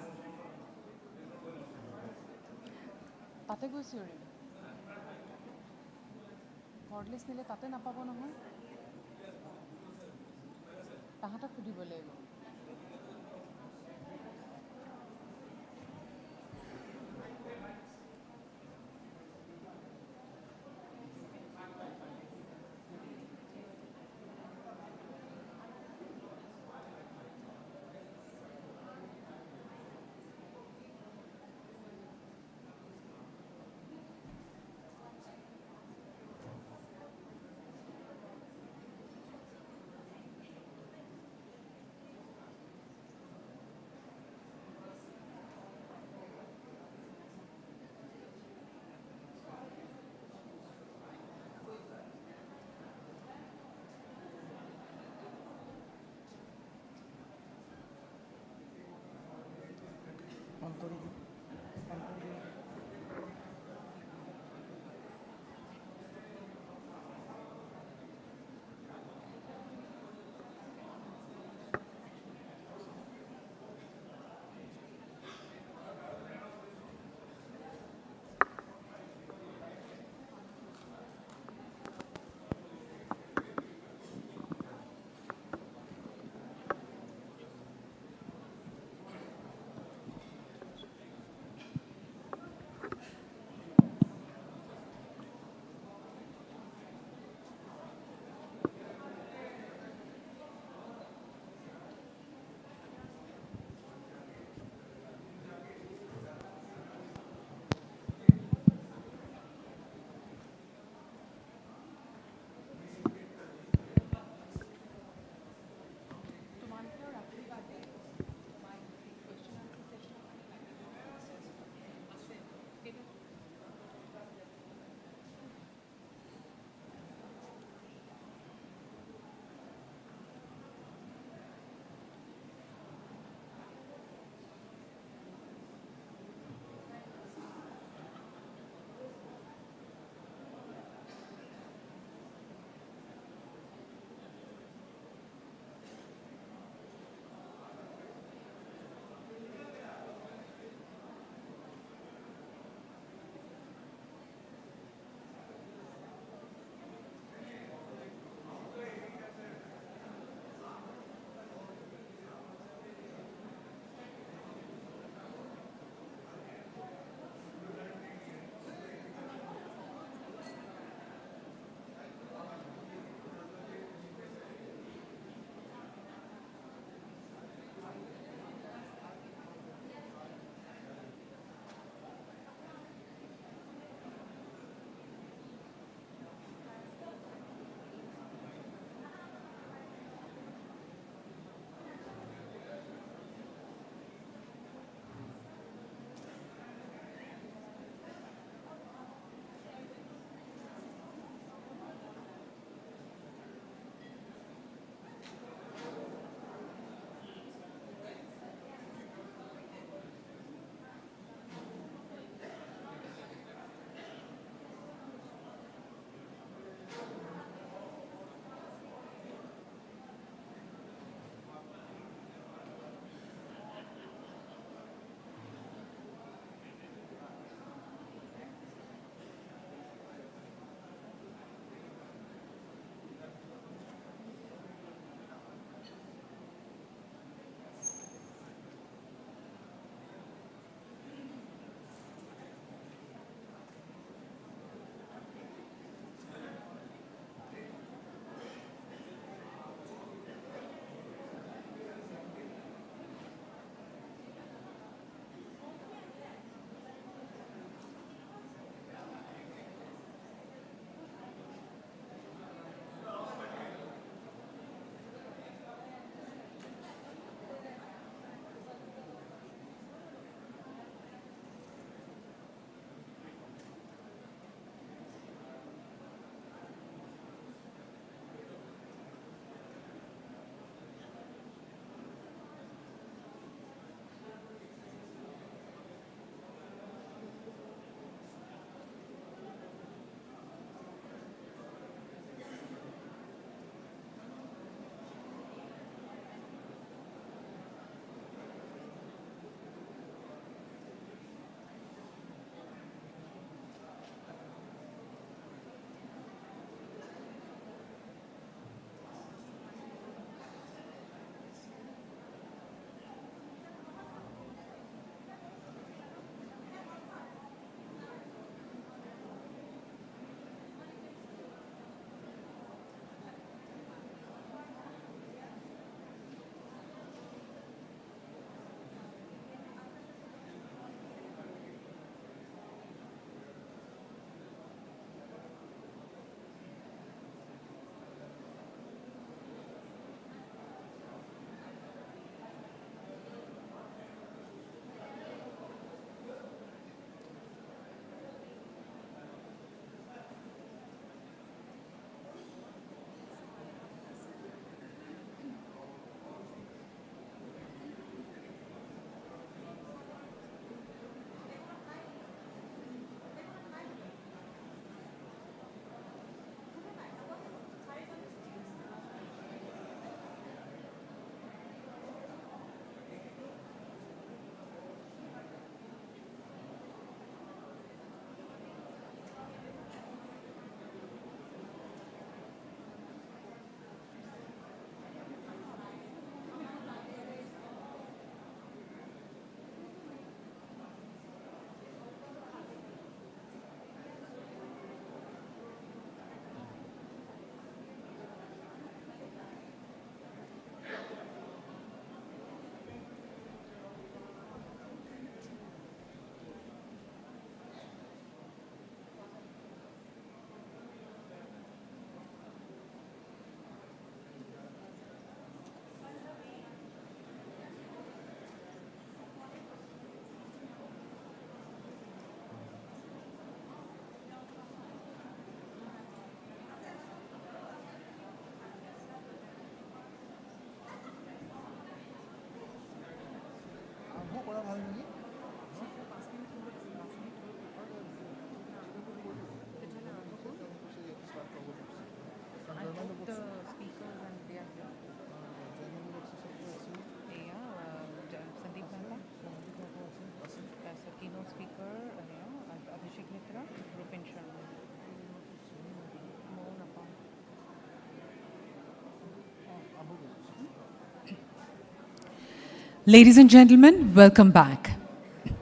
Ladies and gentlemen, welcome back.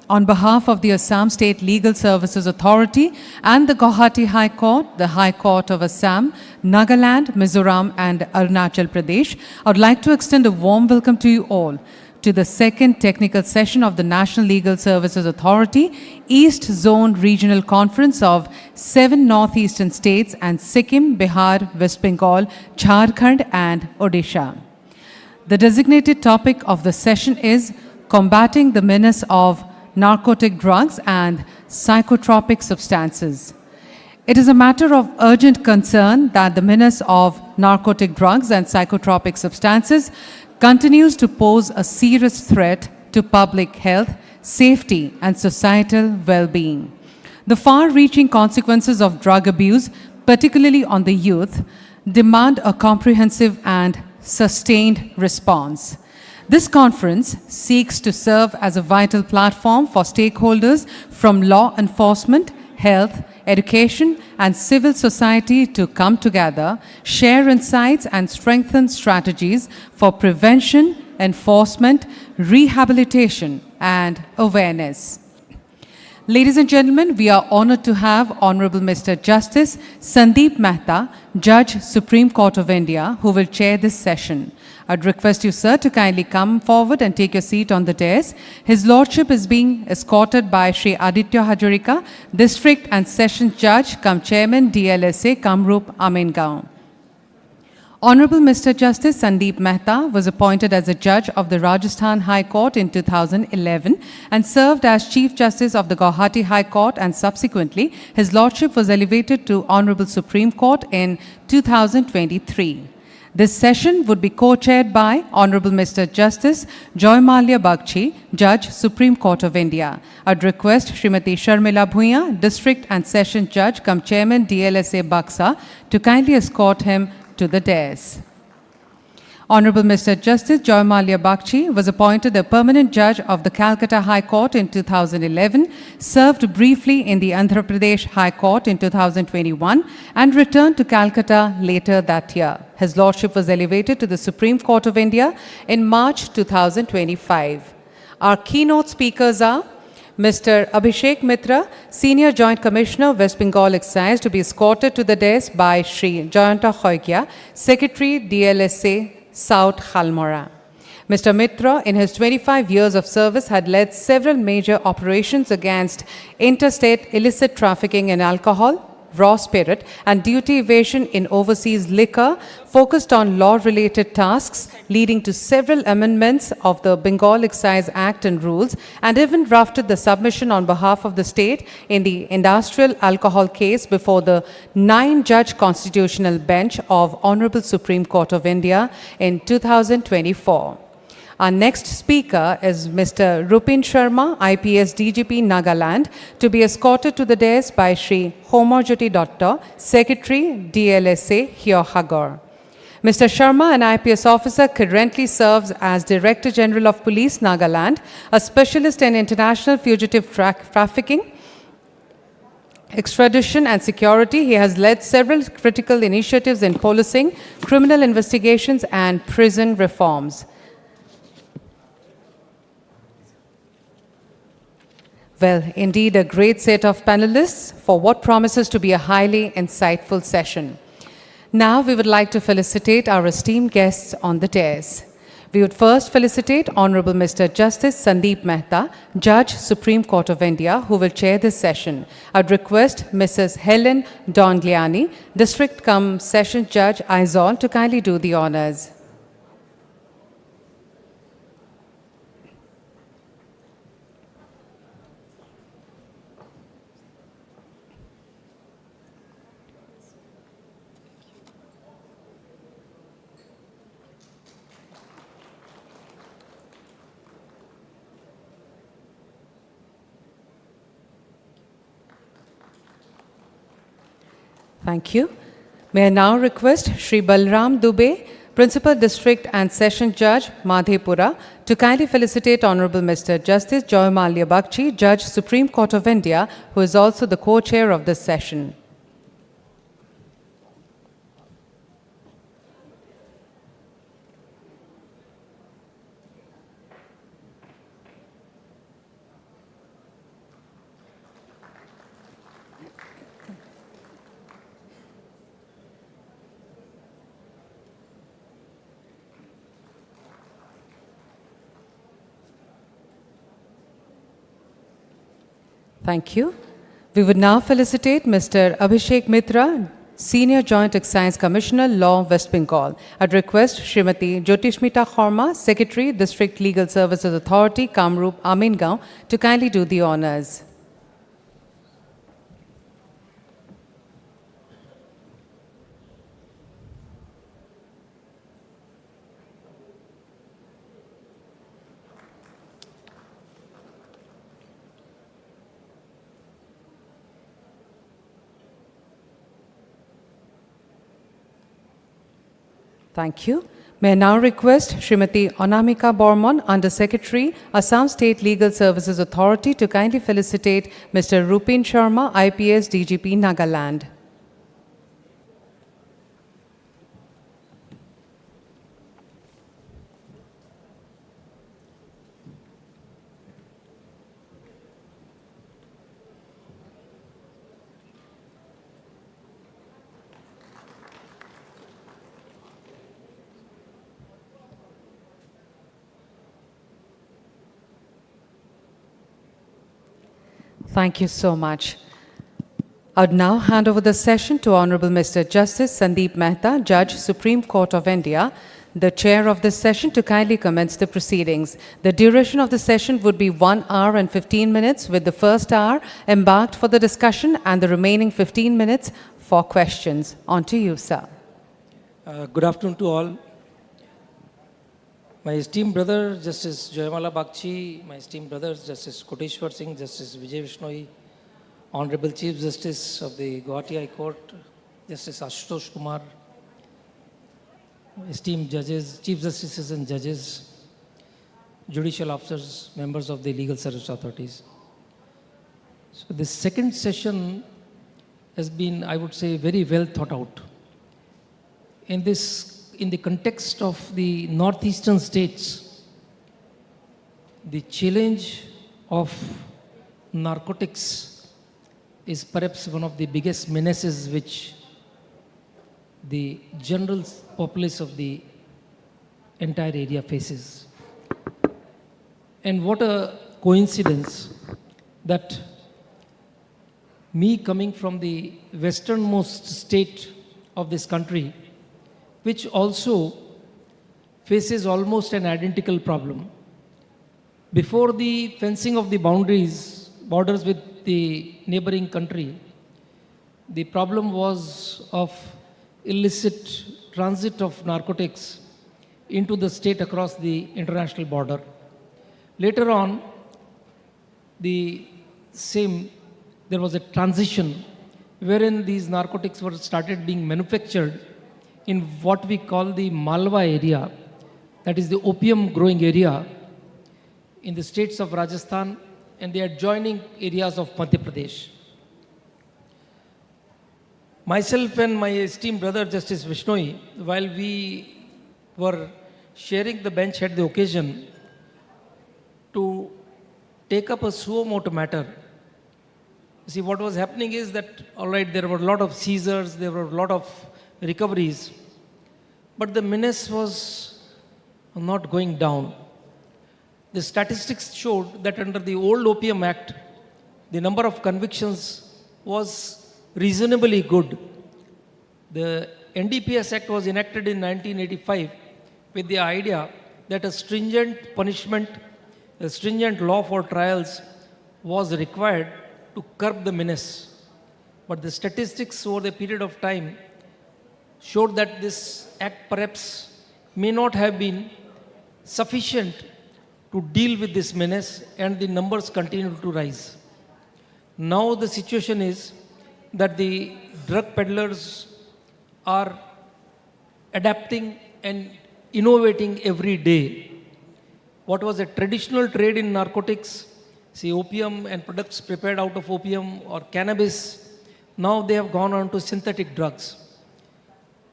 On behalf of the Assam State Legal Services Authority and the Guwahati High Court, the High Court of Assam, Nagaland, Mizoram and Arunachal Pradesh, I would like to extend a warm welcome to you all to the second technical session of the National Legal Services Authority East Zone Regional Conference of 7 northeastern states and Sikkim, Bihar, West Bengal, Jharkhand and Odisha. The designated topic of the session is combating the menace of narcotic drugs and psychotropic substances. It is a matter of urgent concern that the menace of narcotic drugs and psychotropic substances continues to pose a serious threat to public health, safety, and societal well-being. The far-reaching consequences of drug abuse, particularly on the youth, demand a comprehensive and sustained response. This conference seeks to serve as a vital platform for stakeholders from law enforcement, health, education, and civil society to come together, share insights, and strengthen strategies for prevention, enforcement, rehabilitation, and awareness. Ladies and gentlemen, we are honored to have Honorable Mr. Justice Sandeep Mehta, Judge, Supreme Court of India, who will chair this session. I'd request you, sir, to kindly come forward and take your seat on the dais. His Lordship is being escorted by Shri Aditya Hajarika, District and Sessions Judge, cum Chairman, DLSA, Kamrup, Amengaon. Honorable Mr. Justice Sandeep Mehta was appointed as a judge of the Rajasthan High Court in 2011 and served as Chief Justice of the Guwahati High Court, and subsequently his Lordship was elevated to Honorable Supreme Court in 2023. This session would be co-chaired by Honorable Mr. Justice Joymalia Bagchi, Judge, Supreme Court of India. I'd request Srimati Sharmila Bhuiya, District and Sessions Judge, cum Chairman, DLSA Baksa, to kindly escort him to the dais. Honorable Mr. Justice Joymalia Bagchi was appointed a permanent judge of the Calcutta High Court in 2011, served briefly in the Andhra Pradesh High Court in 2021, and returned to Calcutta later that year. His Lordship was elevated to the Supreme Court of India in March 2025. Our keynote speakers are Mr. Abhishek Mitra, Senior Joint Commissioner, West Bengal Excise, to be escorted to the dais by Shri Jayanta Khoikia, Secretary, DLSA, South Halmora. Mr. Mitra, in his 25 years of service, had led several major operations against interstate illicit trafficking in alcohol, raw spirit, and duty evasion in overseas liquor, focused on law-related tasks, leading to several amendments of the Bengal Excise Act and rules, and even drafted the submission on behalf of the state in the industrial alcohol case before the 9-judge constitutional bench of Honorable Supreme Court of India in 2024. Our next speaker is Mr. Rupin Sharma, IPS DGP Nagaland, to be escorted to the dais by Shri Homojyoti Datta, Secretary, DLSA, Hyohagor. Mr. Sharma, an IPS officer, currently serves as Director General of Police, Nagaland, a specialist in international fugitive trafficking, extradition and security. He has led several critical initiatives in policing, criminal investigations and prison reforms. Well, indeed a great set of panelists for what promises to be a highly insightful session. Now we would like to felicitate our esteemed guests on the dais. We would first felicitate Honorable Mr. Justice Sandeep Mehta, Judge, Supreme Court of India, who will chair this session. I'd request Mrs. Helen Dongliani, District cum Sessions Judge, Aizawl, to kindly do the honors. Thank you. May I now request Shri Balram Dubey, Principal District and Sessions Judge, Madhepura, to kindly felicitate Honorable Mr. Justice Joymalia Bagchi, Judge, Supreme Court of India, who is also the co-chair of this session. Thank you. We would now felicitate Mr. Abhishek Mitra, Senior Joint Excise Commissioner, Law, West Bengal. I'd request Srimati Jyotishmita Kharma, Secretary, District Legal Services Authority, Kamrup, Amingaon, to kindly do the honors. Thank you. May I now request Srimati Anamika Bormon, Under Secretary, Assam State Legal Services Authority, to kindly felicitate Mr. Rupin Sharma, IPS DGP, Nagaland. Thank you so much. I would now hand over the session to Honorable Mr. Justice Sandeep Mehta, Judge, Supreme Court of India, the chair of this session, to kindly commence the proceedings. The duration of the session would be 1 hour and 15 minutes, with the first hour embarked for the discussion and the remaining 15 minutes for questions. On to you, sir. Good afternoon to all. My esteemed brother, Justice Joymala Bagchi, my esteemed brothers, Justice Koteshwar Singh, Justice Vijay Vishnoi, Honorable Chief Justice of the Guwahati High Court, Justice Ashutosh Kumar, esteemed judges, Chief Justices and judges, judicial officers, members of the legal service authorities. So this second session has been, I would say, very well thought out. In the context of the northeastern states, the challenge of narcotics is perhaps one of the biggest menaces which the general populace of the entire area faces. And what a coincidence that me coming from the westernmost state of this country, which also faces almost an identical problem. Before the fencing of the borders with the neighboring country, the problem was of illicit transit of narcotics into the state across the international border. Later on, there was a transition wherein these narcotics were started being manufactured in what we call the Malwa area, that is the opium growing area in the states of Rajasthan and the adjoining areas of Madhya Pradesh. Myself and my esteemed brother Justice Vishnoi, while we were sharing the bench, had the occasion to take up a suo motu matter. See, what was happening is that, all right, there were a lot of seizures, there were a lot of recoveries, but the menace was not going down. The statistics showed that under the old Opium Act, the number of convictions was reasonably good. The NDPS Act was enacted in 1985 with the idea that a stringent punishment, a stringent law for trials was required to curb the menace. But the statistics over the period of time showed that this act perhaps may not have been sufficient to deal with this menace, and the numbers continue to rise. Now the situation is that the drug peddlers are adapting and innovating every day. What was a traditional trade in narcotics, say opium and products prepared out of opium or cannabis, now they have gone on to synthetic drugs.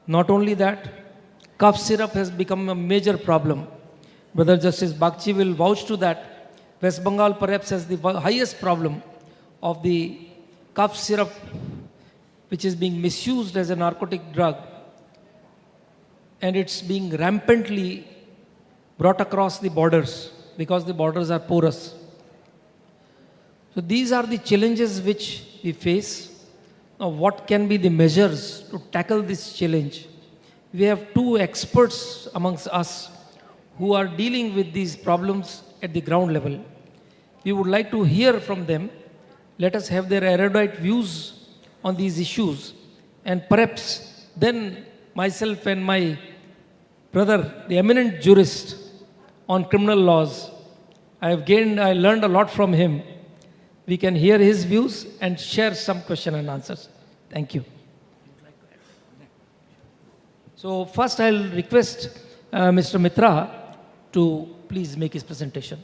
Not only that, cough syrup has become a major problem. Brother Justice Bagchi will vouch to that. West Bengal perhaps has the highest problem of the cough syrup, which is being misused as a narcotic drug, and it's being rampantly brought across the borders because the borders are porous. So these are the challenges which we face. Now, what can be the measures to tackle this challenge? We have two experts amongst us who are dealing with these problems at the ground level. We would like to hear from them. Let us have their erudite views on these issues. And perhaps then myself and my brother, the eminent jurist on criminal laws, I learned a lot from him. We can hear his views and share some question and answers. Thank you. So first I'll request Mr. Mitra to please make his presentation.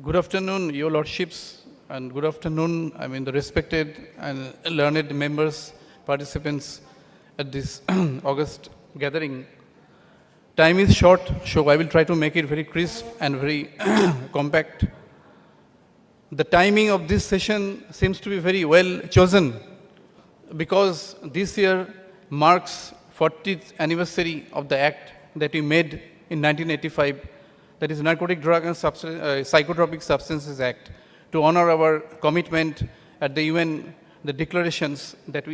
Good afternoon, your lordships, and good afternoon, the respected and learned members, participants at this August gathering. Time is short, so I will try to make it very crisp and very compact. The timing of this session seems to be very well chosen because this year marks 40th anniversary of the act that we made in 1985, that is Narcotic Drug and Psychotropic Substances Act, to honor our commitment at the UN, the declarations that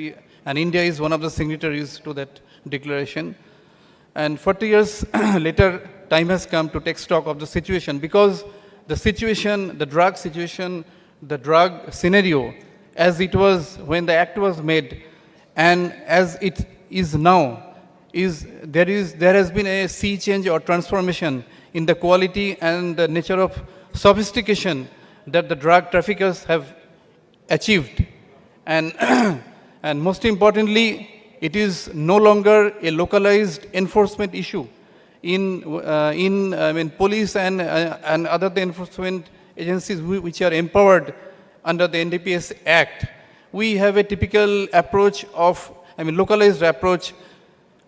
and India is one of the signatories to that declaration. And 40 years later, time has come to take stock of the situation, because the situation, the drug situation, the drug scenario, as it was when the act was made and as it is now, there has been a sea change or transformation in the quality and the nature of sophistication that the drug traffickers have achieved. And, and most importantly, it is no longer a localized enforcement issue in police and other enforcement agencies which are empowered under the NDPS Act. We have a typical approach of, localized approach.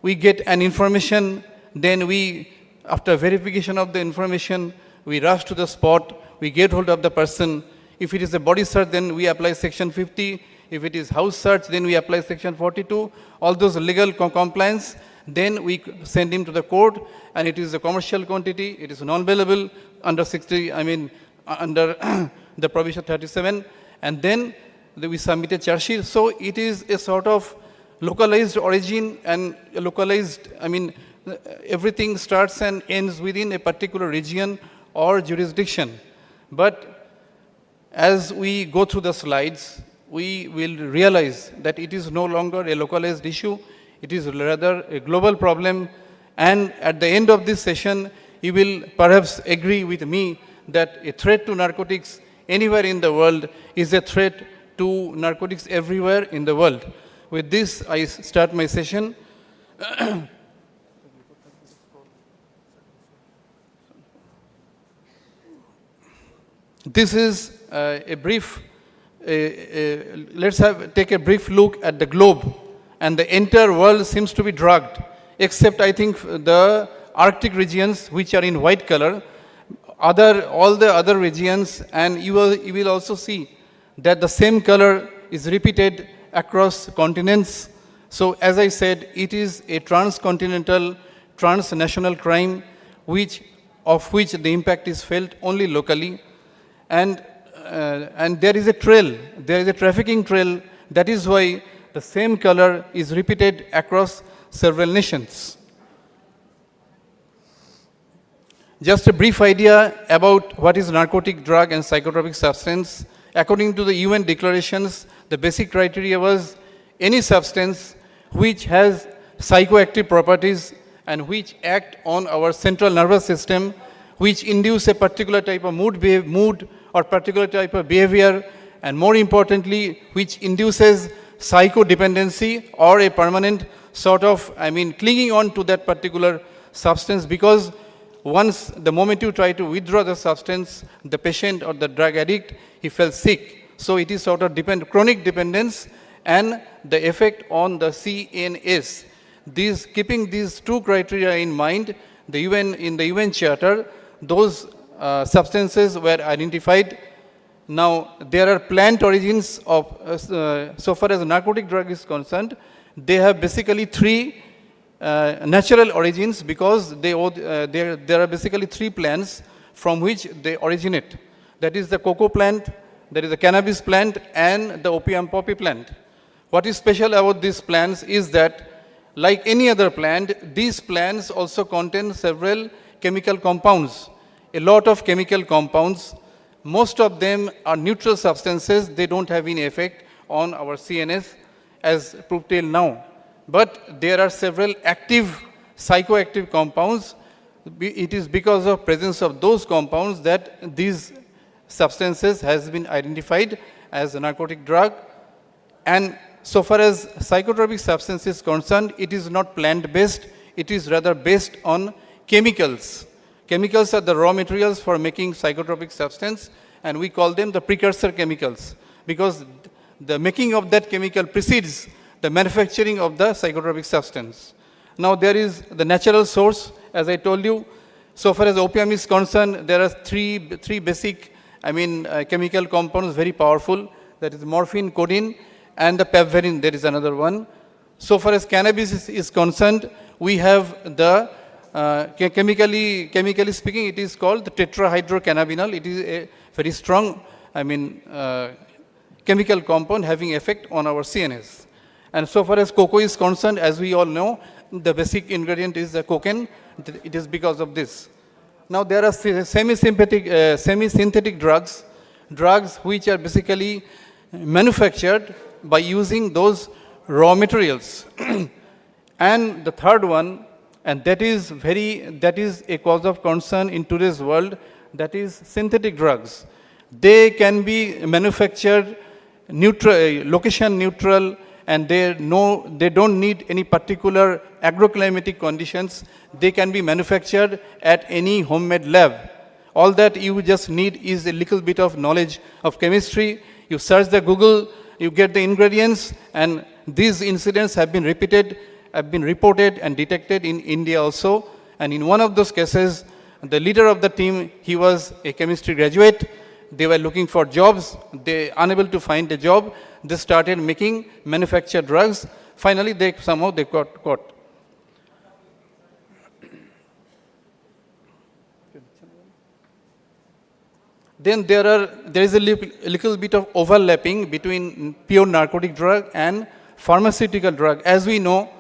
We get an information, then after verification of the information, we rush to the spot, we get hold of the person. If it is a body search, then we apply section 50. If it is house search, then we apply section 42. All those legal compliance, then we send him to the court, and it is a commercial quantity, it is non-bailable under under the provision 37, and then we submit a charge sheet. So it is a sort of localized origin and localized, everything starts and ends within a particular region or jurisdiction. But as we go through the slides, we will realize that it is no longer a localized issue, it is rather a global problem. And at the end of this session, you will perhaps agree with me that a threat to narcotics anywhere in the world is a threat to narcotics everywhere in the world. With this, I start my session. This is a brief, let's take a brief look at the globe. And the entire world seems to be drugged, except I think the Arctic regions, which are in white color. All the other regions, and you will also see that the same color is repeated across continents. So as I said, it is a transcontinental, transnational crime, of which the impact is felt only locally. And there is a trail, there is a trafficking trail. That is why the same color is repeated across several nations. Just a brief idea about what is narcotic drug and psychotropic substance. According to the UN declarations, the basic criteria was any substance which has psychoactive properties and which act on our central nervous system, which induce a particular type of mood or particular type of behavior, and more importantly, which induces psychodependency or a permanent sort of, clinging on to that particular substance, because the moment you try to withdraw the substance, the patient or the drug addict, he felt sick. So it is sort of chronic dependence and the effect on the CNS. Keeping these two criteria in mind, in the UN Charter, those substances were identified. Now, there are plant origins of, so far as narcotic drug is concerned, they have basically three natural origins, because there are basically three plants from which they originate. That is the cocoa plant, that is the cannabis plant, and the opium poppy plant. What is special about these plants is that, like any other plant, these plants also contain several chemical compounds, a lot of chemical compounds. Most of them are neutral substances. They don't have any effect on our CNS as proved till now. But there are several active psychoactive compounds. It is because of presence of those compounds that these substances has been identified as a narcotic drug. And so far as psychotropic substance is concerned, it is not plant-based. It is rather based on chemicals. Chemicals are the raw materials for making psychotropic substance, and we call them the precursor chemicals, because the making of that chemical precedes the manufacturing of the psychotropic substance. Now there is the natural source, as I told you. So far as opium is concerned, there are three basic, chemical compounds, very powerful. That is morphine, codeine, and the pepverin, there is another one. So far as cannabis is concerned, we have the, chemically speaking, it is called the tetrahydrocannabinol. It is a very strong, chemical compound having effect on our CNS. And so far as cocoa is concerned, as we all know, the basic ingredient is the cocaine. It is because of this. Now there are semi-synthetic drugs which are basically manufactured by using those raw materials. And the third one, and that is a cause of concern in today's world, that is synthetic drugs. They can be manufactured location neutral, and they don't need any particular agroclimatic conditions. They can be manufactured at any homemade lab. All that you just need is a little bit of knowledge of chemistry. You search the Google, you get the ingredients, and these incidents have been reported and detected in India also. And in one of those cases, the leader of the team, he was a chemistry graduate. They were looking for jobs. They unable to find a job. They started making manufactured drugs. Finally, they got caught. Then there is a little bit of overlapping between pure narcotic drug and pharmaceutical drug. As we know,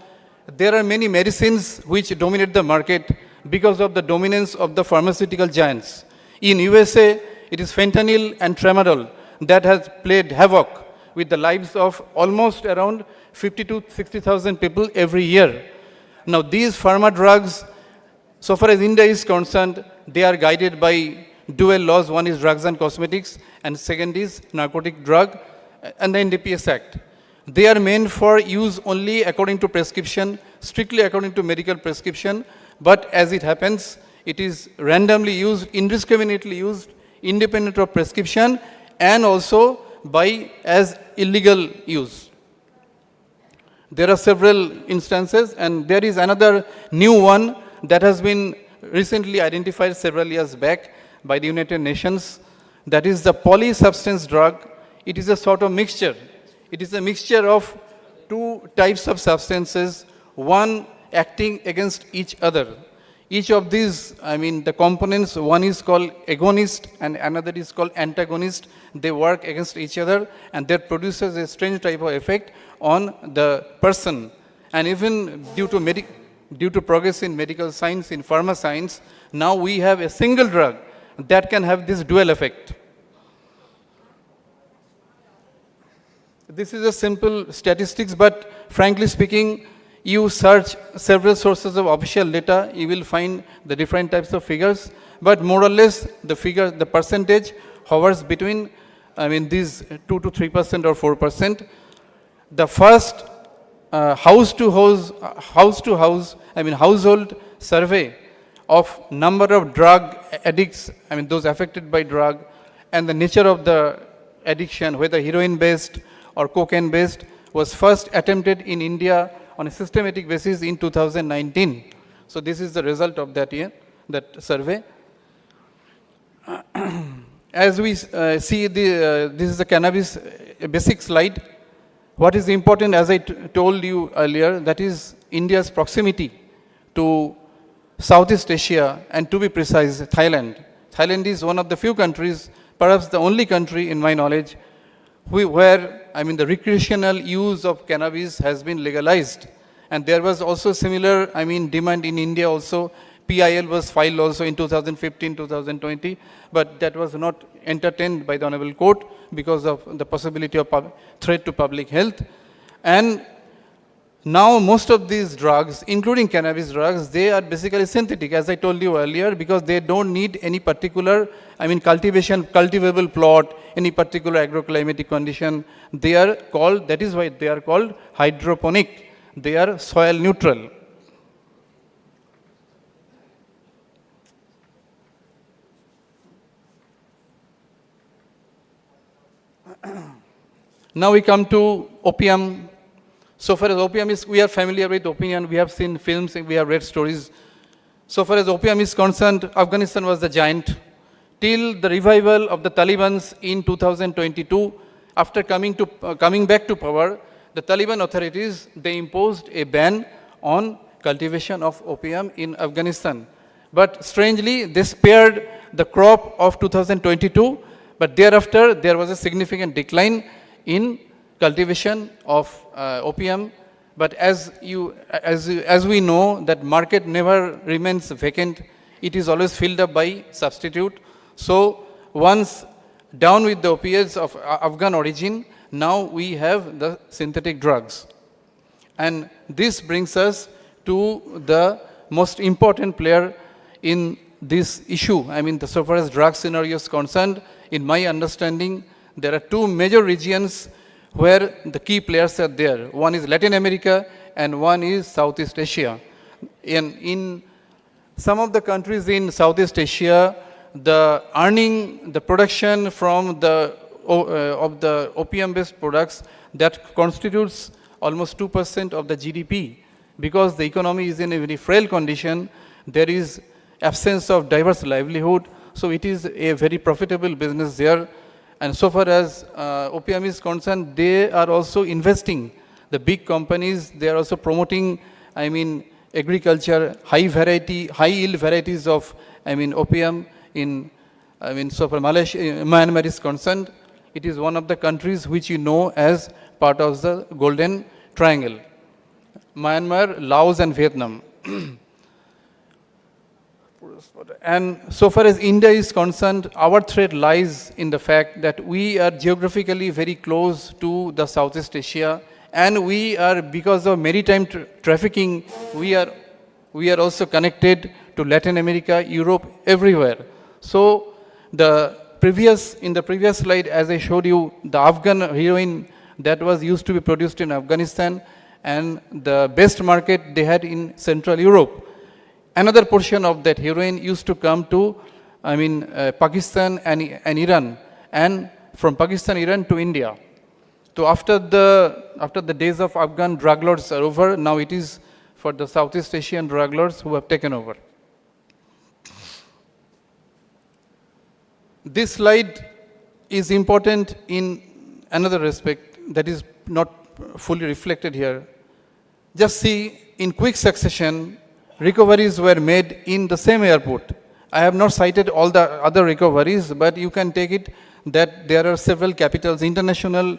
there are many medicines which dominate the market because of the dominance of the pharmaceutical giants. In USA, it is fentanyl and tramadol that has played havoc with the lives of almost around 50 to 60,000 people every year. Now these pharma drugs, so far as India is concerned, they are guided by dual laws. One is drugs and cosmetics, and second is narcotic drug and the NDPS Act. They are meant for use only according to prescription, strictly according to medical prescription, but as it happens, it is randomly used, indiscriminately used, independent of prescription, and also as illegal use. There are several instances, and there is another new one that has been recently identified several years back by the United Nations. That is the polysubstance drug. It is a sort of mixture. It is a mixture of two types of substances, one acting against each other. Each of these, the components, one is called agonist and another is called antagonist. They work against each other, and that produces a strange type of effect on the person. And even due to progress in medical science, in pharma science, now we have a single drug that can have this dual effect. This is a simple statistics, but frankly speaking, you search several sources of official data, you will find the different types of figures, but more or less the percentage hovers between, these 2 to 3% or 4%. The first household survey of number of drug addicts, those affected by drug, and the nature of the addiction, whether heroin-based or cocaine-based, was first attempted in India on a systematic basis in 2019. So this is the result of that survey. As we see, this is a cannabis basic slide. What is important, as I told you earlier, that is India's proximity to Southeast Asia, and to be precise, Thailand. Thailand is one of the few countries, perhaps the only country in my knowledge, where the recreational use of cannabis has been legalized. And there was also similar, demand in India also. PIL was filed also in 2015, 2020, but that was not entertained by the Honorable Court because of the possibility of threat to public health. And now most of these drugs, including cannabis drugs, they are basically synthetic, as I told you earlier, because they don't need any particular, cultivable plot, any particular agroclimatic condition. They are called, that is why they are called hydroponic. They are soil neutral. Now we come to opium. So far as opium is, we are familiar with opium, we have seen films, we have read stories. So far as opium is concerned, Afghanistan was the giant. Till the revival of the Taliban in 2022, after coming back to power, the Taliban authorities, they imposed a ban on cultivation of opium in Afghanistan. But strangely, they spared the crop of 2022, but thereafter there was a significant decline in cultivation of opium. But as we know, that market never remains vacant. It is always filled up by substitute. So once down with the opiates of Afghan origin, now we have the synthetic drugs. And this brings us to the most important player in this issue. So far as drug scenario is concerned, in my understanding, there are two major regions where the key players are there. One is Latin America and one is Southeast Asia. In some of the countries in Southeast Asia, the production from of the opium-based products, that constitutes almost 2% of the GDP. Because the economy is in a very frail condition, there is absence of diverse livelihood, so it is a very profitable business there. And so far as opium is concerned, they are also investing. The big companies, they are also promoting, agriculture, high yield varieties of, opium in, so far Malaysia, Myanmar is concerned, it is one of the countries which you know as part of the Golden Triangle. Myanmar, Laos and Vietnam. And so far as India is concerned, our threat lies in the fact that we are geographically very close to the Southeast Asia, and we are, because of maritime trafficking, we are also connected to Latin America, Europe, everywhere. So in the previous slide, as I showed you, the Afghan heroin that was used to be produced in Afghanistan, and the best market they had in Central Europe. Another portion of that heroin used to come to, Pakistan and Iran, and from Pakistan, Iran to India. So after the days of Afghan drug lords are over, now it is for the Southeast Asian drug lords who have taken over. This slide is important in another respect that is not fully reflected here. Just see, in quick succession, recoveries were made in the same airport. I have not cited all the other recoveries, but you can take it that there are several capitals, international,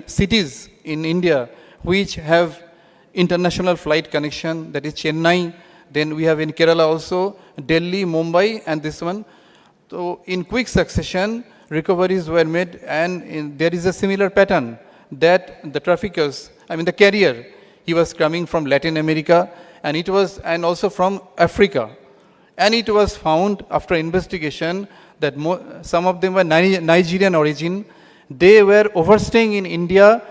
cities in India, which have international flight connection, that is Chennai. Then we have in Kerala also, Delhi, Mumbai, and this one. So in quick succession, recoveries were made, and there is a similar pattern that the traffickers, the carrier, he was coming from Latin America, and also from Africa. And it was found after investigation that some of them were Nigerian origin. They were overstaying in India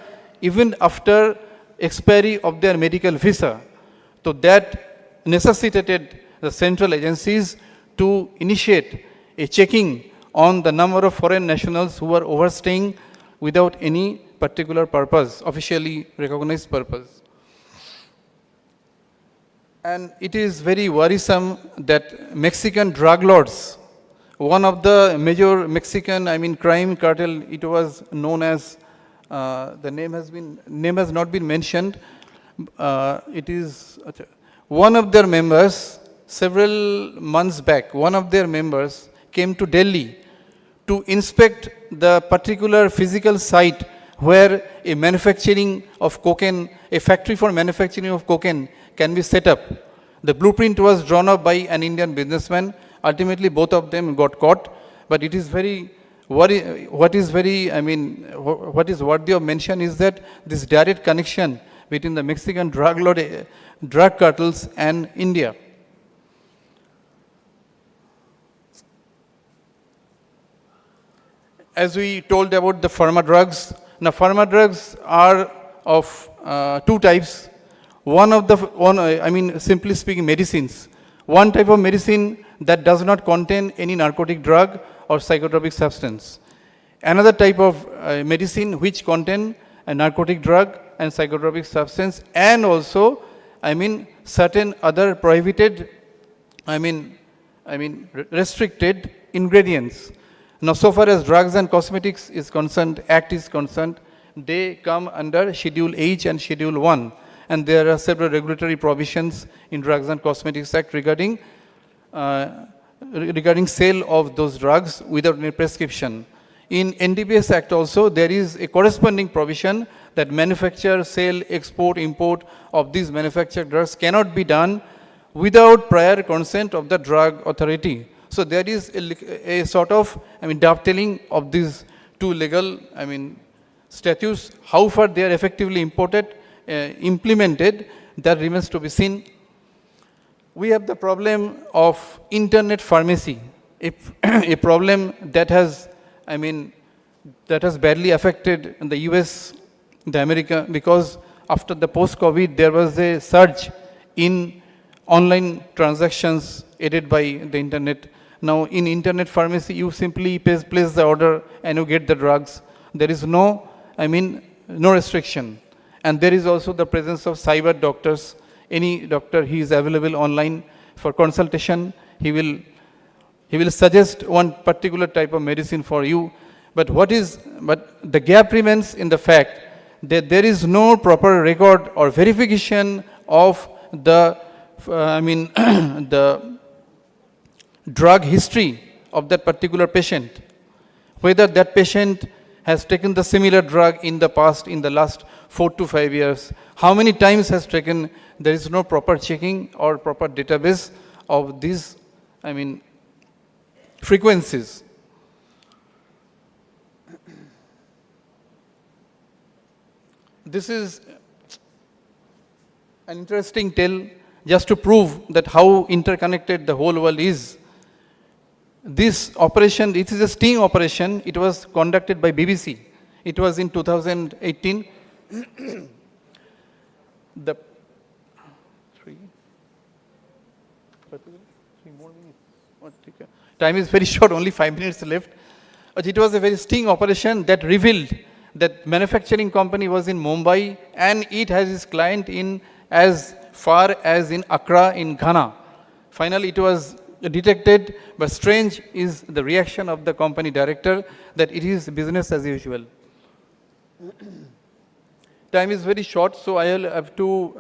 even after expiry of their medical visa. So that necessitated the central agencies to initiate a checking on the number of foreign nationals who were overstaying without any particular purpose, officially recognized purpose. And it is very worrisome that Mexican drug lords one of the major Mexican, crime cartel. It was known as, the name has not been mentioned. It is one of their members, several months back, one of their members came to Delhi to inspect the particular physical site where a manufacturing of cocaine, a factory for manufacturing of cocaine can be set up. The blueprint was drawn up by an Indian businessman. Ultimately, both of them got caught. But it is what is worthy of mention is that this direct connection between the Mexican drug cartels and India. As we told about the pharma drugs, now pharma drugs are of two types. Simply speaking, medicines. One type of medicine that does not contain any narcotic drug or psychotropic substance. Another type of medicine which contain a narcotic drug and psychotropic substance, and also, certain other prohibited, restricted ingredients. Now, so far as drugs and cosmetics is concerned, Act is concerned, they come under Schedule H and Schedule 1. And there are several regulatory provisions in Drugs and Cosmetics Act regarding sale of those drugs without any prescription. In NDPS Act also, there is a corresponding provision that manufacture, sale, export, import of these manufactured drugs cannot be done without prior consent of the drug authority. So there is a sort of, dovetailing of these two legal, statutes. How far they are effectively implemented, that remains to be seen. We have the problem of internet pharmacy, a problem that has, badly affected the US, the America, because after the post-COVID, there was a surge in online transactions aided by the internet. Now, in internet pharmacy, you simply place the order and you get the drugs. There is no restriction. And there is also the presence of cyber doctors. Any doctor, he is available online for consultation. He will suggest one particular type of medicine for you. But the gap remains in the fact that there is no proper record or verification of the, the drug history of that particular patient. Whether that patient has taken the similar drug in the past, in the last 4 to 5 years, how many times has taken, there is no proper checking or proper database of these, frequencies. This is an interesting tale just to prove that how interconnected the whole world is. This operation, it is a sting operation. It was conducted by BBC. It was in 2018. The time is very short, only 5 minutes left. But it was a very sting operation that revealed that manufacturing company was in Mumbai and it has its client in as far as in Accra in Ghana. Finally, it was detected, but strange is the reaction of the company director that it is business as usual. Time is very short, so I will have to,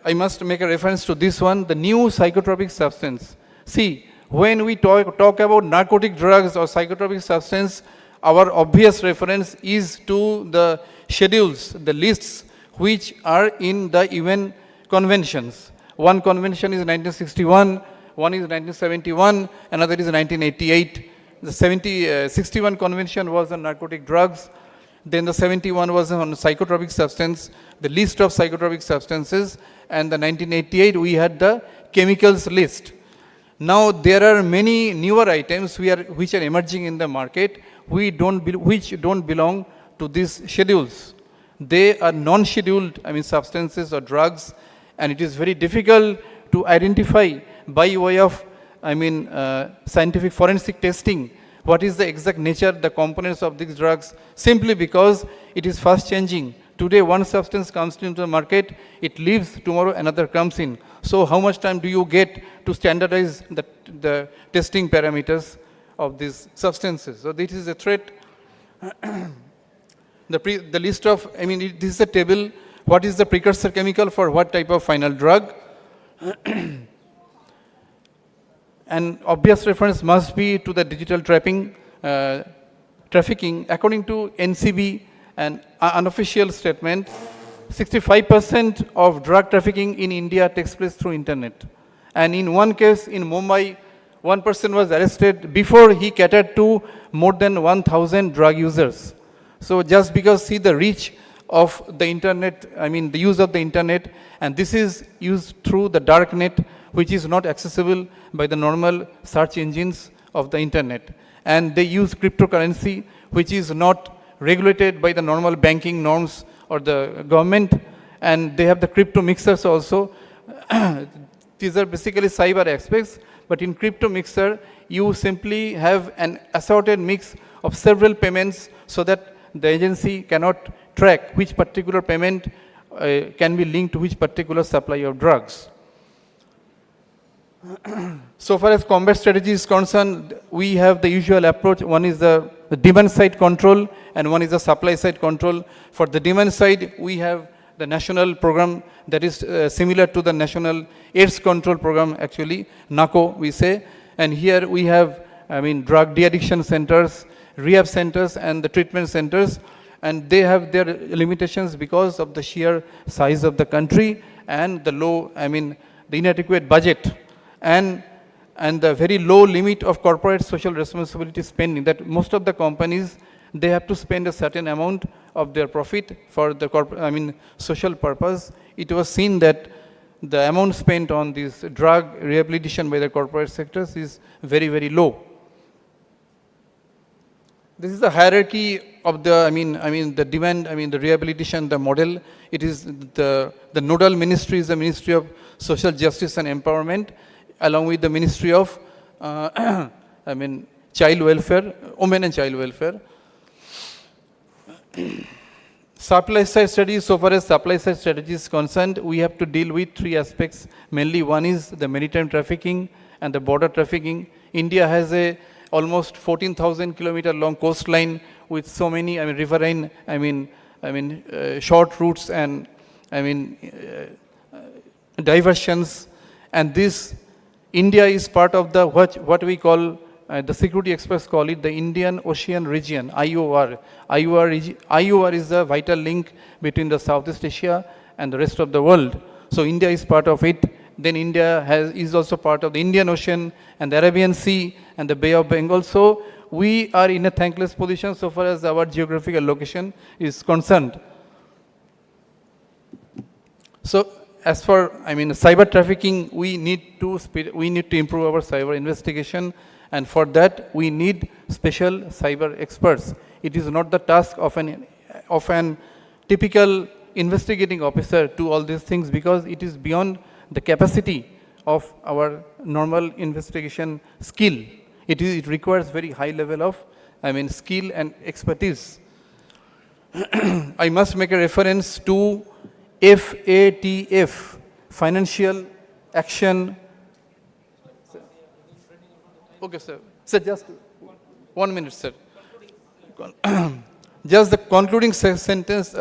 I must make a reference to this one, the new psychotropic substance. See, when we talk about narcotic drugs or psychotropic substance, our obvious reference is to the schedules, the lists which are in the UN conventions. One convention is 1961, one is 1971, another is 1988. The 61 convention was on narcotic drugs. Then the 71 was on psychotropic substance, the list of psychotropic substances, and the 1988 we had the chemicals list. Now there are many newer items which are emerging in the market which don't belong to these schedules. They are non-scheduled, substances or drugs, and it is very difficult to identify by way of, scientific forensic testing what is the exact nature, the components of these drugs, simply because it is fast changing. Today one substance comes into the market, it leaves, tomorrow another comes in. So how much time do you get to standardize the testing parameters of these substances? So this is a threat. The list of, this is a table, what is the precursor chemical for what type of final drug? And obvious reference must be to the digital trafficking. According to NCB, an unofficial statement, 65% of drug trafficking in India takes place through internet. And in one case in Mumbai, one person was arrested before he catered to more than 1,000 drug users. So just because see the reach of the internet, the use of the internet, and this is used through the dark net, which is not accessible by the normal search engines of the internet. And they use cryptocurrency, which is not regulated by the normal banking norms or the government, and they have the crypto mixers also. These are basically cyber aspects, but in crypto mixer, you simply have an assorted mix of several payments so that the agency cannot track which particular payment can be linked to which particular supply of drugs. So far as combat strategy is concerned, we have the usual approach. One is the demand side control and one is the supply side control. For the demand side, we have the national program that is similar to the national AIDS control program, actually, NACO we say. And here we have, drug de-addiction centers, rehab centers and the treatment centers. And they have their limitations because of the sheer size of the country and the low, the inadequate budget. And the very low limit of corporate social responsibility spending, that most of the companies, they have to spend a certain amount of their profit for the social purpose. It was seen that the amount spent on this drug rehabilitation by the corporate sectors is very, very low. This is the hierarchy of the, the demand, the rehabilitation, the model. It is the nodal ministry is the Ministry of Social Justice and Empowerment, along with the Ministry of, Child Welfare, Women and Child Welfare. Supply side strategy, so far as supply side strategy is concerned, we have to deal with three aspects. Mainly one is the maritime trafficking and the border trafficking. India has a almost 14,000 kilometer long coastline with so many, riverine, short routes and, diversions. And this, India is part of the, what we call, the security experts call it the Indian Ocean Region, IOR. IOR is the vital link between the Southeast Asia and the rest of the world. So India is part of it. Then India is also part of the Indian Ocean and the Arabian Sea and the Bay of Bengal. So we are in a thankless position so far as our geographical location is concerned. So as for, cyber trafficking, we need to improve our cyber investigation, and for that we need special cyber experts. It is not the task of an typical investigating officer to all these things, because it is beyond the capacity of our normal investigation skill. It requires very high level of skill and expertise. I must make a reference to FATF, Financial Action. Okay, sir. Sir, just 1 minute, sir. Just the concluding sentence.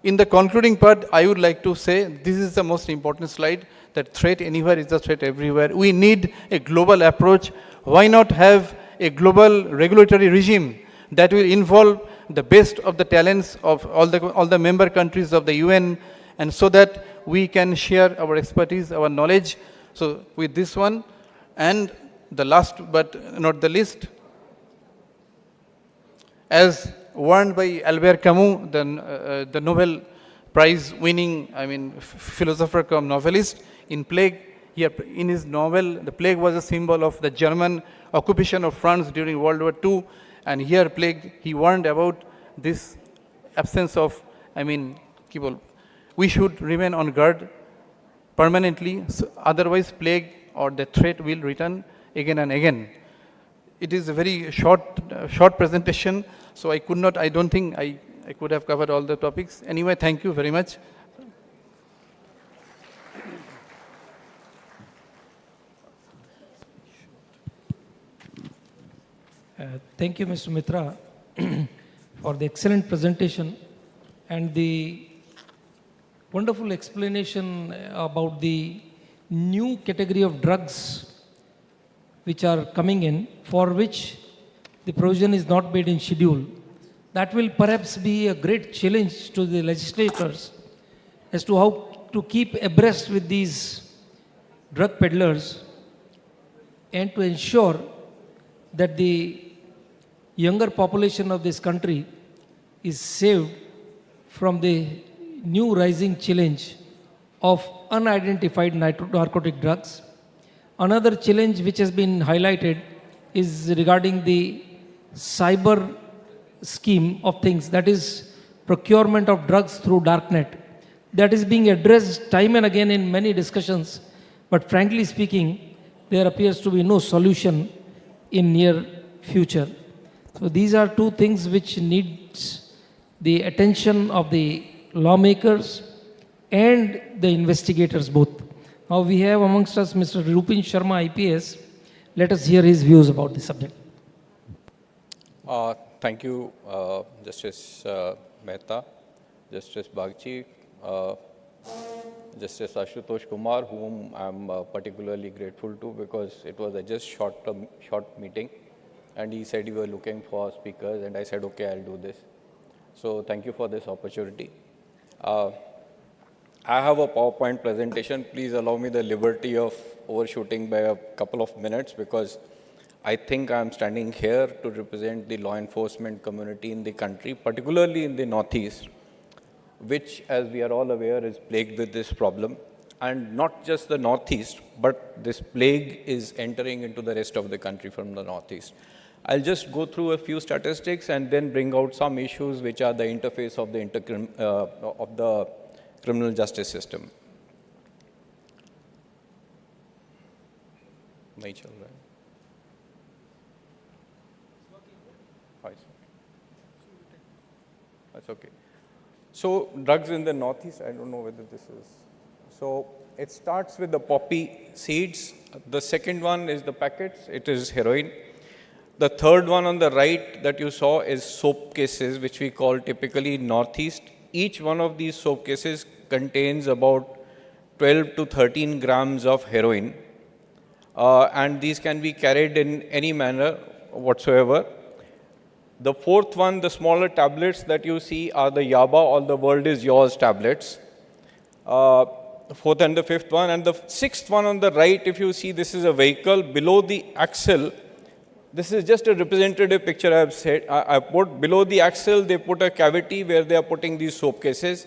In the concluding part, I would like to say this is the most important slide, that threat anywhere is a threat everywhere. We need a global approach. Why not have a global regulatory regime that will involve the best of the talents of all the member countries of the UN, and so that we can share our expertise, our knowledge. So with this one, and the last but not the least, as warned by Albert Camus, the Nobel Prize winning, philosopher cum novelist, in Plague, in his novel, The Plague was a symbol of the German occupation of France during World War II. And here, Plague, he warned about this absence of, we should remain on guard permanently, so otherwise plague or the threat will return again and again. It is a very short short presentation, so I don't think I could have covered all the topics. Anyway, thank you very much. Thank you, Mr. Mitra, for the excellent presentation and the wonderful explanation about the new category of drugs which are coming in, for which the provision is not made in schedule. That will perhaps be a great challenge to the legislators as to how to keep abreast with these drug peddlers and to ensure that the younger population of this country is saved from the new rising challenge of unidentified narcotic drugs. Another challenge which has been highlighted is regarding the cyber scheme of things, that is procurement of drugs through darknet. That is being addressed time and again in many discussions, but frankly speaking, there appears to be no solution in near future. So these are two things which needs the attention of the lawmakers and the investigators both. Now we have amongst us Mr. Rupin Sharma, IPS. Let us hear his views about the subject. Thank you, Justice Mehta, Justice Bagchi, Justice Ashutosh Kumar, whom I am particularly grateful to because it was a just short meeting. And he said you were looking for speakers, and I said, okay, I'll do this. So thank you for this opportunity. I have a PowerPoint presentation. Please allow me the liberty of overshooting by a couple of minutes because I think I'm standing here to represent the law enforcement community in the country, particularly in the Northeast, which, as we are all aware, is plagued with this problem. And not just the Northeast, but this plague is entering into the rest of the country from the Northeast. I'll just go through a few statistics and then bring out some issues which are the interface of the criminal justice system. That's okay. So drugs in the Northeast, I don't know whether this is. So it starts with the poppy seeds. The second one is the packets. It is heroin. The third one on the right that you saw is soap cases, which we call typically Northeast. Each one of these soap cases contains about 12 to 13 grams of heroin. And these can be carried in any manner whatsoever. The fourth one, the smaller tablets that you see are the Yaba, all the world is yours tablets. The fourth and the fifth one. And the sixth one on the right, if you see, this is a vehicle. Below the axle, this is just a representative picture I have said. I put below the axle, they put a cavity where they are putting these soap cases.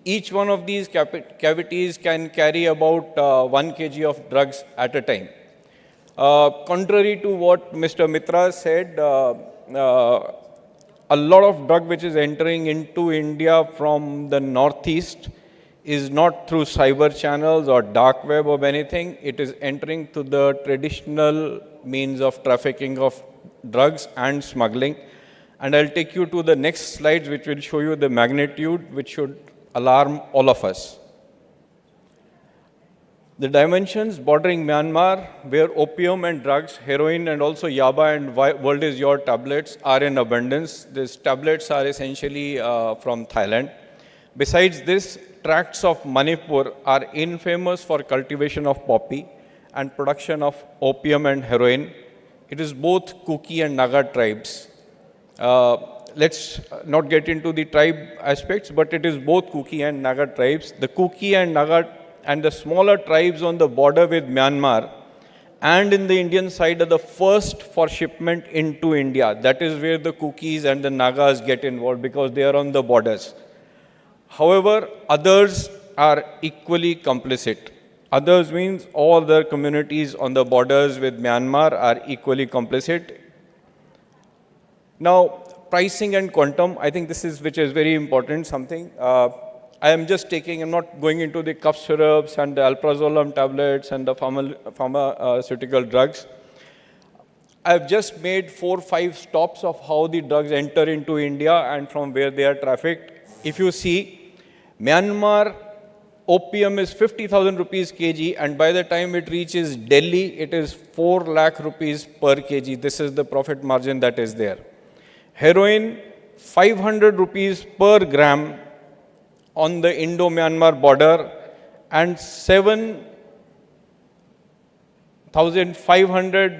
Each one of these cavities can carry about 1 kg of drugs at a time. Contrary to what Mr. Mitra said, a lot of drug which is entering into India from the Northeast is not through cyber channels or dark web or anything. It is entering to the traditional means of trafficking of drugs and smuggling. And I'll take you to the next slides, which will show you the magnitude, which should alarm all of us. The dimensions bordering Myanmar, where opium and drugs, heroin and also Yaba and world is your tablets are in abundance. These tablets are essentially from Thailand. Besides this, tracts of Manipur are infamous for cultivation of poppy and production of opium and heroin. It is both Kuki and Naga tribes. Let's not get into the tribe aspects, but it is both Kuki and Naga tribes. The Kuki and Naga and the smaller tribes on the border with Myanmar and in the Indian side are the first for shipment into India. That is where the Kukis and the Nagas get involved because they are on the borders. However, others are equally complicit. Others means all the communities on the borders with Myanmar are equally complicit. Now, pricing and quantum, I think this is which is very important something. I am just taking, I'm not going into the cough syrups and the alprazolam tablets and the pharmaceutical drugs. I've just made 4-5 stops of how the drugs enter into India and from where they are trafficked. If you see, Myanmar opium is 50,000 rupees kg, and by the time it reaches Delhi, it is 4 lakh rupees per kg. This is the profit margin that is there. Heroin, 500 rupees per gram on the Indo-Myanmar border, and 7,500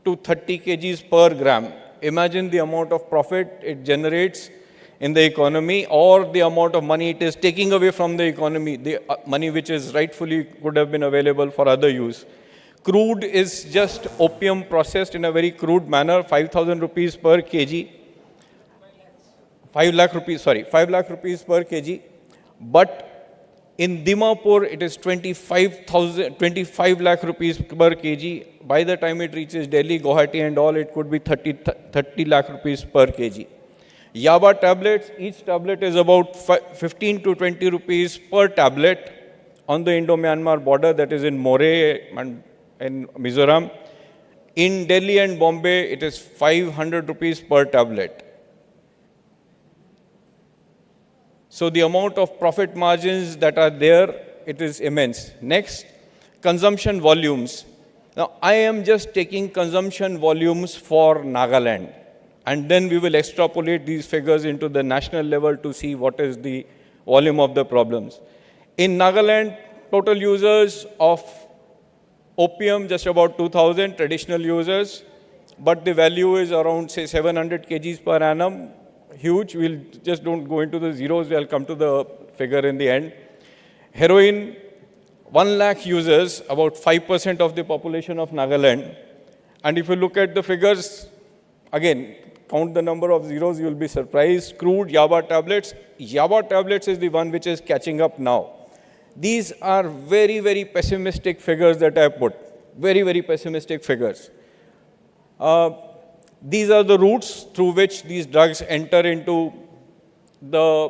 to 30 kgs per gram. Imagine the amount of profit it generates in the economy, or the amount of money it is taking away from the economy, the money which is rightfully could have been available for other use. Crude is just opium processed in a very crude manner, 5,000 rupees per kg. 5 lakh rupees per kg. But in Dimapur, it is 25 lakh rupees per kg. By the time it reaches Delhi, Guwahati and all, it could be 30 lakh rupees per kg. Yaba tablets, each tablet is about 15 to 20 rupees per tablet on the Indo-Myanmar border, that is in Moreh and in Mizoram. In Delhi and Bombay, it is 500 rupees per tablet. So the amount of profit margins that are there, it is immense. Next, consumption volumes. Now, I am just taking consumption volumes for Nagaland, and then we will extrapolate these figures into the national level to see what is the volume of the problems. In Nagaland, total users of opium, just about 2,000 traditional users, but the value is around, say, 700 kgs per annum. Huge. We'll just don't go into the zeros. We'll come to the figure in the end. Heroin, 1 lakh users, about 5% of the population of Nagaland. And if you look at the figures, again, count the number of zeros, you'll be surprised. Crude, Yaba tablets. Yaba tablets is the one which is catching up now. These are very, very pessimistic figures that I put. Very, very pessimistic figures. These are the routes through which these drugs enter into the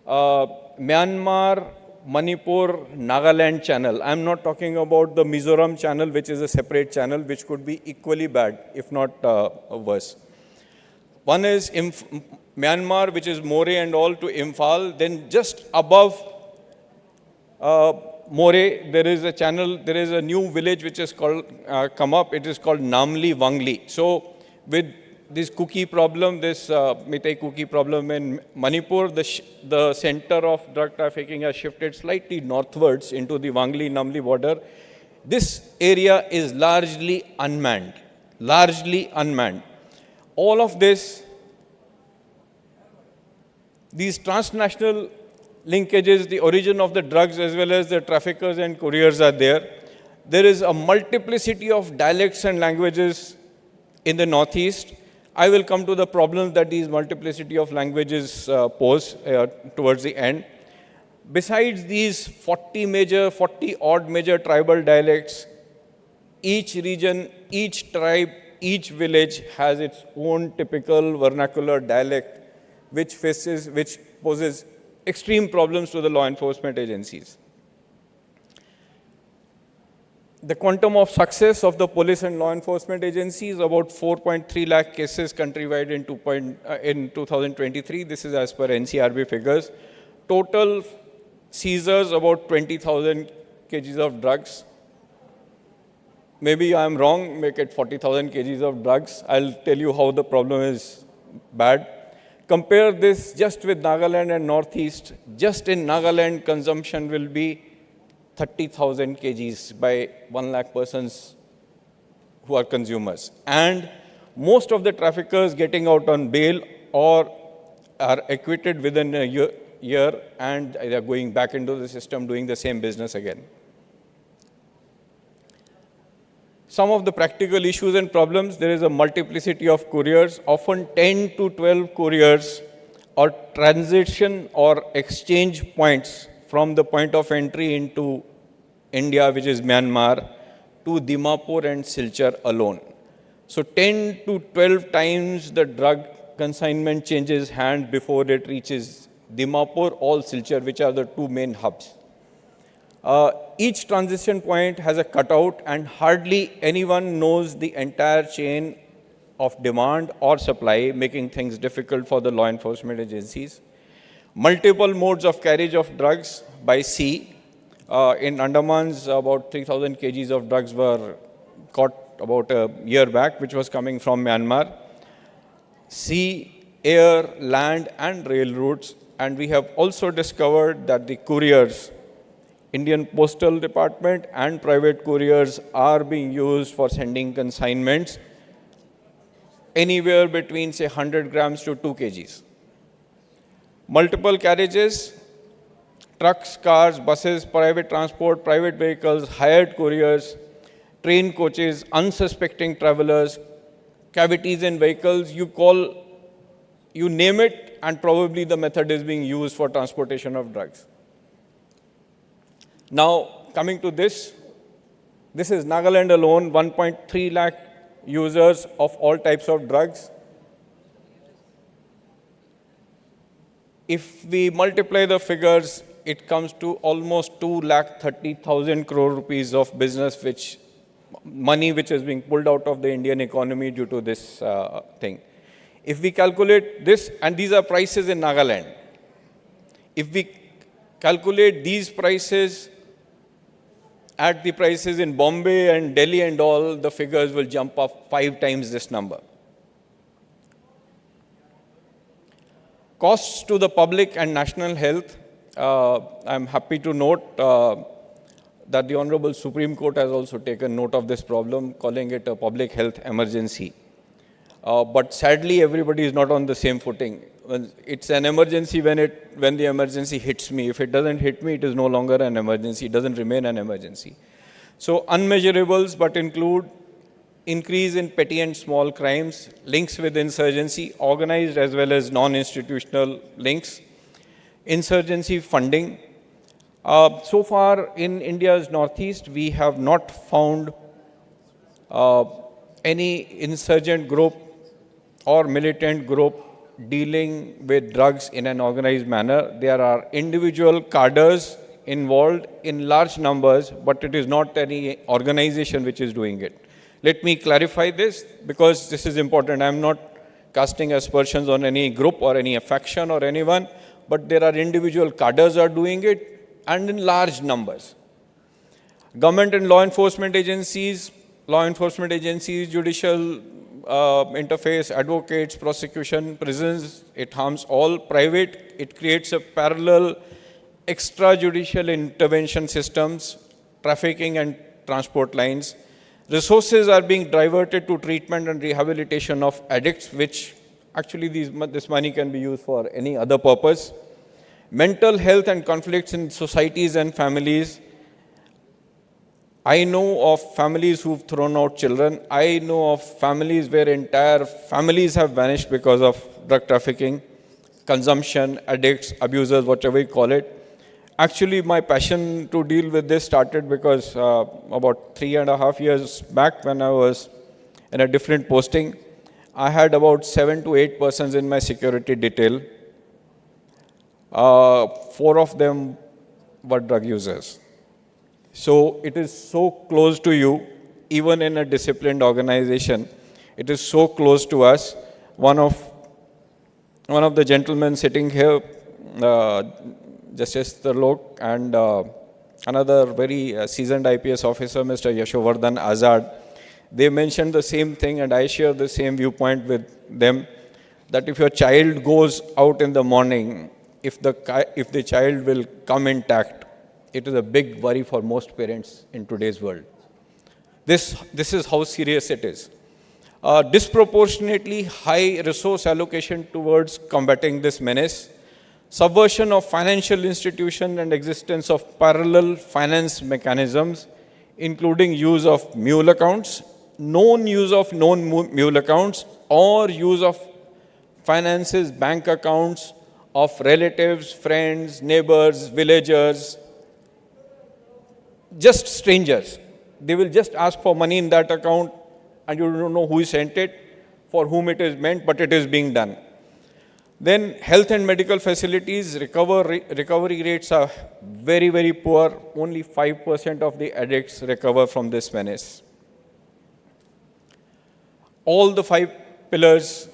Myanmar, Manipur, Nagaland channel. I'm not talking about the Mizoram channel, which is a separate channel, which could be equally bad, if not worse. One is Myanmar, which is Moreh and all, to Imphal. Then just above Moreh, there is a channel, there is a new village which is called, come up, it is called Namli Wangli. So with this cookie problem, this Meitei cookie problem in Manipur, the center of drug trafficking has shifted slightly northwards into the Wangli-Namli border. This area is largely unmanned, All of this, these transnational linkages, the origin of the drugs as well as the traffickers and couriers are there. There is a multiplicity of dialects and languages in the northeast. I will come to the problems that these multiplicity of languages pose towards the end. Besides these 40 odd major tribal dialects, each region, each tribe, each village has its own typical vernacular dialect, which poses extreme problems to the law enforcement agencies. The quantum of success of the police and law enforcement agencies, about 4.3 lakh cases countrywide in 2023. This is as per NCRB figures. Total seizures, about 20,000 kgs of drugs. Maybe I'm wrong, make it 40,000 kgs of drugs. I'll tell you how the problem is bad. Compare this just with Nagaland and Northeast. Just in Nagaland, consumption will be 30,000 kgs by 1 lakh persons who are consumers. And most of the traffickers getting out on bail or are acquitted within a year and they are going back into the system doing the same business again. Some of the practical issues and problems, there is a multiplicity of couriers, often 10 to 12 couriers or transition or exchange points from the point of entry into India, which is Myanmar, to Dimapur and Silchar alone. So 10 to 12 times the drug consignment changes hand before it reaches Dimapur or Silchar, which are the two main hubs. Each transition point has a cutout, and hardly anyone knows the entire chain of demand or supply, making things difficult for the law enforcement agencies. Multiple modes of carriage of drugs by sea. In Andamans, about 3,000 kgs of drugs were caught about a year back, which was coming from Myanmar. Sea, air, land, and rail routes. And we have also discovered that the couriers, Indian Postal Department and private couriers, are being used for sending consignments anywhere between, say, 100 grams to 2 kgs. Multiple carriages, trucks, cars, buses, private transport, private vehicles, hired couriers, train coaches, unsuspecting travelers, cavities in vehicles, you name it, and probably the method is being used for transportation of drugs. Now, coming to this is Nagaland alone, 1.3 lakh users of all types of drugs. If we multiply the figures, it comes to almost 2,30,000 crore rupees of business, money which is being pulled out of the Indian economy due to this thing. If we calculate this, and these are prices in Nagaland, if we calculate these prices at the prices in Bombay and Delhi and all, the figures will jump up 5 times this number. Costs to the public and national health. I'm happy to note that the Honorable Supreme Court has also taken note of this problem, calling it a public health emergency. But sadly, everybody is not on the same footing. It's an emergency when the emergency hits me. If it doesn't hit me, it is no longer an emergency. It doesn't remain an emergency. So unmeasurables, but include increase in petty and small crimes, links with insurgency, organized as well as non-institutional links, insurgency funding. So far in India's northeast, we have not found any insurgent group or militant group dealing with drugs in an organized manner. There are individual cadres involved in large numbers, but it is not any organization which is doing it. Let me clarify this, because this is important. I am not casting aspersions on any group or any faction or anyone, but there are individual cadres are doing it, and in large numbers. Government and law enforcement agencies, judicial interface, advocates, prosecution, prisons, it harms all. Private, it creates a parallel extrajudicial intervention systems, trafficking and transport lines. Resources are being diverted to treatment and rehabilitation of addicts, which actually this money can be used for any other purpose. Mental health and conflicts in societies and families. I know of families who've thrown out children. I know of families where entire families have vanished because of drug trafficking, consumption, addicts, abusers, whatever you call it. Actually, my passion to deal with this started because about 3.5 years back, when I was in a different posting, I had about 7 to 8 persons in my security detail. 4 of them were drug users. So it is so close to you, even in a disciplined organization. It is so close to us. One of the gentlemen sitting here, Justice Tarlok, and another very seasoned IPS officer, Mr. Yashovardhan Azad, they mentioned the same thing, and I share the same viewpoint with them, that if your child goes out in the morning, if the child will come intact, it is a big worry for most parents in today's world. This is how serious it is. Disproportionately high resource allocation towards combating this menace, subversion of financial institutions and existence of parallel finance mechanisms, including use of mule accounts, known use of known mule accounts, or use of finances, bank accounts of relatives, friends, neighbors, villagers, just strangers. They will just ask for money in that account, and you don't know who sent it, for whom it is meant, but it is being done. Then health and medical facilities, recovery rates are very, very poor. Only 5% of the addicts recover from this menace. All the 5 pillars,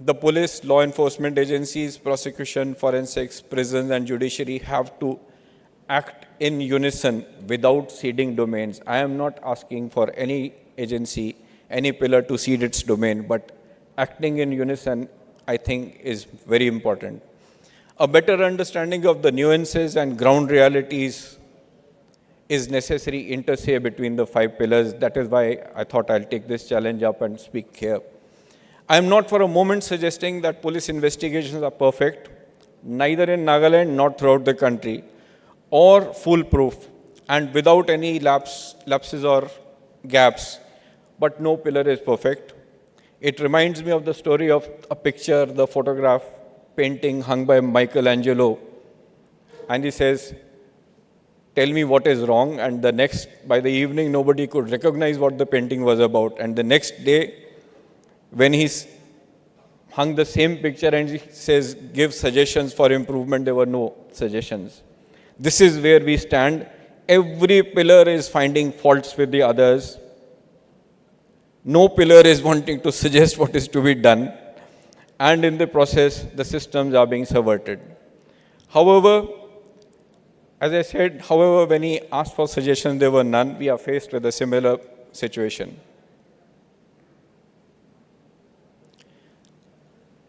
the police, law enforcement agencies, prosecution, forensics, prisons and judiciary have to act in unison without ceding domains. I am not asking for any agency, any pillar to cede its domain, but acting in unison, I think, is very important. A better understanding of the nuances and ground realities is necessary inter se between the 5 pillars. That is why I thought I'll take this challenge up and speak here. I am not for a moment suggesting that police investigations are perfect, neither in Nagaland nor throughout the country, or foolproof and without any lapses or gaps, but no pillar is perfect. It reminds me of the story of a picture, the photograph, painting hung by Michelangelo. And he says, tell me what is wrong. And by the evening, nobody could recognize what the painting was about. And the next day, when he hung the same picture and he says, give suggestions for improvement, there were no suggestions. This is where we stand. Every pillar is finding faults with the others. No pillar is wanting to suggest what is to be done, and in the process, the systems are being subverted. However, as I said, when he asked for suggestions, there were none. We are faced with a similar situation.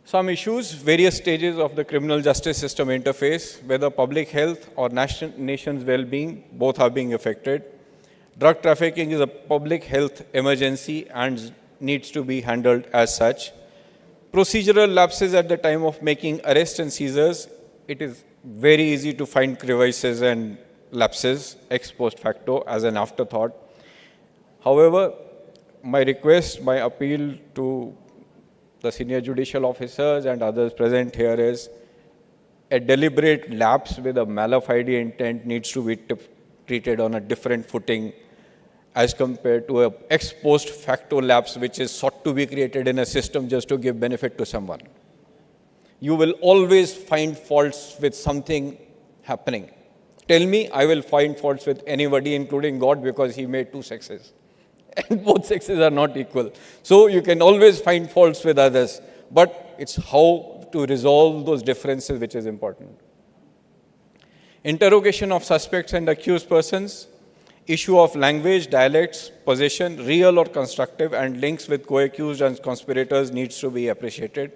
Some issues, various stages of the criminal justice system interface, whether public health or nation's well-being, both are being affected. Drug trafficking is a public health emergency and needs to be handled as such. Procedural lapses at the time of making arrests and seizures, it is very easy to find crevices and lapses ex post facto as an afterthought. However, my request, my appeal to the senior judicial officers and others present here is a deliberate lapse with a malafide intent needs to be treated on a different footing as compared to an ex post facto lapse which is sought to be created in a system just to give benefit to someone. You will always find faults with something happening. Tell me, I will find faults with anybody, including God, because He made 2 sexes. And both sexes are not equal. So you can always find faults with others, but it's how to resolve those differences which is important. Interrogation of suspects and accused persons, issue of language, dialects, possession, real or constructive, and links with co-accused and conspirators needs to be appreciated.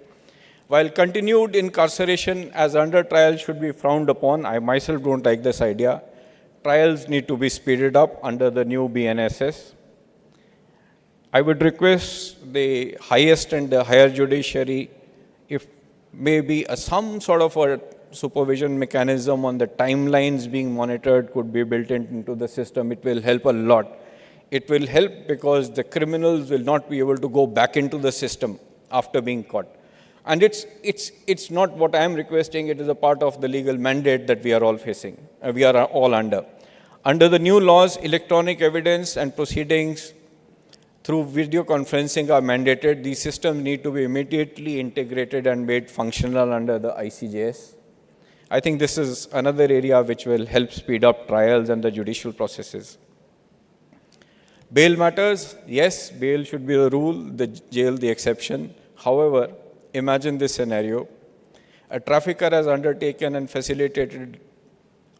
While continued incarceration as under trial should be frowned upon, I myself don't like this idea. Trials need to be speeded up under the new BNSS. I would request the highest and the higher judiciary, if maybe some sort of a supervision mechanism on the timelines being monitored could be built into the system. It will help a lot. It will help because the criminals will not be able to go back into the system after being caught. And it's not what I am requesting. It is a part of the legal mandate that we are all facing. We are all under. Under the new laws, electronic evidence and proceedings through video conferencing are mandated. These systems need to be immediately integrated and made functional under the ICJS. I think this is another area which will help speed up trials and the judicial processes. Bail matters, yes, bail should be the rule, the jail the exception. However, imagine this scenario. A trafficker has undertaken and facilitated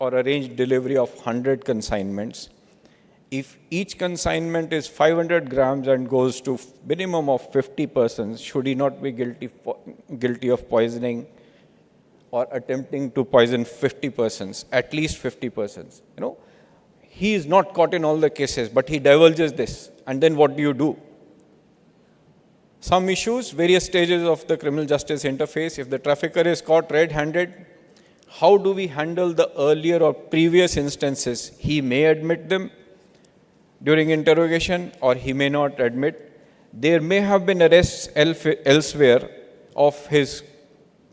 or arranged delivery of 100 consignments. If each consignment is 500 grams and goes to minimum of 50 persons, should he not be guilty of poisoning or attempting to poison 50 persons, at least 50 persons? You know, he is not caught in all the cases, but he divulges this. And then what do you do? Some issues, various stages of the criminal justice interface. If the trafficker is caught red-handed, how do we handle the earlier or previous instances? He may admit them during interrogation, or he may not admit. There may have been arrests elsewhere of his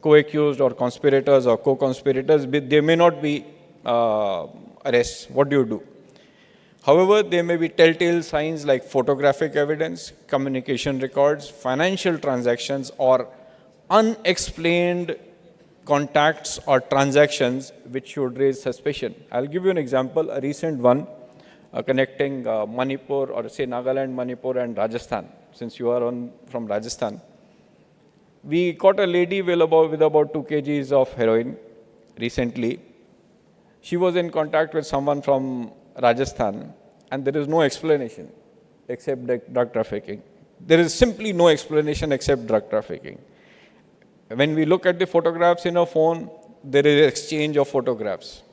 co-accused or conspirators or co-conspirators, but there may not be arrests. What do you do? However, there may be telltale signs like photographic evidence, communication records, financial transactions, or unexplained contacts or transactions which should raise suspicion. I'll give you an example, a recent one connecting Manipur, or say Nagaland, Manipur and Rajasthan, since you are from Rajasthan. We caught a lady with about 2 kgs of heroin recently. She was in contact with someone from Rajasthan, and there is no explanation except drug trafficking. There is simply no explanation except drug trafficking. When we look at the photographs in a phone, there is exchange of photographs.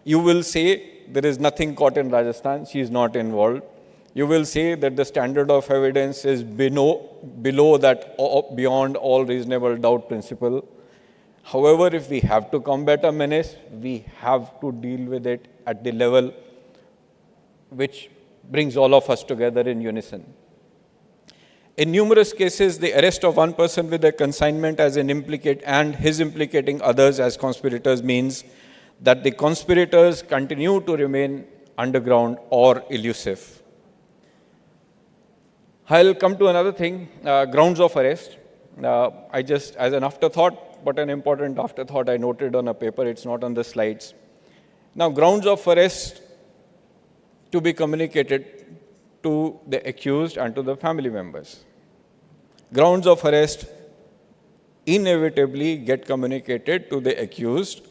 You will say there is nothing caught in Rajasthan, she is not involved. You will say that the standard of evidence is below that, beyond all reasonable doubt principle. However, if we have to combat a menace, we have to deal with it at the level which brings all of us together in unison. In numerous cases, the arrest of one person with a consignment as an implicate and his implicating others as conspirators means that the conspirators continue to remain underground or elusive. I'll come to another thing, grounds of arrest. I just, as an afterthought, but an important afterthought, I noted on a paper, it's not on the slides. Now, grounds of arrest to be communicated to the accused and to the family members. Grounds of arrest inevitably get communicated to the accused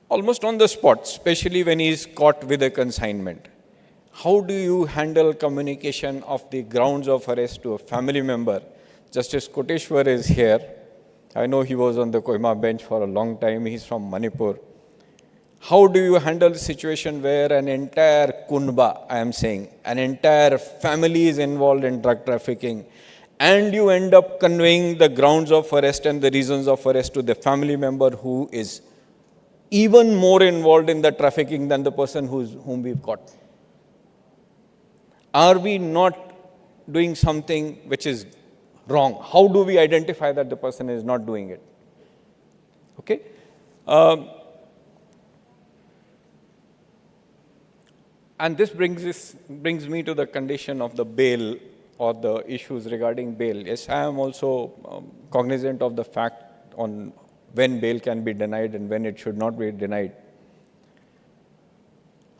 almost on the spot, especially when he is caught with a consignment. How do you handle communication of the grounds of arrest to a family member? Justice Koteshwar is here. I know he was on the Kohima bench for a long time. He's from Manipur. How do you handle the situation where an entire kunba, I am saying, an entire family is involved in drug trafficking, and you end up conveying the grounds of arrest and the reasons of arrest to the family member who is even more involved in the trafficking than the person whom we've caught? Are we not doing something which is wrong? How do we identify that the person is not doing it? Okay? And this brings me to the condition of the bail or the issues regarding bail. Yes, I am also cognizant of the fact on when bail can be denied and when it should not be denied.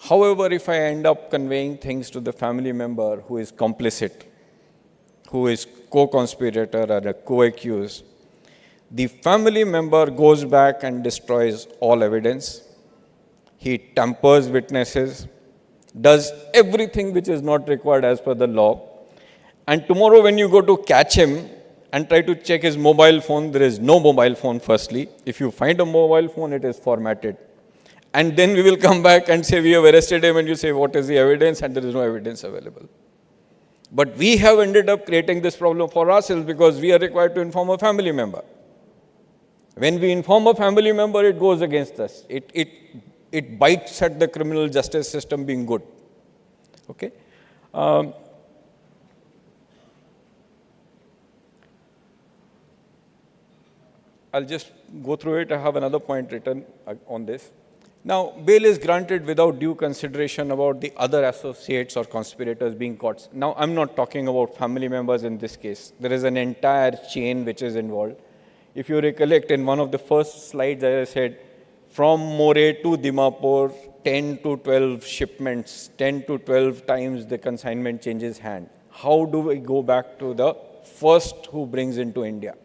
However, if I end up conveying things to the family member who is complicit, who is co-conspirator or a co-accused, the family member goes back and destroys all evidence. He tampers witnesses, does everything which is not required as per the law. And tomorrow when you go to catch him and try to check his mobile phone, there is no mobile phone firstly. If you find a mobile phone, it is formatted. And then we will come back and say we have arrested him, and you say what is the evidence, and there is no evidence available. But we have ended up creating this problem for ourselves because we are required to inform a family member. When we inform a family member, it goes against us. It bites at the criminal justice system being good. Okay? I'll just go through it. I have another point written on this. Now, bail is granted without due consideration about the other associates or conspirators being caught. Now, I'm not talking about family members in this case. There is an entire chain which is involved. If you recollect, in one of the first slides, as I said, from More to Dimapur, 10 to 12 shipments, 10 to 12 times the consignment changes hand. How do we go back to the first who brings into India?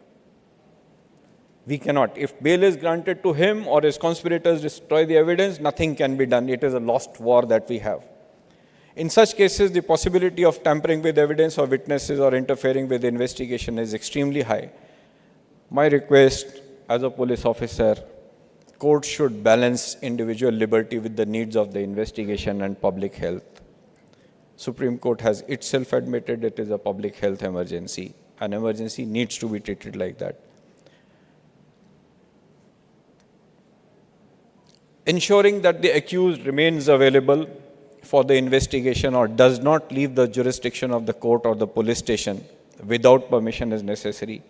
We cannot. If bail is granted to him or his conspirators destroy the evidence, nothing can be done. It is a lost war that we have. In such cases, the possibility of tampering with evidence or witnesses or interfering with the investigation is extremely high. My request as a police officer, courts should balance individual liberty with the needs of the investigation and public health. Supreme Court has itself admitted it is a public health emergency. An emergency needs to be treated like that. Ensuring that the accused remains available for the investigation or does not leave the jurisdiction of the court or the police station without permission is necessary.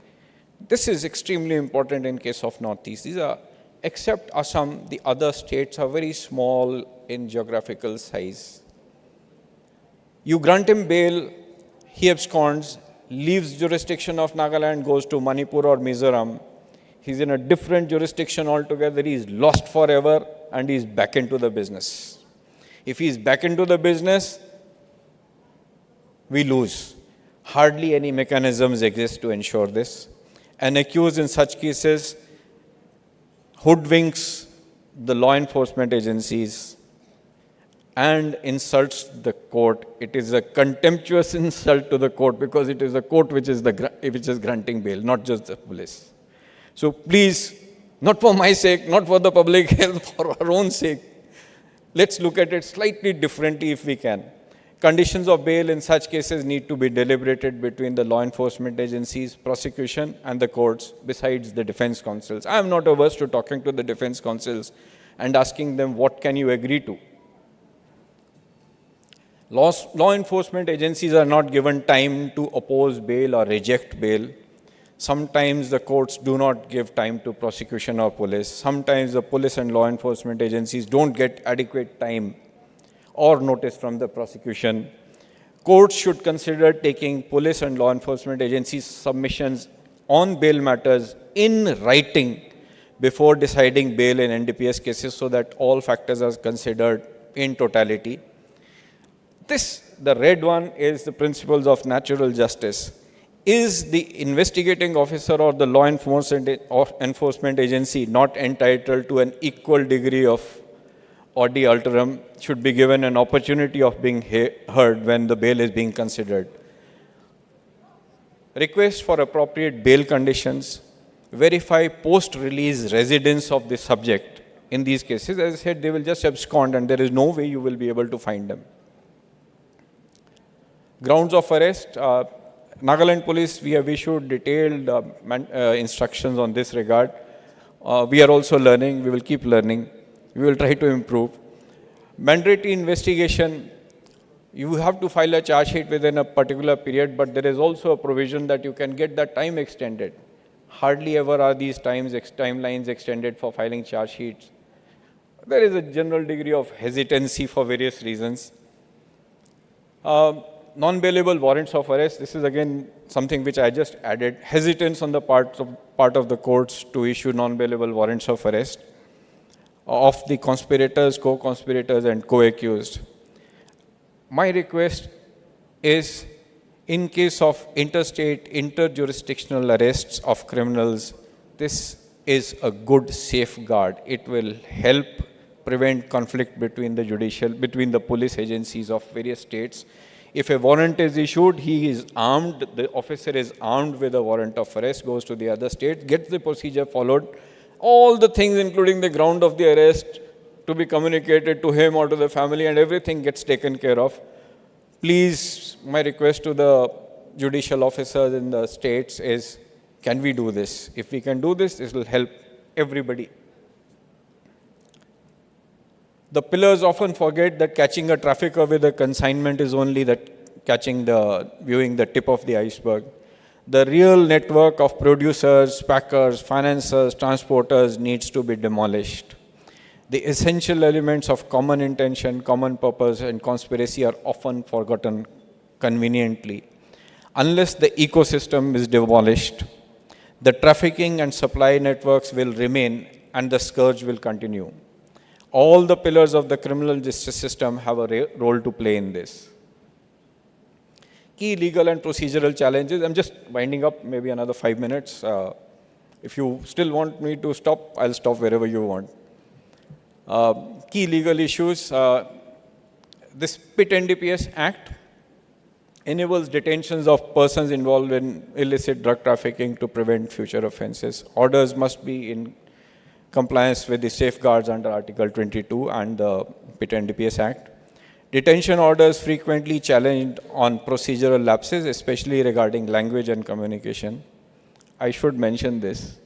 This is extremely important in case of Northeast. These are, except Assam, the other states are very small in geographical size. You grant him bail, he absconds, leaves jurisdiction of Nagaland, goes to Manipur or Mizoram, he's in a different jurisdiction altogether, he's lost forever, and he's back into the business. If he's back into the business, we lose. Hardly any mechanisms exist to ensure this. An accused in such cases hoodwinks the law enforcement agencies and insults the court. It is a contemptuous insult to the court because it is the court which is granting bail, not just the police. So please, not for my sake, not for the public health, for our own sake, let's look at it slightly differently if we can. Conditions of bail in such cases need to be deliberated between the law enforcement agencies, prosecution, and the courts, besides the defense counsels. I am not averse to talking to the defense counsels and asking them, what can you agree to? Law enforcement agencies are not given time to oppose bail or reject bail. Sometimes the courts do not give time to prosecution or police. Sometimes the police and law enforcement agencies don't get adequate time or notice from the prosecution. Courts should consider taking police and law enforcement agencies' submissions on bail matters in writing before deciding bail in NDPS cases so that all factors are considered in totality. The red one is the principles of natural justice. Is the investigating officer or the law enforcement agency not entitled to an equal degree of audi alterum, should be given an opportunity of being heard when the bail is being considered? Request for appropriate bail conditions. Verify post-release residence of the subject. In these cases, as I said, they will just abscond and there is no way you will be able to find them. Grounds of arrest. Nagaland Police, we have issued detailed instructions on this regard. We are also learning. We will keep learning. We will try to improve. Mandatory investigation. You have to file a charge sheet within a particular period, but there is also a provision that you can get that time extended. Hardly ever are these timelines extended for filing charge sheets. There is a general degree of hesitancy for various reasons. Non-bailable warrants of arrest. This is again something which I just added. Hesitance on the part of the courts to issue non-bailable warrants of arrest of the conspirators, co-conspirators, and co-accused. My request is, in case of interstate, interjurisdictional arrests of criminals, this is a good safeguard. It will help prevent conflict between the police agencies of various states. If a warrant is issued, he is armed, the officer is armed with a warrant of arrest, goes to the other state, gets the procedure followed, all the things including the ground of the arrest to be communicated to him or to the family, and everything gets taken care of. Please, my request to the judicial officers in the states is, can we do this? If we can do this, this will help everybody. The pillars often forget that catching a trafficker with a consignment is only viewing the tip of the iceberg. The real network of producers, packers, financiers, transporters needs to be demolished. The essential elements of common intention, common purpose, and conspiracy are often forgotten conveniently. Unless the ecosystem is demolished, the trafficking and supply networks will remain and the scourge will continue. All the pillars of the criminal justice system have a role to play in this. Key legal and procedural challenges. I'm just winding up, maybe another 5 minutes. If you still want me to stop, I'll stop wherever you want. Key legal issues. This PIT NDPS Act enables detentions of persons involved in illicit drug trafficking to prevent future offenses. Orders must be in compliance with the safeguards under Article 22 and the PIT NDPS Act. Detention orders frequently challenged on procedural lapses, especially regarding language and communication. I should mention this.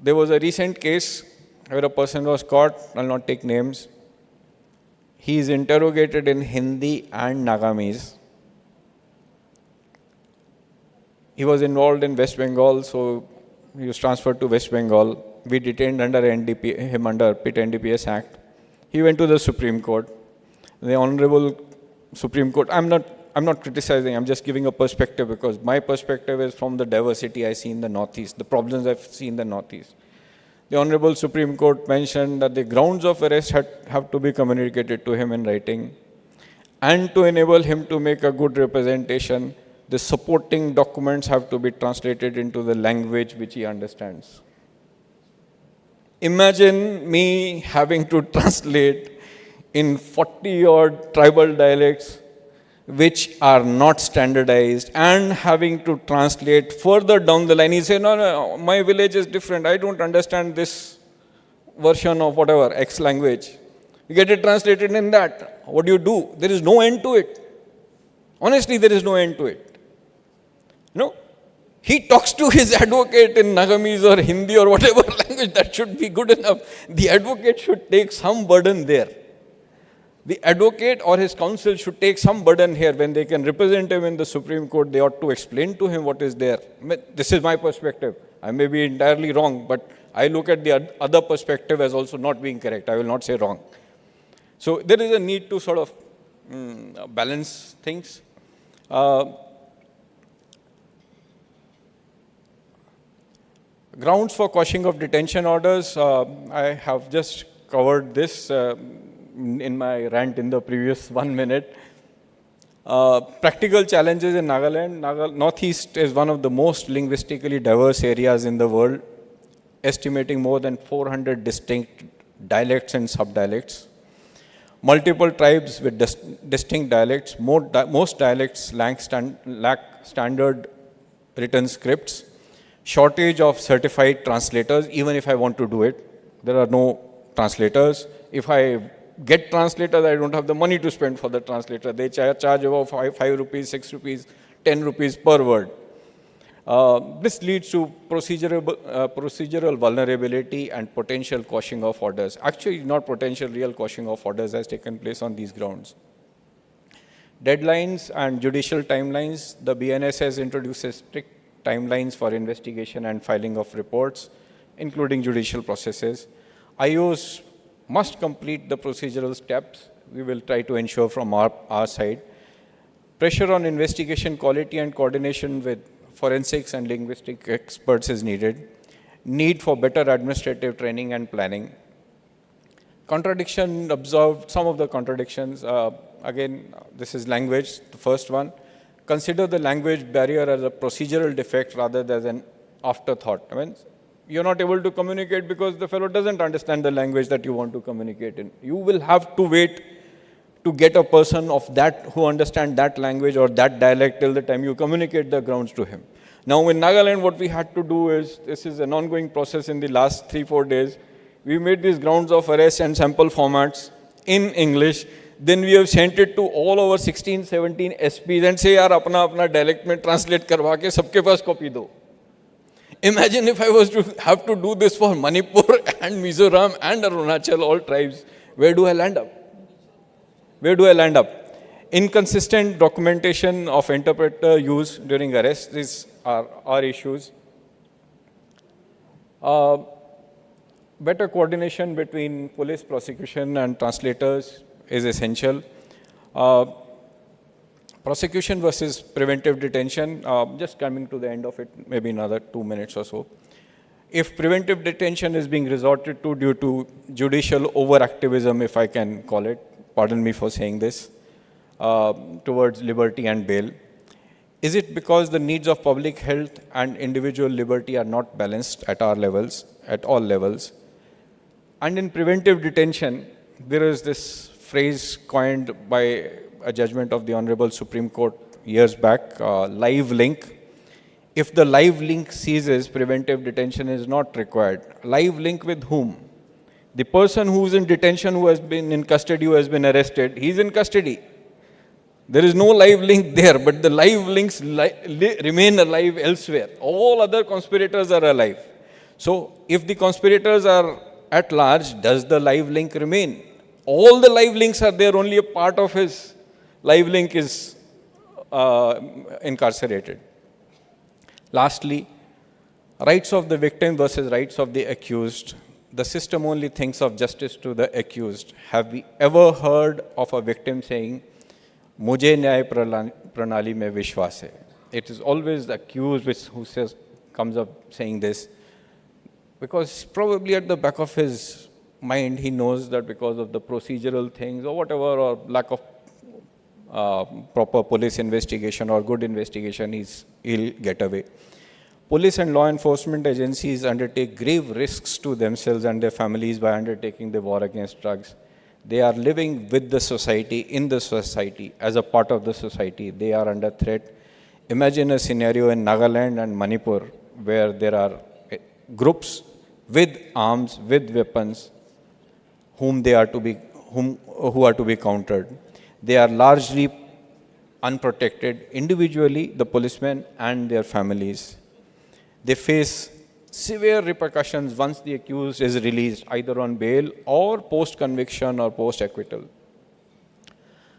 There was a recent case where a person was caught, I'll not take names. He is interrogated in Hindi and Nagamese. He was involved in West Bengal, so he was transferred to West Bengal. We detained him under PIT NDPS Act. He went to the Supreme Court. The Honorable Supreme Court, I'm not I'm not criticizing, I'm just giving a perspective because my perspective is from the diversity I see in the Northeast, the problems I've seen in the Northeast. The Honorable Supreme Court mentioned that the grounds of arrest have to be communicated to him in writing, and to enable him to make a good representation, the supporting documents have to be translated into the language which he understands. Imagine me having to translate in 40-odd tribal dialects which are not standardized, and having to translate further down the line. He said, no, my village is different. I don't understand this version of whatever, X language. You get it translated in that. What do? There is no end to it. Honestly, there is no end to it. He talks to his advocate in Nagamese or Hindi or whatever language, that should be good enough. The advocate should take some burden there. The advocate or his counsel should take some burden here. When they can represent him in the Supreme Court, they ought to explain to him what is there. This is my perspective. I may be entirely wrong, but I look at the other perspective as also not being correct. I will not say wrong. So there is a need to sort of balance things. Grounds for quashing of detention orders, I have just covered this in my rant in the previous 1 minute. Practical challenges in Nagaland. Northeast is one of the most linguistically diverse areas in the world, estimating more than 400 distinct dialects and subdialects. Multiple tribes with distinct dialects. Most dialects lack standard written scripts. Shortage of certified translators, even if I want to do it. There are no translators. If I get translators, I don't have the money to spend for the translator. They charge about 5 rupees, 6 rupees, 10 rupees per word. This leads to procedural vulnerability and potential quashing of orders. Actually, not potential, real quashing of orders has taken place on these grounds. Deadlines and judicial timelines. The BNS has introduced strict timelines for investigation and filing of reports, including judicial processes. IOs must complete the procedural steps. We will try to ensure from our side. Pressure on investigation quality and coordination with forensics and linguistic experts is needed. Need for better administrative training and planning. Contradiction observed, some of the contradictions. Again, this is language, the first one. Consider the language barrier as a procedural defect rather than an afterthought. I mean, you're not able to communicate because the fellow doesn't understand the language that you want to communicate in. You will have to wait to get a person of that who understands that language or that dialect till the time you communicate the grounds to him. Now in Nagaland, what we had to do is, this is an ongoing process in the last 3-4 days. We made these grounds of arrest and sample formats in English. Then we have sent it to all our 16-17 SPs and say, yaar, apna dialect mein translate karwa ke sabke paas copy do. Imagine if I was to have to do this for Manipur and Mizoram and Arunachal, all tribes. Where do I land up? Where do I land up? Inconsistent documentation of interpreter use during arrest. These are our issues. Better coordination between police, prosecution and translators is essential. Prosecution versus preventive detention, just coming to the end of it, maybe another 2 minutes or so. If preventive detention is being resorted to due to judicial overactivism, if I can call it, pardon me for saying this, towards liberty and bail, is it because the needs of public health and individual liberty are not balanced at our levels, at all levels? And in preventive detention, there is this phrase coined by a judgment of the Honorable Supreme Court years back, live link. If the live link ceases, preventive detention is not required. Live link with whom? The person who is in detention, who has been in custody, who has been arrested, he is in custody. There is no live link there, but the live links remain alive elsewhere. All other conspirators are alive. So if the conspirators are at large, does the live link remain? All the live links are there, only a part of his live link is incarcerated. Lastly, rights of the victim versus rights of the accused. The system only thinks of justice to the accused. Have we ever heard of a victim saying, मुझे न्याय प्रणाली में विश्वास है. It is always the accused who comes up saying this, because probably at the back of his mind he knows that because of the procedural things or whatever, or lack of proper police investigation or good investigation, he'll get away. Police and law enforcement agencies undertake grave risks to themselves and their families by undertaking the war against drugs. They are living with the society, in the society, as a part of the society. They are under threat. Imagine a scenario in Nagaland and Manipur where there are groups with arms, with weapons, who are to be countered. They are largely unprotected, individually, the policemen and their families. They face severe repercussions once the accused is released, either on bail or post-conviction or post-acquittal.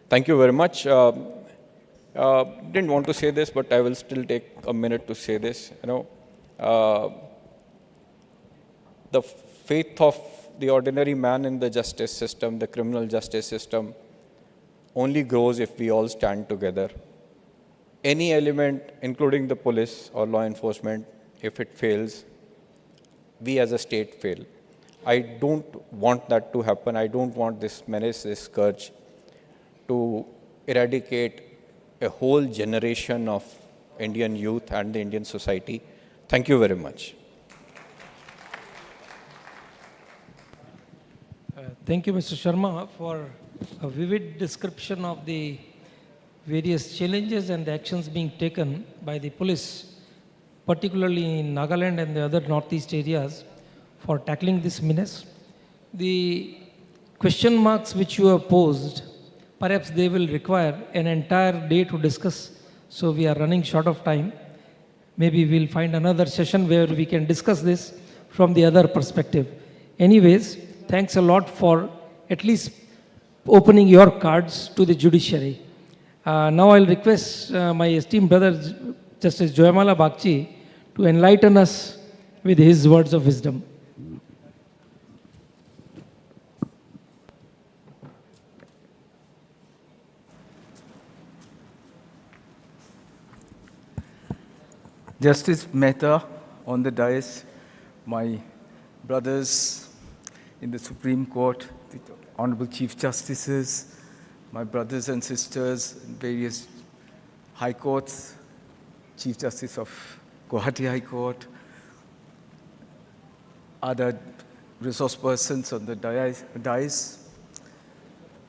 Thank you very much. Didn't want to say this, but I will still take a minute to say this. The faith of the ordinary man in the justice system, the criminal justice system, only grows if we all stand together. Any element, including the police or law enforcement, if it fails, we as a state fail. I don't want that to happen. I don't want this menace, this scourge, to eradicate a whole generation of Indian youth and the Indian society. Thank you very much. Thank you, Mr. Sharma, for a vivid description of the various challenges and the actions being taken by the police, particularly in Nagaland and the other northeast areas, for tackling this menace. The question marks which you have posed, perhaps they will require an entire day to discuss, so we are running short of time. Maybe we'll find another session where we can discuss this from the other perspective. Anyways, thanks a lot for at least opening your cards to the judiciary. Now I'll request my esteemed brother, Justice Joyamala Bagchi, to enlighten us with his words of wisdom. Justice Mehta on the dais, my brothers in the Supreme Court, the Honorable Chief Justices, my brothers and sisters in various high courts, Chief Justice of Guwahati High Court, other resource persons on the dais,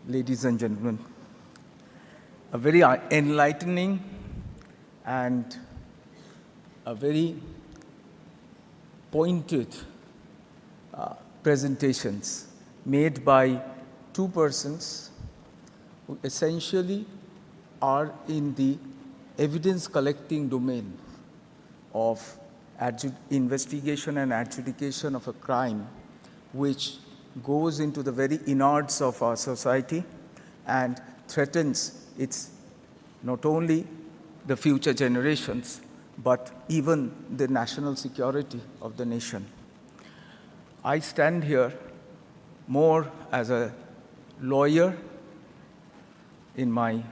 ladies and gentlemen. A very enlightening and a very pointed presentations made by two persons who essentially are in the evidence collecting domain of investigation and adjudication of a crime which goes into the very innards of our society and threatens its not only the future generations but even the national security of the nation. I stand here more as a lawyer in my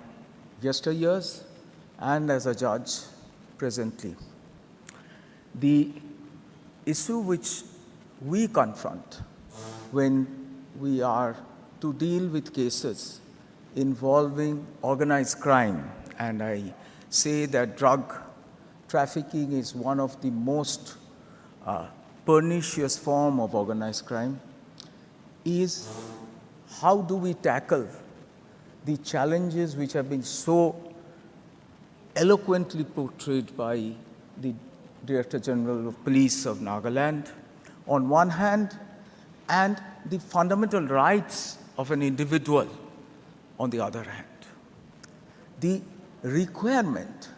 yesteryears and as a judge presently. The issue which we confront when we are to deal with cases involving organized crime, and I say that drug trafficking is one of the most pernicious form of organized crime, is how do we tackle the challenges which have been so eloquently portrayed by the Director General of Police of Nagaland on one hand, and the fundamental rights of an individual on the other hand. The requirement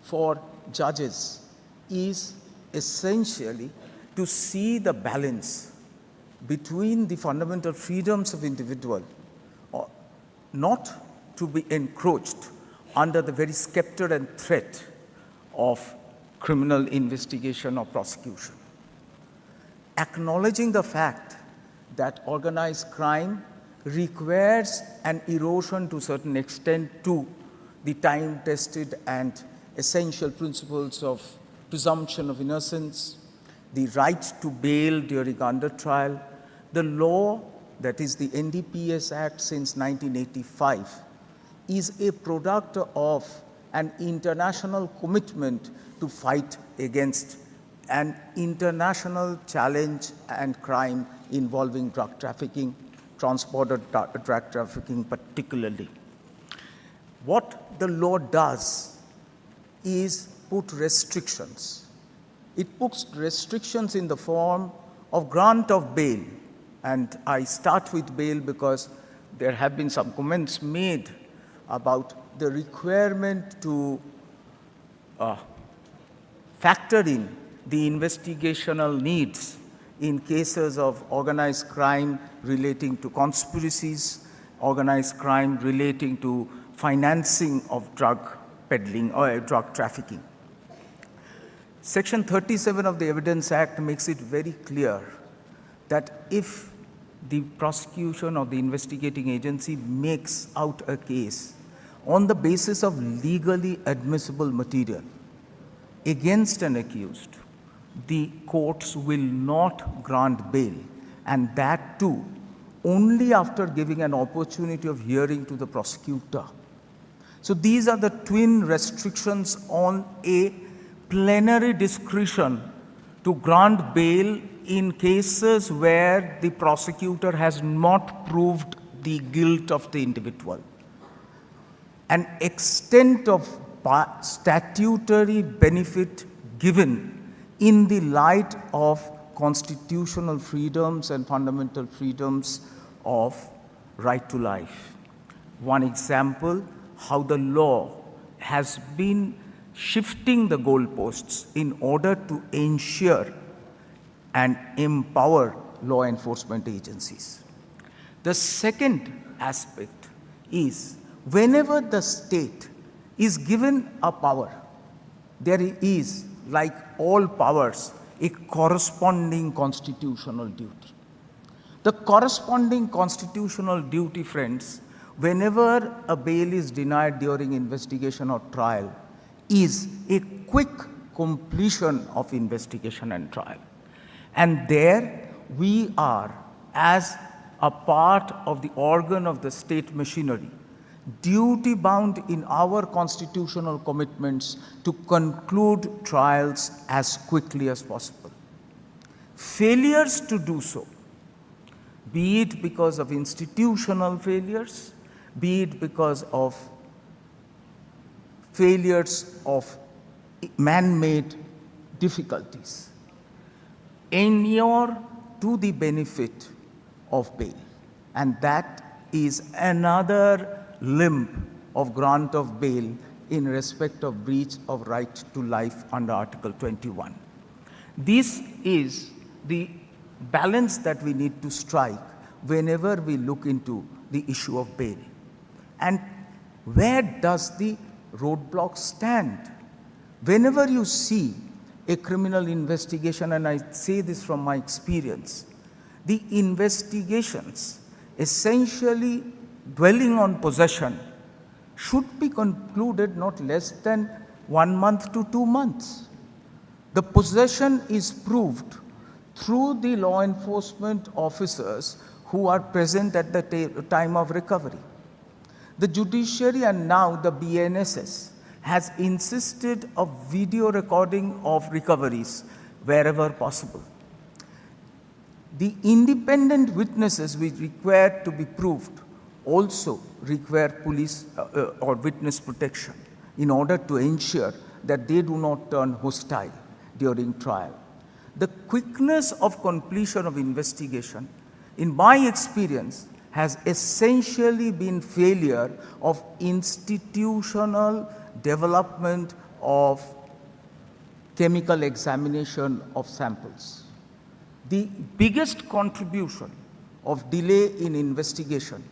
for judges is essentially to see the balance between the fundamental freedoms of individual, not to be encroached under the very scepter and threat of criminal investigation or prosecution. Acknowledging the fact that organized crime requires an erosion to a certain extent to the time-tested and essential principles of presumption of innocence, the right to bail during under trial. The law, that is the NDPS Act since 1985, is a product of an international commitment to fight against an international challenge and crime involving drug trafficking, transborder drug trafficking particularly. What the law does is put restrictions. It puts restrictions in the form of grant of bail. And I start with bail because there have been some comments made about the requirement to factor in the investigational needs in cases of organized crime relating to conspiracies, organized crime relating to financing of drug peddling or drug trafficking. Section 37 of the Evidence Act makes it very clear that if the prosecution or the investigating agency makes out a case on the basis of legally admissible material against an accused, the courts will not grant bail, and that too only after giving an opportunity of hearing to the prosecutor. So these are the twin restrictions on a plenary discretion to grant bail in cases where the prosecutor has not proved the guilt of the individual. An extent of statutory benefit given in the light of constitutional freedoms and fundamental freedoms of right to life. One example, how the law has been shifting the goalposts in order to ensure and empower law enforcement agencies. The second aspect is whenever the state is given a power, there is, like all powers, a corresponding constitutional duty. The corresponding constitutional duty, friends, whenever a bail is denied during investigation or trial, is a quick completion of investigation and trial. And there we are, as a part of the organ of the state machinery, duty bound in our constitutional commitments to conclude trials as quickly as possible. Failures to do so, be it because of institutional failures, be it because of failures of man-made difficulties, inure to the benefit of bail. And that is another limb of grant of bail in respect of breach of right to life under Article 21. This is the balance that we need to strike whenever we look into the issue of bail. And where does the roadblock stand? Whenever you see a criminal investigation, and I say this from my experience, the investigations essentially dwelling on possession should be concluded not less than 1 month to 2 months. The possession is proved through the law enforcement officers who are present at the time of recovery. The judiciary and now the BNSS has insisted of video recording of recoveries wherever possible. The independent witnesses which require to be proved also require police or witness protection in order to ensure that they do not turn hostile during trial. The quickness of completion of investigation, in my experience, has essentially been failure of institutional development of chemical examination of samples. The biggest contribution of delay in investigation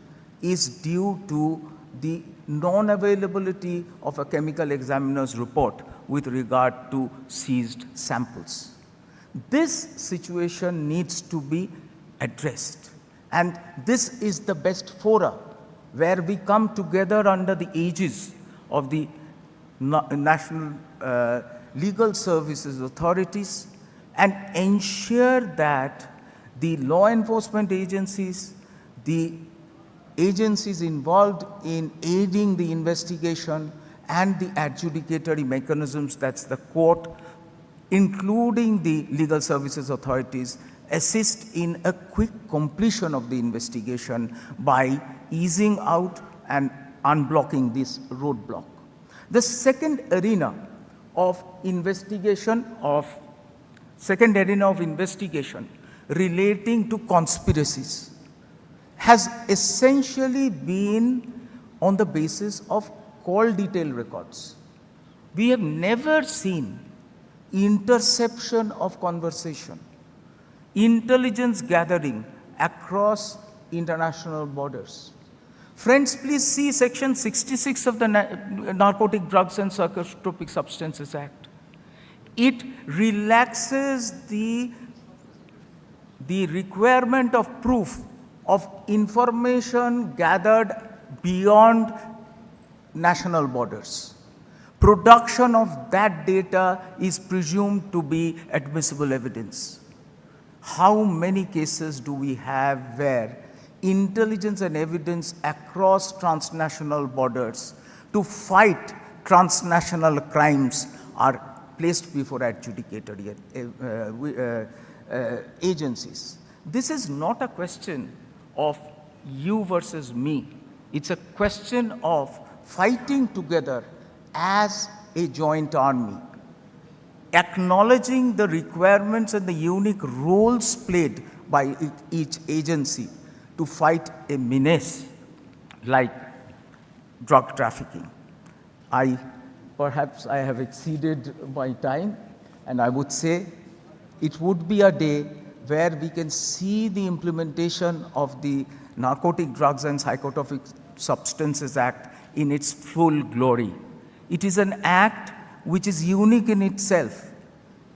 is due to the non-availability of a chemical examiner's report with regard to seized samples. This situation needs to be addressed, And this is the best fora where we come together under the aegis of the National Legal Services Authorities and ensure that the law enforcement agencies, the agencies involved in aiding the investigation and the adjudicatory mechanisms, that's the court, including the legal services authorities, assist in a quick completion of the investigation by easing out and unblocking this roadblock. The second arena of investigation relating to conspiracies has essentially been on the basis of call detail records. We have never seen interception of conversation, intelligence gathering across international borders. Friends, please see Section 66 of the Narcotic Drugs and Psychotropic Substances Act. It relaxes the requirement of proof of information gathered beyond national borders. Production of that data is presumed to be admissible evidence. How many cases do we have where intelligence and evidence across transnational borders to fight transnational crimes are placed before adjudicatory agencies? This is not a question of you versus me. It's a question of fighting together as a joint army, acknowledging the requirements and the unique roles played by each agency to fight a menace like drug trafficking. Perhaps I have exceeded my time, and I would say it would be a day where we can see the implementation of the Narcotic Drugs and Psychotropic Substances Act in its full glory. It is an act which is unique in itself.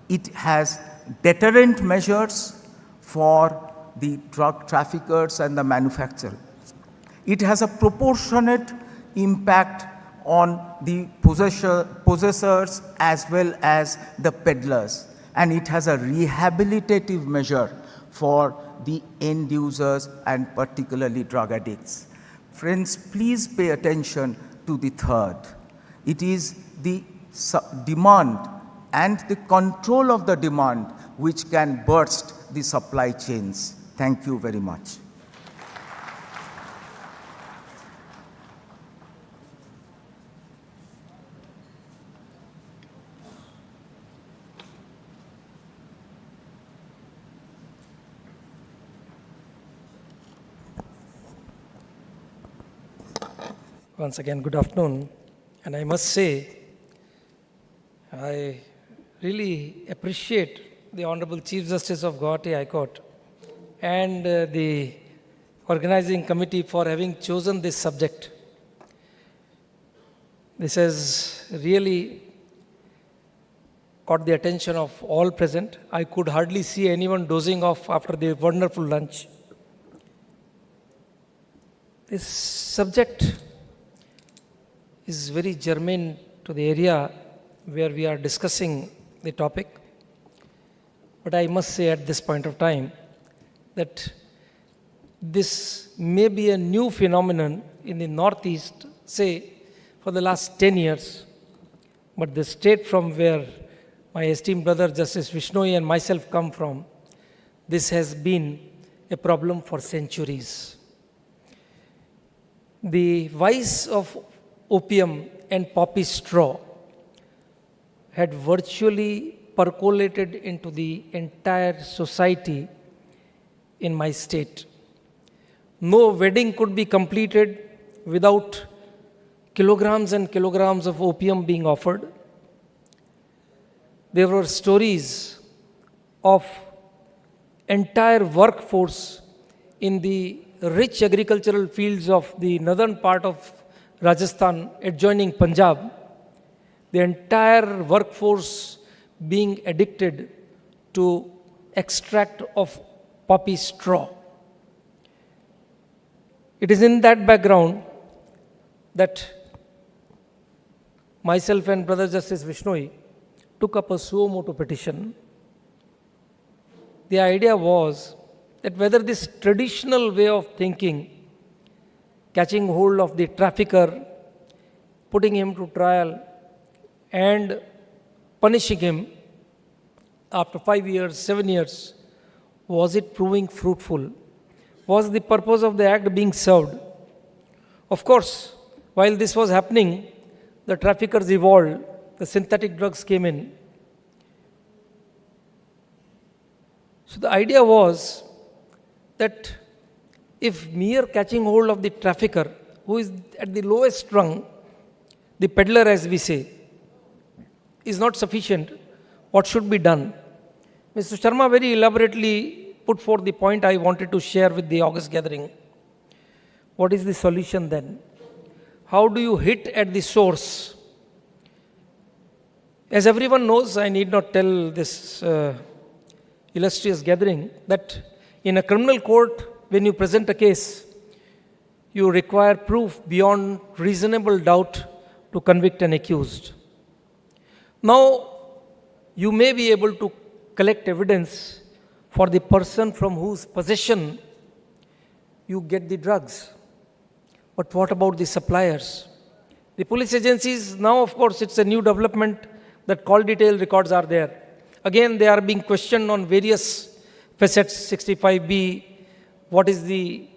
It has deterrent measures for the drug traffickers and the manufacturers. It has a proportionate impact on the possessors as well as the peddlers. And it has a rehabilitative measure for the end users and particularly drug addicts. Friends, please pay attention to the third. It is the demand and the control of the demand which can burst the supply chains. Thank you very much. Once again, good afternoon. And I must say, I really appreciate the Honorable Chief Justice of Guwahati High Court and the organizing committee for having chosen this subject. This has really caught the attention of all present. I could hardly see anyone dozing off after the wonderful lunch. This subject is very germane to the area where we are discussing the topic. But I must say at this point of time that this may be a new phenomenon in the Northeast, say for the last 10 years. But the state from where my esteemed brother Justice Vishnoi and myself come from, this has been a problem for centuries. The vice of opium and poppy straw had virtually percolated into the entire society in my state. No wedding could be completed without kilograms and kilograms of opium being offered. There were stories of entire workforce in the rich agricultural fields of the northern part of Rajasthan adjoining Punjab, the entire workforce being addicted to extract of poppy straw. It is in that background that myself and Brother Justice Vishnoi took up a suo motu petition. The idea was that whether this traditional way of thinking, catching hold of the trafficker, putting him to trial and punishing him after 5 years, 7 years, was it proving fruitful? Was the purpose of the act being served? Of course, while this was happening, the traffickers evolved, the synthetic drugs came in. So the idea was that if mere catching hold of the trafficker, who is at the lowest rung, the peddler as we say, is not sufficient, what should be done? Mr. Sharma very elaborately put forth the point I wanted to share with the August gathering. What is the solution then? How do you hit at the source? As everyone knows, I need not tell this illustrious gathering that in a criminal court, when you present a case, you require proof beyond reasonable doubt to convict an accused. Now, you may be able to collect evidence for the person from whose possession you get the drugs. But what about the suppliers? The police agencies, now of course it's a new development that call detail records are there. Again, they are being questioned on various facets, 65B, what is the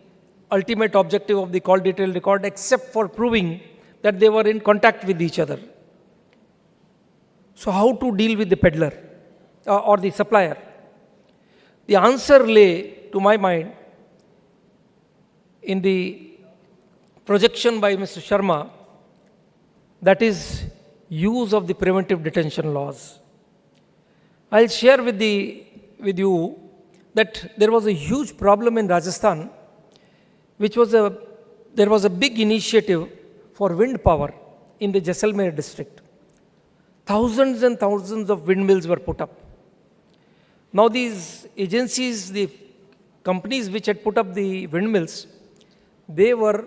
ultimate objective of the call detail record except for proving that they were in contact with each other. So how to deal with the peddler or the supplier? The answer lay, to my mind, in the projection by Mr. Sharma, that is use of the preventive detention laws. I'll share with you that there was a huge problem in Rajasthan, there was a big initiative for wind power in the Jaisalmer district. Thousands and thousands of windmills were put up. Now these agencies, the companies which had put up the windmills, they were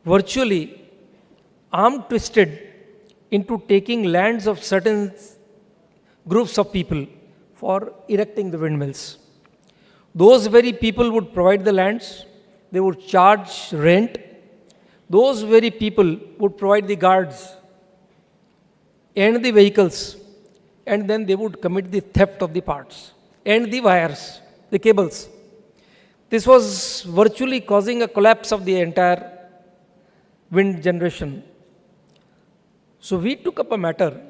virtually arm-twisted into taking lands of certain groups of people for erecting the windmills. Those very people would provide the lands, they would charge rent, those very people would provide the guards and the vehicles, and then they would commit the theft of the parts and the wires, the cables. This was virtually causing a collapse of the entire wind generation. So we took up a matter.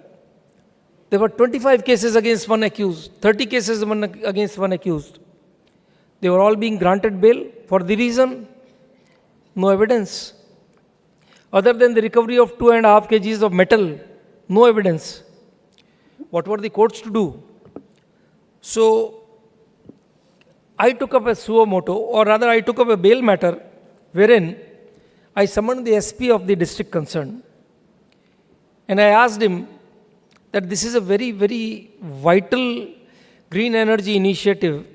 There were 25 cases against one accused, 30 cases against one accused. They were all being granted bail for the reason, no evidence. Other than the recovery of 2.5 kgs of metal, no evidence. What were the courts to do? So I took up a suo motu, or rather I took up a bail matter wherein I summoned the SP of the district concerned. And I asked him that this is a very, very vital green energy initiative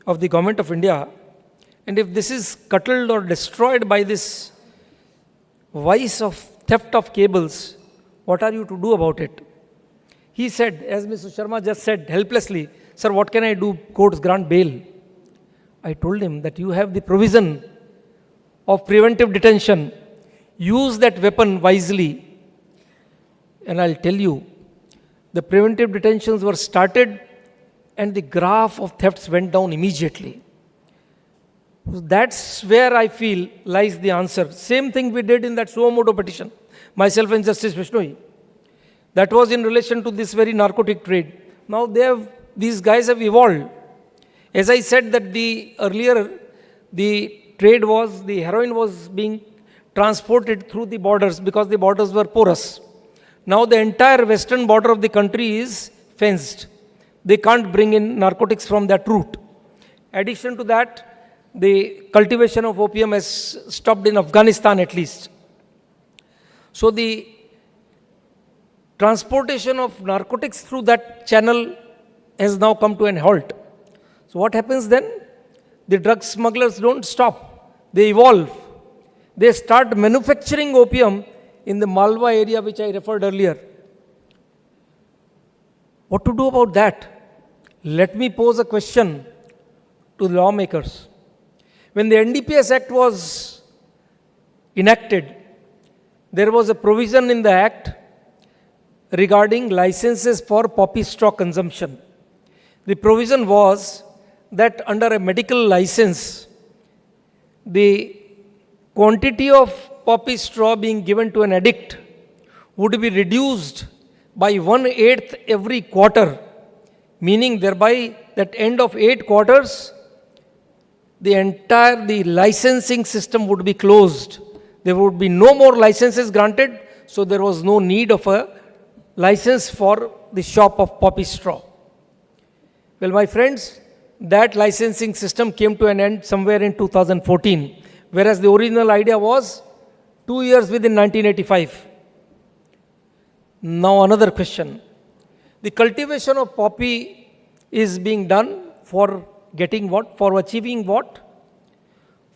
of the government of India. And if this is scuttled or destroyed by this vice of theft of cables, what are you to do about it? He said, as Mr. Sharma just said helplessly, sir, what can I do? Courts grant bail. I told him that you have the provision of preventive detention. Use that weapon wisely. And I'll tell you, the preventive detentions were started and the graph of thefts went down immediately. So that's where I feel lies the answer. Same thing we did in that suo motu petition, myself and Justice Vishnoi. That was in relation to this very narcotic trade. Now these guys have evolved. As I said that earlier the heroin was being transported through the borders because the borders were porous. Now the entire western border of the country is fenced. They can't bring in narcotics from that route. Addition to that, the cultivation of opium has stopped in Afghanistan at least. So the transportation of narcotics through that channel has now come to an halt. So what happens then? the drug smugglers don't stop. They evolve. They start manufacturing opium in the Malwa area, which I referred earlier. What to do about that? Let me pose a question to the lawmakers. When the NDPS Act was enacted, there was a provision in the Act regarding licenses for poppy straw consumption. The provision was that under a medical license, the quantity of poppy straw being given to an addict would be reduced by 1/8 every quarter, meaning thereby that end of 8 quarters, the licensing system would be closed. There would be no more licenses granted, so there was no need of a license for the shop of poppy straw. Well, my friends, that licensing system came to an end somewhere in 2014, whereas the original idea was 2 years within 1985. Now another question. The cultivation of poppy is being done for getting what? For achieving what?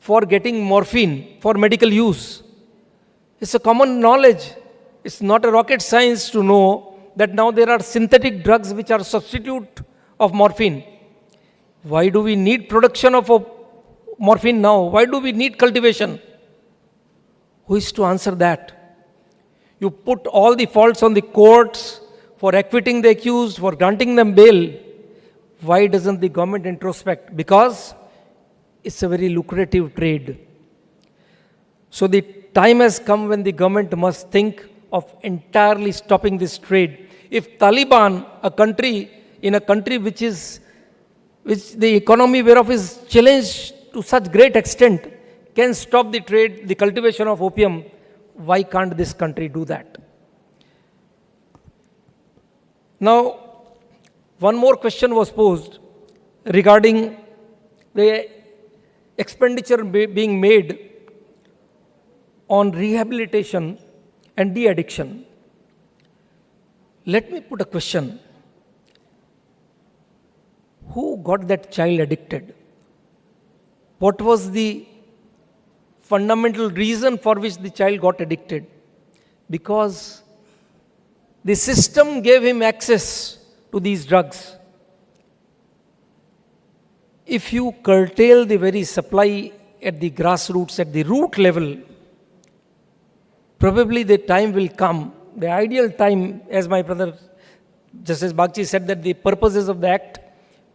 For getting morphine for medical use. It's a common knowledge. It's not a rocket science to know that now there are synthetic drugs which are substitute of morphine. Why do we need production of morphine now? Why do we need cultivation? Who is to answer that? You put all the faults on the courts for acquitting the accused, for granting them bail. Why doesn't the government introspect? Because it's a very lucrative trade. So the time has come when the government must think of entirely stopping this trade. If Taliban, in a country which the economy whereof is challenged to such great extent, can stop the trade, the cultivation of opium, why can't this country do that? Now, one more question was posed regarding the expenditure being made on rehabilitation and de-addiction. Let me put a question. Who got that child addicted? What was the fundamental reason for which the child got addicted? Because the system gave him access to these drugs. If you curtail the very supply at the grassroots, at the root level, probably the time will come, the ideal time, as my brother Justice Bagchi said, that the purposes of the Act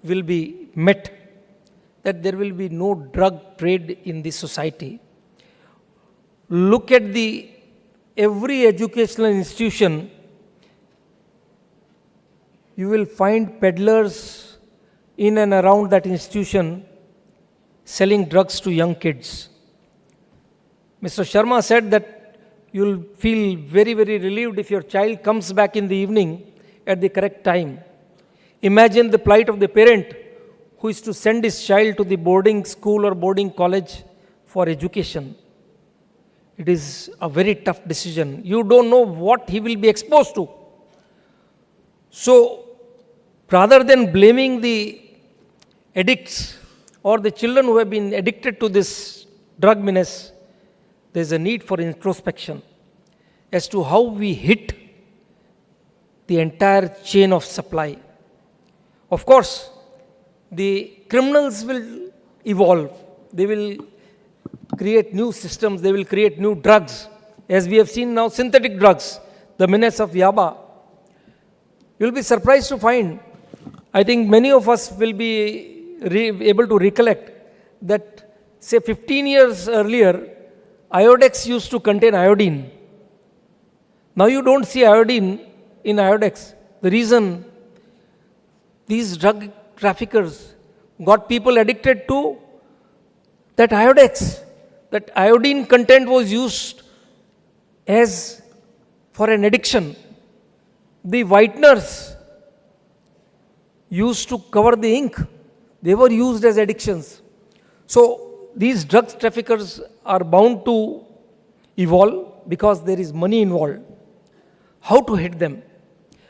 will be met, that there will be no drug trade in the society. Look at every educational institution, you will find peddlers in and around that institution selling drugs to young kids. Mr. Sharma said that you'll feel very, very relieved if your child comes back in the evening at the correct time. Imagine the plight of the parent who is to send his child to the boarding school or boarding college for education. It is a very tough decision. You don't know what he will be exposed to. So, rather than blaming the addicts or the children who have been addicted to this drug menace, there is a need for introspection as to how we hit the entire chain of supply. Of course, the criminals will evolve. They will create new systems. They will create new drugs. As we have seen now, synthetic drugs, the menace of yaba. You'll be surprised to find, I think many of us will be able to recollect that, say, 15 years earlier, Iodex used to contain iodine. Now you don't see iodine in Iodex. The reason, these drug traffickers got people addicted to that Iodex. That iodine content was used as for an addiction. The whiteners used to cover the ink. They were used as addictions. So these drug traffickers are bound to evolve because there is money involved. How to hit them?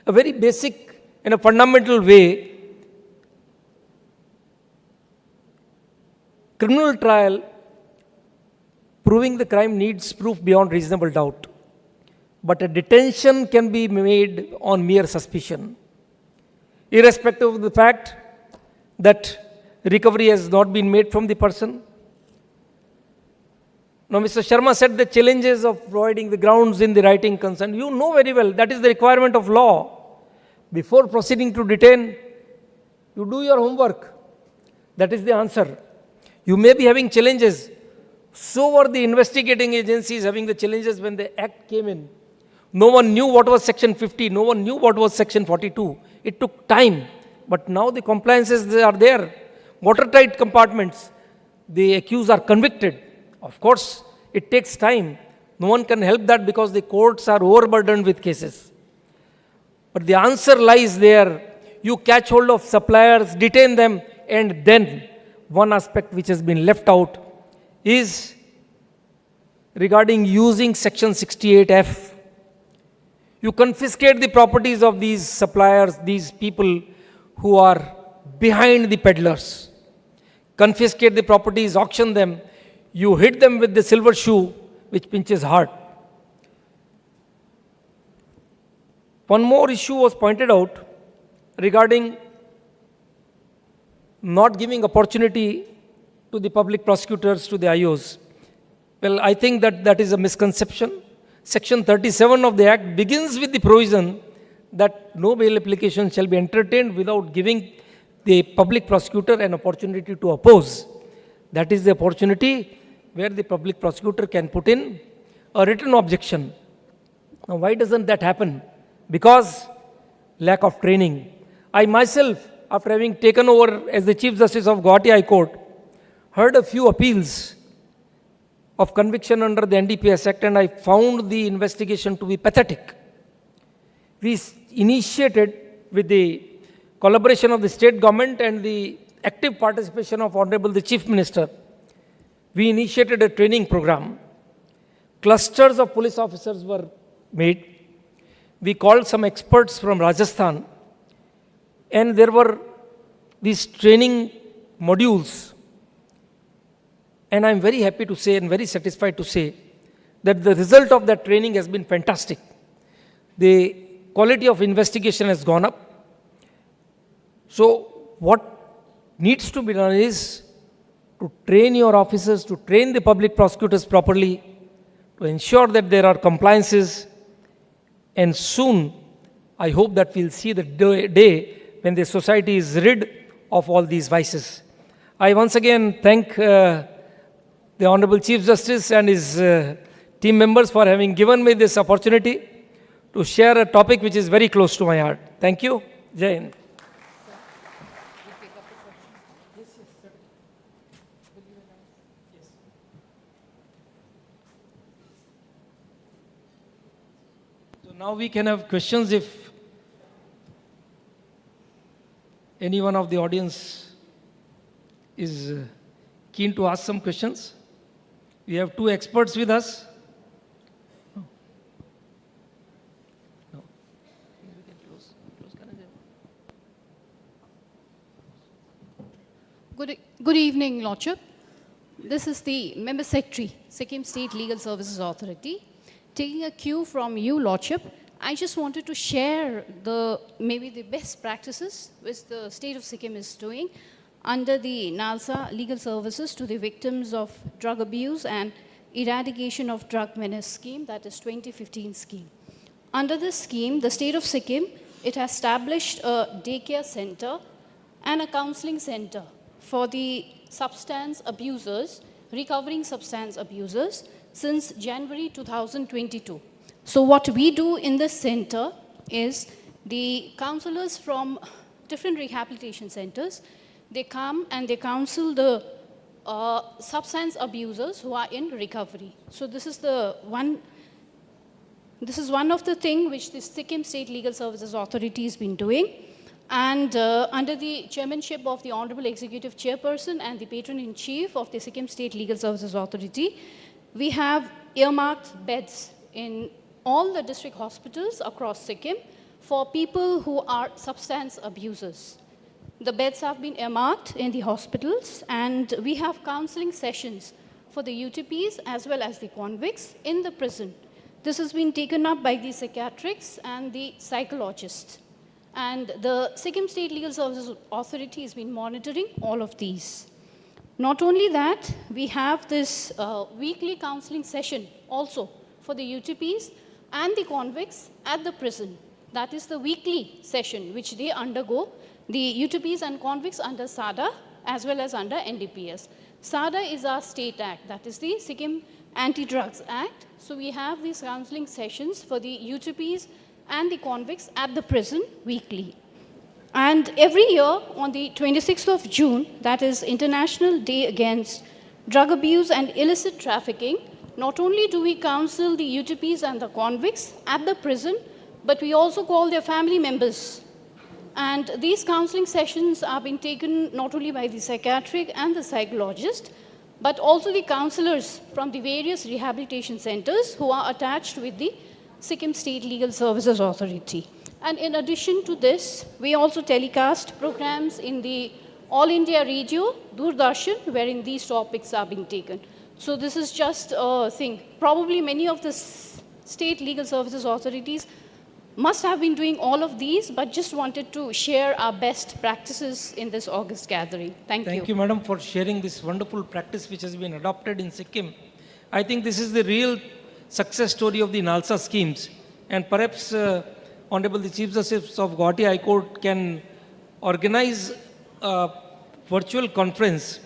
A very basic and a fundamental way criminal trial, proving the crime needs proof beyond reasonable doubt. But a detention can be made on mere suspicion, irrespective of the fact that recovery has not been made from the person. Now, Mr. Sharma said the challenges of providing the grounds in the writing concern. You know very well that is the requirement of law. Before proceeding to detain, you do your homework. That is the answer. You may be having challenges. So were the investigating agencies having the challenges when the act came in. No one knew what was section 50. No one knew what was section 42. It took time. But now the compliances are there. Watertight compartments. The accused are convicted. Of course, it takes time. No one can help that because the courts are overburdened with cases. But the answer lies there. You catch hold of suppliers, detain them, and then one aspect which has been left out is regarding using section 68F. You confiscate the properties of these suppliers, these people who are behind the peddlers. Confiscate the properties, auction them. You hit them with the silver shoe, which pinches hard. One more issue was pointed out regarding not giving opportunity to the public prosecutors, to the IOs. Well, I think that is a misconception. Section 37 of the Act begins with the provision that no bail application shall be entertained without giving the public prosecutor an opportunity to oppose. That is the opportunity where the public prosecutor can put in a written objection. Now, why doesn't that happen? Because lack of training. I myself, after having taken over as the Chief Justice of Guwahati High Court, heard a few appeals of conviction under the NDPS Act, and I found the investigation to be pathetic. We initiated, with the collaboration of the state government and the active participation of Honorable the Chief Minister, we initiated a training program. Clusters of police officers were made. We called some experts from Rajasthan, and there were these training modules. And I'm very happy to say and very satisfied to say that the result of that training has been fantastic. The quality of investigation has gone up. So what needs to be done is to train your officers, to train the public prosecutors properly, to ensure that there are compliances. And soon, I hope that we'll see the day when the society is rid of all these vices. I once again thank the Honorable Chief Justice and his team members for having given me this opportunity to share a topic which is very close to my heart. Thank you. Jai Hind. So now we can have questions if any one of the audience is keen to ask some questions. We have two experts with us. Good evening, Lordship. This is the Member Secretary, Sikkim State Legal Services Authority. Taking a cue from you, Lordship, I just wanted to share maybe the best practices which the state of Sikkim is doing under the NALSA legal services to the victims of drug abuse and eradication of drug menace scheme, that is 2015 scheme. Under this scheme, the state of Sikkim, it has established a daycare center and a counseling center for the substance abusers, recovering substance abusers, since January 2022. So what we do in this center is the counselors from different rehabilitation centers, they come and they counsel the substance abusers who are in recovery. So this is one of the things which the Sikkim State Legal Services Authority has been doing. And under the chairmanship of the Honorable Executive Chairperson and the Patron-in-Chief of the Sikkim State Legal Services Authority, we have earmarked beds in all the district hospitals across Sikkim for people who are substance abusers. The beds have been earmarked in the hospitals, and we have counseling sessions for the UTPs as well as the convicts in the prison. This has been taken up by the psychiatrists and the psychologists. And the Sikkim State Legal Services Authority has been monitoring all of these. Not only that, we have this weekly counseling session also for the UTPs and the convicts at the prison. That is the weekly session which they undergo, the UTPs and convicts under SADA as well as under NDPS. SADA is our state act, that is the Sikkim Anti-Drugs Act. So we have these counseling sessions for the UTPs and the convicts at the prison weekly. And every year on the 26th of June, that is International Day Against Drug Abuse and Illicit Trafficking, not only do we counsel the UTPs and the convicts at the prison, but we also call their family members. And these counseling sessions are being taken not only by the psychiatric and the psychologist, but also the counselors from the various rehabilitation centers who are attached with the Sikkim State Legal Services Authority. And in addition to this, we also telecast programs in the All India Radio, Doordarshan, wherein these topics are being taken. So this is just a thing. Probably many of the state legal services authorities must have been doing all of these, but just wanted to share our best practices in this August gathering. Thank you. Thank you, madam, for sharing this wonderful practice which has been adopted in Sikkim. I think this is the real success story of the NALSA schemes. And perhaps Honorable the Chief Justice of Guwahati High Court can organize a virtual conference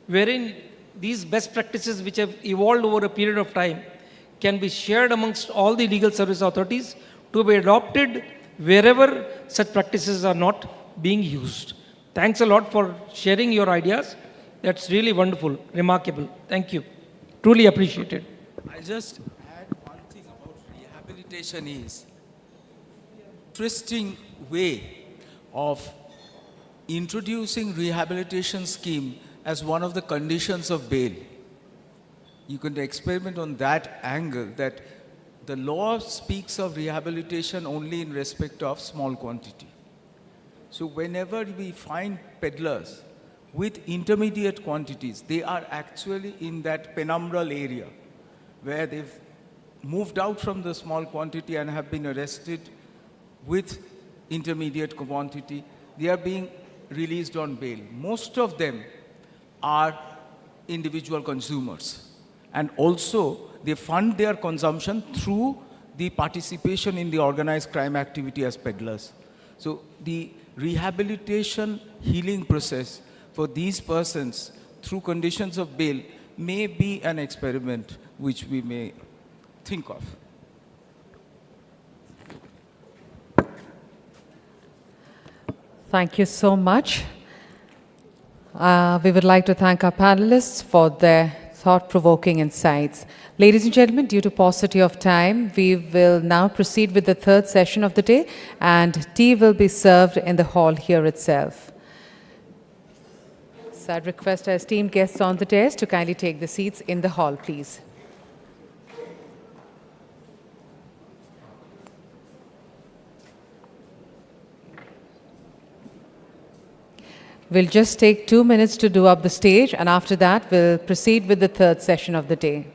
wherein these best practices which have evolved over a period of time can be shared amongst all the legal service authorities to be adopted wherever such practices are not being used. Thanks a lot for sharing your ideas. That's really wonderful, remarkable. Thank you. Truly appreciated. I just add one thing about rehabilitation is interesting way of introducing rehabilitation scheme as one of the conditions of bail. You can experiment on that angle, that the law speaks of rehabilitation only in respect of small quantity. So whenever we find peddlers with intermediate quantities, they are actually in that penumbral area where they've moved out from the small quantity and have been arrested with intermediate quantity. They are being released on bail. Most of them are individual consumers. And also, they fund their consumption through the participation in the organized crime activity as peddlers. So the rehabilitation healing process for these persons through conditions of bail may be an experiment which we may think of. Thank you so much. We would like to thank our panelists for their thought-provoking insights. Ladies and gentlemen, due to paucity of time, we will now proceed with the third session of the day, and tea will be served in the hall here itself. So I'd request our esteemed guests on the dais to kindly take the seats in the hall, please. We'll just take 2 minutes to do up the stage, and after that, we'll proceed with the third session of the day.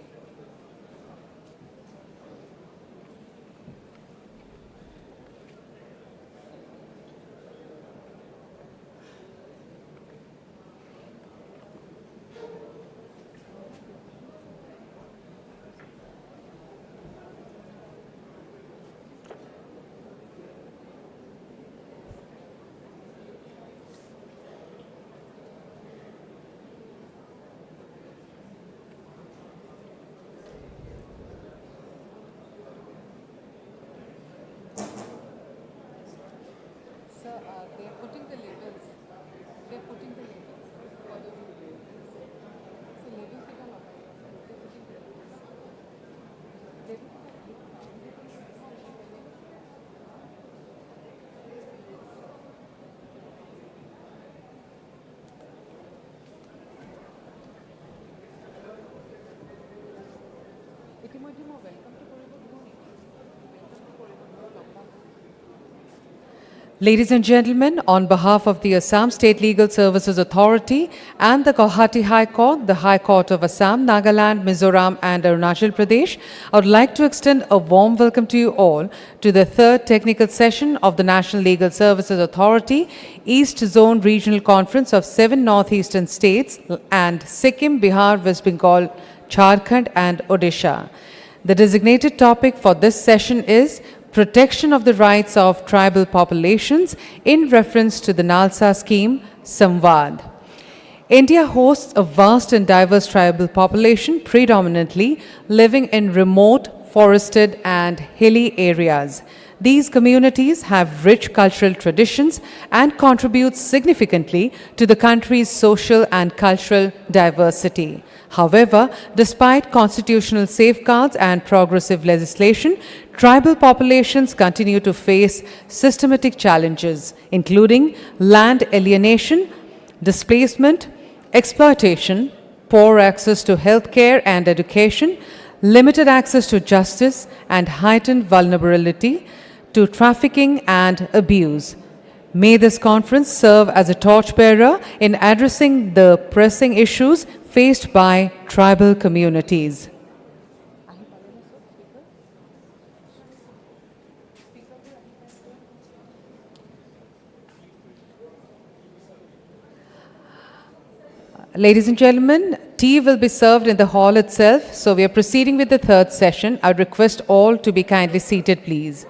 Ladies and gentlemen, on behalf of the Assam State Legal Services Authority and the Guwahati High Court, the High Court of Assam, Nagaland, Mizoram and Arunachal Pradesh, I would like to extend a warm welcome to you all to the third technical session of the National Legal Services Authority East Zone Regional Conference of 7 northeastern states and Sikkim, Bihar, West Bengal, Jharkhand and Odisha. The designated topic for this session is Protection of the Rights of Tribal Populations in reference to the NALSA scheme, Samvad. India hosts a vast and diverse tribal population, predominantly living in remote, forested and hilly areas. These communities have rich cultural traditions and contribute significantly to the country's social and cultural diversity. However, despite constitutional safeguards and progressive legislation, tribal populations continue to face systematic challenges, including land alienation, displacement, exploitation, poor access to healthcare and education, limited access to justice, and heightened vulnerability to trafficking and abuse. May this conference serve as a torchbearer in addressing the pressing issues faced by tribal communities. Ladies and gentlemen, tea will be served in the hall itself, so we are proceeding with the third session. I would request all to be kindly seated, please.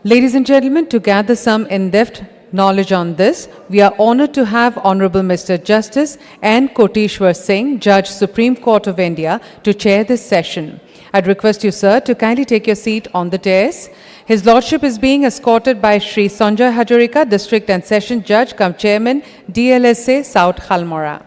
Ladies and gentlemen, to gather some in-depth knowledge on this, we are honored to have Honorable Mr. Justice N. Koteshwar Singh, Judge, Supreme Court of India, to chair this session. I'd request you, sir, to kindly take your seat on the dais. His Lordship is being escorted by Shri Sanjay Hazarika, District and Session Judge, cum Chairman, DLSA, South Halmora.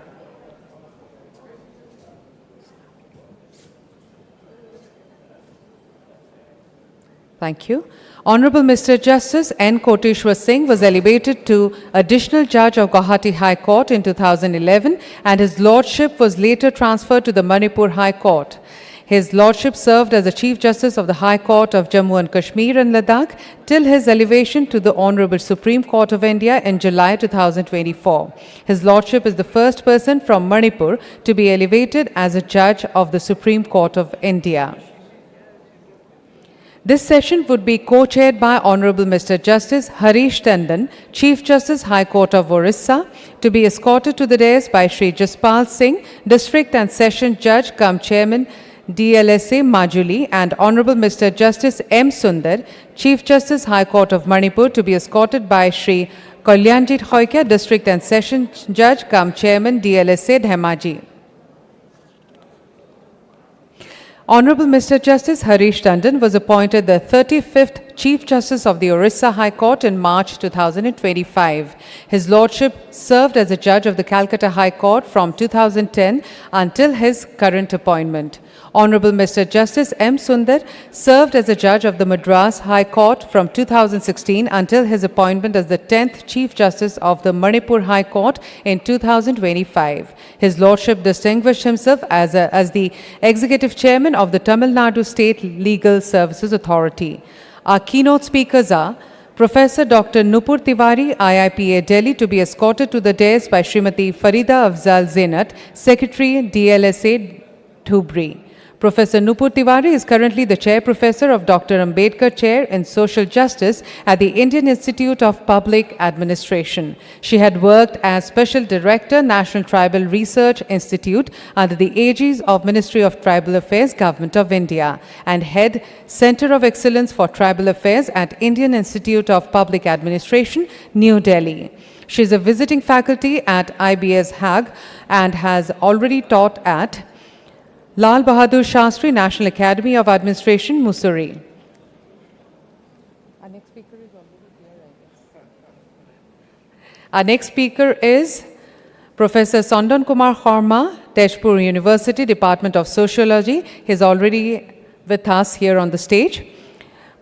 Thank you. Honorable Mr. Justice N. Koteshwar Singh was elevated to Additional Judge of Guwahati High Court in 2011 and his Lordship was later transferred to the Manipur High Court. His Lordship served as the Chief Justice of the High Court of Jammu and Kashmir and Ladakh till his elevation to the Honorable Supreme Court of India in July 2024. His Lordship is the first person from Manipur to be elevated as a Judge of the Supreme Court of India. This session would be co-chaired by Honorable Mr. Justice Harish Tandon, Chief Justice, High Court of Orissa, to be escorted to the dais by Shri Jaspal Singh, District and Session Judge, cum Chairman, DLSA Majuli, and Honorable Mr. Justice M. Sundar, Chief Justice, High Court of Manipur, to be escorted by Shri Kalyanjit Hoyka, District and Session Judge, cum Chairman, DLSA Dhemaji. Honorable Mr. Justice Harish Tandon was appointed the 35th Chief Justice of the Orissa High Court in March 2025. His Lordship served as a Judge of the Calcutta High Court from 2010 until his current appointment. Honorable Mr. Justice M. Sundar served as a Judge of the Madras High Court from 2016 until his appointment as the 10th Chief Justice of the Manipur High Court in 2025. His Lordship distinguished himself as the Executive Chairman of the Tamil Nadu State Legal Services Authority. Our keynote speakers are Professor Dr. Nupur Tiwari, IIPA Delhi, to be escorted to the dais by Srimati Farida Afzal Zainat, Secretary, DLSA, Dhubri. Professor Nupur Tiwari is currently the Chair Professor of Dr. Ambedkar Chair in Social Justice at the Indian Institute of Public Administration. She had worked as Special Director, National Tribal Research Institute under the aegis of Ministry of Tribal Affairs, Government of India, and Head Center of Excellence for Tribal Affairs at Indian Institute of Public Administration, New Delhi. She is a visiting faculty at IBS Hague and has already taught at Lal Bahadur Shastri National Academy of Administration, Mussoorie. Our next speaker is Professor Sandan Kumar Sharma, Tezpur University, Department of Sociology. He is already with us here on the stage.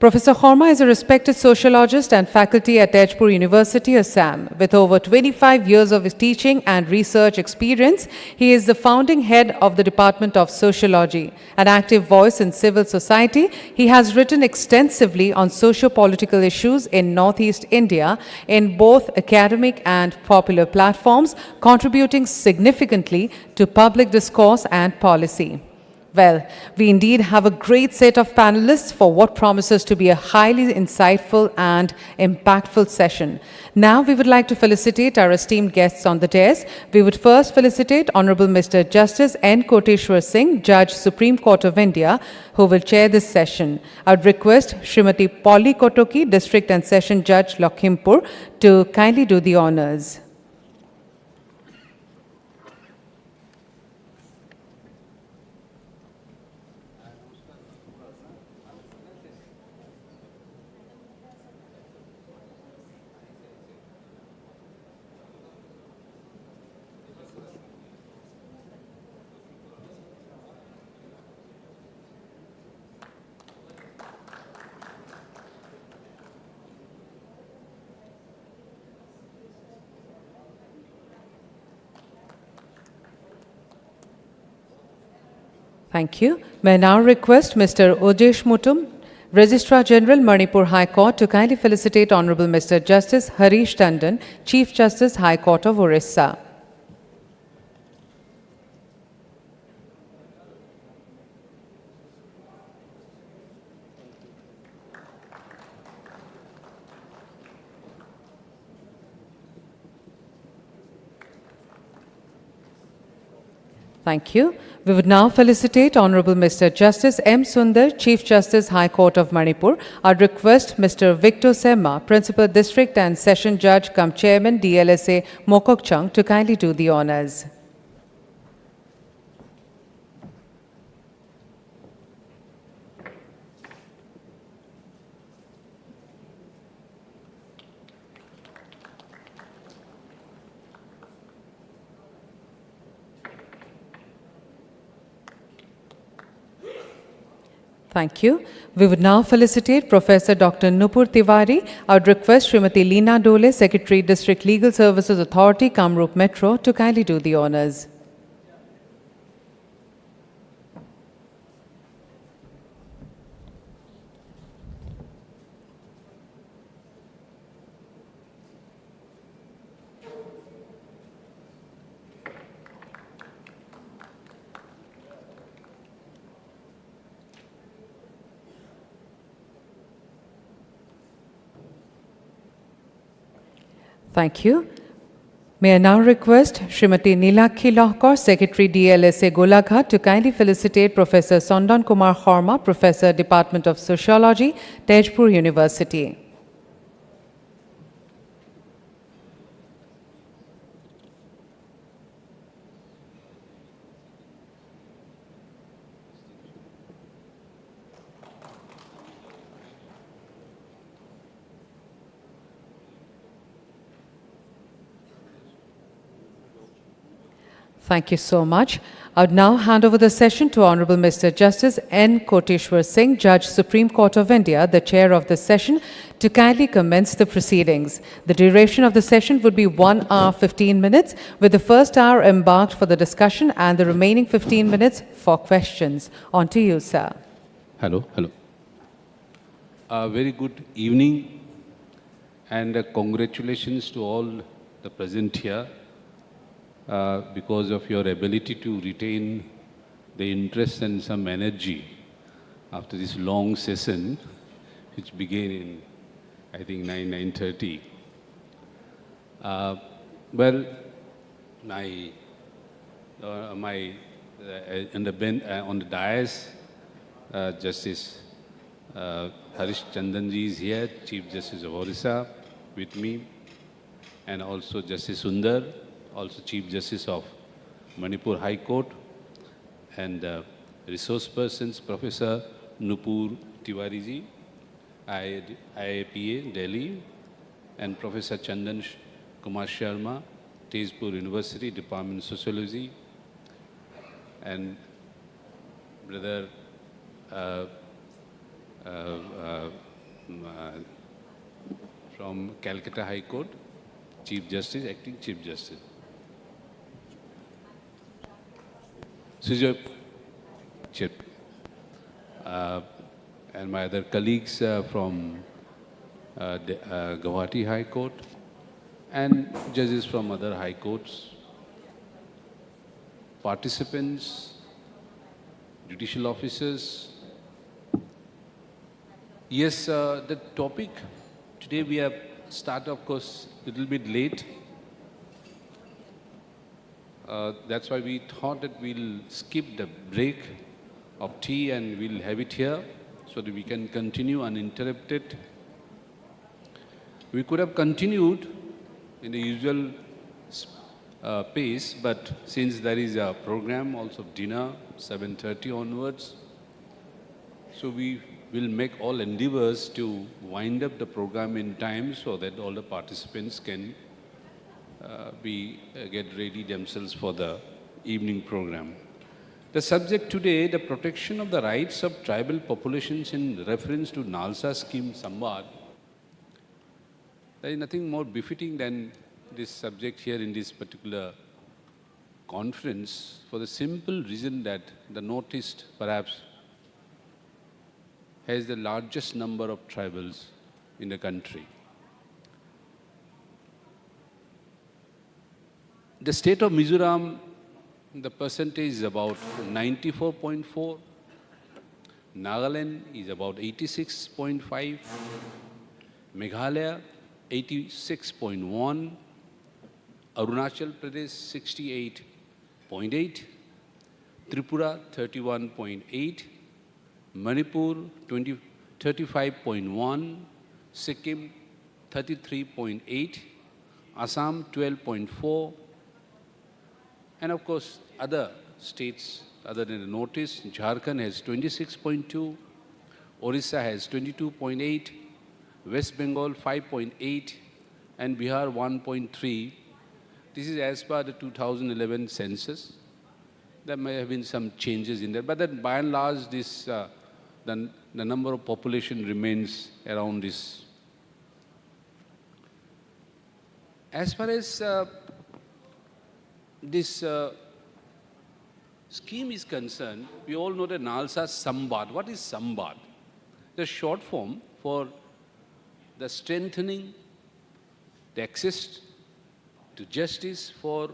Professor Horma is a respected sociologist and faculty at Tejpur University, Assam. With over 25 years of teaching and research experience, he is the founding head of the Department of Sociology. An active voice in civil society, he has written extensively on socio-political issues in Northeast India in both academic and popular platforms, contributing significantly to public discourse and policy. Well, we indeed have a great set of panelists for what promises to be a highly insightful and impactful session. Now we would like to felicitate our esteemed guests on the dais. We would first felicitate Honorable Mr. Justice N. Koteshwar Singh, Judge, Supreme Court of India, who will chair this session. I would request Srimati Polly Kotoki, District and Session Judge, Lakhimpur, to kindly do the honors. Thank you. May I now request Mr. Ojesh Mutum, Registrar General, Manipur High Court, to kindly felicitate Honorable Mr. Justice Harish Tandon, Chief Justice, High Court of Orissa. Thank you. We would now felicitate Honorable Mr. Justice M. Sundar, Chief Justice, High Court of Manipur. I'd request Mr. Victor Semma, Principal District and Session Judge cum Chairman, DLSA Mokokchung, to kindly do the honors. Thank you. We would now felicitate Professor Dr. Nupur Tiwari. I would request Srimati Leena Dole, Secretary, District Legal Services Authority, Kamrup Metro, to kindly do the honors. Thank you. May I now request Srimati Nilakhi Lohkar, Secretary DLSA Golaghat, to kindly felicitate Professor Sondan Kumar Horma, Professor, Department of Sociology, Tejpur University. Thank you so much. I would now hand over the session to Honorable Mr. Justice N. Koteshwar Singh, Judge, Supreme Court of India, the chair of the session, to kindly commence the proceedings. The duration of the session would be 1 hour 15 minutes, with the first hour embarked for the discussion and the remaining 15 minutes for questions. On to you, sir. Hello. Very good evening, and congratulations to all the present here. Because of your ability to retain the interest and some energy after this long session, which began in, I think, 9:30. Well, on the dais, Justice Harish Chandanji is here, Chief Justice of Orissa, with me, and also Justice Sundar, also Chief Justice of Manipur High Court, and resource persons, Professor Nupur Tiwari, IAPA, Delhi, and Professor Chandan Kumar Sharma, Tezpur University, Department of Sociology, and Brother from Calcutta High Court, Chief Justice, Acting Chief Justice. Surya Kant, and my other colleagues from Guwahati High Court, and judges from other high courts, participants, judicial officers. Yes, the topic today we have started, of course, a little bit late. That's why we thought that we'll skip the break of tea and we'll have it here so that we can continue uninterrupted. We could have continued in the usual pace, but since there is a program also dinner, 7:30 onwards, so we will make all endeavors to wind up the program in time so that all the participants can get ready themselves for the evening program. The subject today, the protection of the rights of tribal populations in reference to NALSA scheme Samvad. There is nothing more befitting than this subject here in this particular conference for the simple reason that the Northeast perhaps has the largest number of tribals in the country. The state of Mizoram, the percentage is about 94.4. Nagaland is about 86.5. Meghalaya, 86.1. Arunachal Pradesh, 68.8. Tripura, 31.8. Manipur, 35.1. Sikkim, 33.8. Assam, 12.4. And of course, other states other than the Northeast, Jharkhand has 26.2, Odisha has 22.8, West Bengal 5.8, and Bihar 1.3. This is as per the 2011 census. There may have been some changes in there, but then by and large, this the number of population remains around this. As far as this scheme is concerned, we all know the NALSA Samvad. What is Samvad? The short form for the strengthening the access to justice for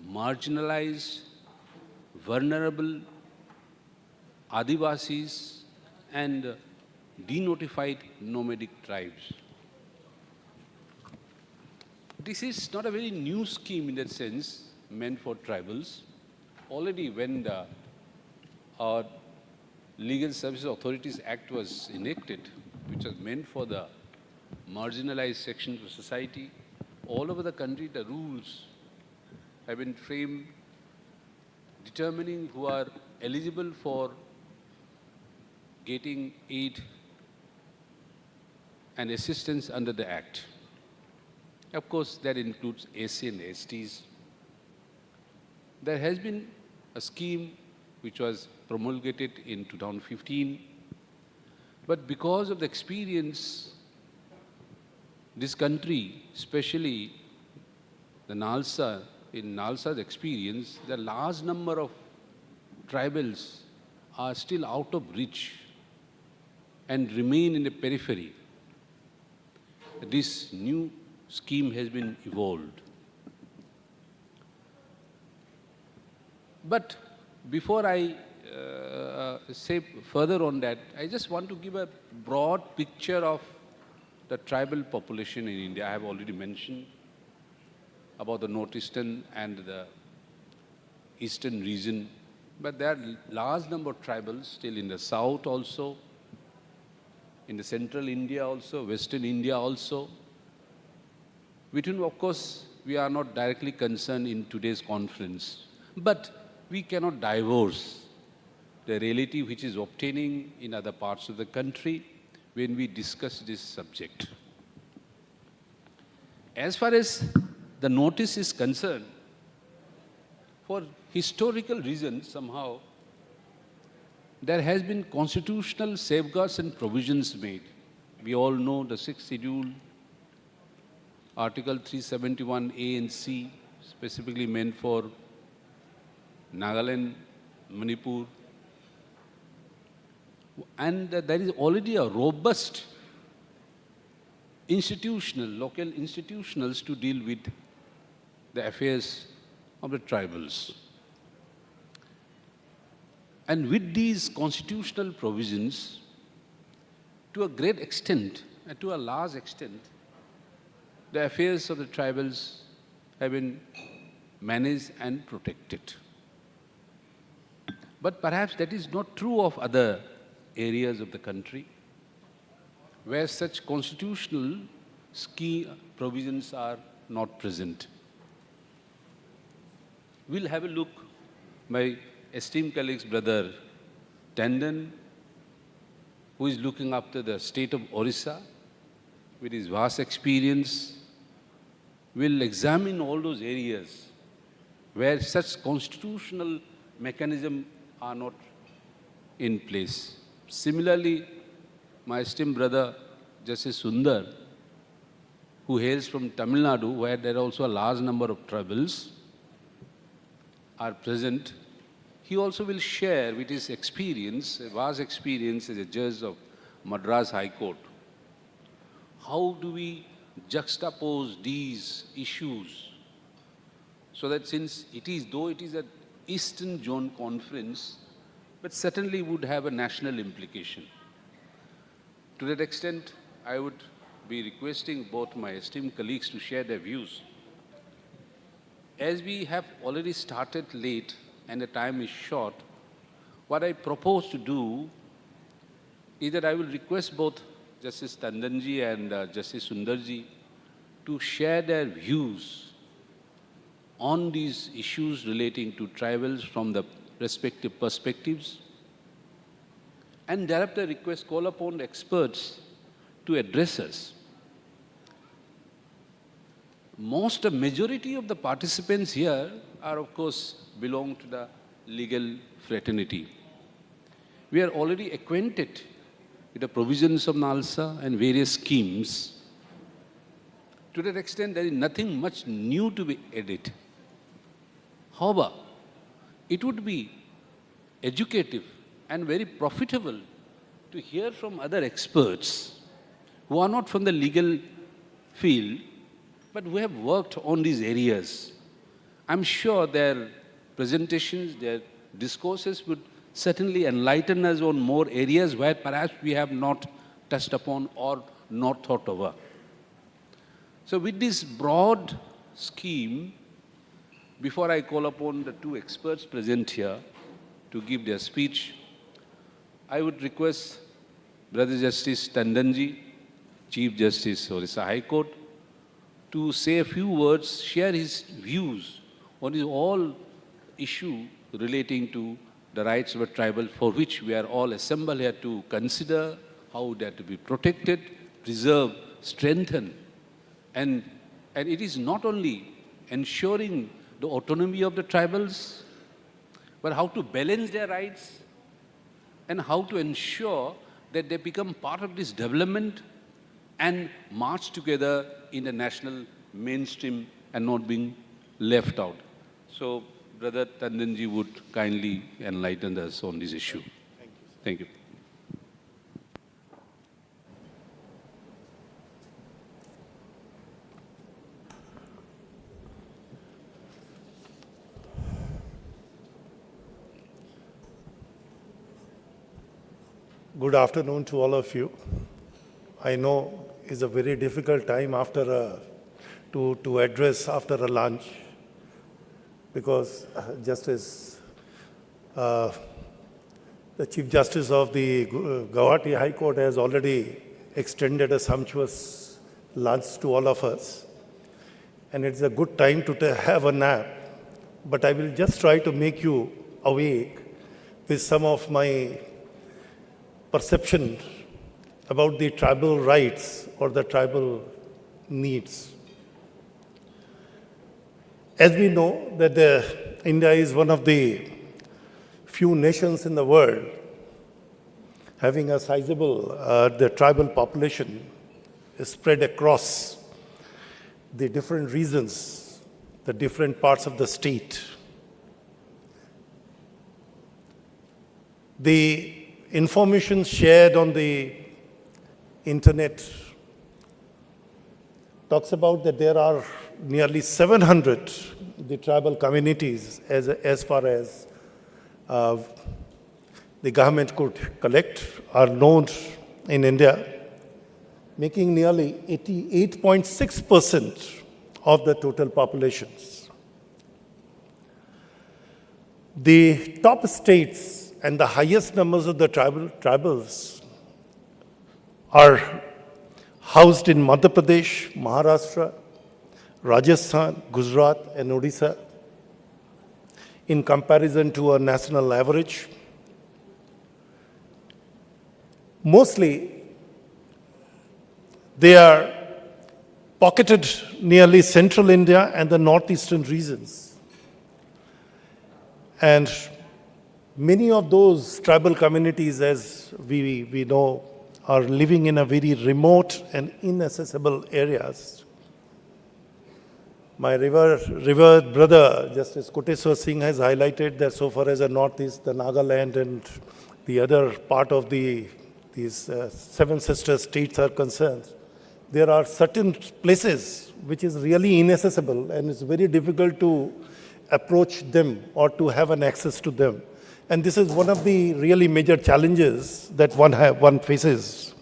marginalized, vulnerable Adivasis and denotified nomadic tribes. This is not a very new scheme in that sense, meant for tribals. Already when our Legal Services Authorities Act was enacted, which was meant for the marginalized sections of society, all over the country the rules have been framed determining who are eligible for getting aid and assistance under the Act. Of course, that includes SC and STs. There has been a scheme which was promulgated in 2015, but because of the experience, this country, especially the NALSA, in NALSA's experience, the large number of tribals are still out of reach and remain in the periphery. This new scheme has been evolved. But before I say further on that, I just want to give a broad picture of the tribal population in India. I have already mentioned about the northeastern and the eastern region, but there are large number of tribals still in the south also, in the central India also, western India also, with whom, of course, we are not directly concerned in today's conference. But we cannot divorce the reality which is obtaining in other parts of the country when we discuss this subject. As far as the notice is concerned, for historical reasons somehow, there has been constitutional safeguards and provisions made we all know the 6th schedule, Article 371A and C, specifically meant for Nagaland, Manipur. And there is already a robust local institutionals to deal with the affairs of the tribals. And with these constitutional provisions, to a great extent, and to a large extent, the affairs of the tribals have been managed and protected. But perhaps that is not true of other areas of the country, where such constitutional provisions are not present. We'll have a look. My esteemed colleagues, Brother Tandon, who is looking after the state of Odisha, with his vast experience, will examine all those areas where such constitutional mechanisms are not in place. Similarly, my esteemed brother, Justice Sundar, who hails from Tamil Nadu, where there are also a large number of tribals are present, he also will share with his experience, a vast experience as a judge of Madras High Court. How do we juxtapose these issues so that since though it is an Eastern Zone conference, but certainly would have a national implication. To that extent, I would be requesting both my esteemed colleagues to share their views. As we have already started late and the time is short, what I propose to do is that I will request both Justice Tandonji and Justice Sundarji to share their views on these issues relating to tribals from the respective perspectives, and thereafter call upon the experts to address us. Majority of the participants here are, of course, belong to the legal fraternity. We are already acquainted with the provisions of NALSA and various schemes. To that extent, there is nothing much new to be added. However, it would be educative and very profitable to hear from other experts who are not from the legal field, but who have worked on these areas. I'm sure their presentations, their discourses would certainly enlighten us on more areas where perhaps we have not touched upon or not thought over. So with this broad scheme, before I call upon the two experts present here to give their speech, I would request Brother Justice Tandonji, Chief Justice Odisha High Court, to say a few words, share his views on this all issue relating to the rights of a tribal, for which we are all assembled here to consider how they are to be protected, preserved, strengthened. And it is not only ensuring the autonomy of the tribals, but how to balance their rights and how to ensure that they become part of this development and march together in the national mainstream and not being left out. So, Brother Tandonji would kindly enlighten us on this issue. Thank you. Good afternoon to all of you. I know it's a very difficult time after to address after a lunch, because Justice, the Chief Justice of the Guwahati High Court has already extended a sumptuous lunch to all of us, and it's a good time to have a nap. But I will just try to make you awake with some of my perception about the tribal rights or the tribal needs. As we know that India is one of the few nations in the world having a sizable, the tribal population is spread across the different regions, the different parts of the state. The information shared on the internet talks about that there are nearly 700 the tribal communities as far as the government could collect are known in India, making nearly 88.6% of the total populations. The top states and the highest numbers of the tribals are housed in Madhya Pradesh, Maharashtra, Rajasthan, Gujarat, and Odisha in comparison to a national average. Mostly, they are pocketed nearly central India and the northeastern regions. And many of those tribal communities, as we know, are living in a very remote and inaccessible areas. My revered brother, Justice Koteswar Singh, has highlighted that so far as the Northeast, the Nagaland and the other part of these seven sister states are concerned, there are certain places which is really inaccessible and it's very difficult to approach them or to have an access to them. And this is one of the really major challenges that one faces.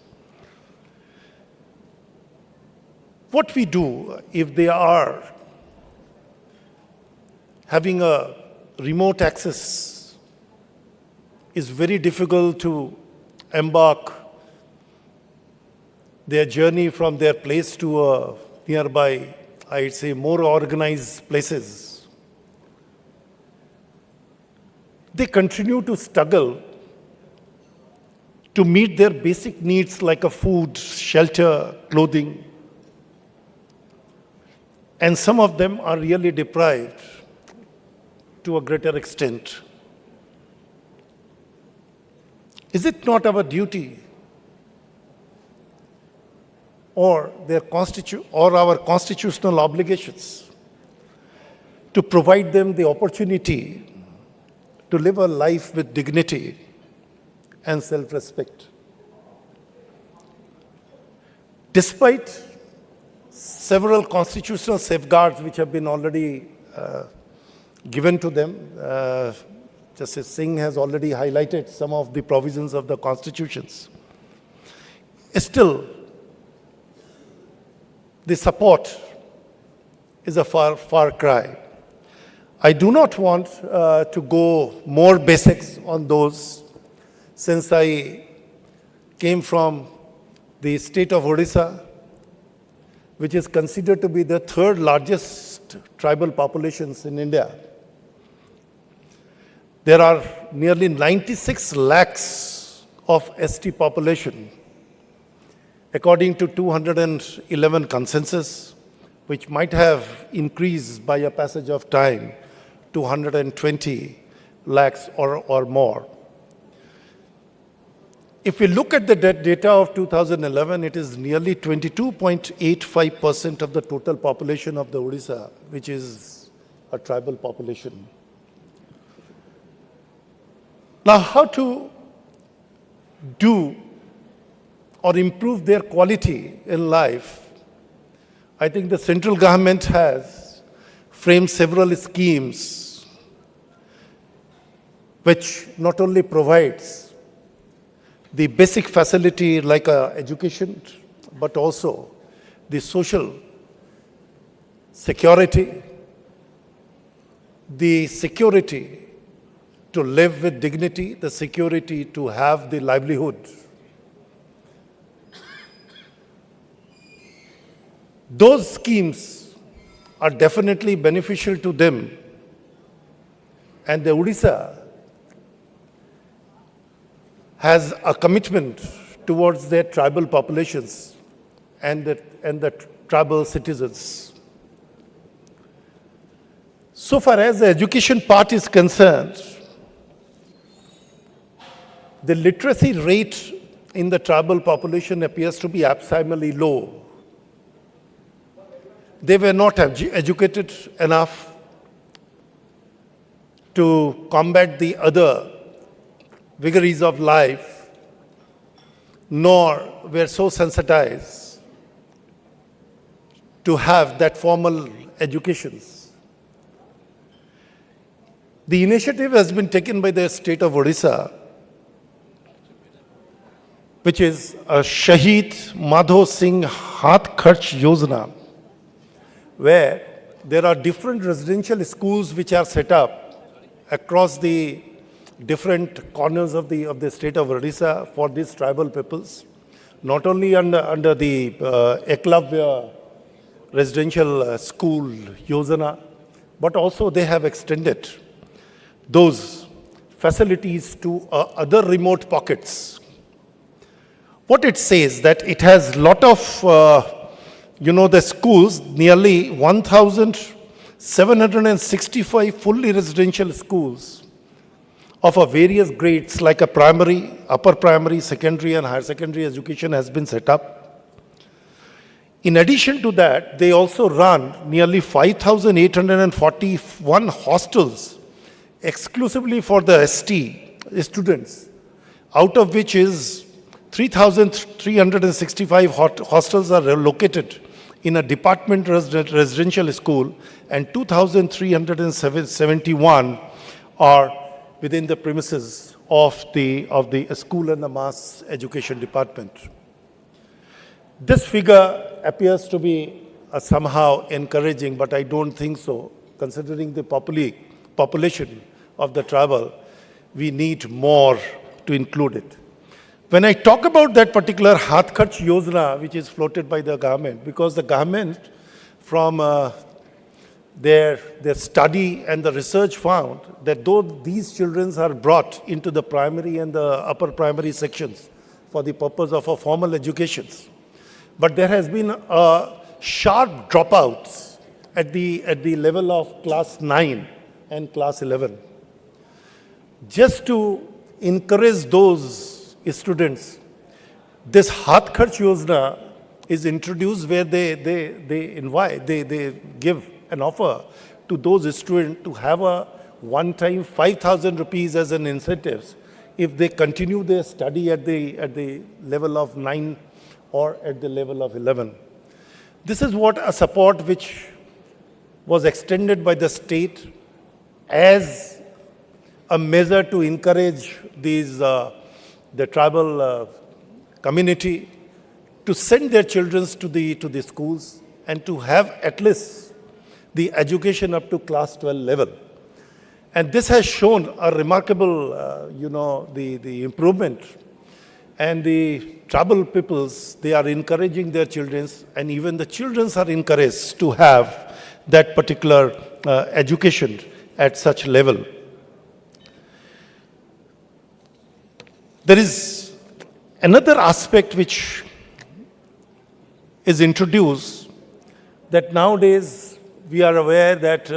What we do if they are having a remote access is very difficult to embark their journey from their place to a nearby, I'd say, more organized places. They continue to struggle to meet their basic needs like a food, shelter, clothing. And some of them are really deprived to a greater extent. Is it not our duty or our constitutional obligations to provide them the opportunity to live a life with dignity and self-respect? Despite several constitutional safeguards which have been already given to them, Justice Singh has already highlighted some of the provisions of the constitutions. Still, the support is a far cry. I do not want to go more basics on those, since I came from the state of Odisha, which is considered to be the third largest tribal populations in India. There are nearly 96 lakhs of ST population, according to 211 consensus, which might have increased by a passage of time to 120 lakhs or more. If we look at the data of 2011, it is nearly 22.85% of the total population of the Odisha, which is a tribal population. Now, how to do or improve their quality in life? I think the central government has framed several schemes which not only provides the basic facility like education, but also the social security, the security to live with dignity, the security to have the livelihood. Those schemes are definitely beneficial to them, and the Odisha has a commitment towards their tribal populations and the tribal citizens. So far as the education part is concerned, the literacy rate in the tribal population appears to be abnormally low. They were not educated enough to combat the other vagaries of life, nor were so sensitized to have that formal educations. The initiative has been taken by the state of Odisha, which is a Shahid Madho Singh Hath Kharch Yojana, where there are different residential schools which are set up across the different corners of the state of Odisha for these tribal peoples, not only under the Eklavya residential school Yojana, but also they have extended those facilities to other remote pockets. What it says that it has lot of, the schools, nearly 1,765 fully residential schools of various grades like a primary, upper primary, secondary and higher secondary education has been set up. In addition to that, they also run nearly 5,841 hostels exclusively for the ST students, out of which is 3,365 hostels are located in a department residential school and 2,371 are within the premises of the school and the mass education department. This figure appears to be somehow encouraging, but I don't think so. Considering the population of the tribal, we need more to include it. When I talk about that particular Hath Kharch Yojana, which is floated by the government, because the government from their study and the research found that though these children are brought into the primary and the upper primary sections for the purpose of a formal education, but there has been a sharp dropouts at the level of class 9 and class 11. Just to encourage those students, this Hath Kharch Yojana is introduced where they give an offer to those students to have a one-time 5,000 rupees as an incentive if they continue their study at the level of 9 or at the level of 11. This is what a support which was extended by the state as a measure to encourage these the tribal community to send their children to the schools and to have at least the education up to class 12 level. And this has shown a remarkable, the improvement. And the tribal peoples, they are encouraging their children, and even the children are encouraged to have that particular education at such level. There is another aspect which is introduced, that nowadays we are aware that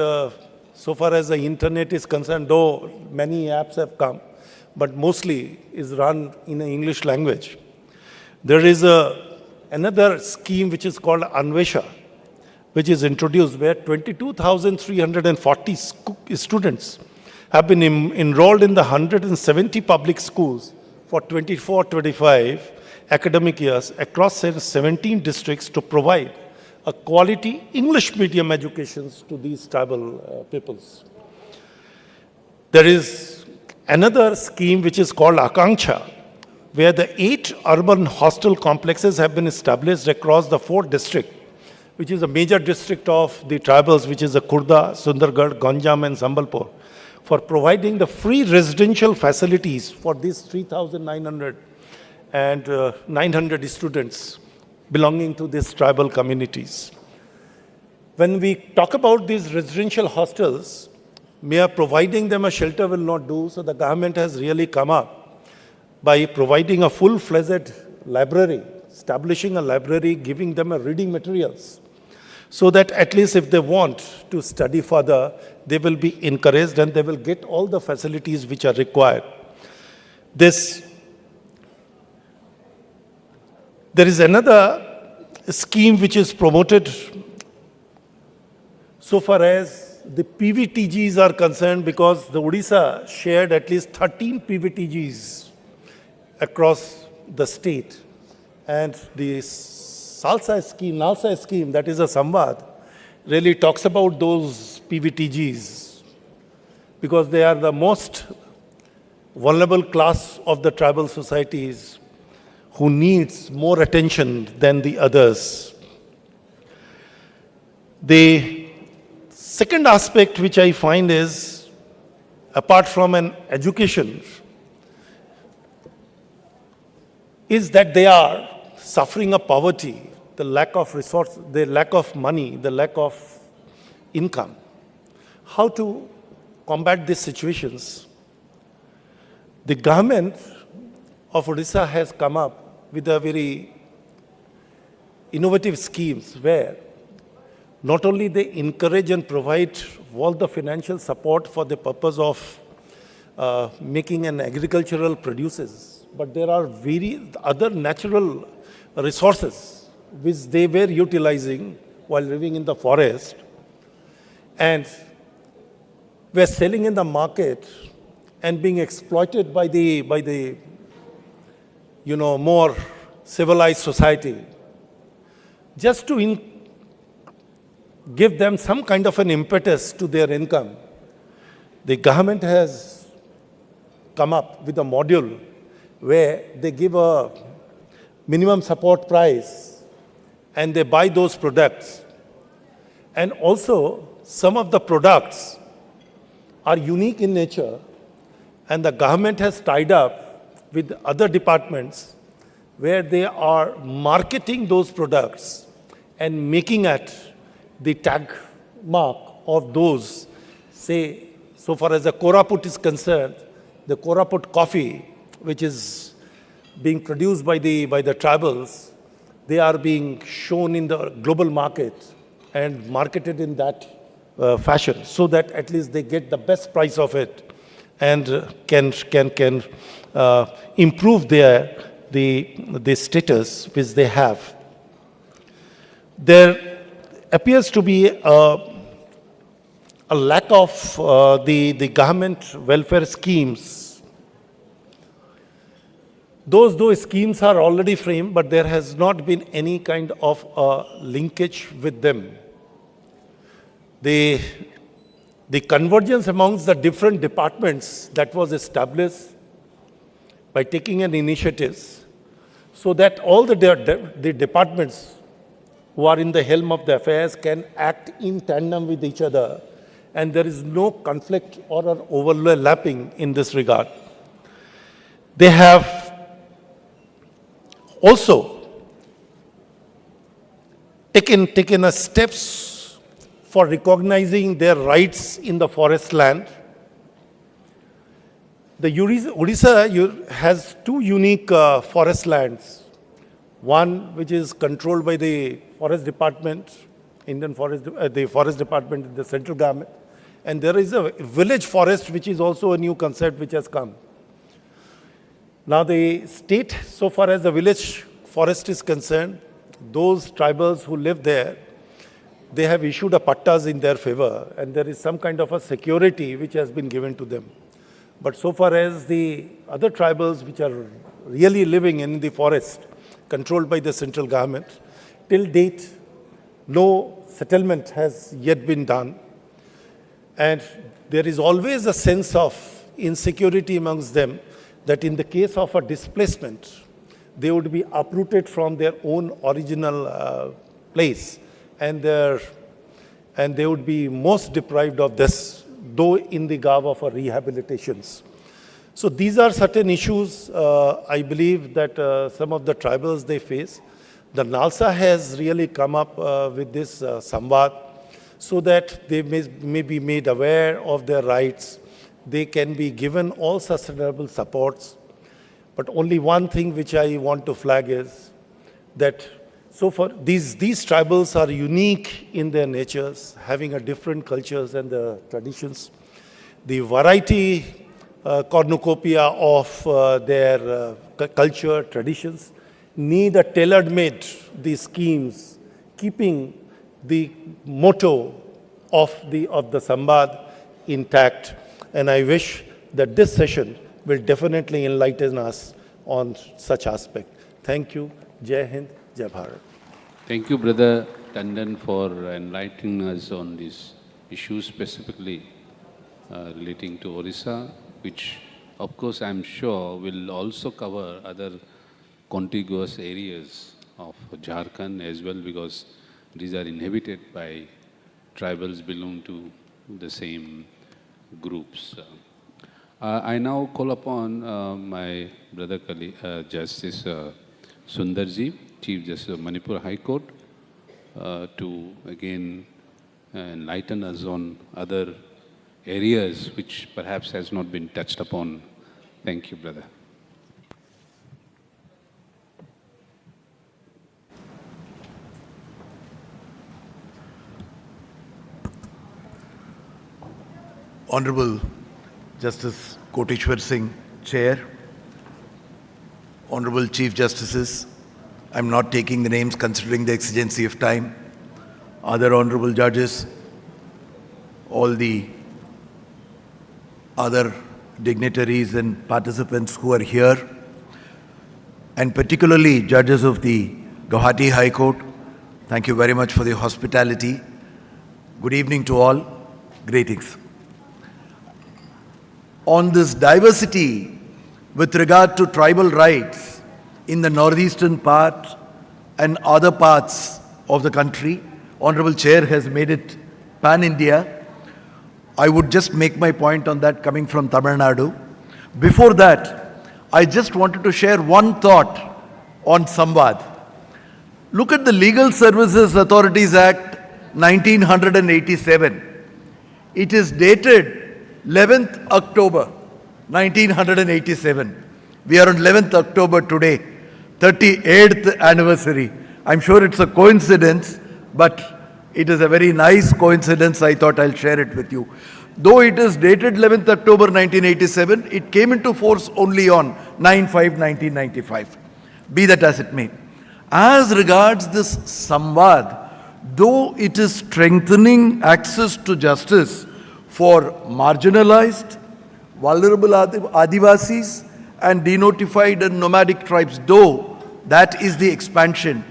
so far as the internet is concerned, though many apps have come, but mostly is run in the English language. There is another scheme which is called Anvesha, which is introduced where 22,340 students have been enrolled in the 170 public schools for 24-25 academic years across 17 districts to provide a quality English medium education to these tribal peoples. There is another scheme which is called Akanksha, where the 8 urban hostel complexes have been established across the 4 districts, which is a major district of the tribals, which is the Khurda, Sundargarh, Ganjam and Sambalpur, for providing the free residential facilities for these 3,900 and 900 students belonging to these tribal communities. When we talk about these residential hostels, mere providing them a shelter will not do, so the government has really come up by providing a full-fledged library, establishing a library, giving them a reading materials, so that at least if they want to study further, they will be encouraged and they will get all the facilities which are required. This There is another scheme which is promoted so far as the PVTGs are concerned, because the Odisha shared at least 13 PVTGs across the state. And the NALSA scheme, that is a Samvad, really talks about those PVTGs because they are the most vulnerable class of the tribal societies who needs more attention than the others. The second aspect which I find is, apart from an education, is that they are suffering a poverty, the lack of resources, the lack of money, the lack of income. How to combat these situations? The government of Odisha has come up with a very innovative schemes where not only they encourage and provide all the financial support for the purpose of making an agricultural produces, but there are other natural resources which they were utilizing while living in the forest and were selling in the market and being exploited by the more civilized society. Just to give them some kind of an impetus to their income, the government has come up with a module where they give a minimum support price and they buy those products. And also, some of the products are unique in nature, and the government has tied up with other departments where they are marketing those products and making it the tag mark of those. Say, so far as the Koraput is concerned, the Koraput coffee, which is being produced by the tribals, they are being shown in the global market and marketed in that fashion, so that at least they get the best price of it and can improve the status which they have. There appears to be a lack of the government welfare schemes. Those schemes are already framed, but there has not been any kind of linkage with them. The convergence amongst the different departments that was established by taking an initiative so that all the departments who are in the helm of the affairs can act in tandem with each other, and there is no conflict or an overlapping in this regard. They have also taken a steps for recognizing their rights in the forest land. The Odisha has two unique forest lands. One which is controlled by the Forest Department, the Forest Department in the central government, and there is a village forest which is also a new concept which has come. Now the state, so far as the village forest is concerned, those tribals who live there, they have issued a pattas in their favor, and there is some kind of a security which has been given to them. But so far as the other tribals which are really living in the forest, controlled by the central government, till date, no settlement has yet been done. And there is always a sense of insecurity amongst them that in the case of a displacement, they would be uprooted from their own original place, and they would be most deprived of this, though in the garb of a rehabilitations. So these are certain issues, I believe, that some of the tribals they face. The NALSA has really come up with this Samvad so that they may be made aware of their rights. They can be given all sustainable supports. But only one thing which I want to flag is that so far these tribals are unique in their natures, having a different cultures and the traditions. The variety cornucopia of their culture, traditions, need a tailor-made these schemes, keeping the motto of the Samvad intact. And I wish that this session will definitely enlighten us on such aspect. Thank you. Jai Hind, Jai Bharat. Thank you, Brother Tandon, for enlightening us on these issues, specifically relating to Odisha, which, of course, I'm sure will also cover other contiguous areas of Jharkhand as well, because these are inhabited by tribals belong to the same groups. I now call upon my brother Justice Sundarji, Chief Justice of Manipur High Court, to again enlighten us on other areas which perhaps has not been touched upon. Thank you, brother. Honorable Justice Koteshwar Singh, Chair, Honorable Chief Justices, I'm not taking the names considering the exigency of time, other Honorable Judges, all the other dignitaries and participants who are here, and particularly judges of the Guwahati High Court, thank you very much for the hospitality. Good evening to all. Greetings. On this diversity with regard to tribal rights in the northeastern part and other parts of the country, Honorable Chair has made it pan-India. I would just make my point on that coming from Tamil Nadu. Before that, I just wanted to share one thought on Samvad. Look at the Legal Services Authorities Act 1987. It is dated 11th October 1987. We are on 11th October today, 38th anniversary. I'm sure it's a coincidence, but it is a very nice coincidence. I thought I'll share it with you. Though it is dated 11th October 1987, it came into force only on 9/5/1995. Be that as it may. As regards this Samvad, though it is strengthening access to justice for marginalized, vulnerable Adivasis and denotified and nomadic tribes, though that is the expansion.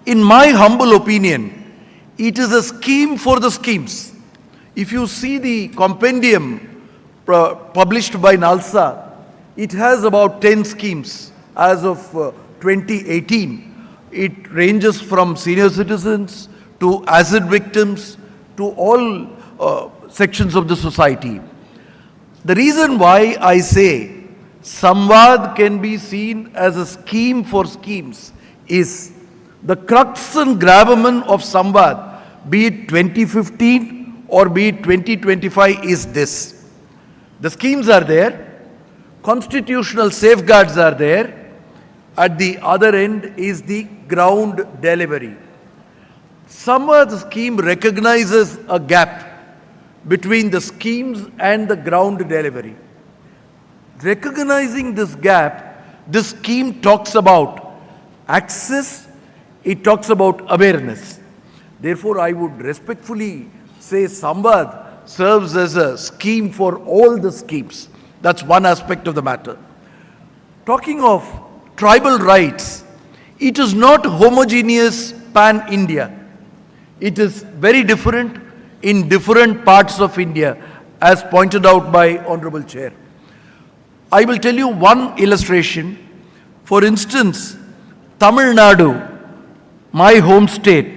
In my humble opinion, it is a scheme for the schemes. If you see the compendium published by NALSA, it has about 10 schemes as of 2018. It ranges from senior citizens to acid victims to all sections of the society. The reason why I say Samvad can be seen as a scheme for schemes is the crux and gravamen of Samvad, be it 2015 or be it 2025, is this. The schemes are there, constitutional safeguards are there, at the other end is the ground delivery. Samvad scheme recognizes a gap between the schemes and the ground delivery. Recognizing this gap, this scheme talks about access, it talks about awareness. Therefore, I would respectfully say Samvad serves as a scheme for all the schemes. That's one aspect of the matter. Talking of tribal rights, it is not homogeneous pan-India. It is very different in different parts of India, as pointed out by Honorable Chair. I will tell you one illustration. For instance, Tamil Nadu, my home state,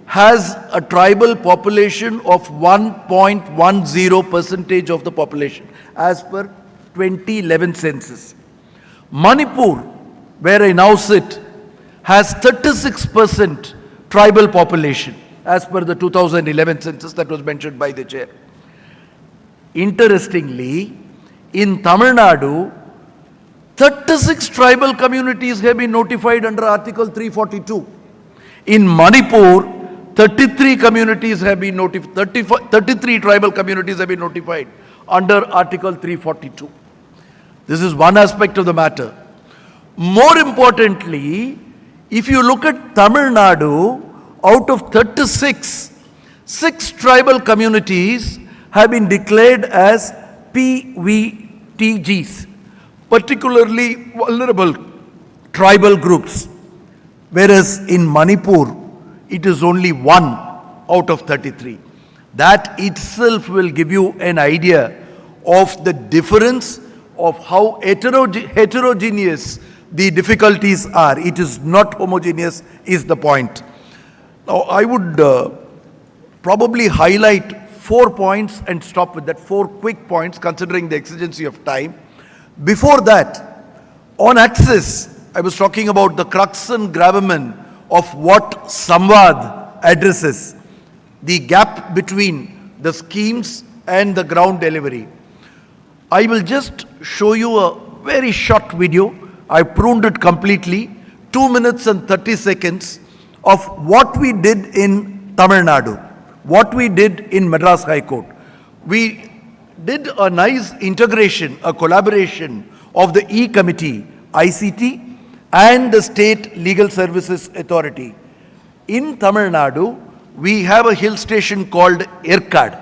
has a tribal population of 1.10% of the population as per 2011 census. Manipur, where I now sit, has 36% tribal population as per the 2011 census that was mentioned by the chair. Interestingly, in Tamil Nadu, 36 tribal communities have been notified under Article 342. In Manipur, 33 communities have been notified, 33 tribal communities have been notified under Article 342. This is one aspect of the matter. More importantly, If you look at Tamil Nadu, out of 36, 6 tribal communities have been declared as PVTGs, particularly vulnerable tribal groups, whereas in Manipur, it is only 1 out of 33. That itself will give you an idea of the difference of how heterogeneous the difficulties are. It is not homogeneous is the point. Now, I would probably highlight 4 points and stop with that, 4 quick points considering the exigency of time. Before that, on access, I was talking about the crux and gravamen of what Samvad addresses, the gap between the schemes and the ground delivery. I will just show you a very short video. I pruned it completely, 2 minutes and 30 seconds of what we did in Tamil Nadu, what we did in Madras High Court. We did a nice integration, a collaboration of the E-Committee, ICT, and the State Legal Services Authority. In Tamil Nadu, we have a hill station called Erkad.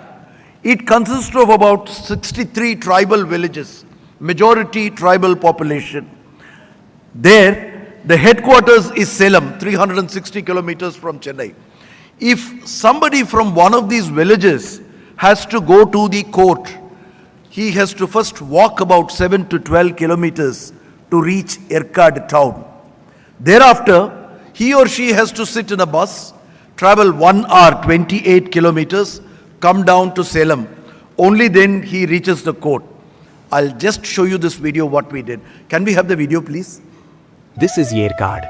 It consists of about 63 tribal villages, majority tribal population. There, the headquarters is Salem, 360 kilometers from Chennai. If somebody from one of these villages has to go to the court, he has to first walk about 7 to 12 kilometers to reach Erkad town. Thereafter, he or she has to sit in a bus, travel 1 hour, 28 kilometers, come down to Salem. Only then he reaches the court. I'll just show you this video what we did. Can we have the video, please? This is Yerkad.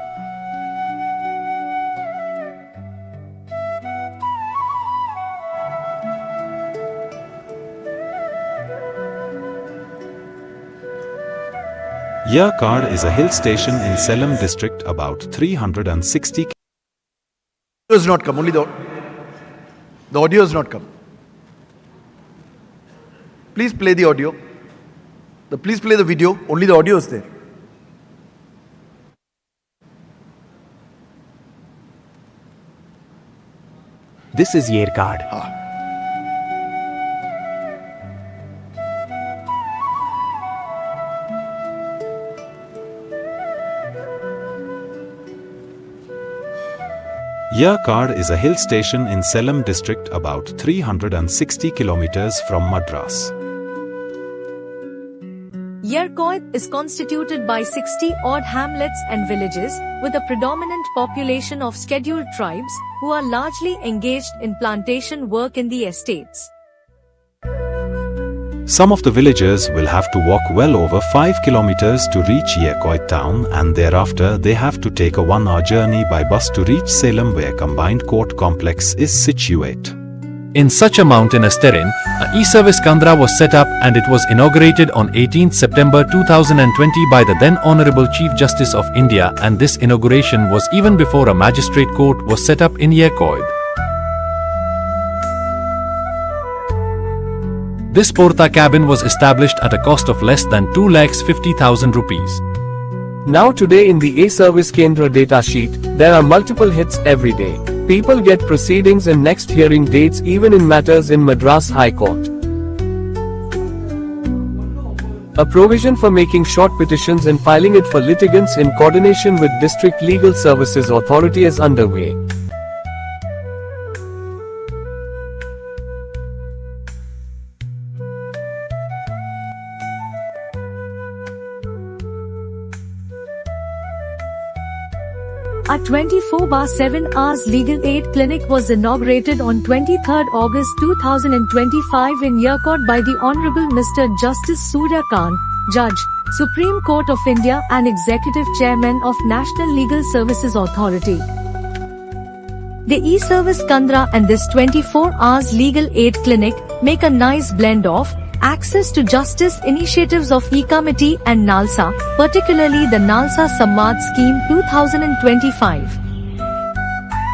Yerkad is a hill station in Salem district about 360 The audio has not come, only the audio has not come. Please play the audio. Please play the video, only the audio is there. This is Yerkad. Yerkad is a hill station in Salem district about 360 kilometers from Madras. Yerkad is constituted by 60-odd hamlets and villages, with a predominant population of scheduled tribes, who are largely engaged in plantation work in the estates. Some of the villagers will have to walk well over 5 kilometers to reach Yerkad town, and thereafter they have to take a 1-hour journey by bus to reach Salem, where combined court complex is situate. In such a mountainous terrain, a e-service Kandra was set up, and it was inaugurated on 18 September 2020 by the then Honorable Chief Justice of India, and this inauguration was even before a magistrate court was set up in Yerkad. This Porta cabin was established at a cost of less than 2,50,000 rupees. Now today in the A-Service Kendra data sheet, there are multiple hits every day. People get proceedings and next hearing dates even in matters in Madras High Court. A provision for making short petitions and filing it for litigants in coordination with District Legal Services Authority is underway. A 24/7 hours legal aid clinic was inaugurated on 23 August 2025 in Yerkad by the Honorable Mr. Justice Surya Kant, Judge, Supreme Court of India and Executive Chairman of National Legal Services Authority. The e-service Kandra and this 24 hours legal aid clinic make a nice blend of access to justice initiatives of E-Committee and NALSA, particularly the NALSA Samvad Scheme 2025.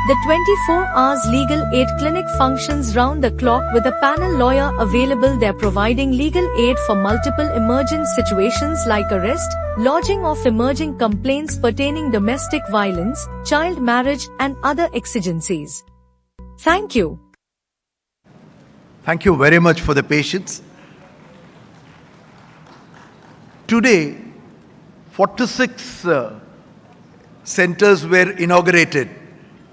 The 24 hours legal aid clinic functions round the clock with a panel lawyer available there providing legal aid for multiple emergent situations like arrest, lodging of emerging complaints pertaining domestic violence, child marriage and other exigencies. Thank you. Thank you very much for the patience. Today, 46 centers were inaugurated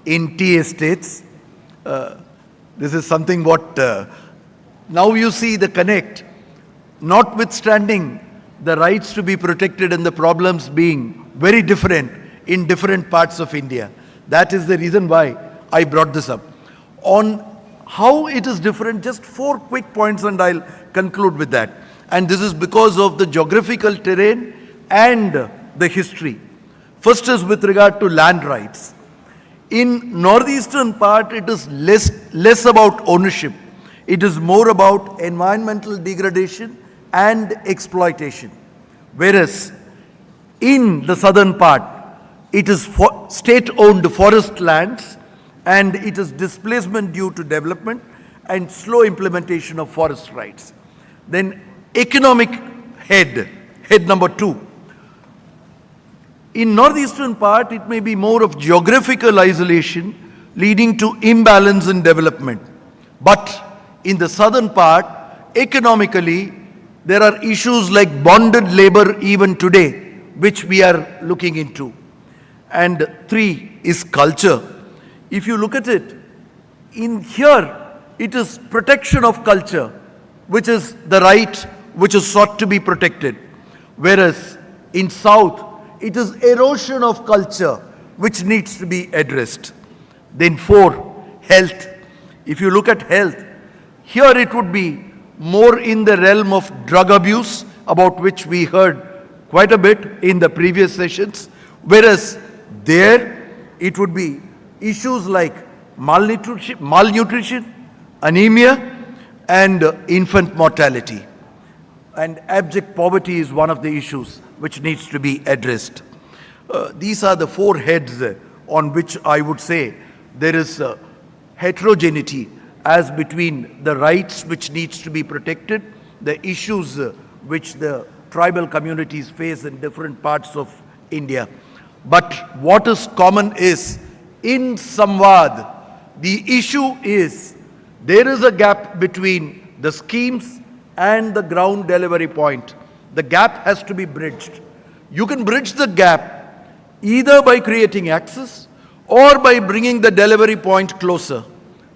in tea estates. This is something what now you see the connect, notwithstanding the rights to be protected and the problems being very different in different parts of India. That is the reason why I brought this up. On how it is different, just 4 quick points and I'll conclude with that. And this is because of the geographical terrain and the history. First is with regard to land rights. In northeastern part, it is less about ownership. It is more about environmental degradation and exploitation. Whereas in the southern part, it is state-owned forest lands and it is displacement due to development and slow implementation of forest rights. Then economic head number 2. In northeastern part, it may be more of geographical isolation leading to imbalance in development. But in the southern part, economically, there are issues like bonded labor even today, which we are looking into. And 3 is culture. If you look at it, in here, it is protection of culture, which is the right which is sought to be protected. Whereas in south, it is erosion of culture which needs to be addressed. Then 4, health. If you look at health, here it would be more in the realm of drug abuse, about which we heard quite a bit in the previous sessions. Whereas there, it would be issues like malnutrition, anemia, and infant mortality. And abject poverty is one of the issues which needs to be addressed. These are the 4 heads on which I would say there is heterogeneity as between the rights which needs to be protected, the issues which the tribal communities face in different parts of India. But what is common is, in Samvad, the issue is there is a gap between the schemes and the ground delivery point. The gap has to be bridged. You can bridge the gap either by creating access or by bringing the delivery point closer.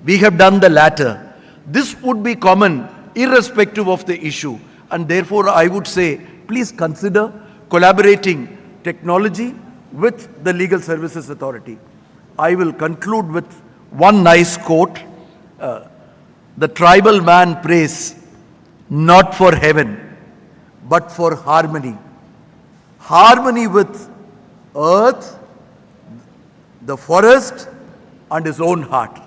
We have done the latter. This would be common irrespective of the issue, and therefore I would say please consider collaborating technology with the Legal Services Authority. I will conclude with one nice quote. The tribal man prays not for heaven, but for harmony. Harmony with earth, the forest, and his own heart.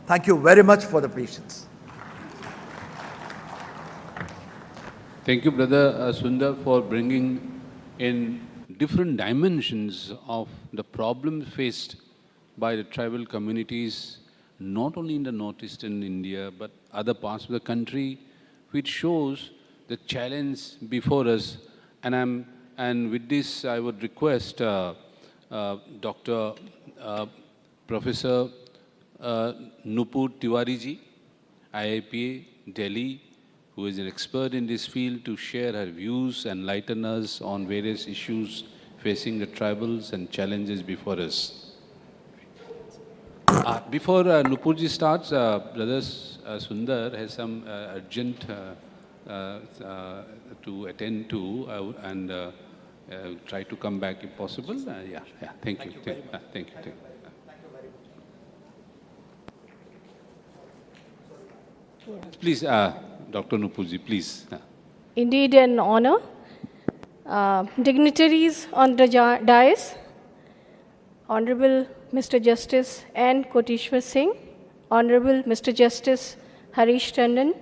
Thank you very much for the patience. Thank you, Brother Sundar, for bringing in different dimensions of the problems faced by the tribal communities, not only in the northeastern India, but other parts of the country, which shows the challenge before us. And with this, I would request Dr. Professor Nupur Tiwari ji, IIPA, Delhi, who is an expert in this field, to share her views and enlighten us on various issues facing the tribals and challenges before us. Before Nupurji starts, Brother Sundar has some urgent to attend to and try to come back if possible. Thank you. Thank you. Please, Dr. Nupurji, please. Indeed an honor. Dignitaries on the dais, Honorable Mr. Justice N. Koteshwar Singh, Honorable Mr. Justice Harish Tandon,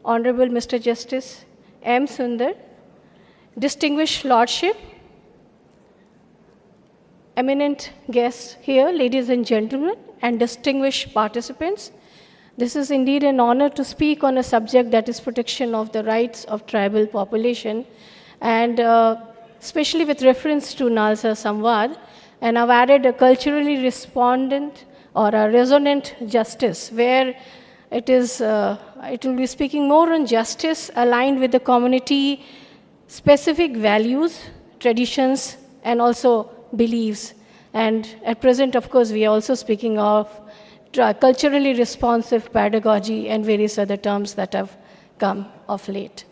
Honorable Mr. Justice M. Sundar, distinguished Lordship, eminent guests here, ladies and gentlemen, and distinguished participants. This is indeed an honor to speak on a subject that is protection of the rights of tribal population, and especially with reference to NALSA Samvad. And I've added a culturally respondent or a resonant justice, where it will be speaking more on justice aligned with the community specific values, traditions, and also beliefs. And at present, of course, we are also speaking of culturally responsive pedagogy and various other terms that have come of late.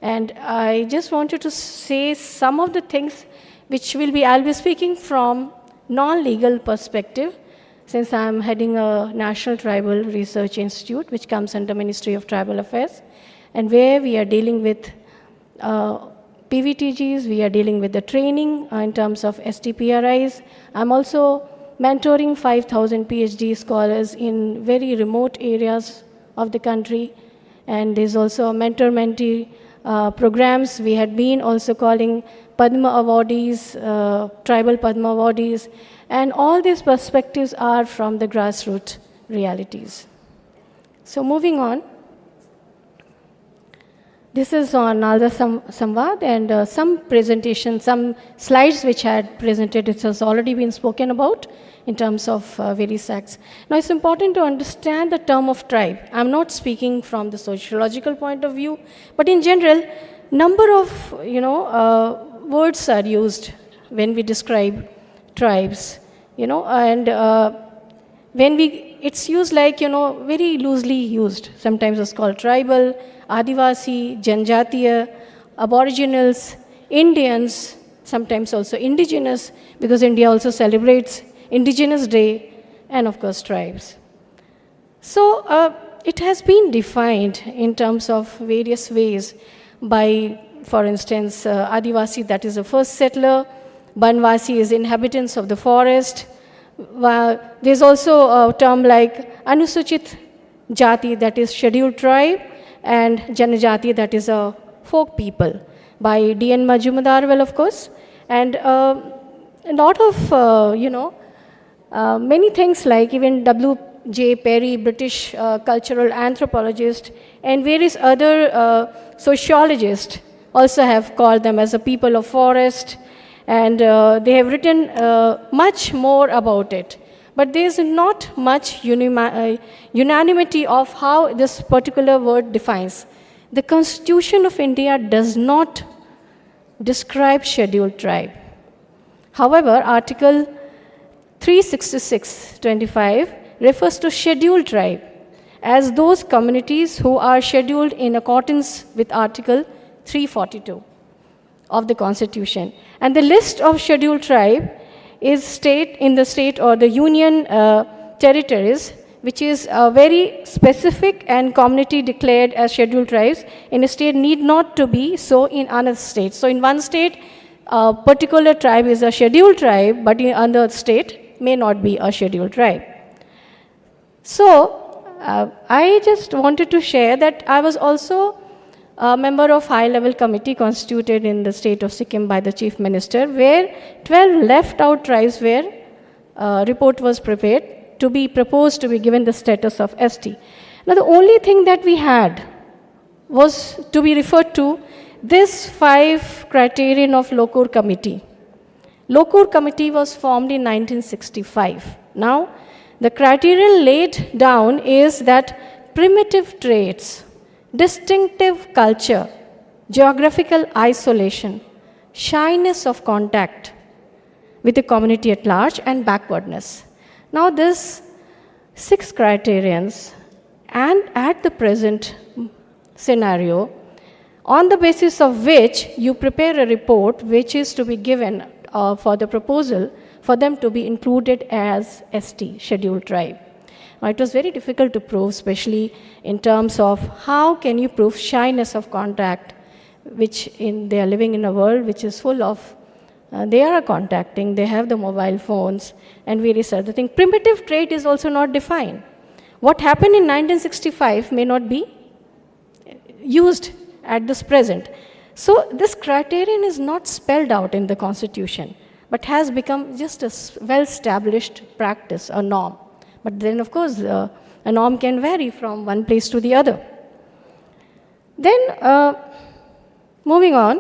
And I just wanted to say some of the things which I'll be speaking from non-legal perspective, since I'm heading a National Tribal Research Institute, which comes under Ministry of Tribal Affairs, and where we are dealing with PVTGs, we are dealing with the training in terms of STPRIs. I'm also mentoring 5,000 PhD scholars in very remote areas of the country, and there's also mentor-mentee programs. We had been also calling Padma awardees, tribal Padma awardees, and all these perspectives are from the grassroots realities. So moving on, this is on NALSA Samvad, and some presentation, some slides which I had presented, it has already been spoken about in terms of various acts. Now it's important to understand the term of tribe. I'm not speaking from the sociological point of view, but in general, number of words are used when we describe tribes, and it's used like, very loosely used. Sometimes it's called tribal, Adivasi, Janjatiya, Aboriginals, Indians, sometimes also indigenous, because India also celebrates Indigenous Day, and of course tribes. So it has been defined in terms of various ways by, for instance, Adivasi, that is the first settler, Banvasi is inhabitants of the forest. There's also a term like Anusuchit Jati, that is scheduled tribe, and Janajati, that is a folk people, by D.N. Majumdar, well, of course. And a lot of, many things like even W.J. Perry, British cultural anthropologist, and various other sociologists also have called them as a people of forest, and they have written much more about it. But there is not much unanimity of how this particular word defines. The Constitution of India does not describe scheduled tribe. However, Article 366(25) refers to scheduled tribe as those communities who are scheduled in accordance with Article 342 of the Constitution. And the list of scheduled tribe is in the state or the union territories, which is very specific and community declared as scheduled tribes in a state, need not to be so in another state. So in one state, a particular tribe is a scheduled tribe, but in another state may not be a scheduled tribe. So I just wanted to share that I was also a member of high-level committee constituted in the state of Sikkim by the Chief Minister, where 12 left-out tribes were report was prepared to be proposed to be given the status of ST. Now, the only thing that we had was to be referred to this 5 criterion of Lokur Committee. Lokur Committee was formed in 1965. Now, the criterion laid down is that primitive traits, distinctive culture, geographical isolation, shyness of contact with the community at large, and backwardness. Now, this 6 criterions, and at the present scenario, on the basis of which you prepare a report which is to be given for the proposal for them to be included as ST, scheduled tribe. Now, it was very difficult to prove, especially in terms of how can you prove shyness of contact, which they are living in a world which is full of, they are contacting, they have the mobile phones and various other things. Primitive trait is also not defined. What happened in 1965 may not be used at this present. So this criterion is not spelled out in the Constitution, but has become just a well-established practice or norm But then, of course, a norm can vary from one place to the other. Then, moving on,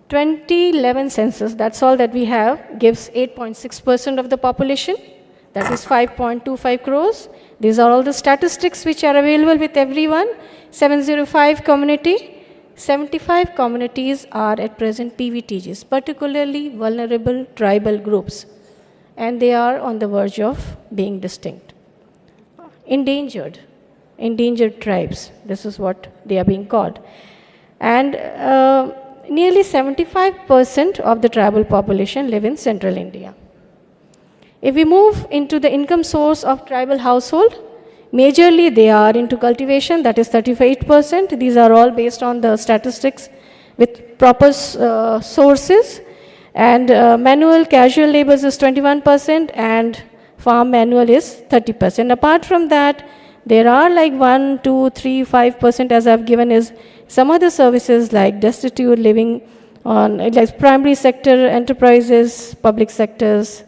2011 census, that's all that we have, gives 8.6% of the population. That is 5.25 crores. These are all the statistics which are available with everyone. 705 community. 75 communities are at present PVTGs, particularly vulnerable tribal groups. And they are on the verge of being distinct. Endangered tribes. This is what they are being called. And nearly 75% of the tribal population live in central India. If we move into the income source of tribal household, majorly they are into cultivation, that is 38%. These are all based on the statistics with proper sources. And manual casual labors is 21% and farm manual is 30%. Apart from that, there are like 1, 2, 3, 5% as I've given is some other services like destitute living on like primary sector enterprises, public sectors,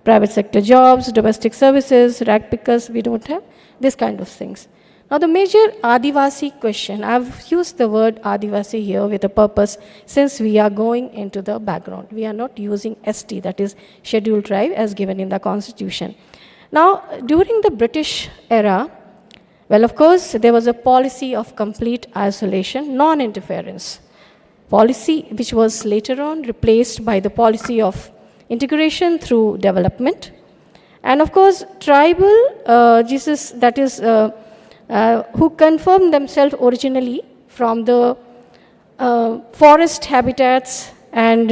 private sector jobs, domestic services, rag pickers, we don't have this kind of things. Now the major Adivasi question, I've used the word Adivasi here with a purpose since we are going into the background. We are not using ST, that is scheduled tribe as given in the constitution. Now during the British era, well of course there was a policy of complete isolation, non-interference. Policy which was later on replaced by the policy of integration through development. And of course, tribal Jesus, that is, who confirmed themselves originally from the forest habitats, and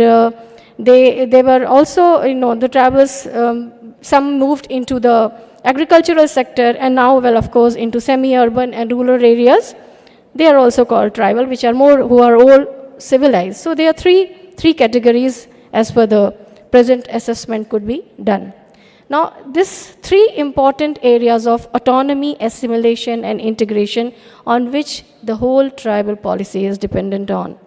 they were also, the tribals, some moved into the agricultural sector, and now, well, of course, into semi-urban and rural areas. They are also called tribal, which are more, who are all civilized. So there are three categories as per the present assessment could be done. Now, these three important areas of autonomy, assimilation, and integration on which the whole tribal policy is dependent on.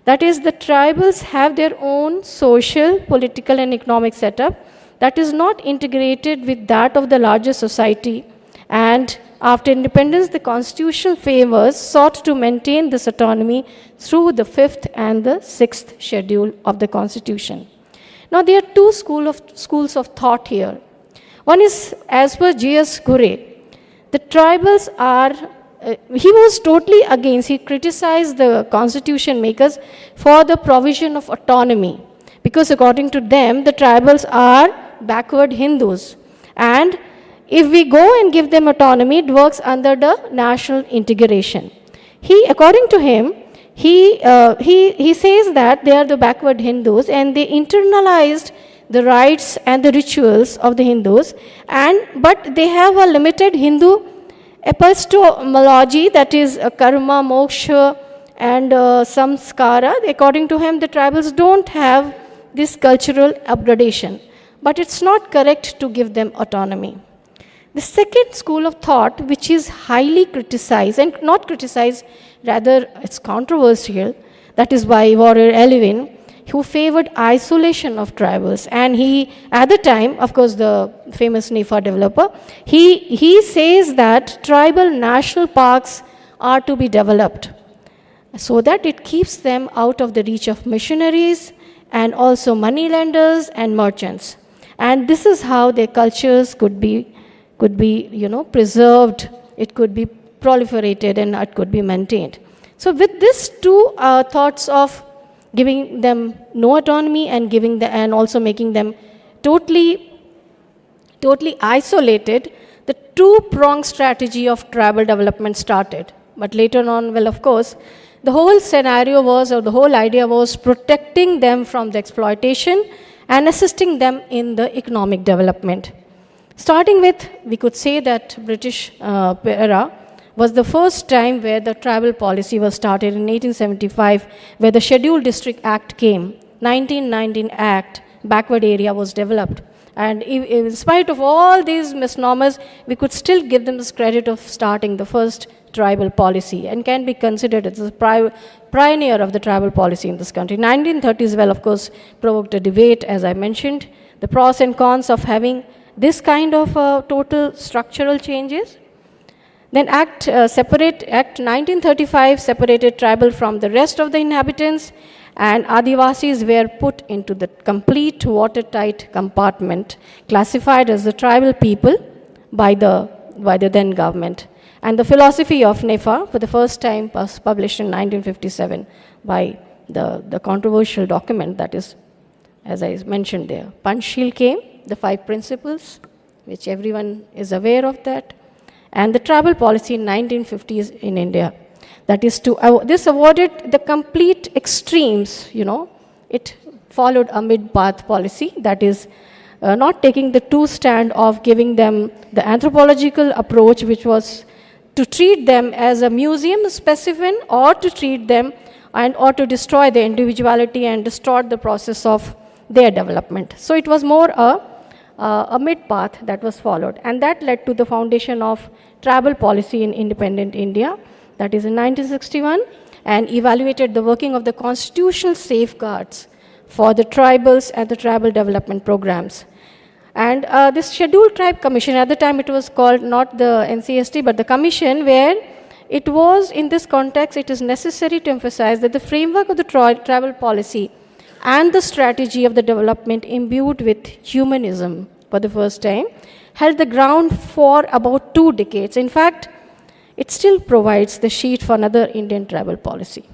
That is, the tribals have their own social, political, and economic setup that is not integrated with that of the larger society. And after independence, the constitutional favors sought to maintain this autonomy through the 5th and the 6th schedule of the constitution. Now, there are two schools of thought here. One is, as per J.S. Gure, the tribals are, he was totally against, he criticized the constitution makers for the provision of autonomy, because according to them, the tribals are backward Hindus. And if we go and give them autonomy, it works under the national integration. According to him, he says that they are the backward Hindus and they internalized the rites and the rituals of the Hindus, but they have a limited Hindu epistemology, that is karma, moksha, and samskara. According to him, the tribals don't have this cultural upgradation, but it's not correct to give them autonomy. The second school of thought, which is highly criticized, and not criticized, rather it's controversial, that is by Warrior Elwin, who favored isolation of tribals. And he, at the time, of course, the famous NIFA developer, he says that tribal national parks are to be developed so that it keeps them out of the reach of missionaries and also moneylenders and merchants. And this is how their cultures could be preserved, it could be proliferated, and it could be maintained. So with these two thoughts of giving them no autonomy and also making them totally isolated, the two-pronged strategy of tribal development started. But later on, well, of course, the whole scenario was, or the whole idea was, protecting them from the exploitation and assisting them in the economic development. Starting with, we could say that British era was the first time where the tribal policy was started in 1875, where the Scheduled District Act came. 1919 Act, backward area was developed. And in spite of all these misnomers, we could still give them this credit of starting the first tribal policy and can be considered as the pioneer of the tribal policy in this country. 1930s, well, of course, provoked a debate, as I mentioned, the pros and cons of having this kind of total structural changes. Then Act 1935 separated tribal from the rest of the inhabitants, and Adivasis were put into the complete watertight compartment, classified as the tribal people by the then government. And the philosophy of NEFA, for the first time, was published in 1957 by the controversial document that is, as I mentioned there. Panchsheel came, the 5 principles, which everyone is aware of that, and the tribal policy in 1950s in India. That is this avoided the complete extremes, It followed a mid-path policy, that is not taking the two stand of giving them the anthropological approach, which was to treat them as a museum specimen, or to treat them or to destroy their individuality and distort the process of their development. So it was more a mid-path that was followed, and that led to the foundation of tribal policy in independent India, that is in 1961, and evaluated the working of the constitutional safeguards for the tribals and the tribal development programs. And this Scheduled Tribe Commission, at the time it was called not the NCST but the Commission, where it was, in this context, it is necessary to emphasize that the framework of the tribal policy and the strategy of the development imbued with humanism for the first time held the ground for about 2 decades. In fact, it still provides the sheet for another Indian tribal policy.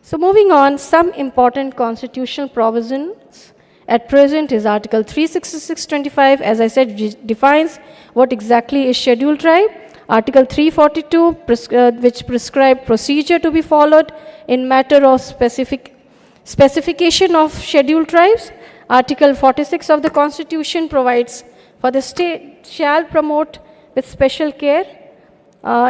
So moving on, some important constitutional provisions at present is Article 366(25), as I said, defines what exactly is scheduled tribe. Article 342, which prescribe procedure to be followed in matter of specification of scheduled tribes. Article 46 of the Constitution provides for the state shall promote with special care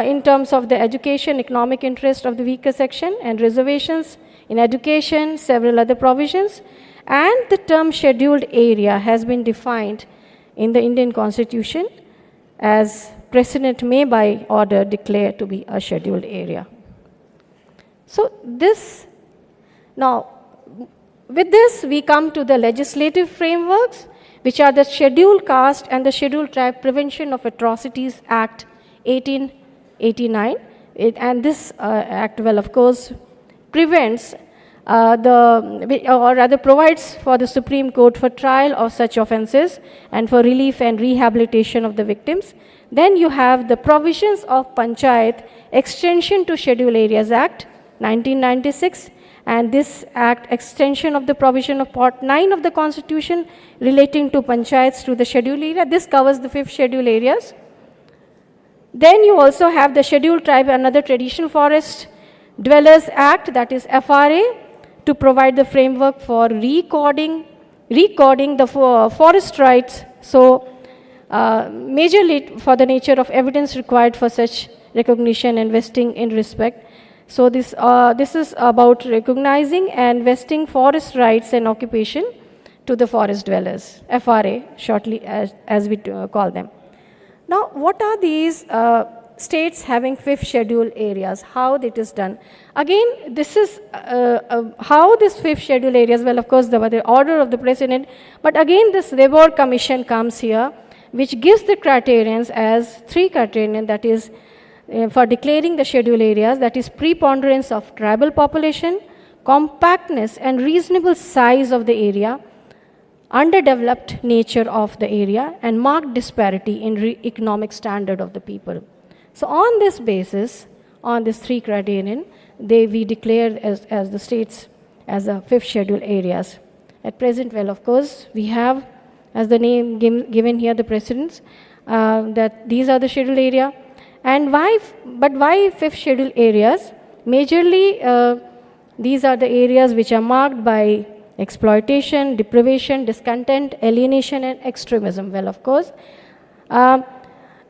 in terms of the education, economic interest of the weaker section, and reservations in education, several other provisions. And the term scheduled area has been defined in the Indian Constitution as President may by order declare to be a scheduled area. So with this we come to the legislative frameworks, which are the Scheduled Caste and the Scheduled Tribe Prevention of Atrocities Act 1889. And this act, well, of course, prevents provides for the Supreme Court for trial of such offences and for relief and rehabilitation of the victims. Then you have the provisions of Panchayat Extension to Scheduled Areas Act 1996, and this act extension of the provision of Part 9 of the Constitution relating to panchayats to the scheduled area. This covers the 5th scheduled areas. Then you also have the Scheduled Tribe and Other Traditional Forest Dwellers Act, that is FRA, to provide the framework for recording the forest rights. So majorly for the nature of evidence required for such recognition and vesting in respect. So this is about recognizing and vesting forest rights and occupation to the forest dwellers, FRA shortly as we call them. Now what are these states having 5th schedule areas, how it is done? Again, this is how this 5th schedule areas, well, of course, the order of the president, but again this Reward Commission comes here, which gives the criterions as 3 criterion, that is for declaring the schedule areas, that is preponderance of tribal population, compactness and reasonable size of the area, underdeveloped nature of the area, and marked disparity in economic standard of the people. So on this basis, on these 3 criterion, we declare as the states as a 5th schedule areas. At present, well, of course, we have, as the name given here, the precedents, that these are the schedule area. And why 5th schedule areas? Majorly, these are the areas which are marked by exploitation, deprivation, discontent, alienation, and extremism. Well, of course,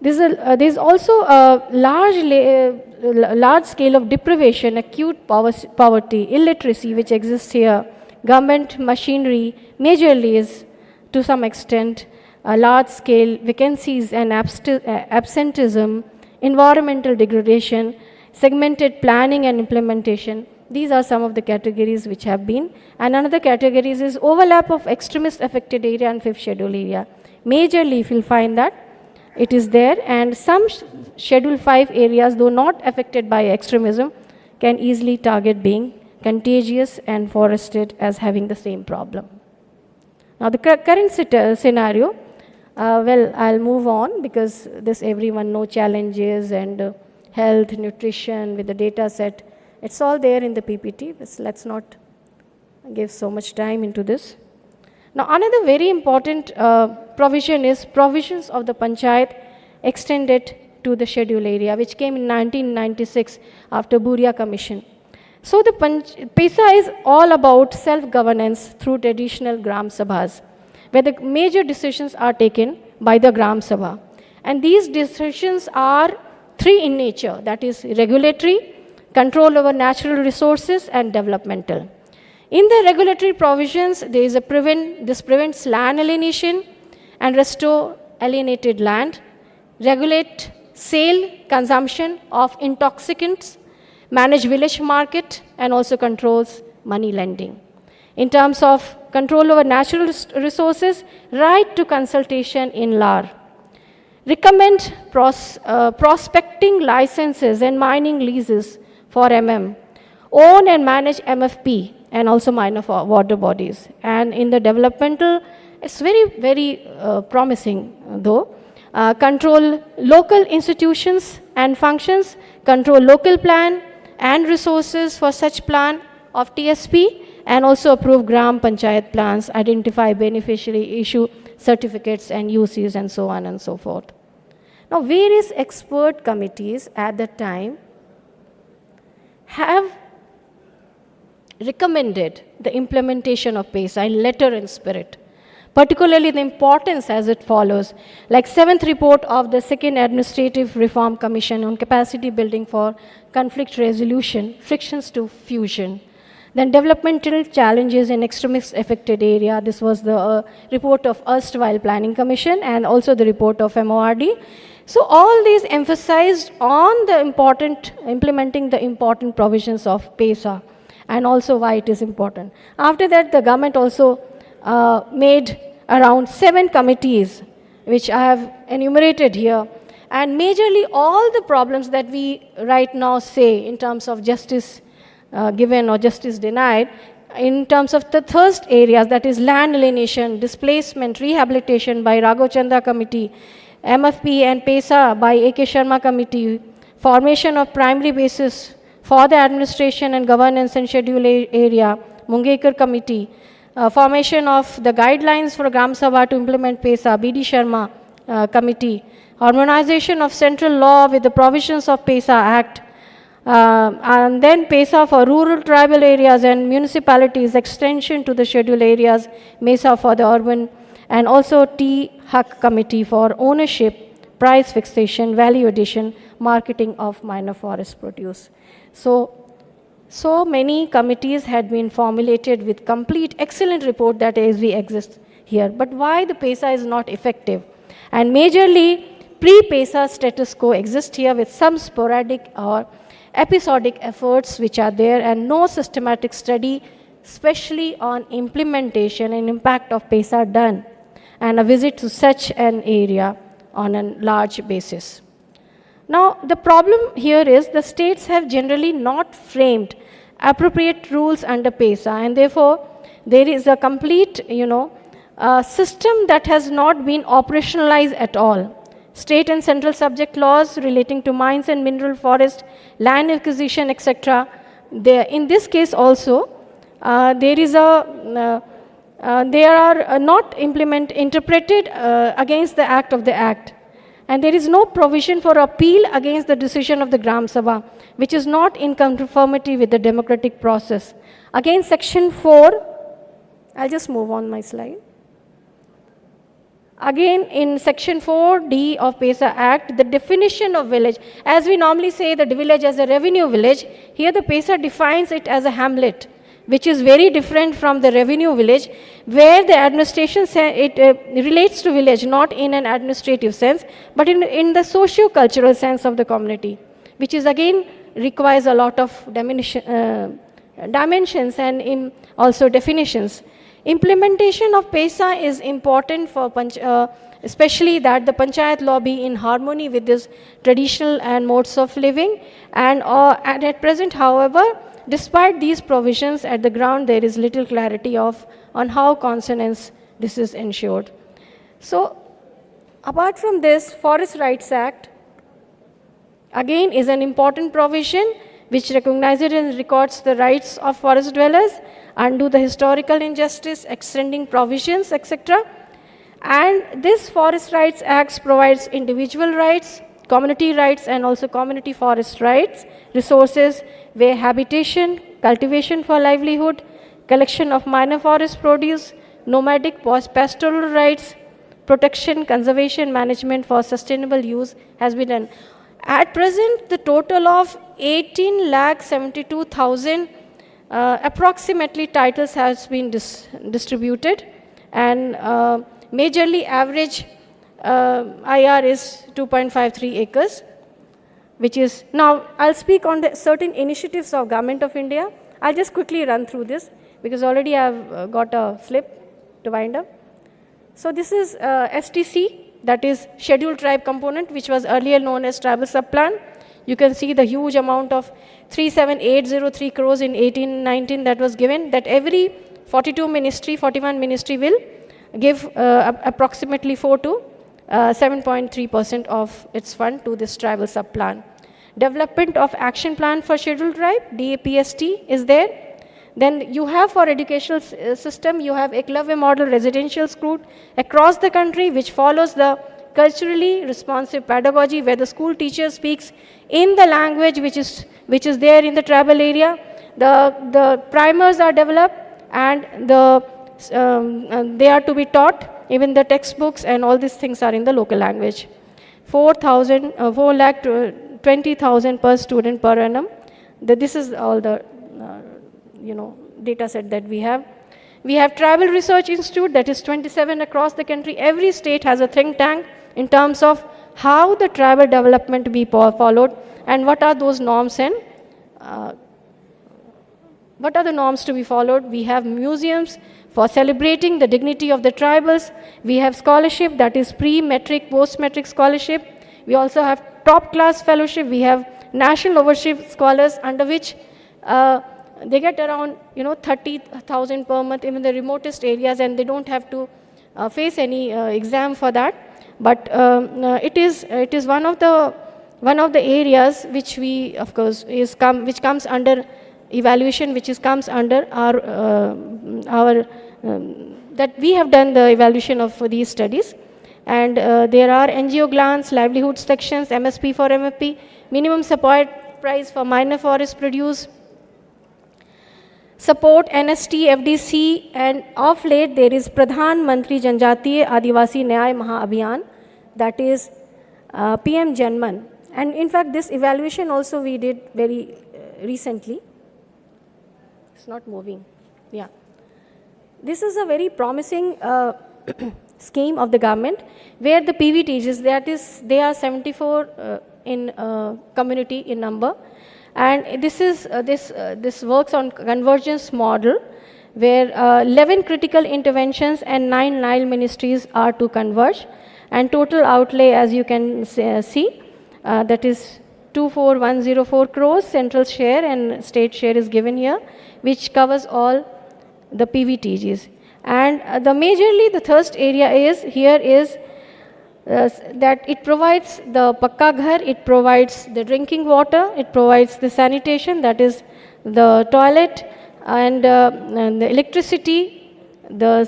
there's also a large scale of deprivation, acute poverty, illiteracy which exists here. Government machinery majorly is, to some extent, a large scale vacancies and absenteeism, environmental degradation, segmented planning and implementation. These are some of the categories which have been. And another category is overlap of extremist affected area and 5th schedule area, Majorly, if you'll find that, it is there, and some Schedule 5 areas, though not affected by extremism, can easily target being contagious and forested as having the same problem. Now, the current scenario, well, I'll move on because this everyone know challenges and health, nutrition with the data set. It's all there in the PPT, but let's not give so much time into this. Now, another very important provision is provisions of the Panchayat extended to the schedule area, which came in 1996 after Buria Commission. So the PESA is all about self-governance through traditional Gram Sabhas, where the major decisions are taken by the Gram Sabha. And these decisions are three in nature, that is regulatory, control over natural resources, and developmental. In the regulatory provisions, there is this prevents land alienation and restore alienated land, regulate sale, consumption of intoxicants, manage village market, and also controls money lending. In terms of control over natural resources, right to consultation in LAR. Recommend prospecting licenses and mining leases for own and manage MFP and also minor water bodies. And in the developmental, it's very, very promising though. Control local institutions and functions, control local plan and resources for such plan of TSP, and also approve Gram Panchayat plans, identify beneficiary, issue certificates and UCs, and so on and so forth. Now, various expert committees at the time have recommended the implementation of PESA in letter and spirit, particularly the importance as it follows, like 7th report of the Second Administrative Reform Commission on capacity building for conflict resolution, frictions to fusion. Then developmental challenges in extremist affected area. This was the report of erstwhile Planning Commission and also the report of MORD. So all these emphasized on the implementing the important provisions of PESA and also why it is important. After that, the government also made around 7 committees, which I have enumerated here. And majorly all the problems that we right now say in terms of justice given or justice denied, in terms of the thirst areas, that is land alienation, displacement, rehabilitation by Raghav Chanda Committee, MFP and PESA by A.K. Sharma Committee, formation of primary basis for the administration and governance and schedule area, Mungekar Committee, formation of the guidelines for Gram Sabha to implement PESA, B.D. Sharma Committee, harmonization of central law with the provisions of PESA Act, and then PESA for rural tribal areas and municipalities, extension to the schedule areas, MESA for the urban, and also T-HUC Committee for ownership, price fixation, value addition, marketing of minor forest produce. So many committees had been formulated with complete, excellent report that ASV exists here. But why the PESA is not effective? And majorly, pre-PESA status quo exists here with some sporadic or episodic efforts which are there and no systematic study, especially on implementation and impact of PESA done, and a visit to such an area on a large basis. Now, the problem here is the states have generally not framed appropriate rules under PESA, and therefore, there is a complete, system that has not been operationalized at all. State and central subject laws relating to mines and mineral forest, land acquisition, etc. In this case also, they are not interpreted against the act of the act. And there is no provision for appeal against the decision of the Gram Sabha, which is not in conformity with the democratic process. Again, section 4, I'll just move on my slide. Again, in section 4D of PESA Act, the definition of village, as we normally say the village as a revenue village, here the PESA defines it as a hamlet, which is very different from the revenue village, where the administration, it relates to village, not in an administrative sense, but in the socio-cultural sense of the community, which is again requires a lot of dimensions and also definitions. Implementation of PESA is important for especially that the panchayat law be in harmony with this traditional and modes of living. And at present, however, despite these provisions at the ground, there is little clarity on how consonance this is ensured. So, apart from this, Forest Rights Act again is an important provision which recognizes and records the rights of forest dwellers, undo the historical injustice, extending provisions, etc. And this Forest Rights Act provides individual rights, community rights, and also community forest rights, resources where habitation, cultivation for livelihood, collection of minor forest produce, nomadic pastoral rights, protection, conservation, management for sustainable use has been done. At present, the total of 18,72,000 approximately titles has been distributed, and majorly average IR is 2.53 acres, which is, now I'll speak on the certain initiatives of Government of India. I'll just quickly run through this because already I've got a slip to wind up. So this is STC, that is Scheduled Tribe Component, which was earlier known as Tribal Subplan. You can see the huge amount of 37803 crores in 1819 that was given, that every 41 ministry will give approximately 4 to 7.3% of its fund to this tribal subplan. Development of action plan for scheduled tribe, DAPST is there. Then you have for educational system, you have Eklavya model residential school across the country, which follows the culturally responsive pedagogy, where the school teacher speaks in the language which is there in the tribal area. The primers are developed, and they are to be taught. Even the textbooks and all these things are in the local language. 4,20,000 per student per annum. This is all the data set that we have. We have Tribal Research Institute, that is 27 across the country. Every state has a think tank in terms of how the tribal development to be followed, and what are those norms and what are the norms to be followed. We have museums for celebrating the dignity of the tribals. We have scholarship, that is pre-metric, post-metric scholarship. We also have top-class fellowship. We have national overship scholars, under which they get around 30,000 per month, even the remotest areas, and they don't have to face any exam for that. But it is one of the areas which we, of course, which comes under evaluation, comes under our that we have done the evaluation of these studies. And there are NGO grants, livelihood sections, MSP for MFP, minimum support price for minor forest produce, support NST, FDC, and of late there is Pradhan Mantri Janjatiya Adivasi Nyay Maha Abhiyan, that is PM Janman. And in fact, this evaluation also we did very recently. It's not moving. Yeah. This is a very promising scheme of the government, where the PVTs, that is, they are 74 in community in number. And this works on convergence model, where 11 critical interventions and 9 Nile ministries are to converge, and total outlay, as you can see, that is 24,104 crores. Central share and state share is given here, which covers all the PVTGs. And majorly the thirst area is that it provides the pakka ghar, it provides the drinking water, it provides the sanitation, that is the toilet, and the electricity, the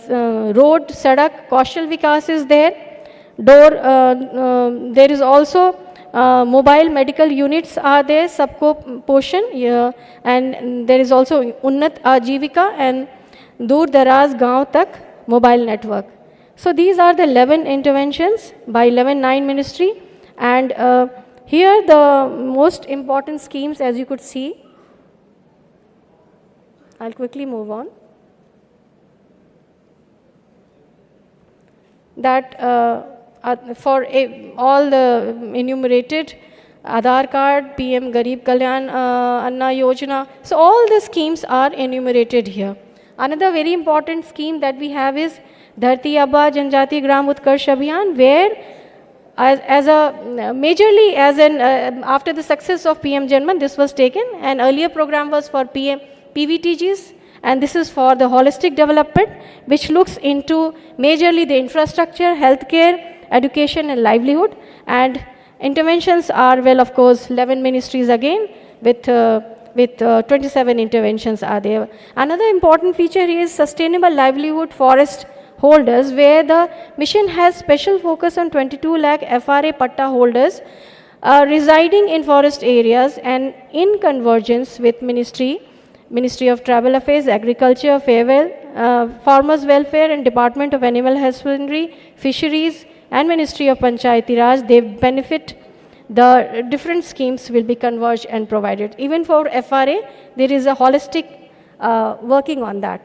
road, sadak, kaushal vikas is there. There is also mobile medical units are there, sabko poshan, and there is also unnat ajivika and dur daraz gaon tak mobile network. So these are the 11 interventions by 11 9 ministry, and here the most important schemes, as you could see. I'll quickly move on. That for all the enumerated, Aadhaar card, PM Garib Kalyan Anna Yojana, so all the schemes are enumerated here. Another very important scheme that we have is Dharti Abha Janjati Gram Utkarsh Abhiyan, where after the success of PM Janman, this was taken. An earlier program was for PVTGs, and this is for the holistic development, which looks into majorly the infrastructure, healthcare, education and livelihood. And interventions are, well, of course, 11 ministries again, with 27 interventions are there. Another important feature is sustainable livelihood forest holders, where the mission has special focus on 22 lakh FRA Patta holders residing in forest areas, and in convergence with Ministry of Tribal Affairs, Agriculture, Farmers Welfare and Department of Animal Husbandry, Fisheries and Ministry of Panchayati Raj, they benefit. The different schemes will be converged and provided. Even for FRA, there is a holistic working on that.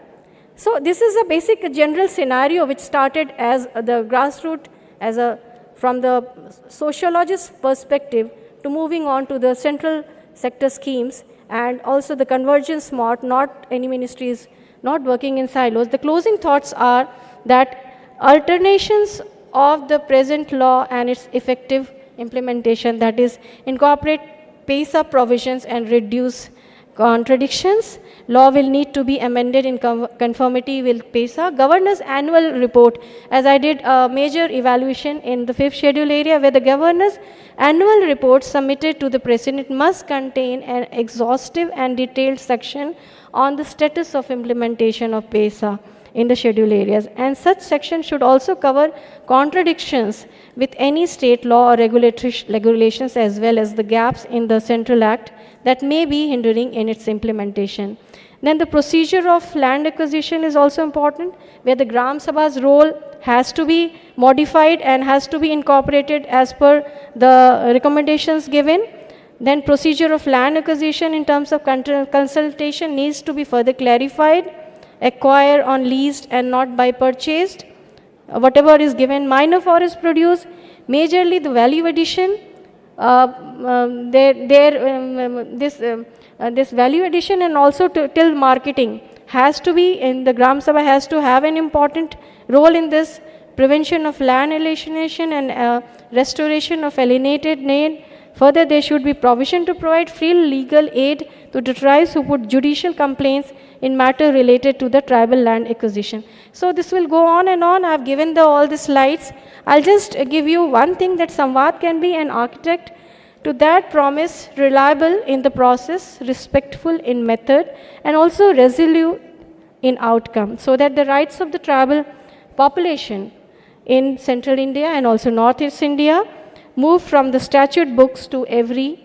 So this is a basic general scenario which started as the grassroots, from the sociologist's perspective, to moving on to the central sector schemes, and also the convergence smart, not any ministries not working in silos. The closing thoughts are that alternations of the present law and its effective implementation, that is, incorporate PESA provisions and reduce contradictions. Law will need to be amended in conformity with PESA. Governor's annual report, as I did a major evaluation in the 5th schedule area, where the governor's annual report submitted to the president must contain an exhaustive and detailed section on the status of implementation of PESA in the schedule areas, and such section should also cover contradictions with any state law or regulations, as well as the gaps in the central act that may be hindering in its implementation. Then the procedure of land acquisition is also important, where the Gram Sabha's role has to be modified and has to be incorporated as per the recommendations given. Then procedure of land acquisition in terms of consultation needs to be further clarified. Acquire on leased and not by purchased. Whatever is given, minor forest produce, majorly the value addition. This value addition and also till marketing has to be in the Gram Sabha, has to have an important role in this. Prevention of land alienation and restoration of alienated land. Further, there should be provision to provide free legal aid to the tribes who put judicial complaints in matter related to the tribal land acquisition. So this will go on and on. I have given all the slides. I'll just give you one thing, that Samvad can be an architect to that promise, reliable in the process, respectful in method, and also resolute in outcome, so that the rights of the tribal population in central India and also northeast India move from the statute books to everyday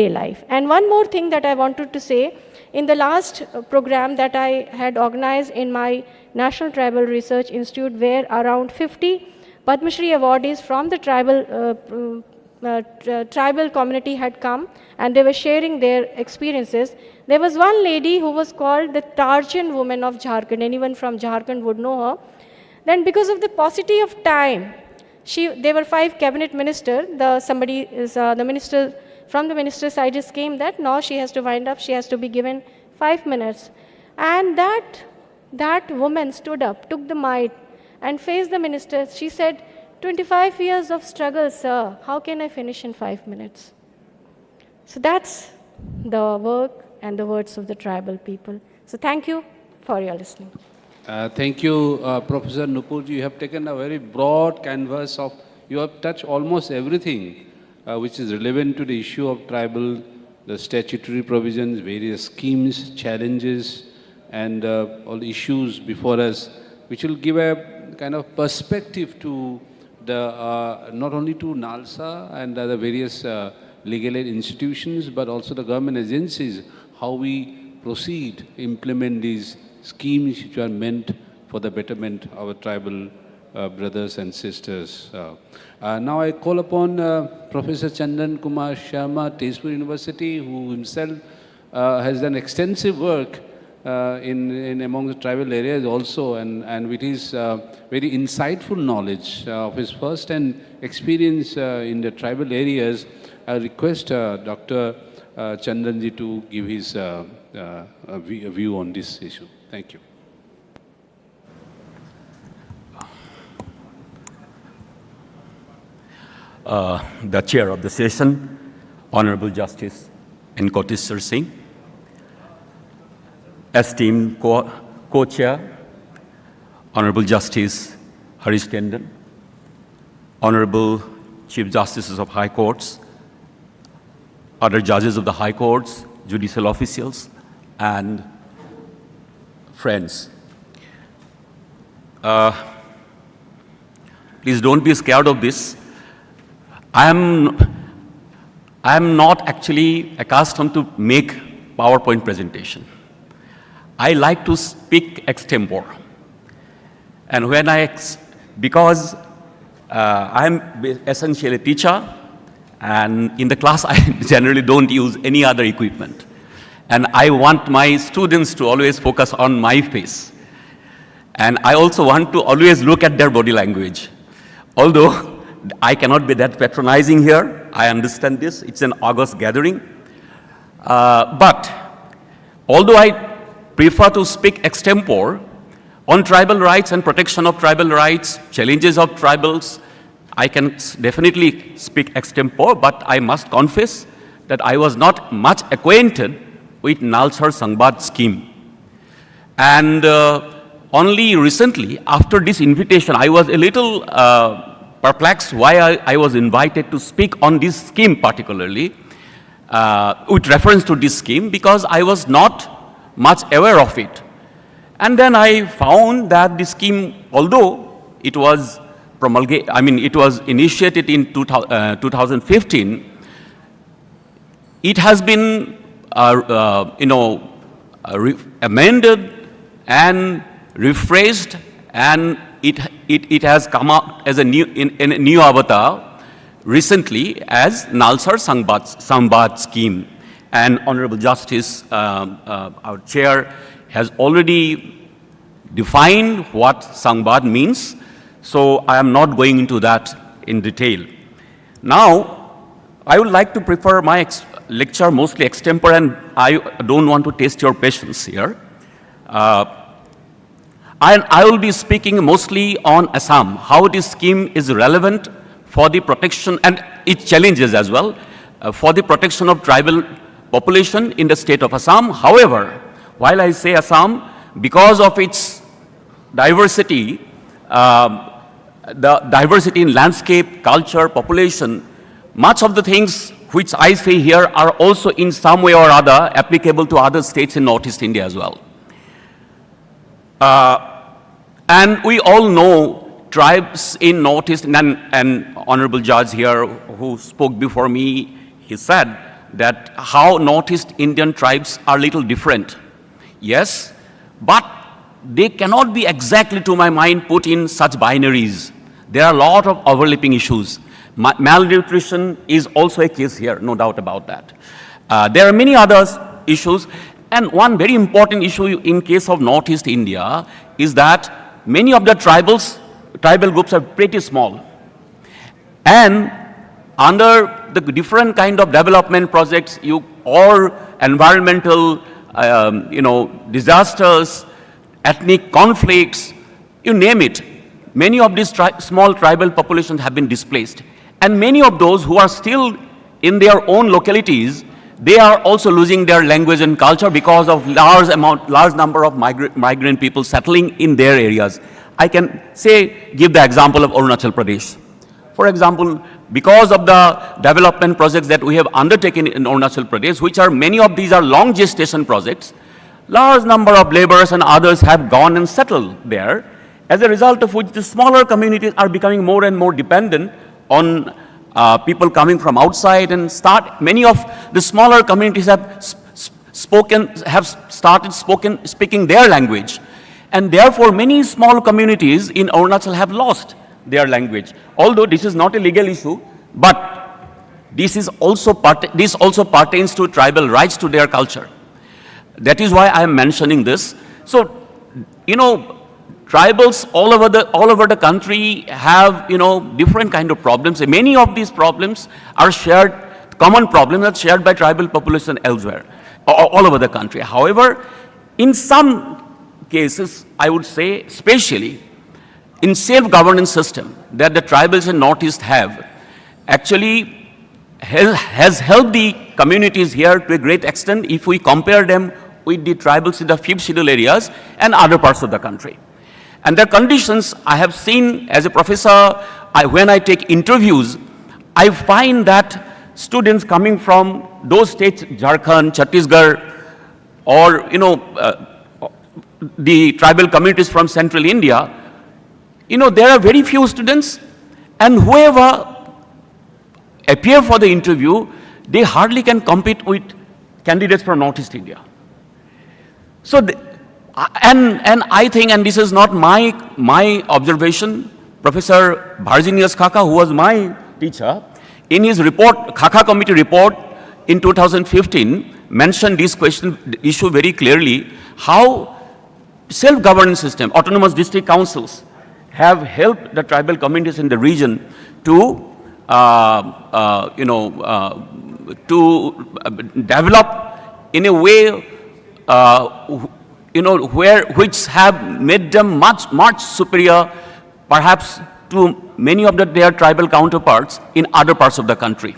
life. And one more thing that I wanted to say, in the last program that I had organized in my National Tribal Research Institute, where around 50 Padma Shri awardees from the tribal community had come, and they were sharing their experiences. There was one lady who was called the Tarjan woman of Jharkhand. Anyone from Jharkhand would know her. Then because of the paucity of time, there were 5 cabinet ministers. The minister from the minister's side just came that now she has to wind up, she has to be given 5 minutes. And that woman stood up, took the mic and faced the minister. She said, 25 years of struggle, sir, how can I finish in 5 minutes? So that's the work and the words of the tribal people. So thank you for your listening. Thank you, Professor Nupurji. You have taken a very broad canvas of, you have touched almost everything which is relevant to the issue of tribal, the statutory provisions, various schemes, challenges, and all the issues before us, which will give a kind of perspective to the, not only to NALSA and the various legal aid institutions, but also the government agencies, how we proceed, implement these schemes which are meant for the betterment of our tribal brothers and sisters. Now I call upon Professor Chandan Kumar Sharma, Tezpur University, who himself has done extensive work in among the tribal areas also, and with his very insightful knowledge of his first-hand experience in the tribal areas, I request Dr. Chandanji to give his view on this issue. Thank you. The chair of the session, Honorable Justice Inauguration Singh, esteemed co-chair, Honorable Justice Harish Tandon, Honorable Chief Justices of High Courts, other judges of the High Courts, judicial officials, and friends. Please don't be scared of this. I am not actually accustomed to make PowerPoint presentation. I like to speak extempore. And when because I am essentially a teacher, and in the class I generally don't use any other equipment. And I want my students to always focus on my face. And I also want to always look at their body language. Although I cannot be that patronizing here, I understand this, it's an August gathering. But although I prefer to speak extempore on tribal rights and protection of tribal rights, challenges of tribals, I can definitely speak extempore, but I must confess that I was not much acquainted with NALSA Sangbad scheme. And only recently, after this invitation, I was a little perplexed why I was invited to speak on this scheme particularly, with reference to this scheme, because I was not much aware of it. And then I found that this scheme, although it was promulgated, it was initiated in 2015, it has been, amended and rephrased, and it has come out as a new avatar recently as NALSA Sangbad scheme. And Honorable Justice, our chair, has already defined what Sangbad means, so I am not going into that in detail. Now, I would like to prefer my lecture mostly extempore, and I don't want to test your patience here. I will be speaking mostly on Assam, how this scheme is relevant for the protection and its challenges as well, for the protection of tribal population in the state of Assam. However, while I say Assam, because of its diversity, the diversity in landscape, culture, population, much of the things which I say here are also in some way or other applicable to other states in Northeast India as well. And we all know tribes in Northeast, and Honorable Judge here who spoke before me, he said that how Northeast Indian tribes are little different. Yes, but they cannot be exactly, to my mind, put in such binaries. There are a lot of overlapping issues. Malnutrition is also a case here, no doubt about that. There are many other issues, and one very important issue in case of Northeast India is that many of the tribal groups are pretty small. And under the different kind of development projects or environmental disasters, ethnic conflicts, you name it, many of these small tribal populations have been displaced. And many of those who are still in their own localities, they are also losing their language and culture because of large number of migrant people settling in their areas. I can give the example of Arunachal Pradesh. For example, because of the development projects that we have undertaken in Arunachal Pradesh, which are many of these are long gestation projects, large number of laborers and others have gone and settled there, as a result of which the smaller communities are becoming more and more dependent on people coming from outside, and many of the smaller communities have started speaking their language. And therefore, many small communities in Arunachal have lost their language. Although this is not a legal issue, but this also pertains to tribal rights to their culture. That is why I am mentioning this. So, tribals all over the country have, different kind of problems. Many of these problems are shared common problems that shared by tribal population elsewhere, all over the country. However, in some cases, I would say, especially in self-governance system that the tribals in Northeast have, actually has helped the communities here to a great extent if we compare them with the tribals in the 5th schedule areas and other parts of the country. And their conditions, I have seen as a professor, when I take interviews, I find that students coming from those states, Jharkhand, Chhattisgarh, or the tribal communities from central India, there are very few students, and whoever appear for the interview, they hardly can compete with candidates from Northeast India. So, and I think, and this is not my observation, Professor Bharjinius Khaka, who was my teacher, in his report, Khaka Committee report in 2015, mentioned this issue very clearly, how self-governance system, autonomous district councils, have helped the tribal communities in the region to develop in a way, which have made them much superior, perhaps, to many of their tribal counterparts in other parts of the country,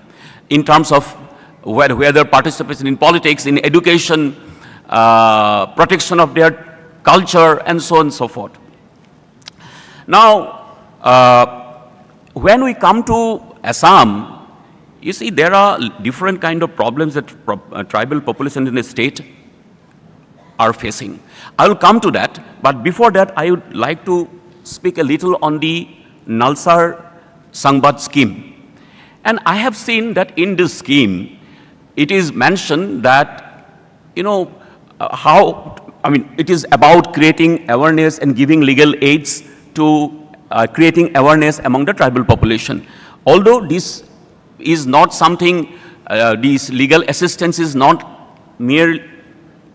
in terms of whether participation in politics, in education, protection of their culture, and so on and so forth. Now, when we come to Assam, you see there are different kind of problems that tribal population in the state are facing. I will come to that, but before that, I would like to speak a little on the NALSA Sangbad scheme. And I have seen that in this scheme, it is mentioned that, it is about creating awareness and giving legal aids to creating awareness among the tribal population. Although this is not something, this legal assistance is not mere,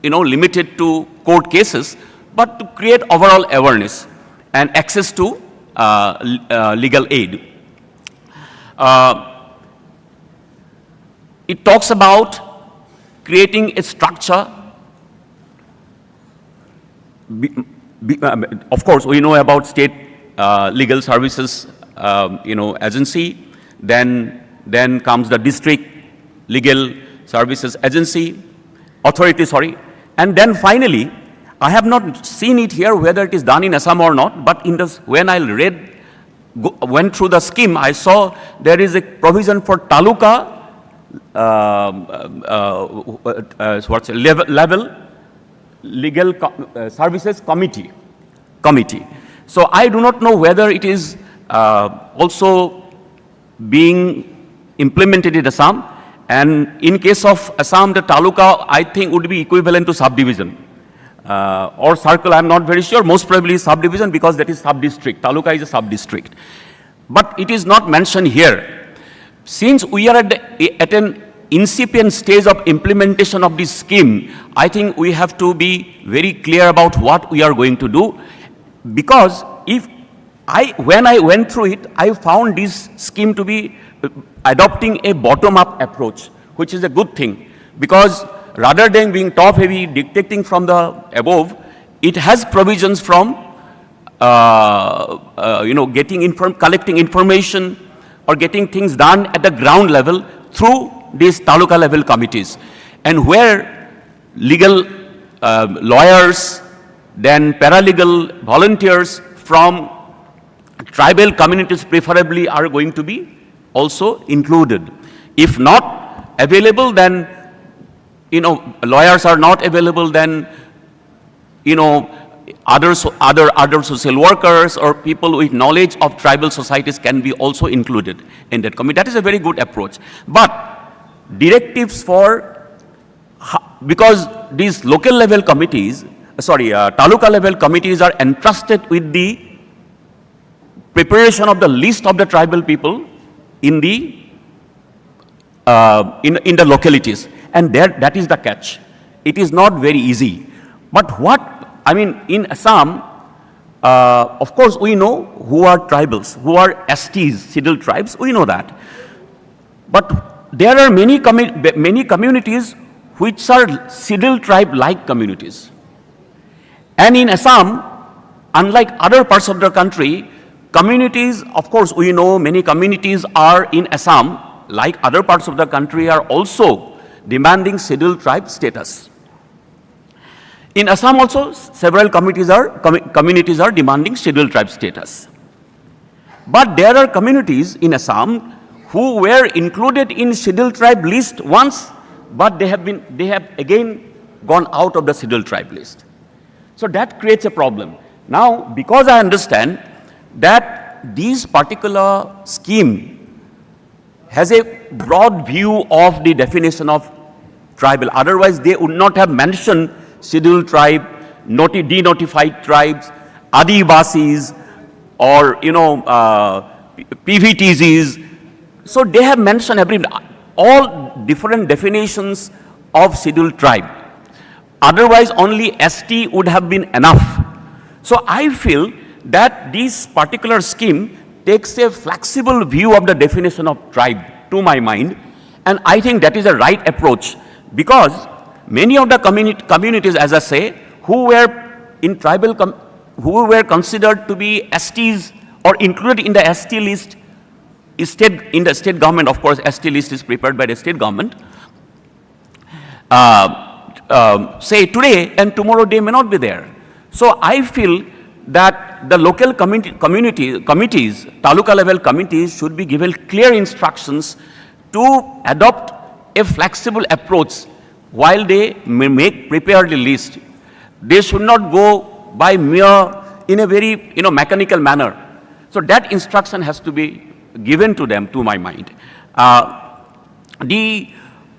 limited to court cases, but to create overall awareness and access to legal aid. It talks about creating a structure. Of course, we know about state legal services, agency. Then comes the district legal services agency, authority, sorry. And then finally, I have not seen it here whether it is done in Assam or not, but when I went through the scheme, I saw there is a provision for taluka level legal services committee. So I do not know whether it is also being implemented in Assam, and in case of Assam, the taluka, I think, would be equivalent to subdivision or circle. I am not very sure. Most probably subdivision, because that is sub-district. Taluka is a sub-district. But it is not mentioned here. Since we are at an incipient stage of implementation of this scheme, I think we have to be very clear about what we are going to do, because when I went through it, I found this scheme to be adopting a bottom-up approach, which is a good thing, because rather than being top-heavy, dictating from the above, it has provisions from, collecting information or getting things done at the ground level through these taluka level committees, and where legal lawyers, then paralegal volunteers from tribal communities preferably are going to be also included. If not available, then, lawyers are not available, then, other social workers or people with knowledge of tribal societies can be also included in that committee. That is a very good approach. But directives because these local level committees, taluka level committees are entrusted with the preparation of the list of the tribal people in the localities, and that is the catch. It is not very easy. But in Assam, of course, we know who are tribals, who are STs, scheduled tribes. We know that. But there are many communities which are scheduled tribe-like communities. And in Assam, unlike other parts of the country, communities, of course, we know many communities are in Assam, like other parts of the country, are also demanding scheduled tribe status. In Assam also, several communities are demanding scheduled tribe status. But there are communities in Assam who were included in scheduled tribe list once, but they have again gone out of the scheduled tribe list. So that creates a problem. Now, because I understand that this particular scheme has a broad view of the definition of tribal, otherwise they would not have mentioned scheduled tribe, denotified tribes, Adivasis, or PVTZs. So they have mentioned all different definitions of scheduled tribe. Otherwise, only ST would have been enough. So I feel that this particular scheme takes a flexible view of the definition of tribe, to my mind, and I think that is a right approach, because many of the communities, as I say, who were in tribal, who were considered to be STs or included in the ST list, in the state government, of course, ST list is prepared by the state government, say today and tomorrow they may not be there. So I feel that the local committees, taluka level committees, should be given clear instructions to adopt a flexible approach while they prepare the list. They should not go by mere, in a very mechanical manner. So that instruction has to be given to them, to my mind. The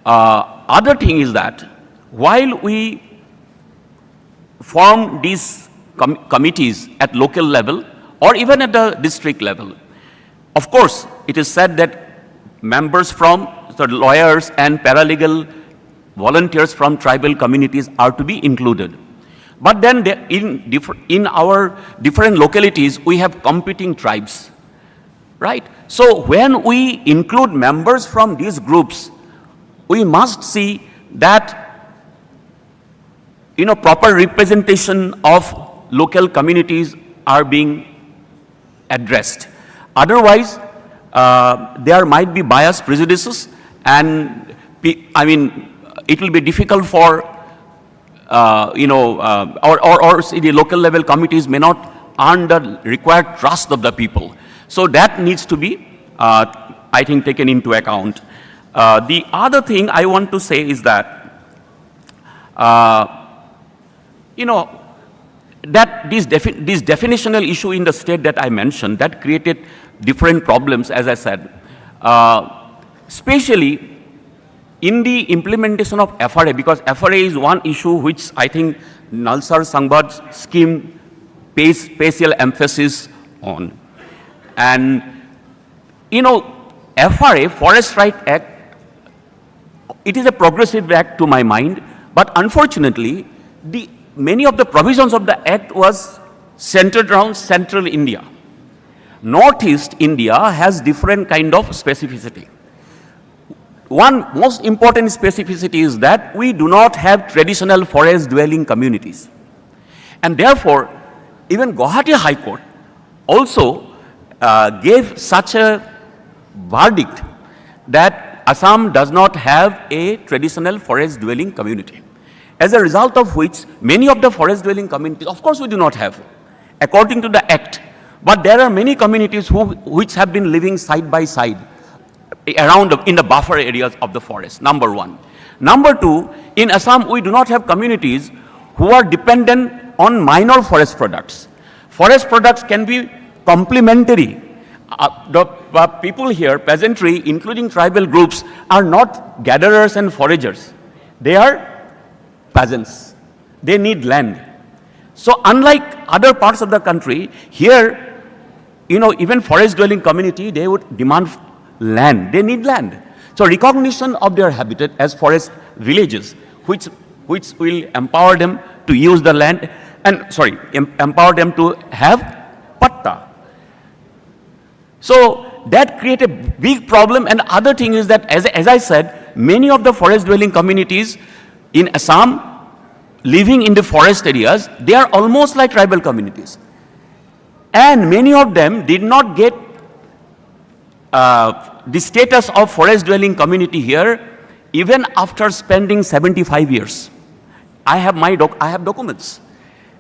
other thing is that while we form these committees at local level or even at the district level, of course, it is said that members from the lawyers and paralegal volunteers from tribal communities are to be included. But then in our different localities, we have competing tribes, right? So when we include members from these groups, we must see that proper representation of local communities are being addressed. Otherwise, there might be bias, prejudices, and it will be difficult for or the local level committees may not earn the required trust of the people. So that needs to be, I think, taken into account. The other thing I want to say is that, that this definitional issue in the state that I mentioned, that created different problems, as I said, especially in the implementation of FRA, because FRA is one issue which I think NALSA Sangbad scheme pays special emphasis on. And, FRA, Forest Right Act, it is a progressive act to my mind, but unfortunately, many of the provisions of the act was centered around central India. Northeast India has different kind of specificity. One most important specificity is that we do not have traditional forest dwelling communities. And therefore, even Guwahati High Court also gave such a verdict that Assam does not have a traditional forest dwelling community. As a result of which, many of the forest dwelling communities, of course we do not have, according to the act, but there are many communities which have been living side by side in the buffer areas of the forest, number one. Number two, in Assam we do not have communities who are dependent on minor forest products. Forest products can be complementary. The people here, peasantry, including tribal groups, are not gatherers and foragers. They are peasants. They need land. So unlike other parts of the country, here, even forest dwelling community, they would demand land. They need land. So recognition of their habitat as forest villages, which will empower them to use the land and, empower them to have patta. So that create a big problem. And other thing is that, as I said, many of the forest dwelling communities in Assam living in the forest areas, they are almost like tribal communities. And many of them did not get the status of forest dwelling community here even after spending 75 years. I have documents.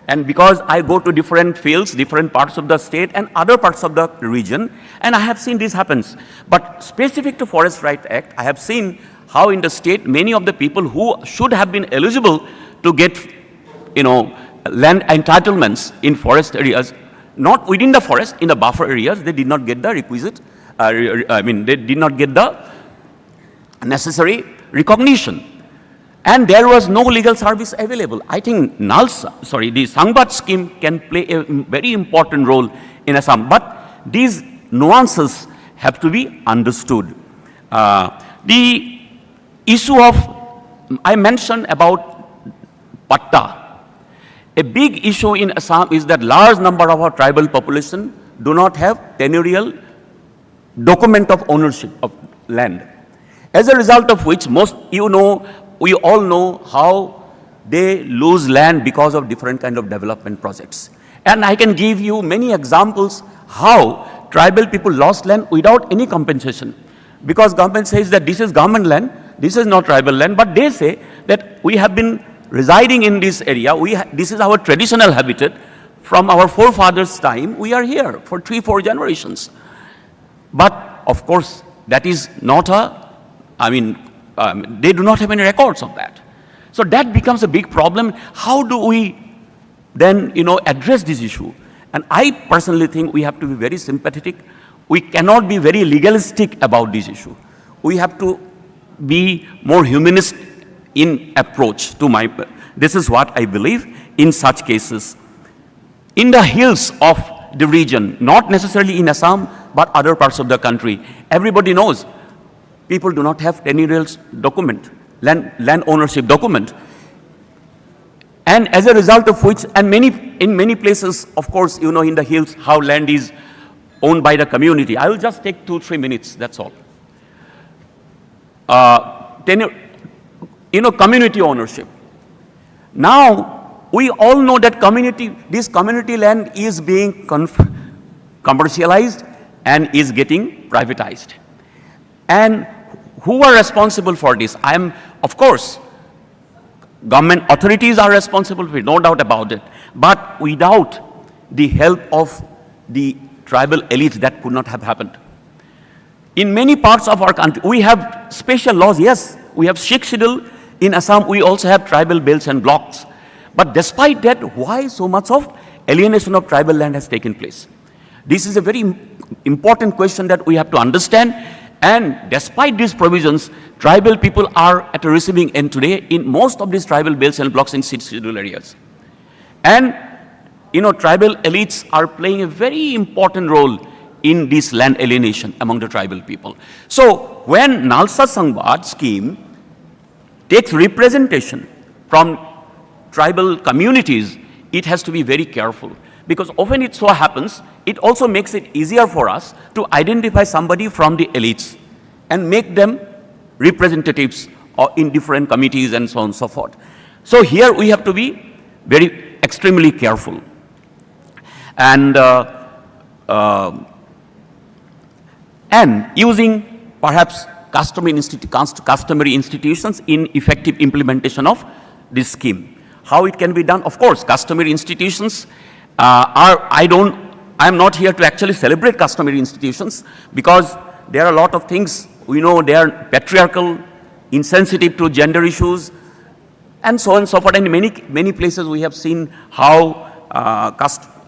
And because I go to different fields, different parts of the state and other parts of the region, and I have seen this happens. But specific to Forest Rights Act, I have seen how in the state, many of the people who should have been eligible to get, land entitlements in forest areas, not within the forest, in the buffer areas, they did not get the requisite, they did not get the necessary recognition. And there was no legal service available. I think NALSA, the Sangbat scheme can play a very important role in Assam. But these nuances have to be understood. The issue of, I mentioned about Patta. A big issue in Assam is that large number of our tribal population do not have tenurial document of ownership of land. As a result of which, we all know how they lose land because of different kind of development projects. And I can give you many examples how tribal people lost land without any compensation. Because government says that this is government land, this is not tribal land, but they say that we have been residing in this area, this is our traditional habitat, from our forefathers' time, we are here for 3-4 generations. But of course, that is not they do not have any records of that. So that becomes a big problem. How do we then, address this issue? And I personally think we have to be very sympathetic. We cannot be very legalistic about this issue. We have to be more humanist in approach to this is what I believe in such cases. In the hills of the region, not necessarily in Assam, but other parts of the country, everybody knows people do not have tenurial document, land ownership document. And as a result of which, and in many places, of course, in the hills, how land is owned by the community. I will just take 2-3 minutes, that's all. Community ownership. Now, we all know that this community land is being commercialized and is getting privatized. And who are responsible for this? Of course, government authorities are responsible for it, no doubt about it. But without the help of the tribal elites, that could not have happened. In many parts of our country, we have special laws. Yes, we have Sikh schedule. In Assam, we also have tribal belts and blocks. But despite that, why so much of alienation of tribal land has taken place? This is a very important question that we have to understand. And despite these provisions, tribal people are at a receiving end today in most of these tribal belts and blocks in scheduled areas. And, tribal elites are playing a very important role in this land alienation among the tribal people. So, when NALSA Sangvad scheme takes representation from tribal communities, it has to be very careful. Because often it so happens, it also makes it easier for us to identify somebody from the elites and make them representatives in different committees and so on and so forth. So here we have to be extremely careful. And using perhaps customary institutions in effective implementation of this scheme. How it can be done? Of course, customary institutions I'm not here to actually celebrate customary institutions because there are a lot of things, they are patriarchal, insensitive to gender issues, and so on and so forth. And in many places we have seen how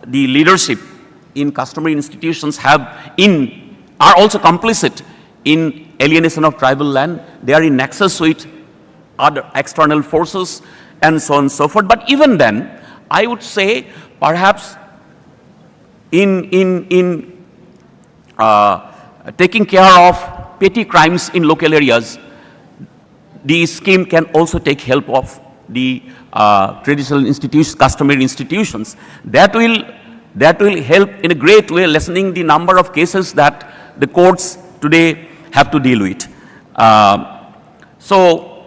the leadership in customary institutions are also complicit in alienation of tribal land. They are in nexus with other external forces and so on and so forth. But even then, I would say perhaps in taking care of petty crimes in local areas, the scheme can also take help of the traditional institutions, customary institutions. That will help in a great way lessening the number of cases that the courts today have to deal with. So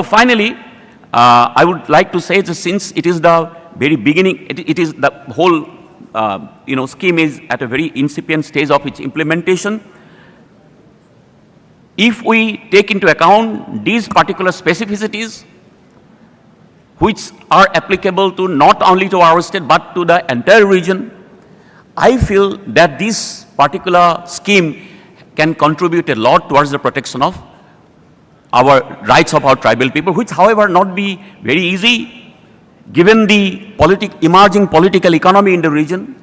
finally, I would like to say that since it is the very beginning, it is the whole scheme is at a very incipient stage of its implementation. If we take into account these particular specificities, which are applicable to not only to our state but to the entire region, I feel that this particular scheme can contribute a lot towards the protection of our rights of our tribal people, which however not be very easy given the emerging political economy in the region,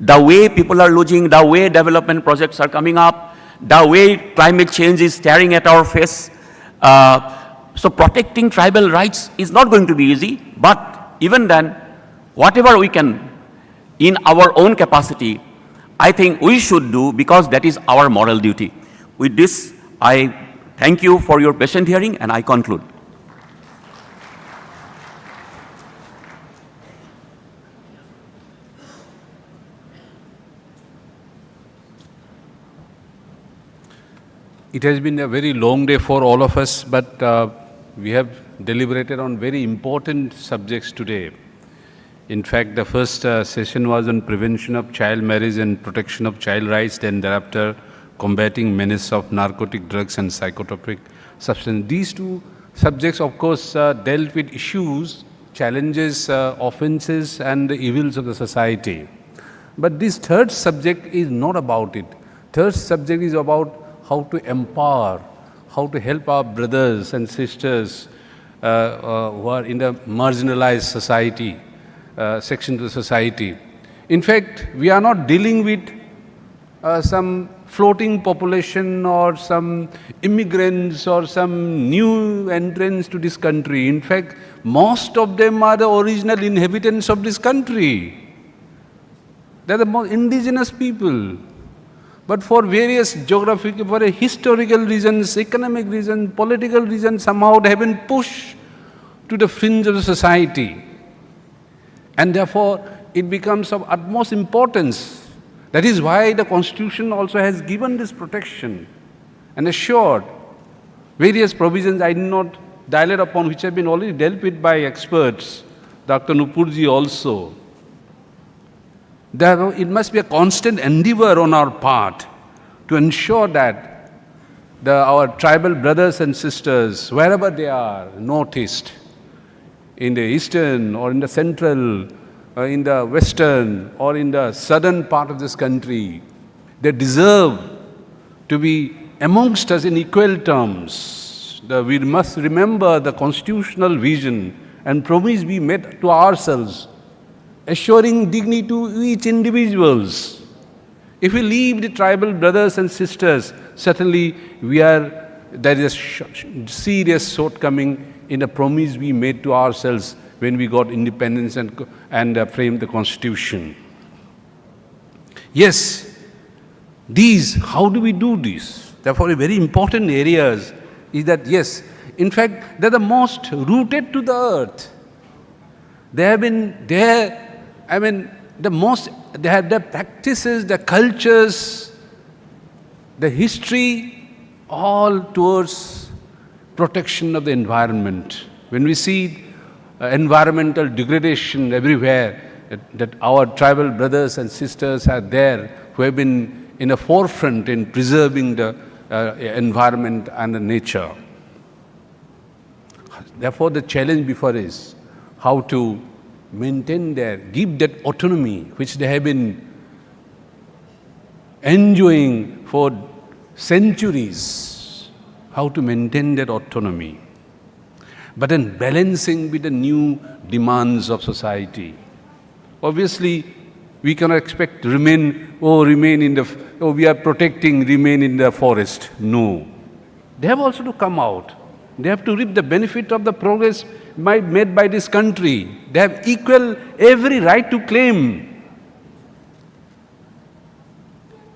the way people are losing, the way development projects are coming up, the way climate change is staring at our face. So protecting tribal rights is not going to be easy, but even then, whatever we can in our own capacity, I think we should do, because that is our moral duty. With this, I thank you for your patient hearing, and I conclude. It has been a very long day for all of us, but we have deliberated on very important subjects today. In fact, the first session was on prevention of child marriage and protection of child rights, then thereafter combating menace of narcotic drugs and psychotropic substances. These two subjects, of course, dealt with issues, challenges, offenses and the evils of the society. But this third subject is not about it. Third subject is about how to empower, how to help our brothers and sisters who are in the marginalized society, section of the society. In fact, we are not dealing with some floating population or some immigrants or some new entrants to this country. In fact, most of them are the original inhabitants of this country. They are the most indigenous people. But for various geographical, for historical reasons, economic reasons, political reasons, somehow they have been pushed to the fringe of the society. And therefore, it becomes of utmost importance. That is why the Constitution also has given this protection and assured various provisions I did not dilate upon, which have been already dealt with by experts, Dr. Nupurji also. It must be a constant endeavor on our part to ensure that our tribal brothers and sisters, wherever they are, northeast, in the eastern or in the central, in the western or in the southern part of this country, they deserve to be amongst us in equal terms. We must remember the constitutional vision and promise we made to ourselves, assuring dignity to each individuals. If we leave the tribal brothers and sisters, certainly there is a serious shortcoming in the promise we made to ourselves when we got independence and framed the Constitution. Yes, how do we do this? Therefore, very important areas is that, yes, in fact, they're the most rooted to the earth. They have been there, they have their practices, their cultures, the history, all towards protection of the environment. When we see environmental degradation everywhere, that our tribal brothers and sisters are there who have been in the forefront in preserving the environment and the nature. Therefore, the challenge before is how to maintain give that autonomy which they have been enjoying for centuries, how to maintain that autonomy. But then balancing with the new demands of society. Obviously, we cannot expect to remain in the forest. No. They have also to come out. They have to reap the benefit of the progress made by this country. They have every right to claim.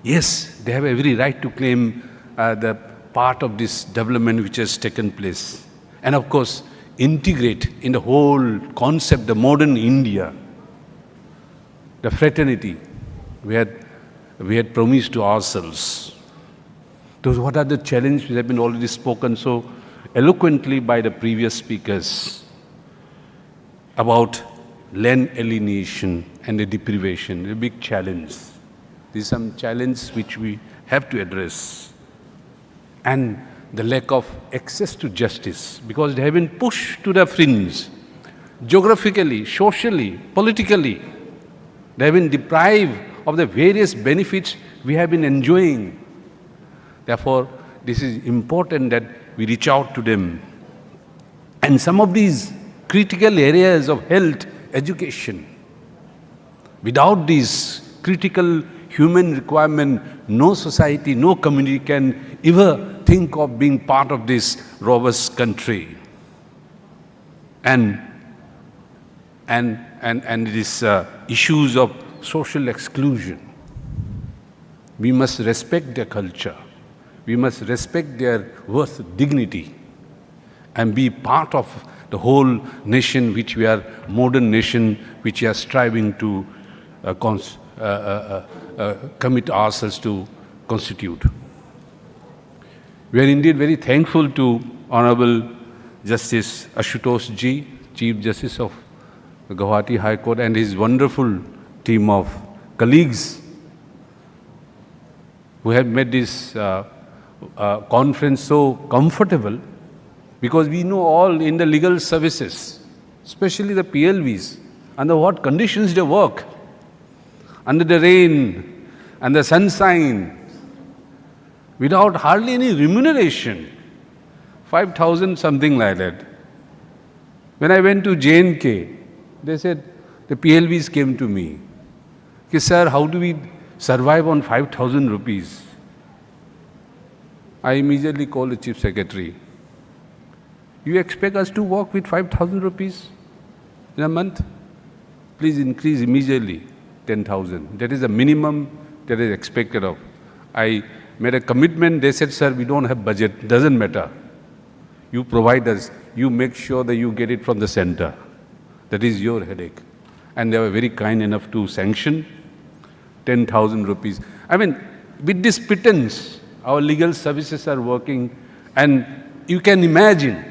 Yes, they have every right to claim the part of this development which has taken place. And of course, integrate in the whole concept, the modern India, the fraternity. We had we had promised to ourselves. Those what are the challenges which have been already spoken so eloquently by the previous speakers about land alienation and the deprivation, a big challenge. This is some challenge which we have to address. And the lack of access to justice, because they have been pushed to the fringe, geographically, socially, politically. They have been deprived of the various benefits we have been enjoying. Therefore, this is important that we reach out to them. And some of these critical areas of health, education, without these critical human requirement, no society, no community can ever think of being part of this robust country. And these issues of social exclusion. We must respect their culture. We must respect their worth, dignity, and be part of the whole nation which we are, modern nation, which we are striving to commit ourselves to constitute. We are indeed very thankful to Honorable Justice Ashutosh Ji, Chief Justice of the Guwahati High Court, and his wonderful team of colleagues who have made this conference so comfortable, because we know all in the legal services, especially the PLVs, under what conditions they work, under the rain and the sunshine, without hardly any remuneration, 5,000 something like that. When I went to J&K, they said, the PLVs came to me, okay, sir, how do we survive on 5,000 rupees? I immediately called the Chief Secretary. You expect us to work with 5,000 rupees in a month? Please increase immediately 10,000. That is the minimum that is expected of. I made a commitment. They said, sir, we don't have budget. Doesn't matter. You provide us. You make sure that you get it from the center. That is your headache. And they were very kind enough to sanction 10,000 rupees. I mean, with this pretense, our legal services are working, and you can imagine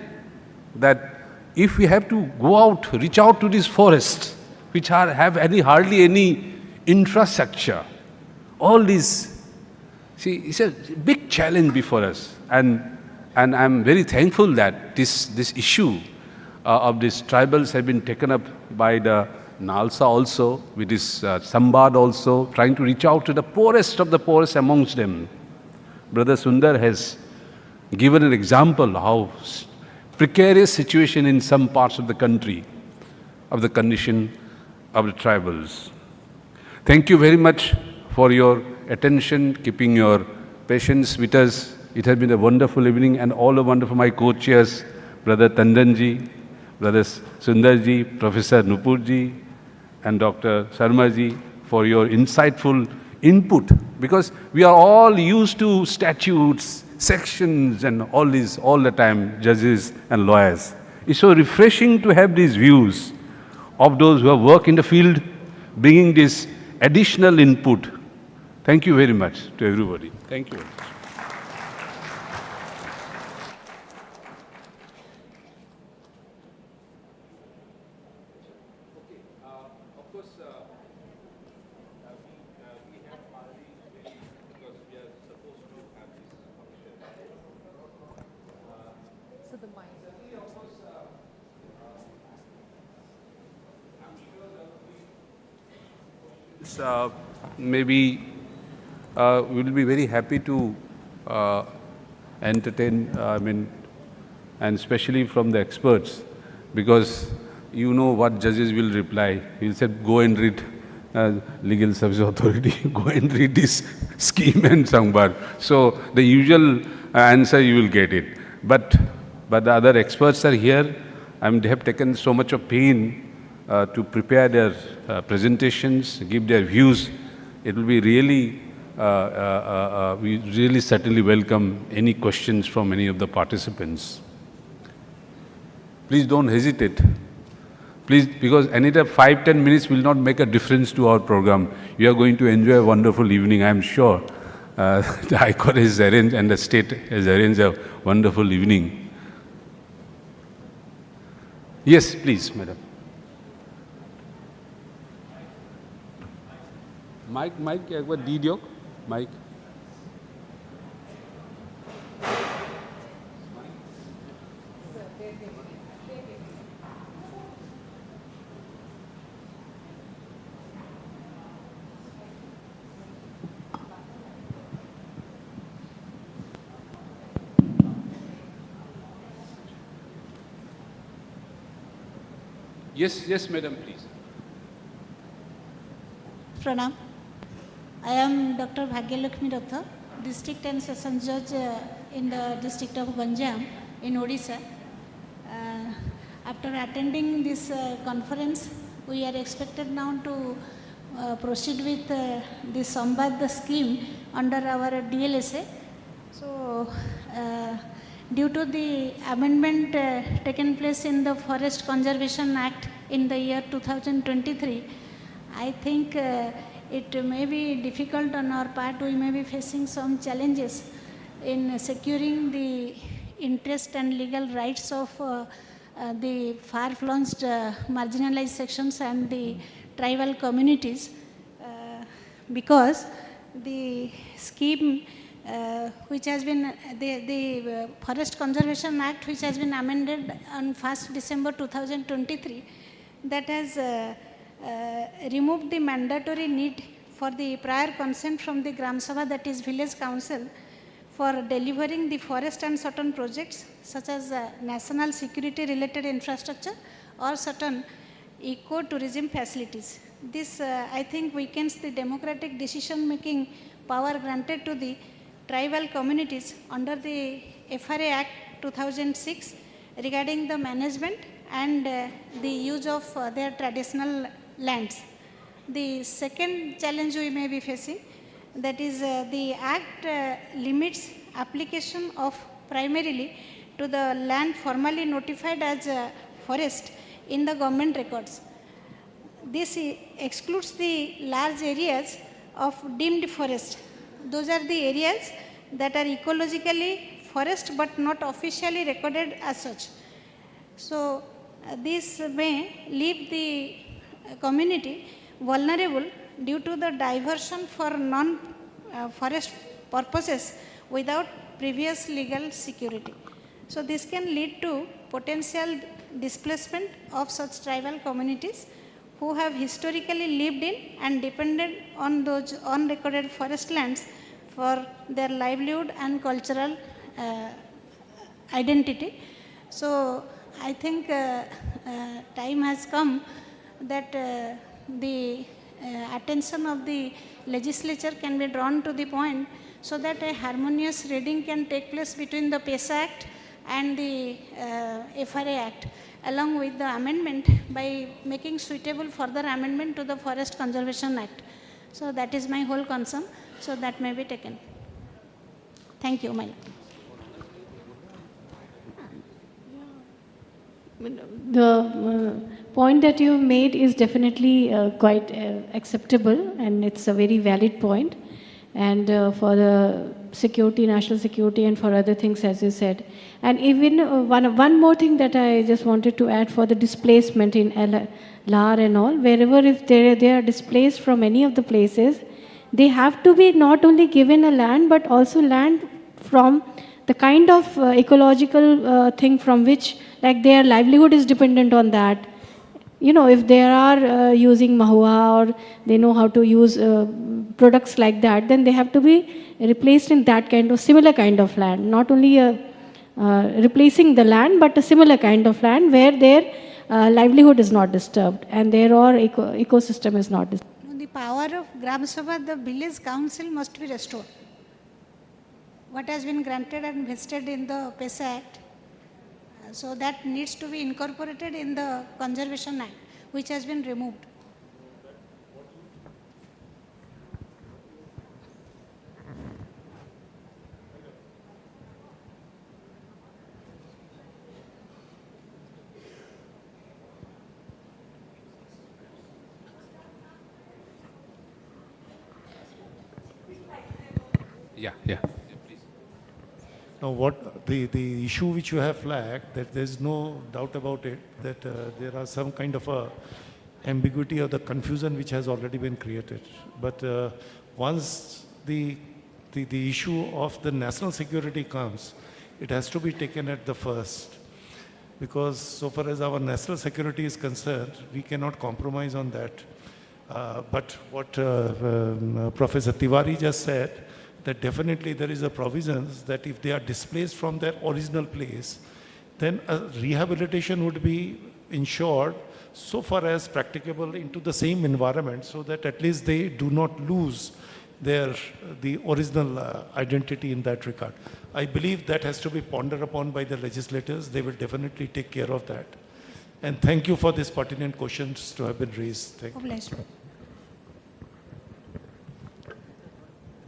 that if we have to go out, reach out to these forests, which have hardly any infrastructure, all these, see, it's a big challenge before us. And I'm very thankful that this issue of these tribals have been taken up by the NALSA also, with this Sambad also, trying to reach out to the poorest of the poorest amongst them. Brother Sundar has given an example how precarious situation in some parts of the country, of the condition of the tribals. Thank you very much for your attention, keeping your patience with us. It has been a wonderful evening, and all the wonderful my co-chairs, Brother Tandanji, Brother Sundarji, Professor Nupurji, and Dr. Sharmaji, for your insightful input, because we are all used to statutes, sections, and all these all the time, judges and lawyers. It's so refreshing to have these views of those who have worked in the field, bringing this additional input. Thank you very much to everybody. Thank you very much. Maybe we'll be very happy to entertain, and especially from the experts, because you know what judges will reply. He'll say, go and read Legal Service Authority, go and read this scheme and Sangbar. So the usual answer you will get it. But the other experts are here, and they have taken so much of pain to prepare their presentations, give their views. It will be really, we really certainly welcome any questions from any of the participants. Please don't hesitate. Please, because anytime 5-10 minutes will not make a difference to our program. You are going to enjoy a wonderful evening, I am sure. The High Court has arranged and the state has arranged a wonderful evening. Yes, please, madam. Mike, एक बार दी दियो, Mike. Yes, madam, please. Pranam. I am Dr. Bhagyalakshmi Ratha, District and Session Judge in the District of Ganjam in Odisha. After attending this conference, we are expected now to proceed with the Sambad scheme under our DLSA. So, due to the amendment taken place in the Forest Conservation Act in the year 2023, I think it may be difficult on our part. We may be facing some challenges in securing the interest and legal rights of the far-flunched marginalized sections and the tribal communities because the scheme which has been, the Forest Conservation Act which has been amended on 1st December 2023, that has removed the mandatory need for the prior consent from the Gram Sabha, that is village council, for delivering the forest and certain projects such as national security related infrastructure or certain eco-tourism facilities. This I think weakens the democratic decision making power granted to the tribal communities under the FRA Act 2006 regarding the management and the use of their traditional lands. The second challenge we may be facing, that is the Act limits application of primarily to the land formally notified as forest in the government records. This excludes the large areas of deemed forest. Those are the areas that are ecologically forest but not officially recorded as such. So, this may leave the community vulnerable due to the diversion for non-forest purposes without previous legal security. So, this can lead to potential displacement of such tribal communities who have historically lived in and depended on those unrecorded forest lands for their livelihood and cultural identity. So, I think time has come that the attention of the legislature can be drawn to the point so that a harmonious reading can take place between the PESA Act and the FRA Act, along with the amendment by making suitable further amendment to the Forest Conservation Act. So, that is my whole concern. So, that may be taken. Thank you, my lord. The point that you have made is definitely quite acceptable, and it's a very valid point. And for the security, national security, and for other things, as you said. And even one more thing that I just wanted to add for the displacement in LAR and all, wherever if they are displaced from any of the places, they have to be not only given a land, but also land from the kind of ecological thing from which, like, their livelihood is dependent on that. You know, if they are using mahua or they know how to use products like that, then they have to be replaced in that kind of similar kind of land. Not only replacing the land, but a similar kind of land where their livelihood is not disturbed and their ecosystem is not disturbed. The power of Gram Sabha, the village council must be restored. What has been granted and vested in the PESA Act, so that needs to be incorporated in the Conservation Act, which has been removed. Yeah. Now, what the issue which you have flagged, that there's no doubt about it, that there are some kind of a ambiguity or the confusion which has already been created. But once the issue of the national security comes, it has to be taken at the first. Because so far as our national security is concerned, we cannot compromise on that. But what Professor Tiwari just said, that definitely there is a provisions that if they are displaced from their original place, then a rehabilitation would be ensured so far as practicable into the same environment, so that at least they do not lose the original identity in that regard. I believe that has to be pondered upon by the legislators. They will definitely take care of that. And thank you for these pertinent questions to have been raised. Thank you.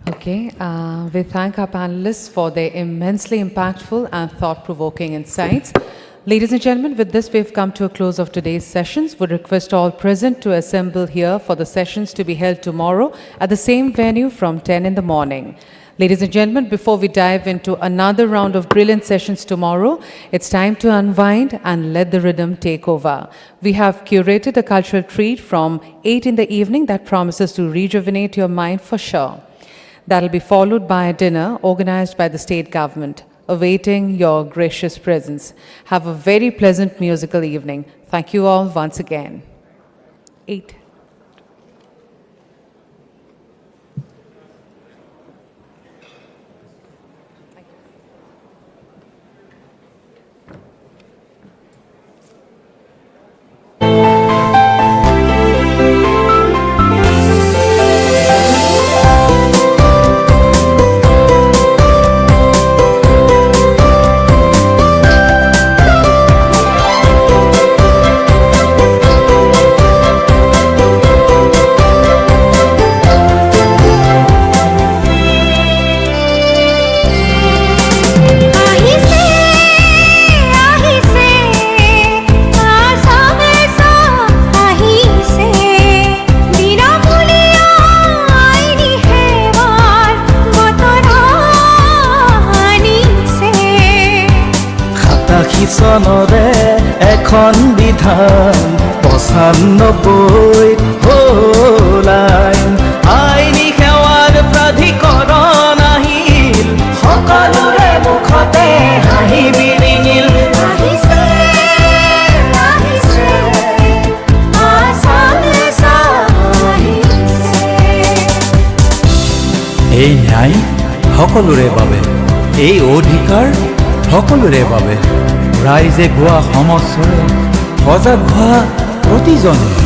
Okay, we thank our panelists for their immensely impactful and thought-provoking insights. Ladies and gentlemen, with this we've come to a close of today's sessions. We request all present to assemble here for the sessions to be held tomorrow at the same venue from 10 in the morning. Ladies and gentlemen, before we dive into another round of brilliant sessions tomorrow, it's time to unwind and let the rhythm take over. We have curated a cultural treat from 8 in the evening that promises to rejuvenate your mind for sure. That'll be followed by a dinner organized by the state government, awaiting your gracious presence. Have a very pleasant musical evening. Thank you all once again. 8. চনৰে এখন বিধান ৯৫ হলাইন আইনী সেৱাৰ প্ৰাধিকৰণ আহিল সকলোৰে মুখতে হাঁহি বিৰিঙিল এই ন্যায় সকলোৰে বাবে এই অধিকাৰ সকলোৰে বাবে ৰাইজে গোৱা সমস্যাৰে সজাগ হোৱা প্ৰতিজনে